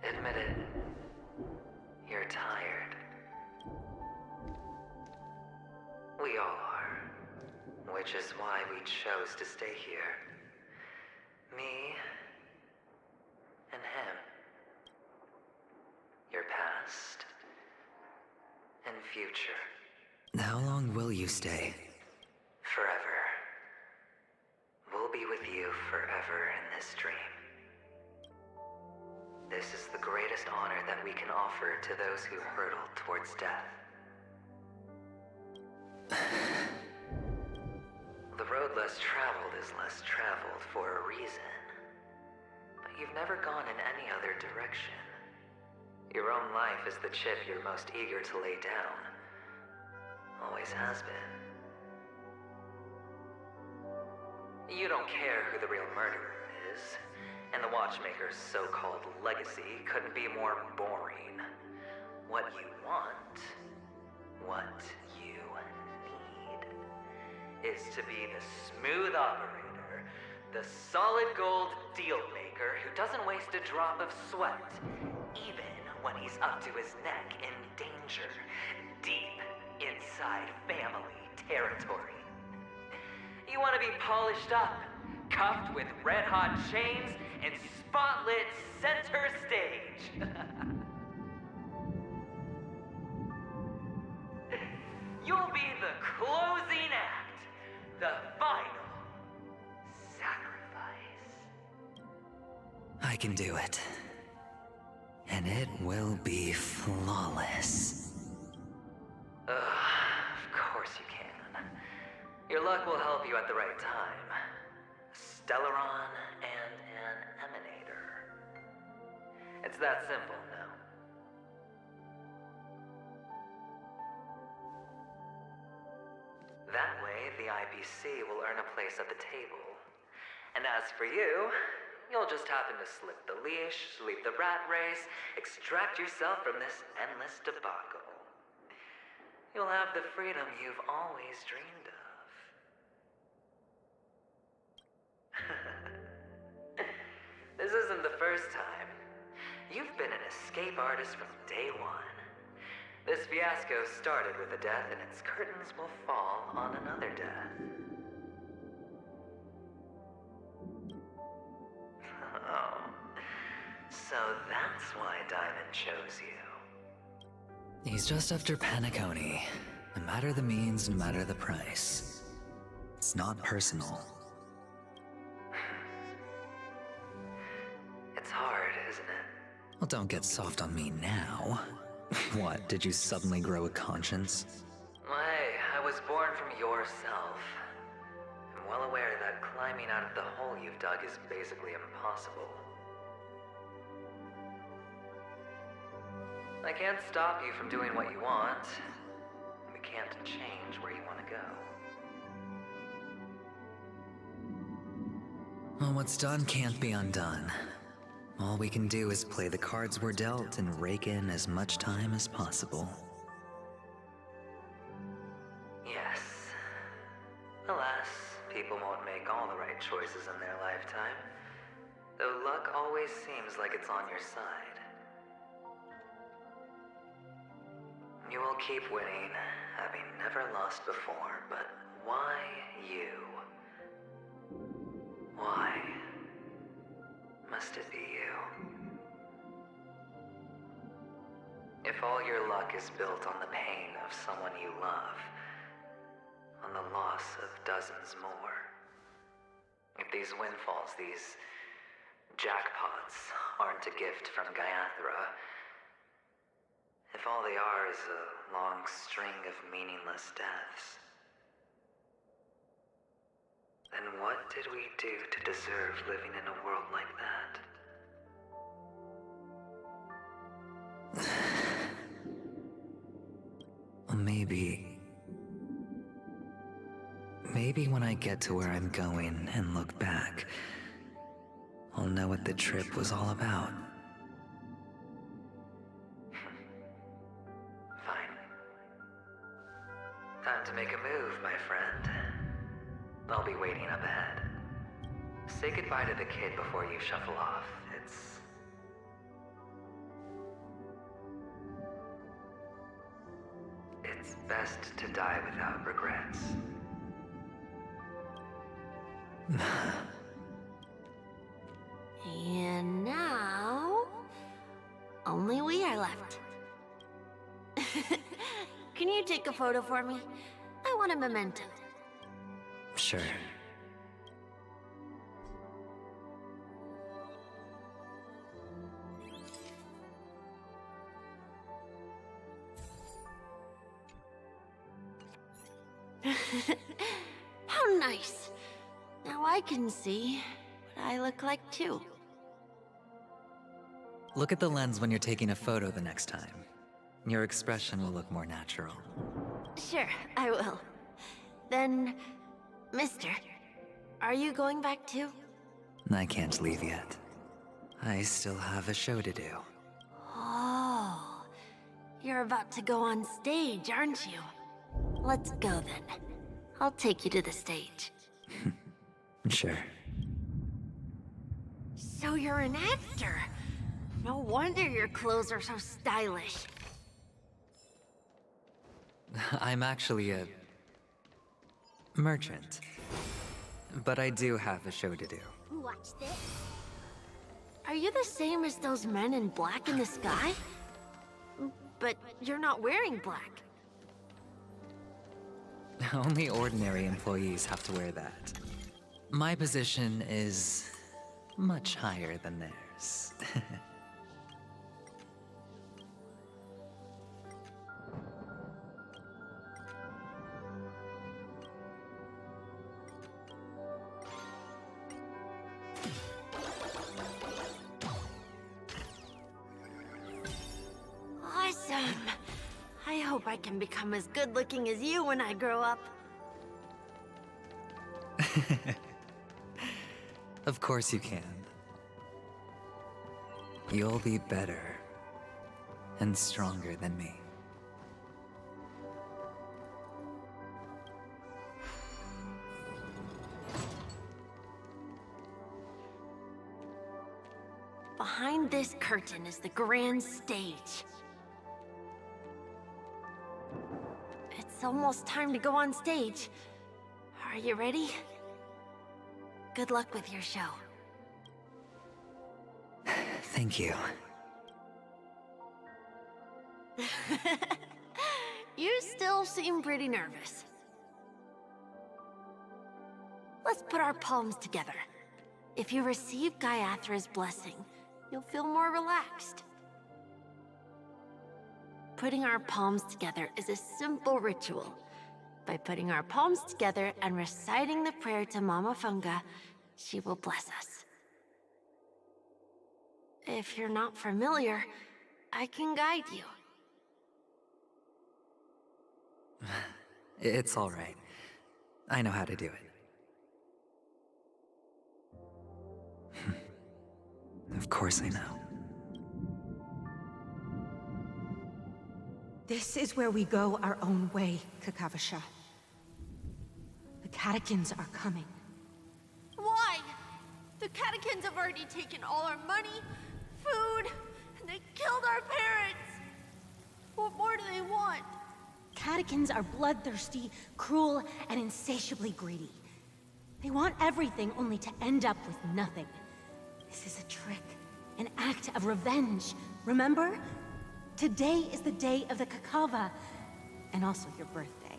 Admit it. You're tired. We all are. Which is why we chose to stay here. Me and him. Your past and future. How long will you stay? Forever. We'll be with you forever in this dream. This is the greatest honor that we can offer to those who hurtle towards death. The road less traveled is less traveled for a reason. But you've never gone in any other direction. Your own life is the chip you're most eager to lay down. Always has been. You don't care who the real murderer is, and the Watchmaker's so-called legacy couldn't be more boring. What you want, what you need, is to be the smooth operator, the solid gold deal maker who doesn't waste a drop of sweat, even when he's up to his neck in danger, deep inside family territory. You want to be polished up, cuffed with red-hot chains, and spotlit center stage. You'll be the closing act, the final sacrifice. I can do it. And it will be flawless. Of course you can. Your luck will help you at the right time. A Stellaron and an Emanator. It's that simple, no? That way, the IPC will earn a place at the table. And as for you, you'll just happen to slip the leash, leap the rat race, extract yourself from this endless debacle. You'll have the freedom you've always dreamed of. This isn't the first time. You've been an escape artist from day one. This fiasco started with a death, and its curtains will fall on another death. Oh. So that's why Diamond chose you. He's just after Paniconi. No matter the means, no matter the price. It's not personal. It's hard, isn't it? Well, don't get soft on me now. What, did you suddenly grow a conscience? Hey, I was was born from yourself. I'm well aware that climbing out of the hole you've dug is basically impossible. I can't stop you from doing what you want. We can't change where you want to go. Well, what's done can't be undone. All we can do is play the cards we're dealt and rake in as much time as possible. Yes. Alas, people won't make all the right choices in their lifetime. Though luck always seems like it's on your side. You will keep winning, having never lost before, but why you? Why must it be you? If all your luck is built on the pain of someone you love, on the loss of dozens more, if these windfalls, these jackpots, aren't a gift from Gaiathra, if all they are is a long string of meaningless deaths, then what did we do to deserve living in a world like that? Maybe when I get to where I'm going and look back, I'll know what the trip was all about. Fine. Time to make a move, my friend. I'll be waiting up ahead. Say goodbye to the kid before you shuffle off. It's best to die without regrets. And now, only we are left. Can you take a photo for me? I want a memento. Sure. How nice. Now I can see what I look like too. Look at the lens when you're taking a photo the next time. Your expression will look more natural. Sure, I will. Then, mister, are you going back too? I can't leave yet. I still have a show to do. Oh, you're about to go on stage, aren't you? Let's go then. I'll take you to the stage. Sure. So you're an actor. No wonder your clothes are so stylish. I'm actually a merchant. But I do have a show to do. Watch this. Are you the same as those men in black in the sky? But you're not wearing black. Only ordinary employees have to wear that. My position is much higher than theirs. Awesome. I hope I can become as good looking as you when I grow up. Of course you can. You'll be better and stronger than me. Behind this curtain is the grand stage. It's almost time to go on stage. Are you ready? Good luck with your show. Thank you. You still seem pretty nervous. Let's put our palms together. If you receive Gaiathra's blessing, you'll feel more relaxed. Putting our palms together is a simple ritual, by putting our palms together and reciting the prayer to Mama Funga, she will bless us. If you're not familiar, I can guide you. It's all right. I know how to do it. Of course I know. This is where we go our own way, Kakavasha. The catechins are coming. Why? The catechins have already taken all our money, food, and they killed our parents. What more do they want? Catechins are bloodthirsty, cruel, and insatiably greedy. They want everything only to end up with nothing. This is a trick, an act of revenge. Remember? Today is the day of the Kakava, and also your birthday.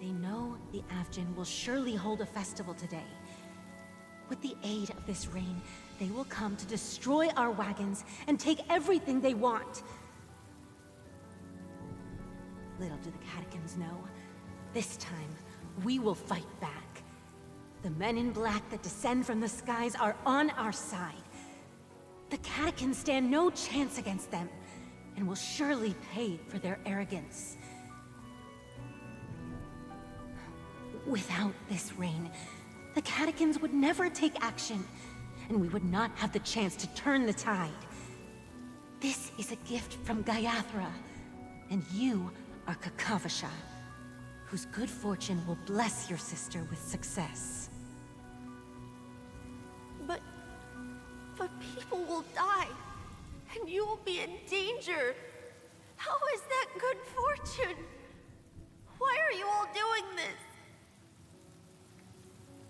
They know the Avgin will surely hold a festival today. With the aid of this rain, they will come to destroy our wagons and take everything they want. Little do the catechins know, this time we will fight back. The men in black that descend from the skies are on our side. The catechins stand no chance against them, and will surely pay for their arrogance. Without this rain, the catechins would never take action, and we would not have the chance to turn the tide. This is a gift from Gayathra, and you are Kakavasha, whose good fortune will bless your sister with success. But people will die, and you will be in danger. How is that good fortune? Why are you all doing this?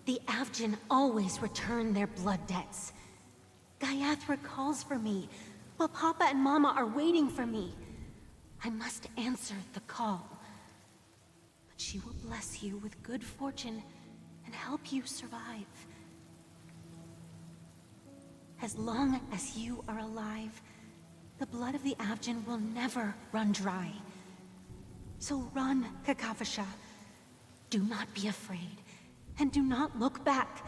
The Avgin always return their blood debts. Gayathra calls for me, but Papa and Mama are waiting for me. I must answer the call. But she will bless you with good fortune and help you survive. As long as you are alive, the blood of the Avgin will never run dry. So run, Kakavasha. Do not be afraid, and do not look back.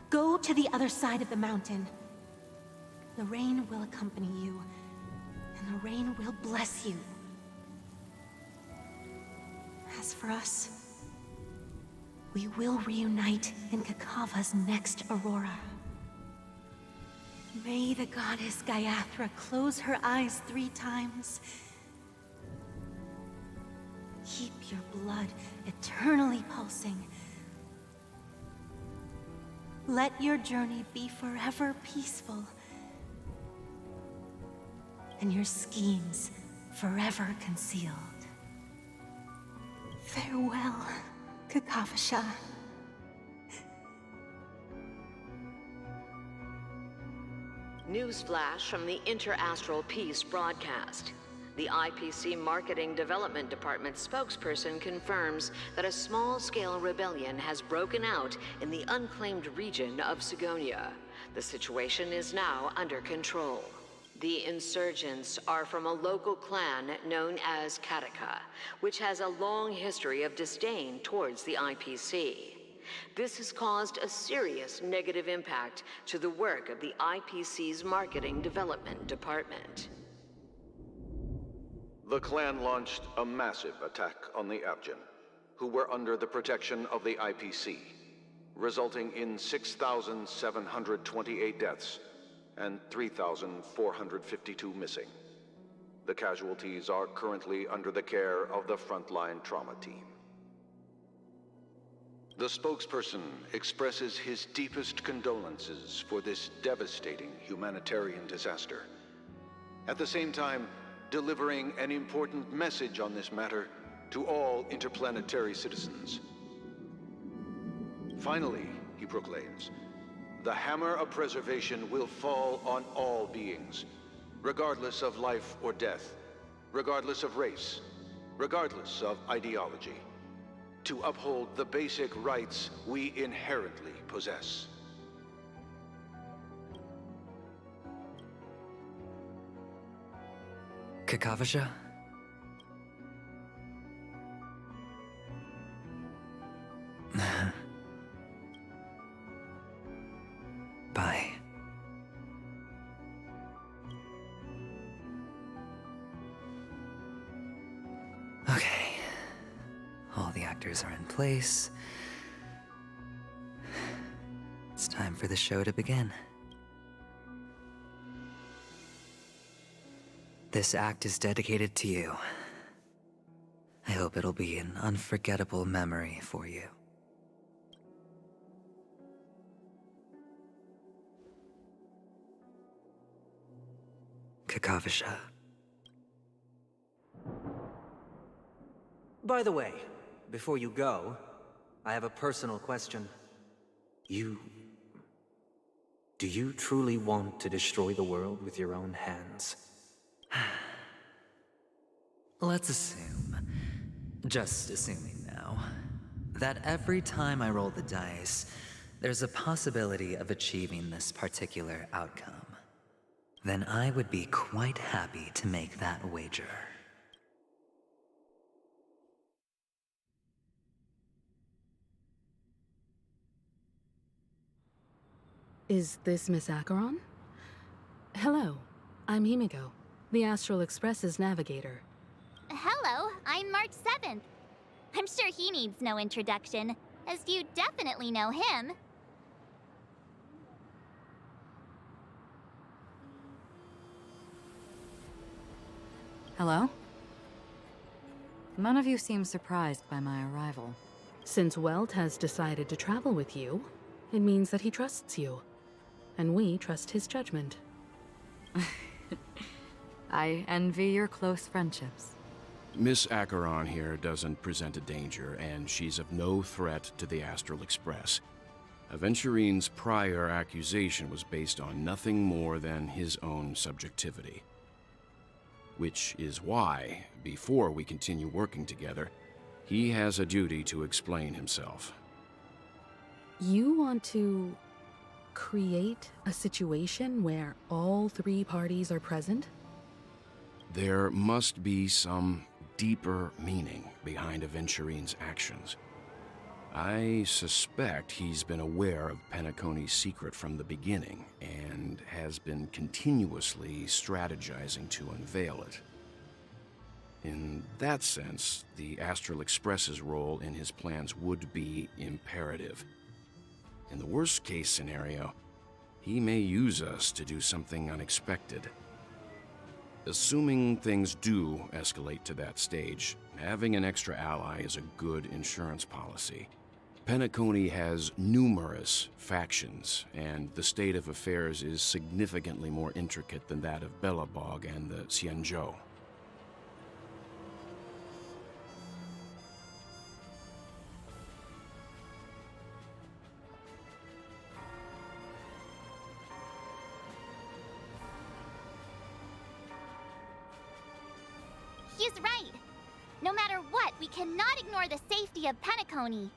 Go to the other side of the mountain. The rain will accompany you, and the rain will bless you. As for us, we will reunite in Kakava's next aurora. May the goddess Gayathra close her eyes 3 times. Keep your blood eternally pulsing. Let your journey be forever peaceful, and your schemes forever concealed. Farewell, Kakavasha. Newsflash from the Inter-Astral Peace broadcast. The IPC Marketing Development Department spokesperson confirms that a small-scale rebellion has broken out in the unclaimed region of Sigonia. The situation is now under control. The insurgents are from a local clan known as Kataka, which has a long history of disdain towards the IPC. This has caused a serious negative impact to the work of the IPC's Marketing Development Department. The clan launched a massive attack on the Avgin, who were under the protection of the IPC, resulting in 6,728 deaths and 3,452 missing. The casualties are currently under the care of the frontline trauma team. The spokesperson expresses his deepest condolences for this devastating humanitarian disaster. At the same time, delivering an important message on this matter to all interplanetary citizens. Finally, he proclaims, the hammer of preservation will fall on all beings, regardless of life or death, regardless of race, regardless of ideology, to uphold the basic rights we inherently possess. Kakavasha? Bye. Okay. All the actors are in place. It's time for the show to begin. This act is dedicated to you. I hope it'll be an unforgettable memory for you. Kakavasha. By the way, before you go, I have a personal question. Do you truly want to destroy the world with your own hands? Let's assume, just assuming now, that every time I roll the dice, there's a possibility of achieving this particular outcome. Then I would be quite happy to make that wager. Is this Miss Acheron? Hello, I'm Himiko, the Astral Express's navigator. Hello, I'm March 7th. I'm sure he needs no introduction, as you definitely know him. Hello? None of you seem surprised by my arrival. Since Welt has decided to travel with you, it means that he trusts you. And we trust his judgment. I envy your close friendships. Miss Acheron here doesn't present a danger, and she's of no threat to the Astral Express. Aventurine's prior accusation was based on nothing more than his own subjectivity. Which is why, before we continue working together, he has a duty to explain himself. You want to create a situation where all three parties are present? There must be some deeper meaning behind Aventurine's actions. I suspect he's been aware of Penacony's secret from the beginning, and has been continuously strategizing to unveil it. In that sense, the Astral Express's role in his plans would be imperative. In the worst-case scenario, he may use us to do something unexpected. Assuming things do escalate to that stage, having an extra ally is a good insurance policy. Penacony has numerous factions, and the state of affairs is significantly more intricate than that of Belobog and the Xianzhou. He's right. No matter what, we cannot ignore the safety of Penacony.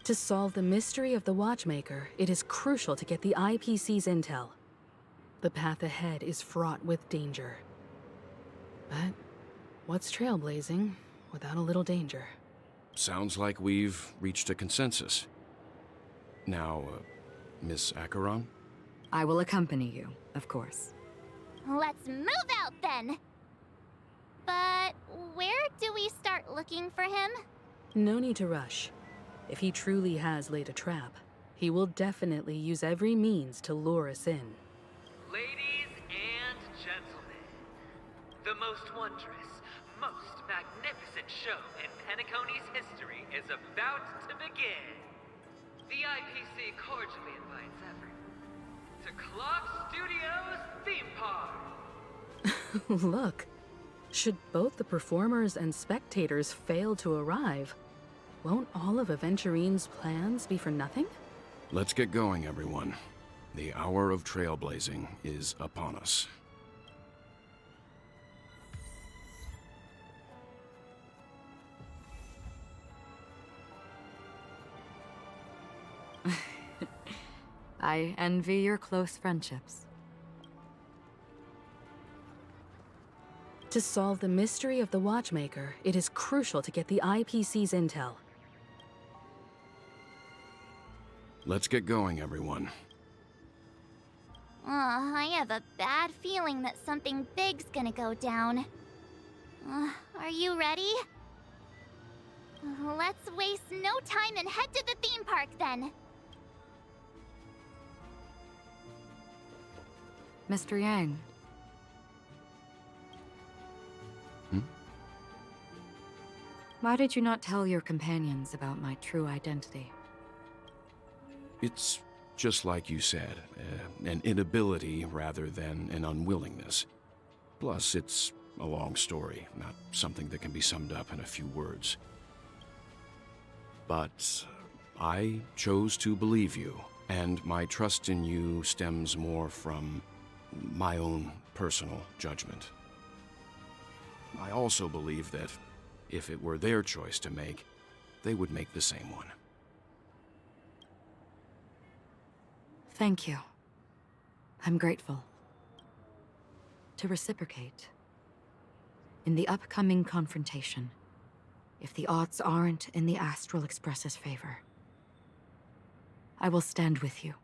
To solve the mystery of the Watchmaker, it is crucial to get the IPC's intel. The path ahead is fraught with danger. But what's trailblazing without a little danger? Sounds like we've reached a consensus. Now, Miss Acheron? I will accompany you, of course. Let's move out then! But where do we start looking for him? No need to rush. If he truly has laid a trap, he will definitely use every means to lure us in. Ladies and gentlemen, the most wondrous, most magnificent show in Penacony's history is about to begin. The IPC cordially invites everyone to Clock Studios Theme Park. Look, should both the performers and spectators fail to arrive, won't all of Aventurine's plans be for nothing? Let's get going, everyone. The hour of trailblazing is upon us. I envy your close friendships. To solve the mystery of the Watchmaker, it is crucial to get the IPC's intel. Let's get going, everyone. I have a bad feeling that something big's gonna go down. Are you ready? Let's waste no time and head to the theme park then. Mr. Yang. Why did you not tell your companions about my true identity? It's just like you said, an inability rather than an unwillingness. Plus, it's a long story, not something that can be summed up in a few words. But I chose to believe you, and my trust in you stems more from my own personal judgment. I also believe that if it were their choice to make, they would make the same one. Thank you. I'm grateful. To reciprocate, in the upcoming confrontation, if the odds aren't in the Astral Express's favor, I will stand with you,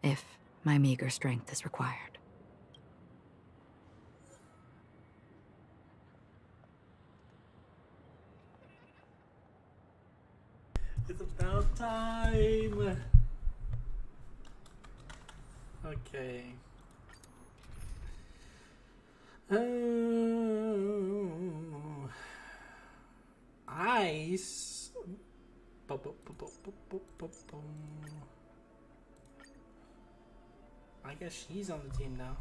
if my meager strength is required. It's about time. Okay. Ice. I guess she's on the team now.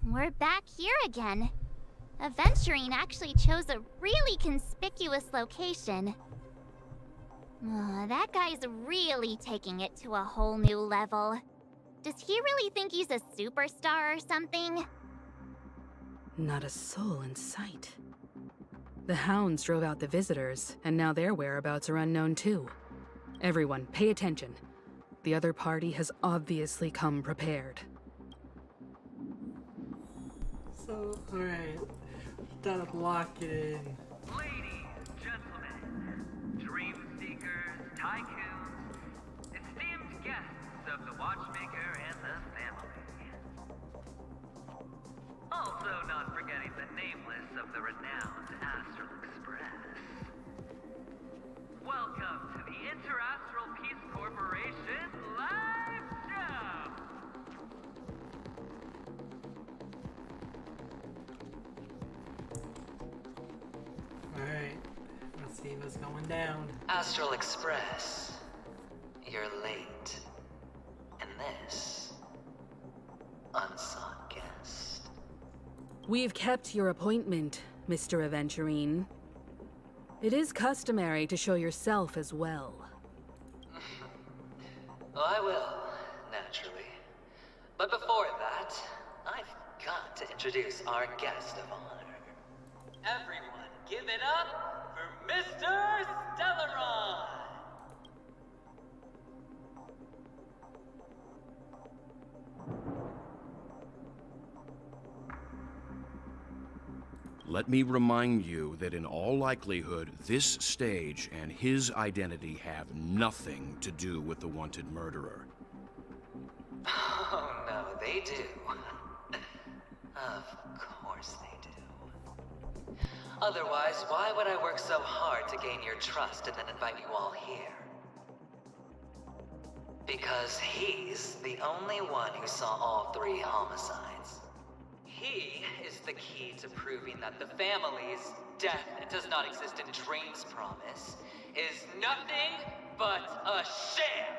We're back here again. Aventurine actually chose a really conspicuous location. That guy's really taking it to a whole new level. Does he really think he's a superstar or something? Not a soul in sight. The hounds drove out the visitors, and now their whereabouts are unknown too. Everyone, pay attention. The other party has obviously come prepared. So, alright. Gotta lock it in. Ladies, gentlemen, dream seekers, tycoons, esteemed guests of the Watchmaker and the family. Also not forgetting the nameless of the renowned Astral Express. Welcome to the Interastral Peace Corporation live show! Alright. Let's see what's going down. Astral Express, you're late. And this, unsought guest. We've kept your appointment, Mr. Aventurine. It is customary to show yourself as well. I will, naturally. But before that, I've got to introduce our guest of honor. Everyone, give it up for Mr. Stellaron! Let me remind you that in all likelihood, this stage and his identity have nothing to do with the wanted murderer. Oh no, they do. Of course they do. Otherwise, why would I work so hard to gain your trust and then invite you all here? Because he's the only one who saw all 3 homicides. He is the key to proving that the family's death does not exist in Dream's promise is nothing but a sham!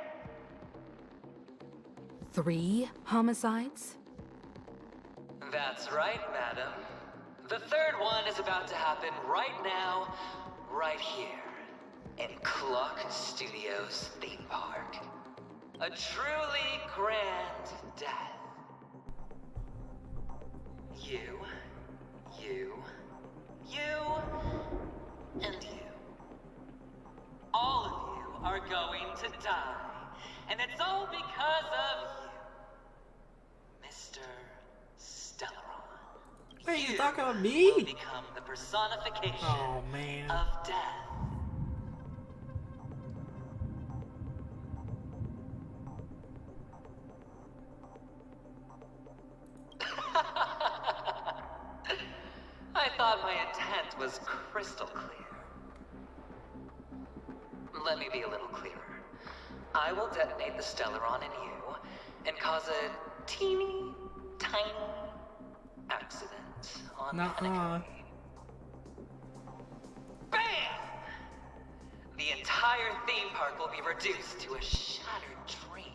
3 homicides? That's right, madam. The 3rd one is about to happen right now, right here, in Clock Studios theme park. A truly grand death. You, and you. All of you are going to die. And it's all because of you, Mr. Stellaron. Wait, you talking about me? Will become the personification of death. thought my intent was crystal clear. Let me be a little clearer. I will detonate the Stellaron in you and cause a teeny, tiny accident on Honkai. Bam! The entire theme park will be reduced to a shattered dream.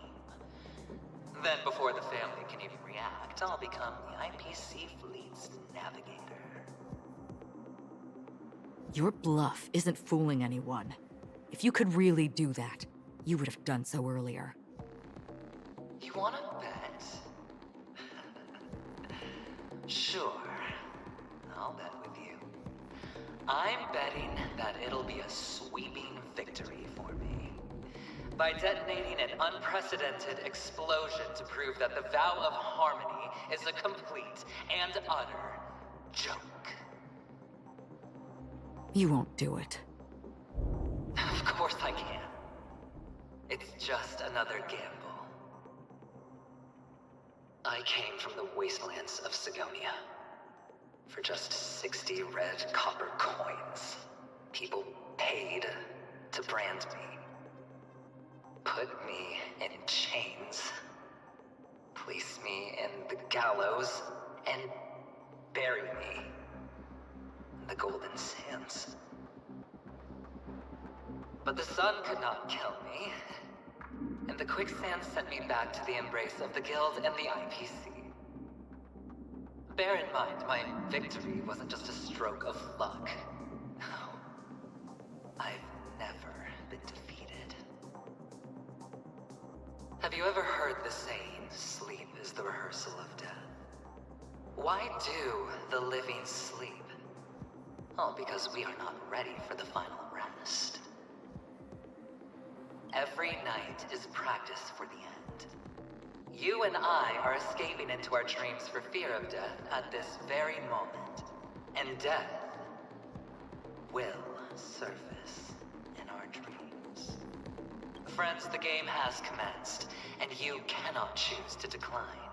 Then before the family can even react, I'll become the IPC fleet's navigator. Your bluff isn't fooling anyone. If you could really do that, you would have done so earlier. You wanna bet? Sure. I'll bet with you. I'm betting that it'll be a sweeping victory for me. By detonating an unprecedented explosion to prove that the vow of harmony is a complete and utter joke. You won't do it. Of course I can. It's just another gamble. I came from the wastelands of Sigonia. For just 60 red copper coins, people paid to brand me. Put me in chains. Place me in the gallows and bury me in the golden sands. But the sun could not kill me, and the quicksand sent me back to the embrace of the Guild and the IPC. Bear in mind, my victory wasn't just a stroke of luck. No. I've never been defeated. Have you ever heard the saying, sleep is the rehearsal of death? Why do the living sleep? Oh, because we are not ready for the final rest. Every night is practice for the end. You and I are escaping into our dreams for fear of death at this very moment. And death will surface in our dreams. Friends, the game has commenced, and you cannot choose to decline.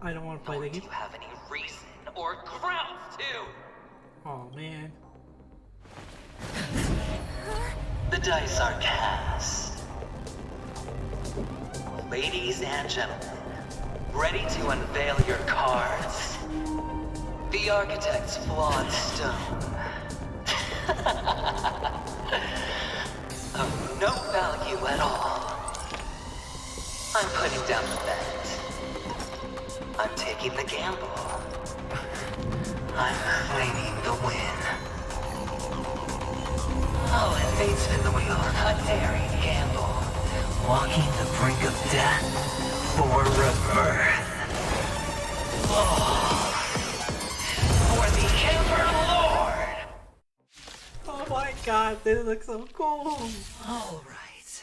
I don't want to play the game. Do you have any reason or grounds to? Oh man. The dice are cast. Ladies and gentlemen, ready to unveil your cards? The architect's flawed stone. Of no value at all. I'm putting down the bet. I'm taking the gamble. I'm claiming the win. Oh, and fate spin the wheel, a daring gamble. Walking the brink of death for rebirth. Oh, for the Ember Lord! Oh my god, this looks so cool. All right.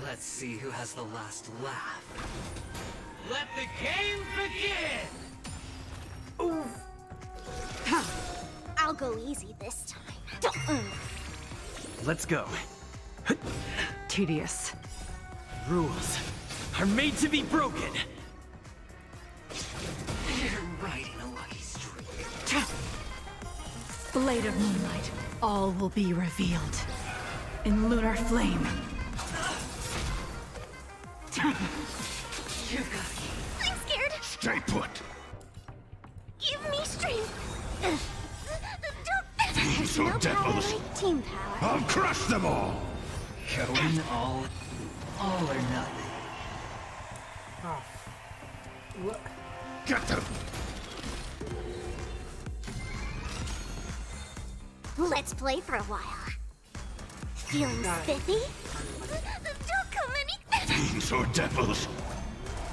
Let's see who has the last laugh. Let the game begin! I'll go easy this time. Let's go. Tedious. Rules are made to be broken. You're riding a lucky streak. Blade of Moonlight, all will be revealed. In lunar flame. I'm scared. Stay put. Give me strength. There's So no power devils. like team power. I'll crush them all. Going all or nothing. Oh. What? Get them. Let's play for a while. Feeling spiffy? Don't come any. Fiends or devils.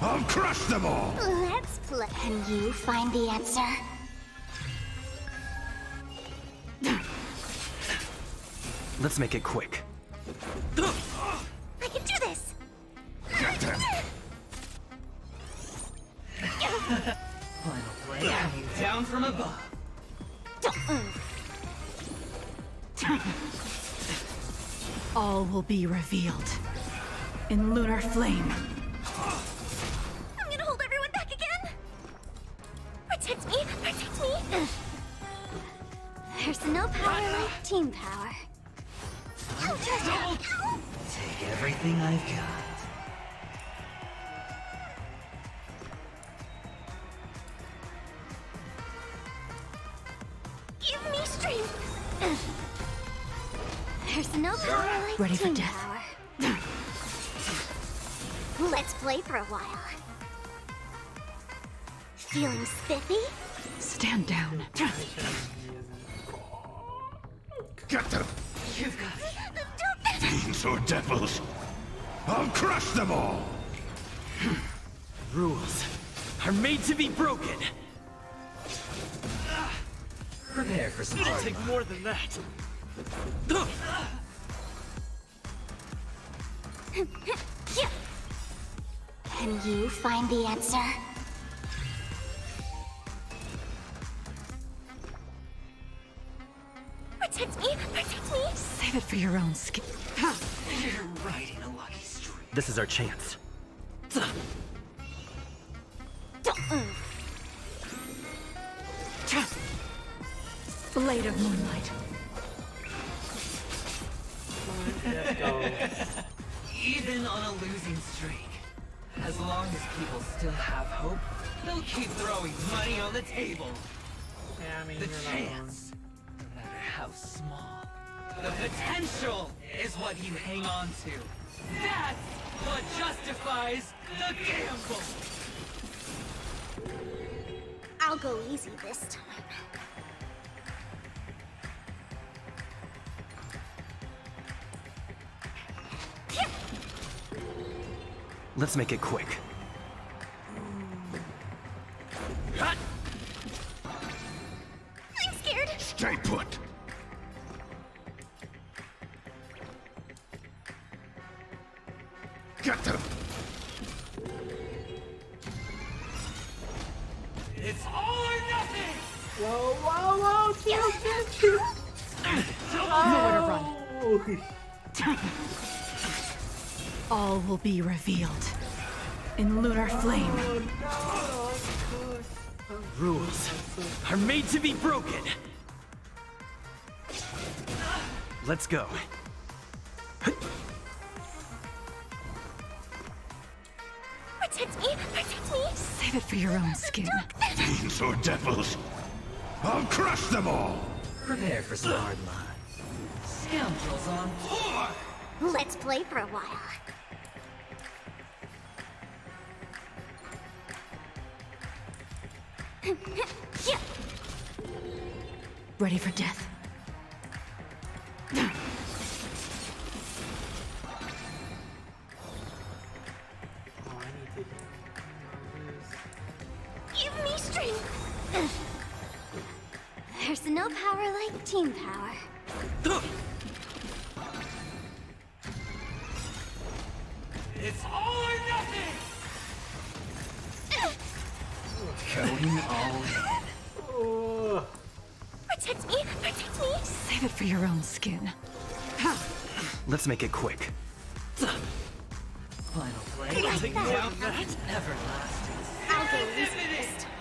I'll crush them all. Let's play. Can you find the answer? Let's make it quick. I can do this. Get them. Final play coming down from above. All will be revealed. In lunar flame. I'm gonna hold everyone back again. Protect me. Protect me. like team power. Take everything I've got. Give me strength. There's no power like Ready for team death. power. Let's play for a while. Feeling spiffy? Stand down. Get them! You've got it. Fiends or devils! I'll crush them all! Rules are made to be broken. Prepare for some It'll hard take luck. more than that. Can you find the answer? Protect me! Protect me! Save it for your own skin. You're riding a lucky streak. This is our chance. Blade of moonlight. Let's go. Even on a losing streak, as long as people still have hope, they'll keep throwing money on the table. Yeah, I mean, The you're not wrong. chance, no matter how small, the potential is what you hang on to. That's what justifies the gamble. I'll go easy this time. Let's make it quick. I'm scared. Stay put! Get them! It's all or nothing! Whoa, whoa, whoa! Nowhere to run. All will be revealed in lunar flame. Rules are made to be broken. Let's go. Protect me! Protect me! Save it for your own skin. Fiends or devils! I'll crush them all! Prepare for some hard luck. Scoundrels on board! Let's play for a while. Ready for death. Give me strength. There's no power like team power. It's all or nothing! Going all in. Oh. Protect me! Protect me! Save it for your own skin. Let's make it quick. Final play. Like Take that. down that everlasting. I'll go easy this time.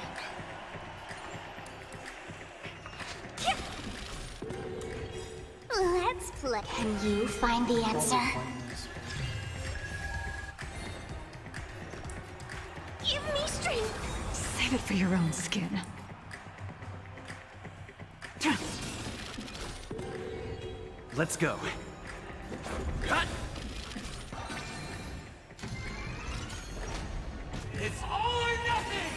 Let's play. Can you find the answer? Give me strength. Save it for your own skin. Let's go. It's all or nothing!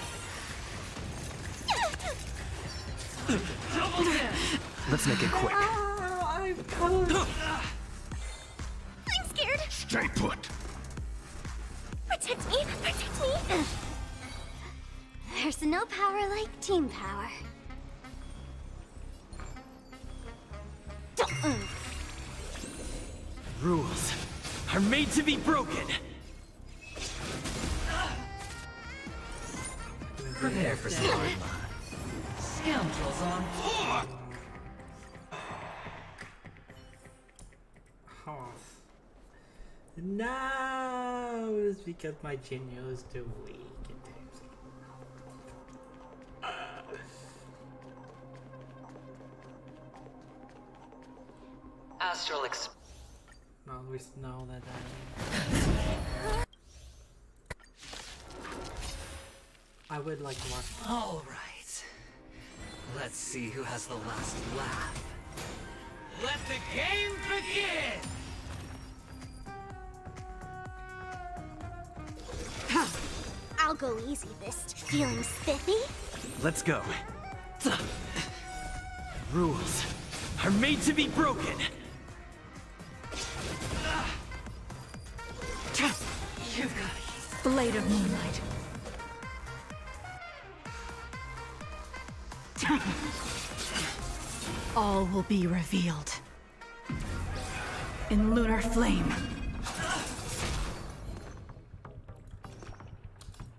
Double death! Let's make it quick. I'm scared. Stay put! Protect me! Protect me! There's no power like team power. Rules are made to be broken. Prepare for some hard luck. Scoundrels on board! Oh. No, it's because my Jinyo is too weak. Astral Express. Now we know that. I would like to watch. All right. Let's see who has the last laugh. Let the game begin! I'll go easy this. Feeling spiffy? Let's go. Rules are made to be broken. You've got it. Blade of Moonlight. All will be revealed. In lunar flame.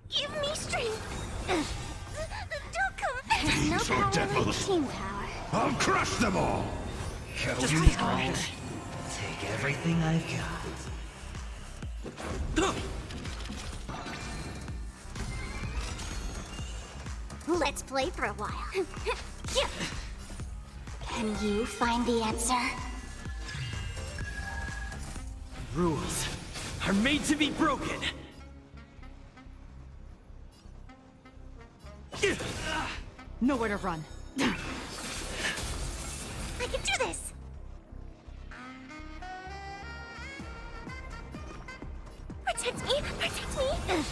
Give me strength. Don't come. There's no So power devils. like team power. I'll crush them all! Just You take all Take everything I've got. Let's play for a while. Can you find the answer? Rules are made to be broken. Nowhere to run. I can do this! Protect me! Protect me!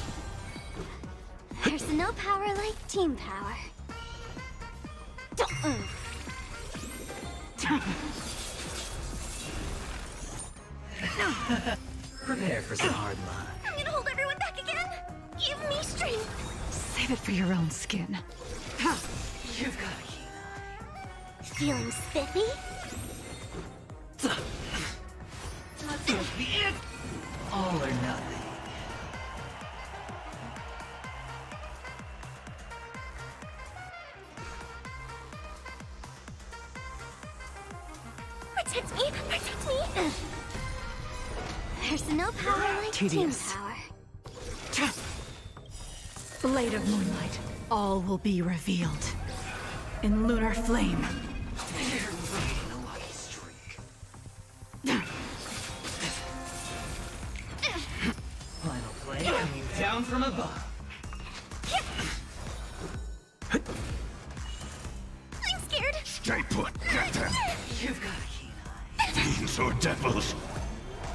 There's no power like team power. Prepare for some hard luck. I'm gonna hold everyone back again! Give me strength! Save it for your own skin. You've got a keen Feeling spiffy? Let's be it. All or nothing. Protect me! Protect me! There's no power like Tedious. team power. Blade of Moonlight. All will be revealed. In lunar flame. You're riding a lucky streak. Final play coming down from above. I'm scared! Stay put, get them! You've got a keen Fiends or devils!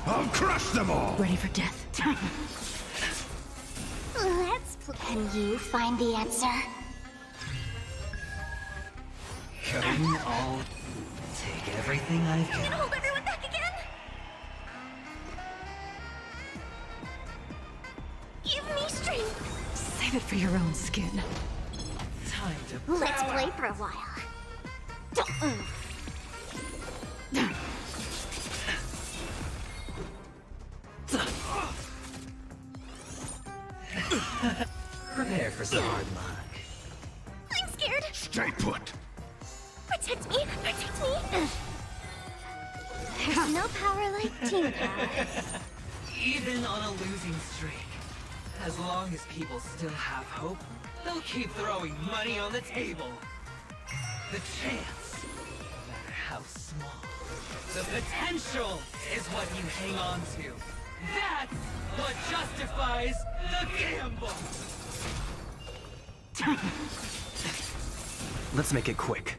I'll crush them all! Ready for death. Let's Can you find the answer? Going all. Take everything I've I'm gonna got. hold everyone back again! Give me strength! Save it for your own skin. Time to Let's play for a while. Prepare for some hard luck. I'm scared! Stay put! Protect me! Protect me! There's no power like team power. Even on a losing streak, as long as people still have hope, they'll keep throwing money on the table. The chance, no matter how small, the potential is what you hang on to. That's what justifies the gamble. Let's make it quick.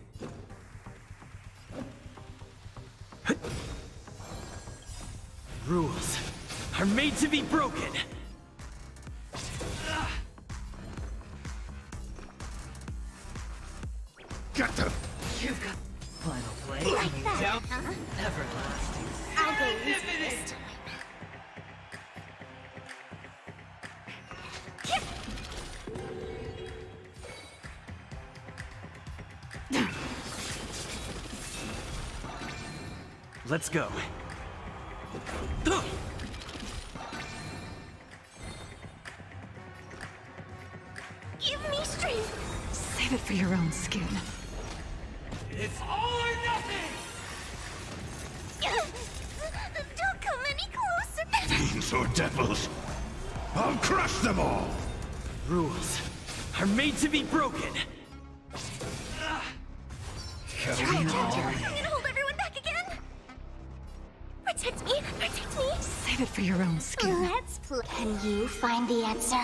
Rules are made to be broken. Get them! You've got final play Like coming that, down. huh? Everlasting. I'll go easy this time. Let's go. Give me strength! Save it for your own skin. It's all or nothing! Don't come any closer! Fiends or devils! I'll crush them all! Rules are made to be broken. Going all I'm gonna hold everyone back again! Save it for your own skin. Let's play. Can you find the answer?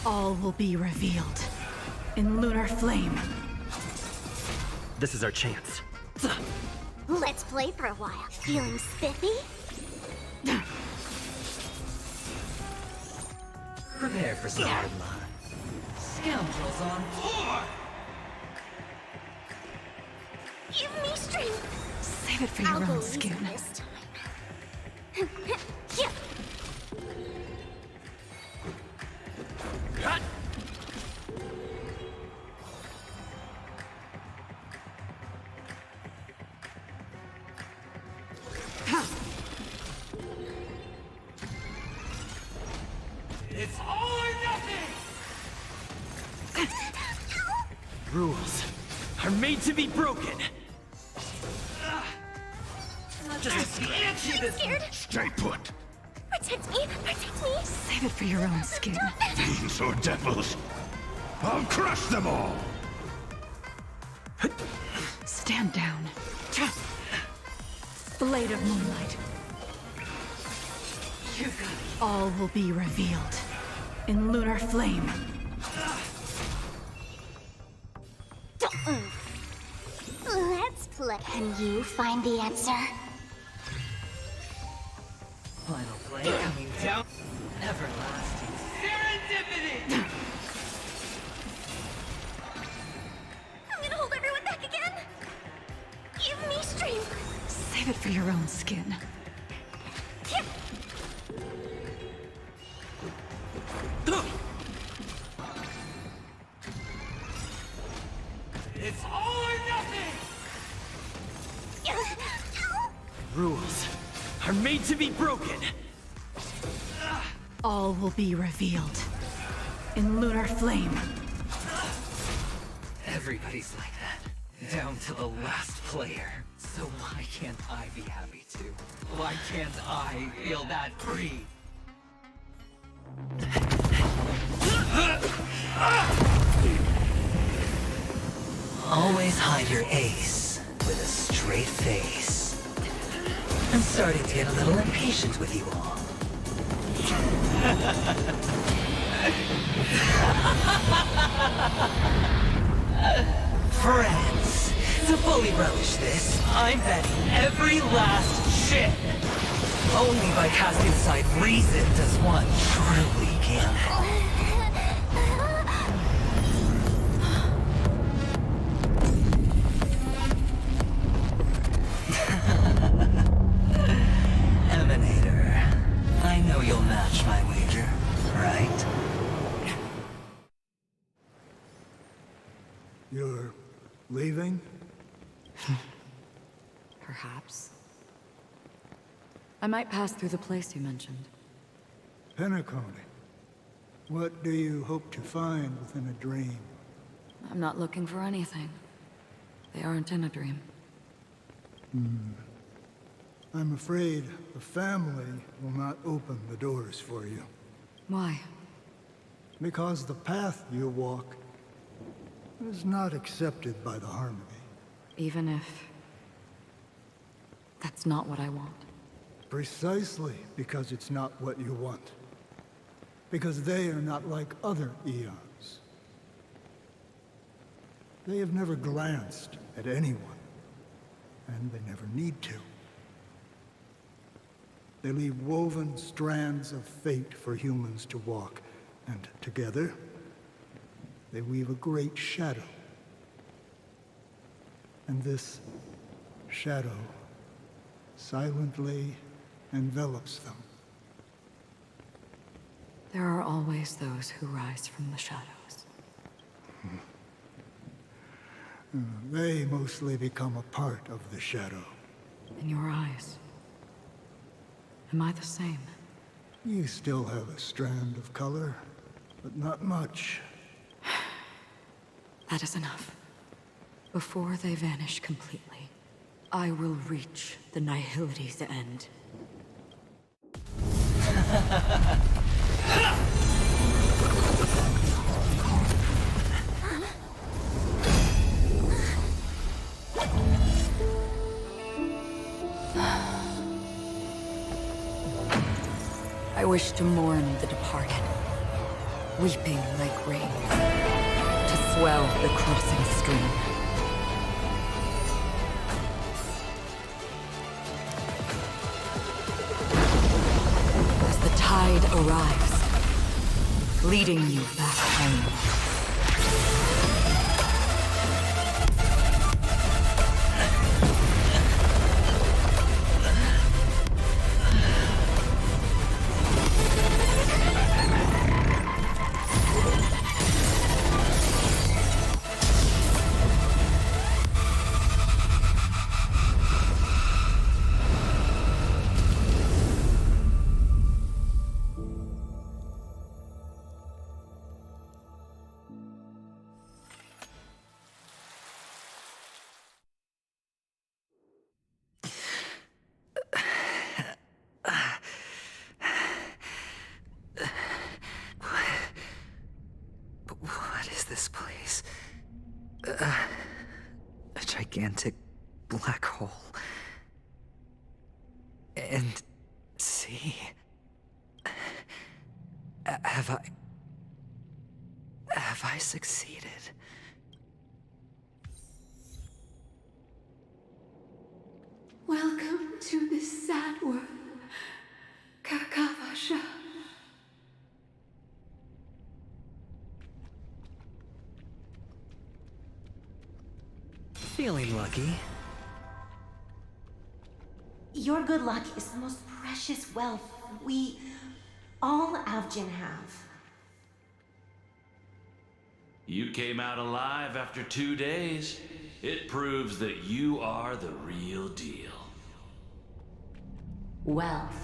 All will be revealed in lunar flame. This is our chance. Let's play for a while. Feeling spiffy? Prepare for some hard luck. Scoundrels on board! Give me strength! Save it for your own skin. This time. Yeah. Cut! It's all or nothing! Rules are made to be broken. Just itchy this Scared? Stay put! Protect me! Protect me! Save it for your own skin. Fiends or devils! I'll crush them all! Stand down. Blade of moonlight. You got it. All will be revealed in lunar flame. Don't move. Let's play. Can you find the answer? Final play coming down. Everlasting. Serendipity! I'm gonna hold everyone back again. Give me strength. Save it for your own skin. It's all or nothing! Rules are made to be broken. All will be revealed in lunar flame. Everybody's like that. Down to the last player. So why can't I be happy too? Why can't I feel that free? Always hide your ace with a straight face. I'm starting to get a little impatient with you all. Friends, to fully relish this, I'm betting every last chip. Only by casting aside reason does one truly gamble. Emanator, I know you'll match my wager, right? You're leaving? Perhaps. I might pass through the place you mentioned. Penacony. What do you hope to find within a dream? I'm not looking for anything. They aren't in a dream. I'm afraid the family will not open the doors for you. Why? Because the path you walk is not accepted by the Harmony. Even if... that's not what I want. Precisely because it's not what you want. Because they are not like other eons. They have never glanced at anyone. And they never need to. They leave woven strands of fate for humans to walk, and together, they weave a great shadow. And this shadow silently envelops them. There are always those who rise from the shadows. They mostly become a part of the shadow. In your eyes, am I the same? You still have a strand of color, but not much. That is enough. Before they vanish completely, I will reach the nihility's end. I wish to mourn the departed, weeping like rain, to swell the crossing stream. As the tide arrives, leading you back home. What is this place? A gigantic black hole. And see, have I succeeded? Welcome to this sad world, Kakavasha. Feeling lucky. Your good luck is the most precious wealth we, all Avgin, have. You came out alive after 2 days. It proves that you are the real deal. Wealth,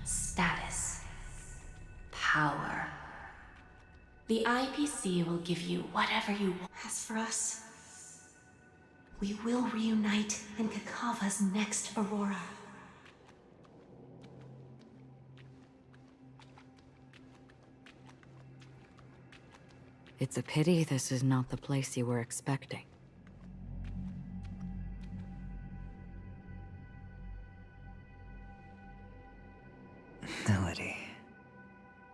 status, power. The IPC will give you whatever you want. As for us, we will reunite in Kakava's next Aurora. It's a pity this is not the place you were expecting. Melody.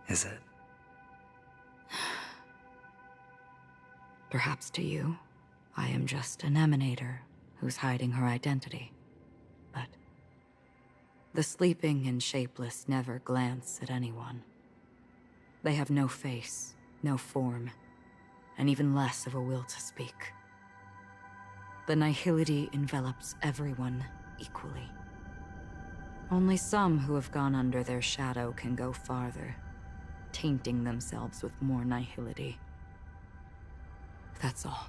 Is it? Perhaps to you, I am just an emanator who's hiding her identity. But the sleeping and shapeless never glance at anyone. They have no face, no form, and even less of a will to speak. The nihility envelops everyone equally. Only some who have gone under their shadow can go farther, tainting themselves with more nihility. That's all.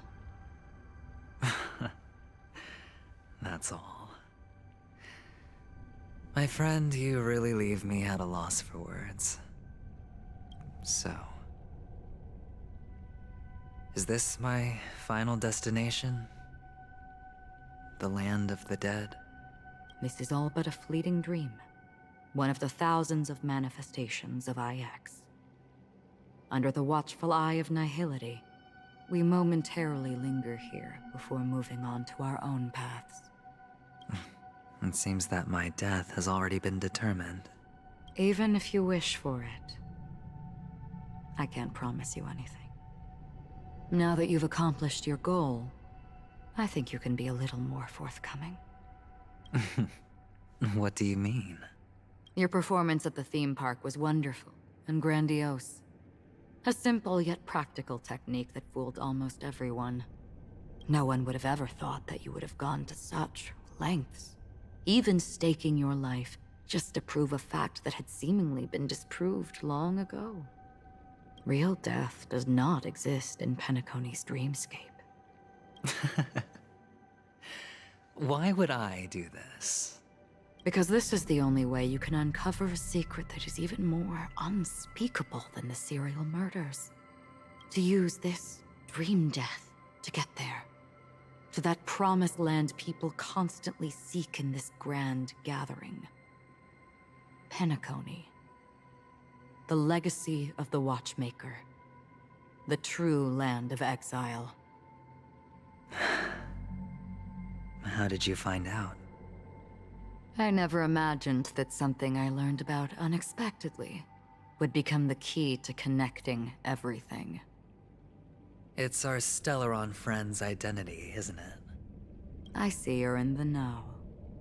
That's all. My friend, you really leave me at a loss for words. So, is this my final destination? The land of the dead? This is all but a fleeting dream. One of the thousands of manifestations of IX. Under the watchful eye of nihility, we momentarily linger here before moving on to our own paths. It seems that my death has already been determined. Even if you wish for it, I can't promise you anything. Now that you've accomplished your goal, I think you can be a little more forthcoming. What do you mean? Your performance at the theme park was wonderful and grandiose. A simple yet practical technique that fooled almost everyone. No one would have ever thought that you would have gone to such lengths, even staking your life just to prove a fact that had seemingly been disproved long ago. Real death does not exist in Penacony's dreamscape. Why would I do this? Because this is the only way you can uncover a secret that is even more unspeakable than the serial murders. To use this dream death to get there. To that promised land people constantly seek in this grand gathering. Penacony. The legacy of the Watchmaker. The true land of exile. How did you find out? I never imagined that something I learned about unexpectedly would become the key to connecting everything. It's our Stellaron friend's identity, isn't it? I see you're in the know.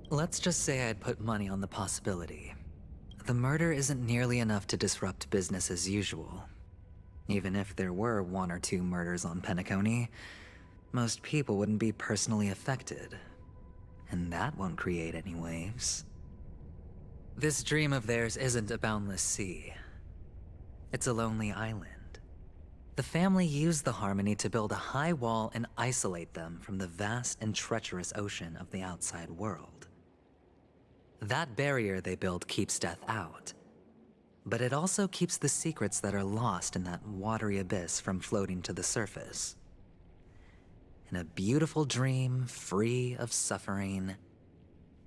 Let's just say I'd put money on the possibility. The murder isn't nearly enough to disrupt business as usual. Even if there were 1 or 2 murders on Penacony, most people wouldn't be personally affected. And that won't create any waves. This dream of theirs isn't a boundless sea. It's a lonely island. The family used the Harmony to build a high wall and isolate them from the vast and treacherous ocean of the outside world. That barrier they built keeps death out, but it also keeps the secrets that are lost in that watery abyss from floating to the surface. In a beautiful dream, free of suffering,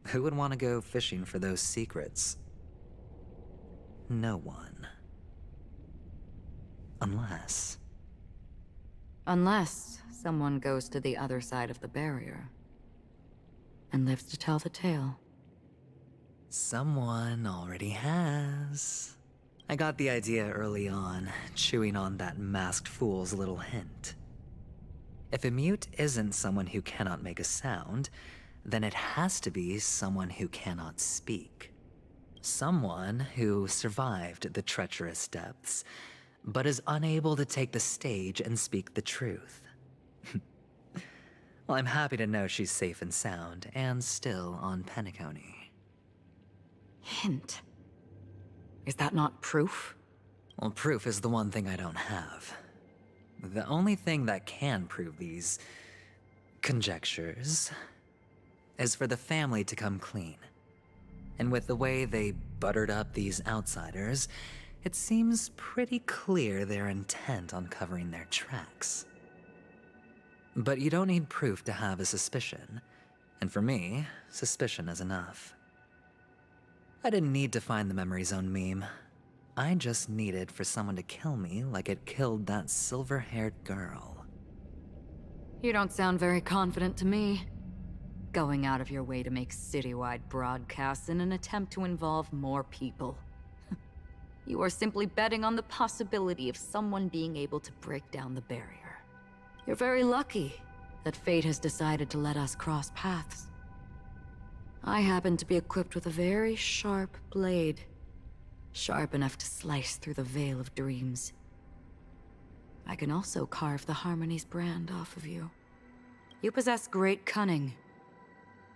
who would want to go fishing for those secrets? No one. Unless someone goes to the other side of the barrier and lives to tell the tale. Someone already has. I got the idea early on, chewing on that masked fool's little hint. If a mute isn't someone who cannot make a sound, then it has to be someone who cannot speak. Someone who survived the treacherous depths, but is unable to take the stage and speak the truth. Well, I'm happy to know she's safe and sound, and still on Penacony. Hint. Is that not proof? Well, proof is the one thing I don't have. The only thing that can prove these conjectures is for the family to come clean. And with the way they buttered up these outsiders, it seems pretty clear they're intent on covering their tracks. But you don't need proof to have a suspicion. And for me, suspicion is enough. I didn't need to find the memory zone meme. I just needed for someone to kill me like it killed that silver-haired girl. You don't sound very confident to me. Going out of your way to make citywide broadcasts in an attempt to involve more people. You are simply betting on the possibility of someone being able to break down the barrier. You're very lucky that fate has decided to let us cross paths. I happen to be equipped with a very sharp blade. Sharp enough to slice through the veil of dreams. I can also carve the Harmony's brand off of you. You possess great cunning,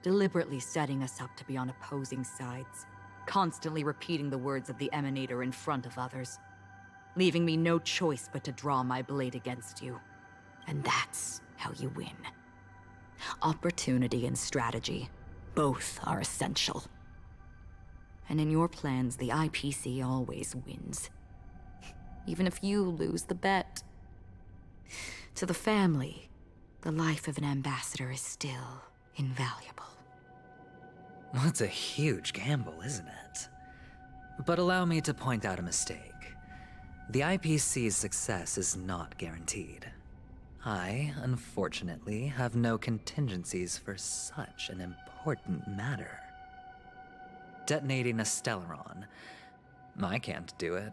deliberately setting us up to be on opposing sides, constantly repeating the words of the Emanator in front of others, leaving me no choice but to draw my blade against you. And that's how you win. Opportunity and strategy, both are essential. And in your plans, the IPC always wins. Even if you lose the bet. To the family, the life of an ambassador is still invaluable. Well, it's a huge gamble, isn't it? But allow me to point out a mistake. The IPC's success is not guaranteed. I, unfortunately, have no contingencies for such an important matter. Detonating a Stellaron. I can't do it.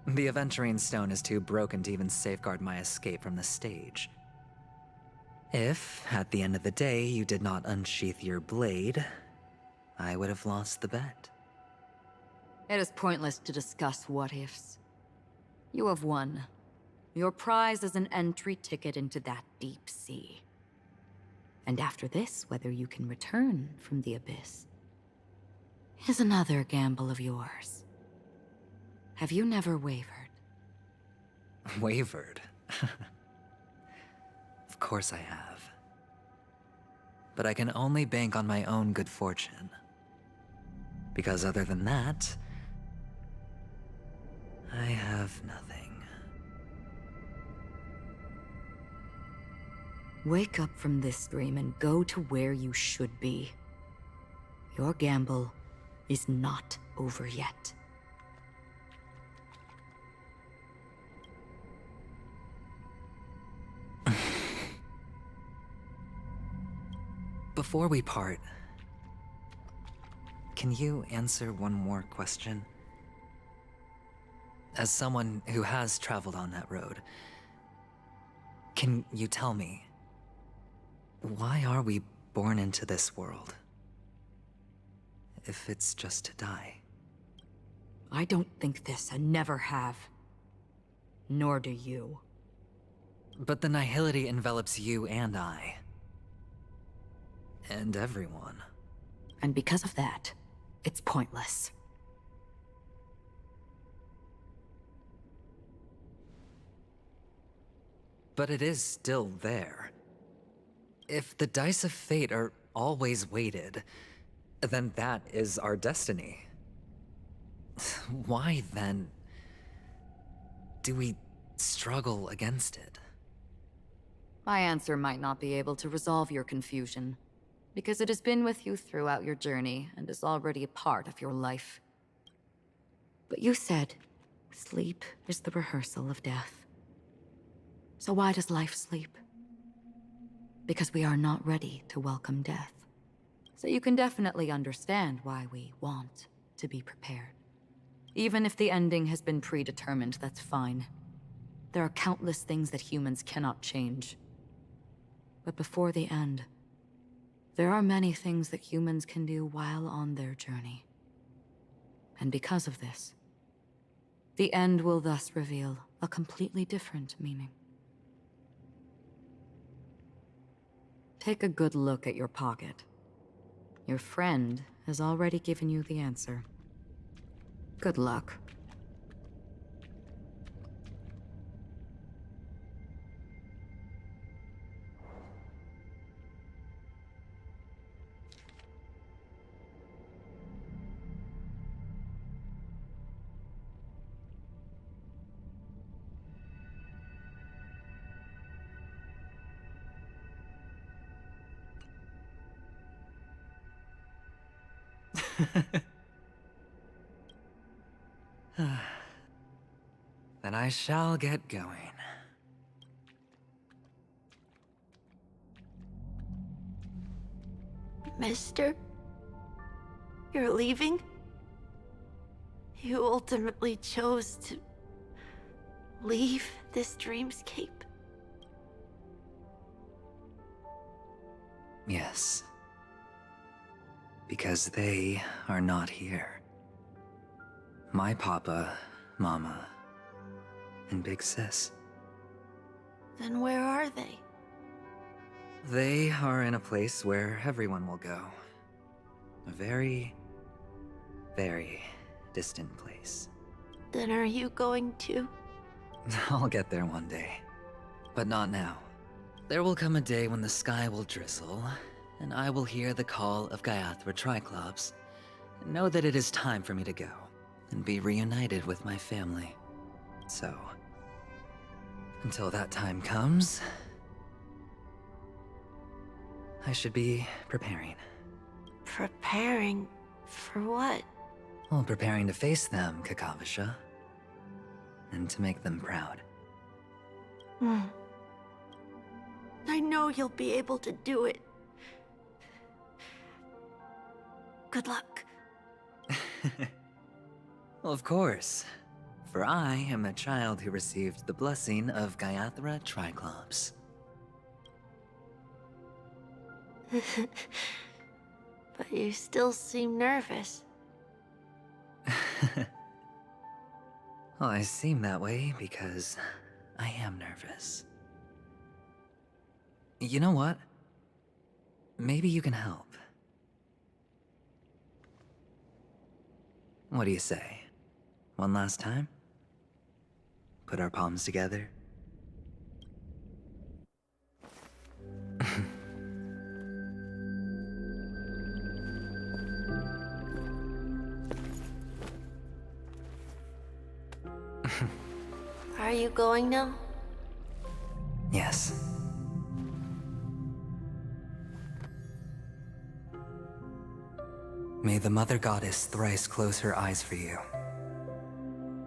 The Aventurine Stone is too broken to even safeguard my escape from the stage. If, at the end of the day, you did not unsheath your blade, I would have lost the bet. It is pointless to discuss what-ifs. You have won. Your prize is an entry ticket into that deep sea. And after this, whether you can return from the abyss is another gamble of yours. Have you never wavered? Wavered? Of course I have. But I can only bank on my own good fortune. Because other than that, I have nothing. Wake up from this dream and go to where you should be. Your gamble is not over yet. Before we part, can you answer one more question? As someone who has traveled on that road, can you tell me, why are we born into this world? If it's just to die. I don't think this, and never have. Nor do you. But the nihility envelops you and I. And everyone. And because of that, it's pointless. But it is still there. If the dice of fate are always weighted, then that is our destiny. Why, then, do we struggle against it? My answer might not be able to resolve your confusion, because it has been with you throughout your journey and is already a part of your life. But you said, sleep is the rehearsal of death. So why does life sleep? Because we are not ready to welcome death. So you can definitely understand why we want to be prepared. Even if the ending has been predetermined, that's fine. There are countless things that humans cannot change. But before the end, there are many things that humans can do while on their journey. And because of this, the end will thus reveal a completely different meaning. Take a good look at your pocket. Your friend has already given you the answer. Good luck. Then I shall get going. Mister? You're leaving? You ultimately chose to leave this dreamscape? Yes. Because they are not here. My papa, mama, and big sis. Then where are they? They are in a place where everyone will go. A very, very distant place. Then are you going to? I'll get there one day. But not now. There will come a day when the sky will drizzle, and I will hear the call of Gaiathra Triclops, and know that it is time for me to go, and be reunited with my family. So, until that time comes, I should be preparing. Preparing for what? Well, preparing to face them, Kakavasha. And to make them proud. I know you'll be able to do it. Good luck. Well, of course. For I am a child who received the blessing of Gaiathra Triclops. But you still seem nervous. Well, I seem that way because I am nervous. You know what? Maybe you can help. What do you say? One last time? Put our palms together? Are you going now? Yes. May the Mother Goddess thrice close her eyes for you,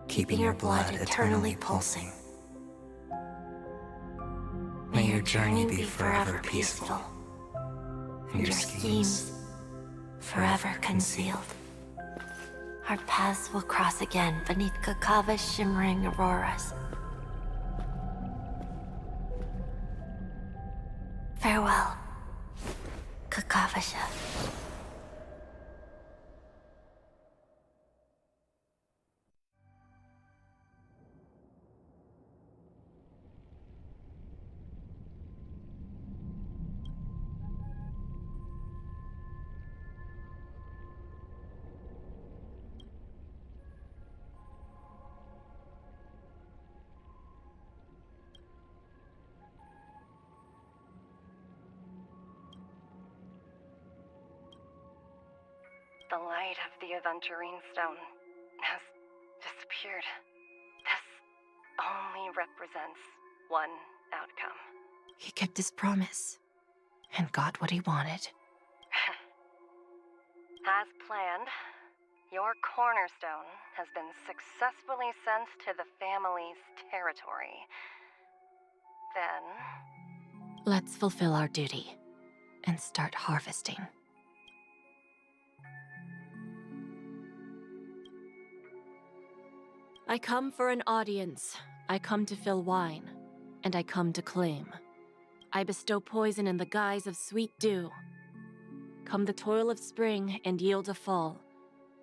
keeping your blood eternally pulsing. May your journey be forever peaceful, and your schemes forever concealed. Our paths will cross again beneath Kakava's shimmering auroras. Farewell, Kakavasha. The light of the Aventurine Stone has disappeared. This only represents one outcome. He kept his promise and got what he wanted. As planned, your cornerstone has been successfully sent to the family's territory. Then, Let's fulfill our duty and start harvesting. I come for an audience. I come to fill wine, and I come to claim. I bestow poison in the guise of sweet dew. Come the toil of spring and yield a fall.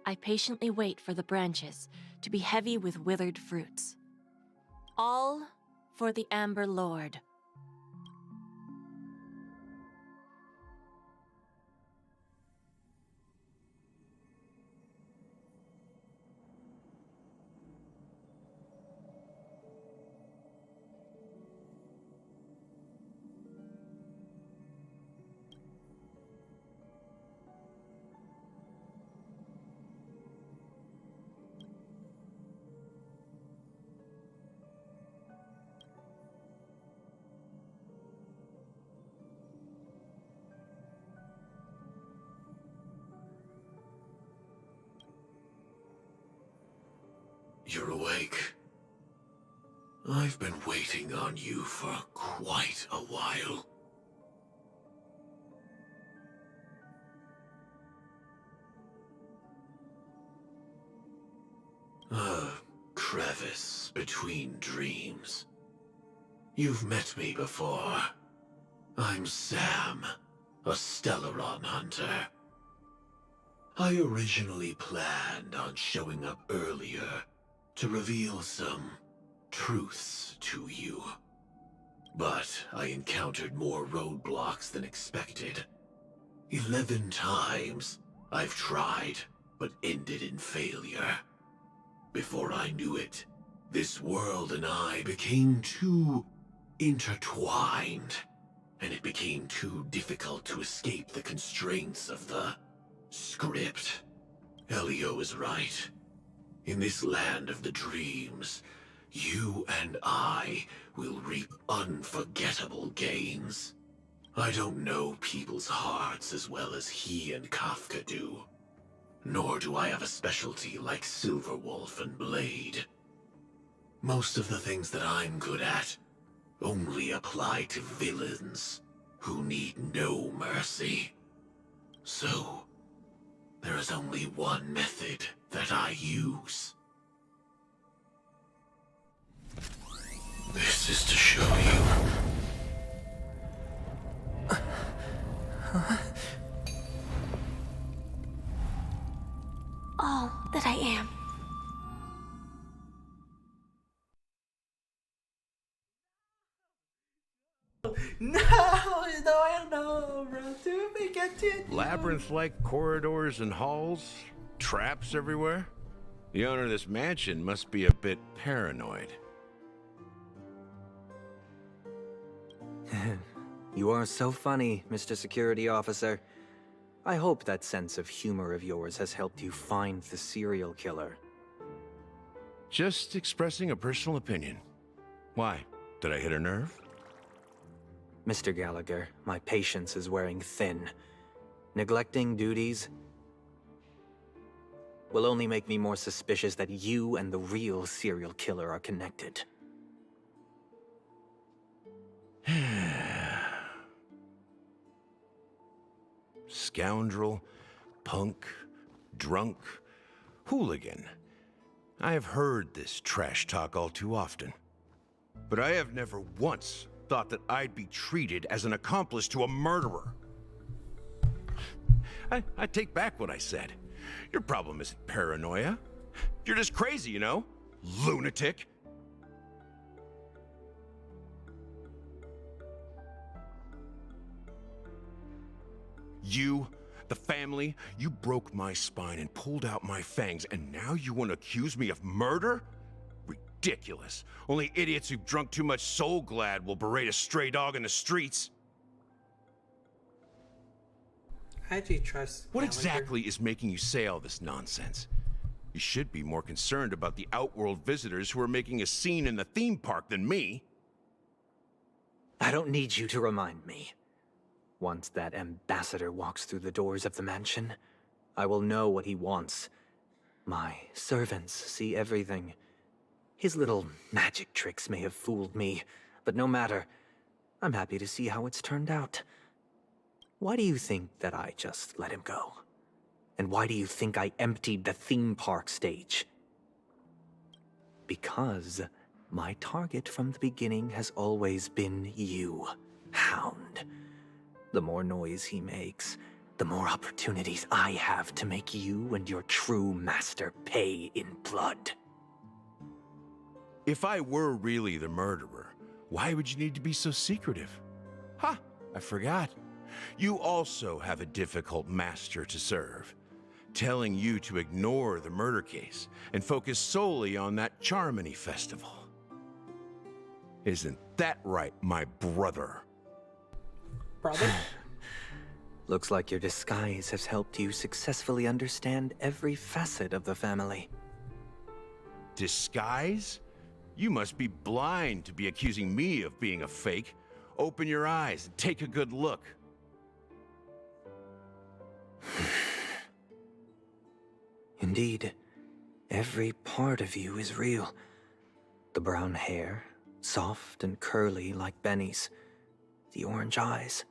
I patiently wait for the branches to be heavy with withered fruits. All for the Amber Lord. You're awake. I've been waiting on you for quite a while. A crevice between dreams. You've met me before. I'm Sam, a Stellaron hunter. I originally planned on showing up earlier to reveal some truths to you. But I encountered more roadblocks than expected. 11 times I've tried, but ended in failure. Before I knew it, this world and I became too intertwined, and it became too difficult to escape the constraints of the script. Elio is right. In this land of the dreams, you and I will reap unforgettable gains. I don't know people's hearts as well as he and Kafka do. Nor do I have a specialty like Silverwolf and Blade. Most of the things that I'm good at only apply to villains who need no mercy. So, there is only one method that I use. This is to show you. All that I am. No, bro. Too big, Labyrinth-like corridors and halls? Traps everywhere? The owner of this mansion must be a bit paranoid. You are so funny, Mr. Security Officer. I hope that sense of humor of yours has helped you find the serial killer. Just expressing a personal opinion. Why? Did I hit a nerve? Mr. Gallagher, my patience is wearing thin. Neglecting duties will only make me more suspicious that you and the real serial killer are connected. Scoundrel. punk, drunk, hooligan. I have heard this trash talk all too often. But I have never once thought that I'd be treated as an accomplice to a murderer. I take back what I said. Your problem isn't paranoia. You're just crazy, you know? Lunatic. You, the family, you broke my spine and pulled out my fangs, and now you want to accuse me of murder? Ridiculous. Only idiots who've drunk too much Soul Glad will berate a stray dog in the streets. How do you trust What Gallagher? exactly is making you say all this nonsense? You should be more concerned about the Outworld visitors who are making a scene in the theme park than me. I don't need you to remind me. Once that ambassador walks through the doors of the mansion, I will know what he wants. My servants see everything. His little magic tricks may have fooled me, but no matter. I'm happy to see how it's turned out. Why do you think that I just let him go? And why do you think I emptied the theme park stage? Because my target from the beginning has always been you, Hound. The more noise he makes, the more opportunities I have to make you and your true master pay in blood. If I were really the murderer, why would you need to be so secretive? Ha! I forgot. You also have a difficult master to serve, telling you to ignore the murder case and focus solely on that Charmony festival. Isn't that right, my brother? Brother? Looks like your disguise has helped you successfully understand every facet of the family. Disguise? You must be blind to be accusing me of being a fake. Open your eyes and take a good look. Indeed, every part of you is real. The brown hair, soft and curly like Benny's. The orange eyes,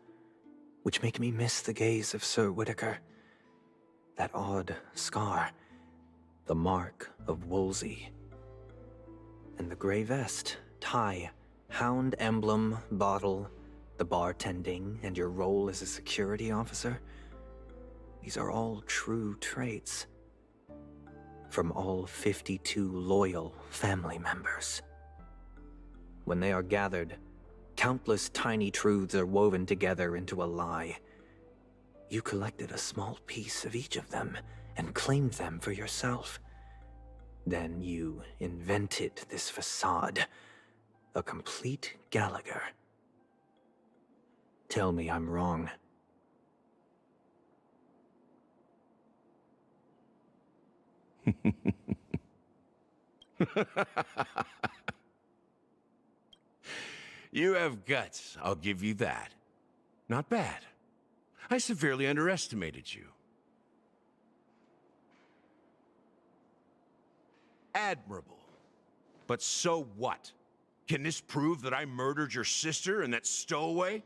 which make me miss the gaze of Sir Whitaker. That odd scar, the mark of Wolsey. And the gray vest, tie, hound emblem, bottle, the bartending, and your role as a security officer. These are all true traits. From all 52 loyal family members. When they are gathered, countless tiny truths are woven together into a lie. You collected a small piece of each of them and claimed them for yourself. Then you invented this facade, a complete Gallagher. Tell me I'm wrong. You have guts, I'll give you that. Not bad. I severely underestimated you. Admirable. But so what? Can this prove that I murdered your sister and that stowaway?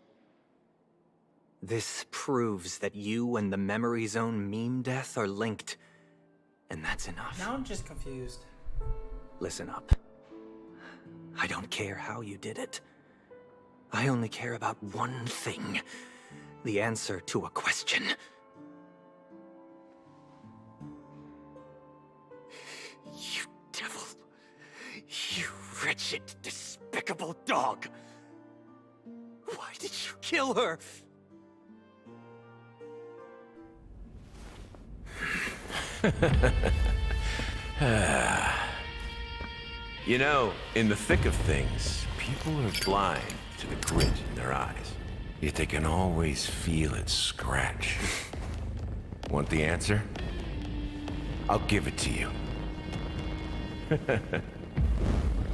This proves that you and the Memory Zone meme death are linked. And that's enough. Now I'm just confused. Listen up. I don't care how you did it. I only care about one thing. The answer to a question. You devil. You wretched, despicable dog. Why did you kill her? You know, in the thick of things, people are blind to the grit in their eyes. Yet they can always feel it scratch. Want the answer? I'll give it to you.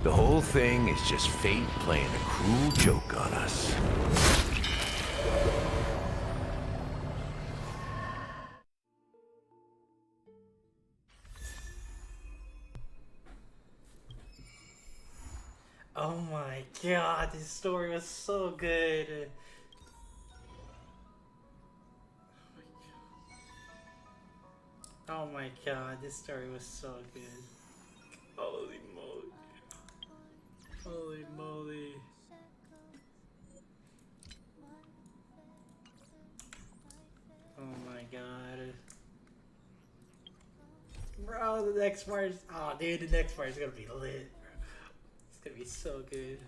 The whole thing is just fate playing a cruel joke on us. Oh my god, this story was so good. my god, this story was so good. Holy moly. Holy moly. Oh my god. Bro, the next part is... Oh, dude, the next part is gonna be lit, bro. It's gonna be so good.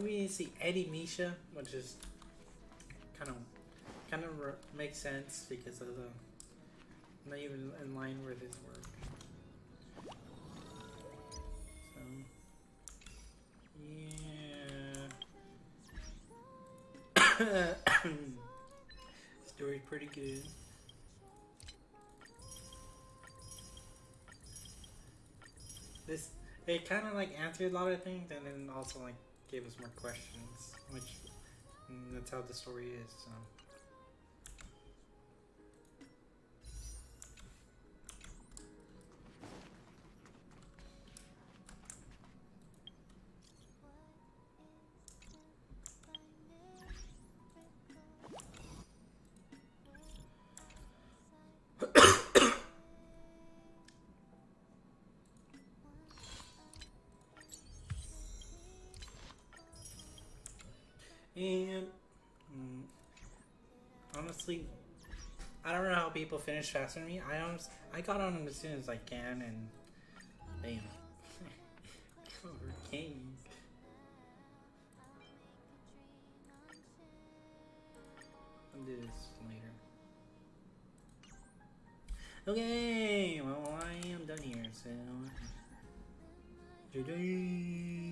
We see Eddie Misha, which is kind of makes sense because of the not even in line with his work. So yeah, story's pretty good. It kind of like answered a lot of things, and then also like gave us more questions, which that's how the story is. So. And honestly, I don't know how people finish faster than me. I got on them as soon as I can, and bam, overcame. I'll do this later. Okay, well I am done here. So, today.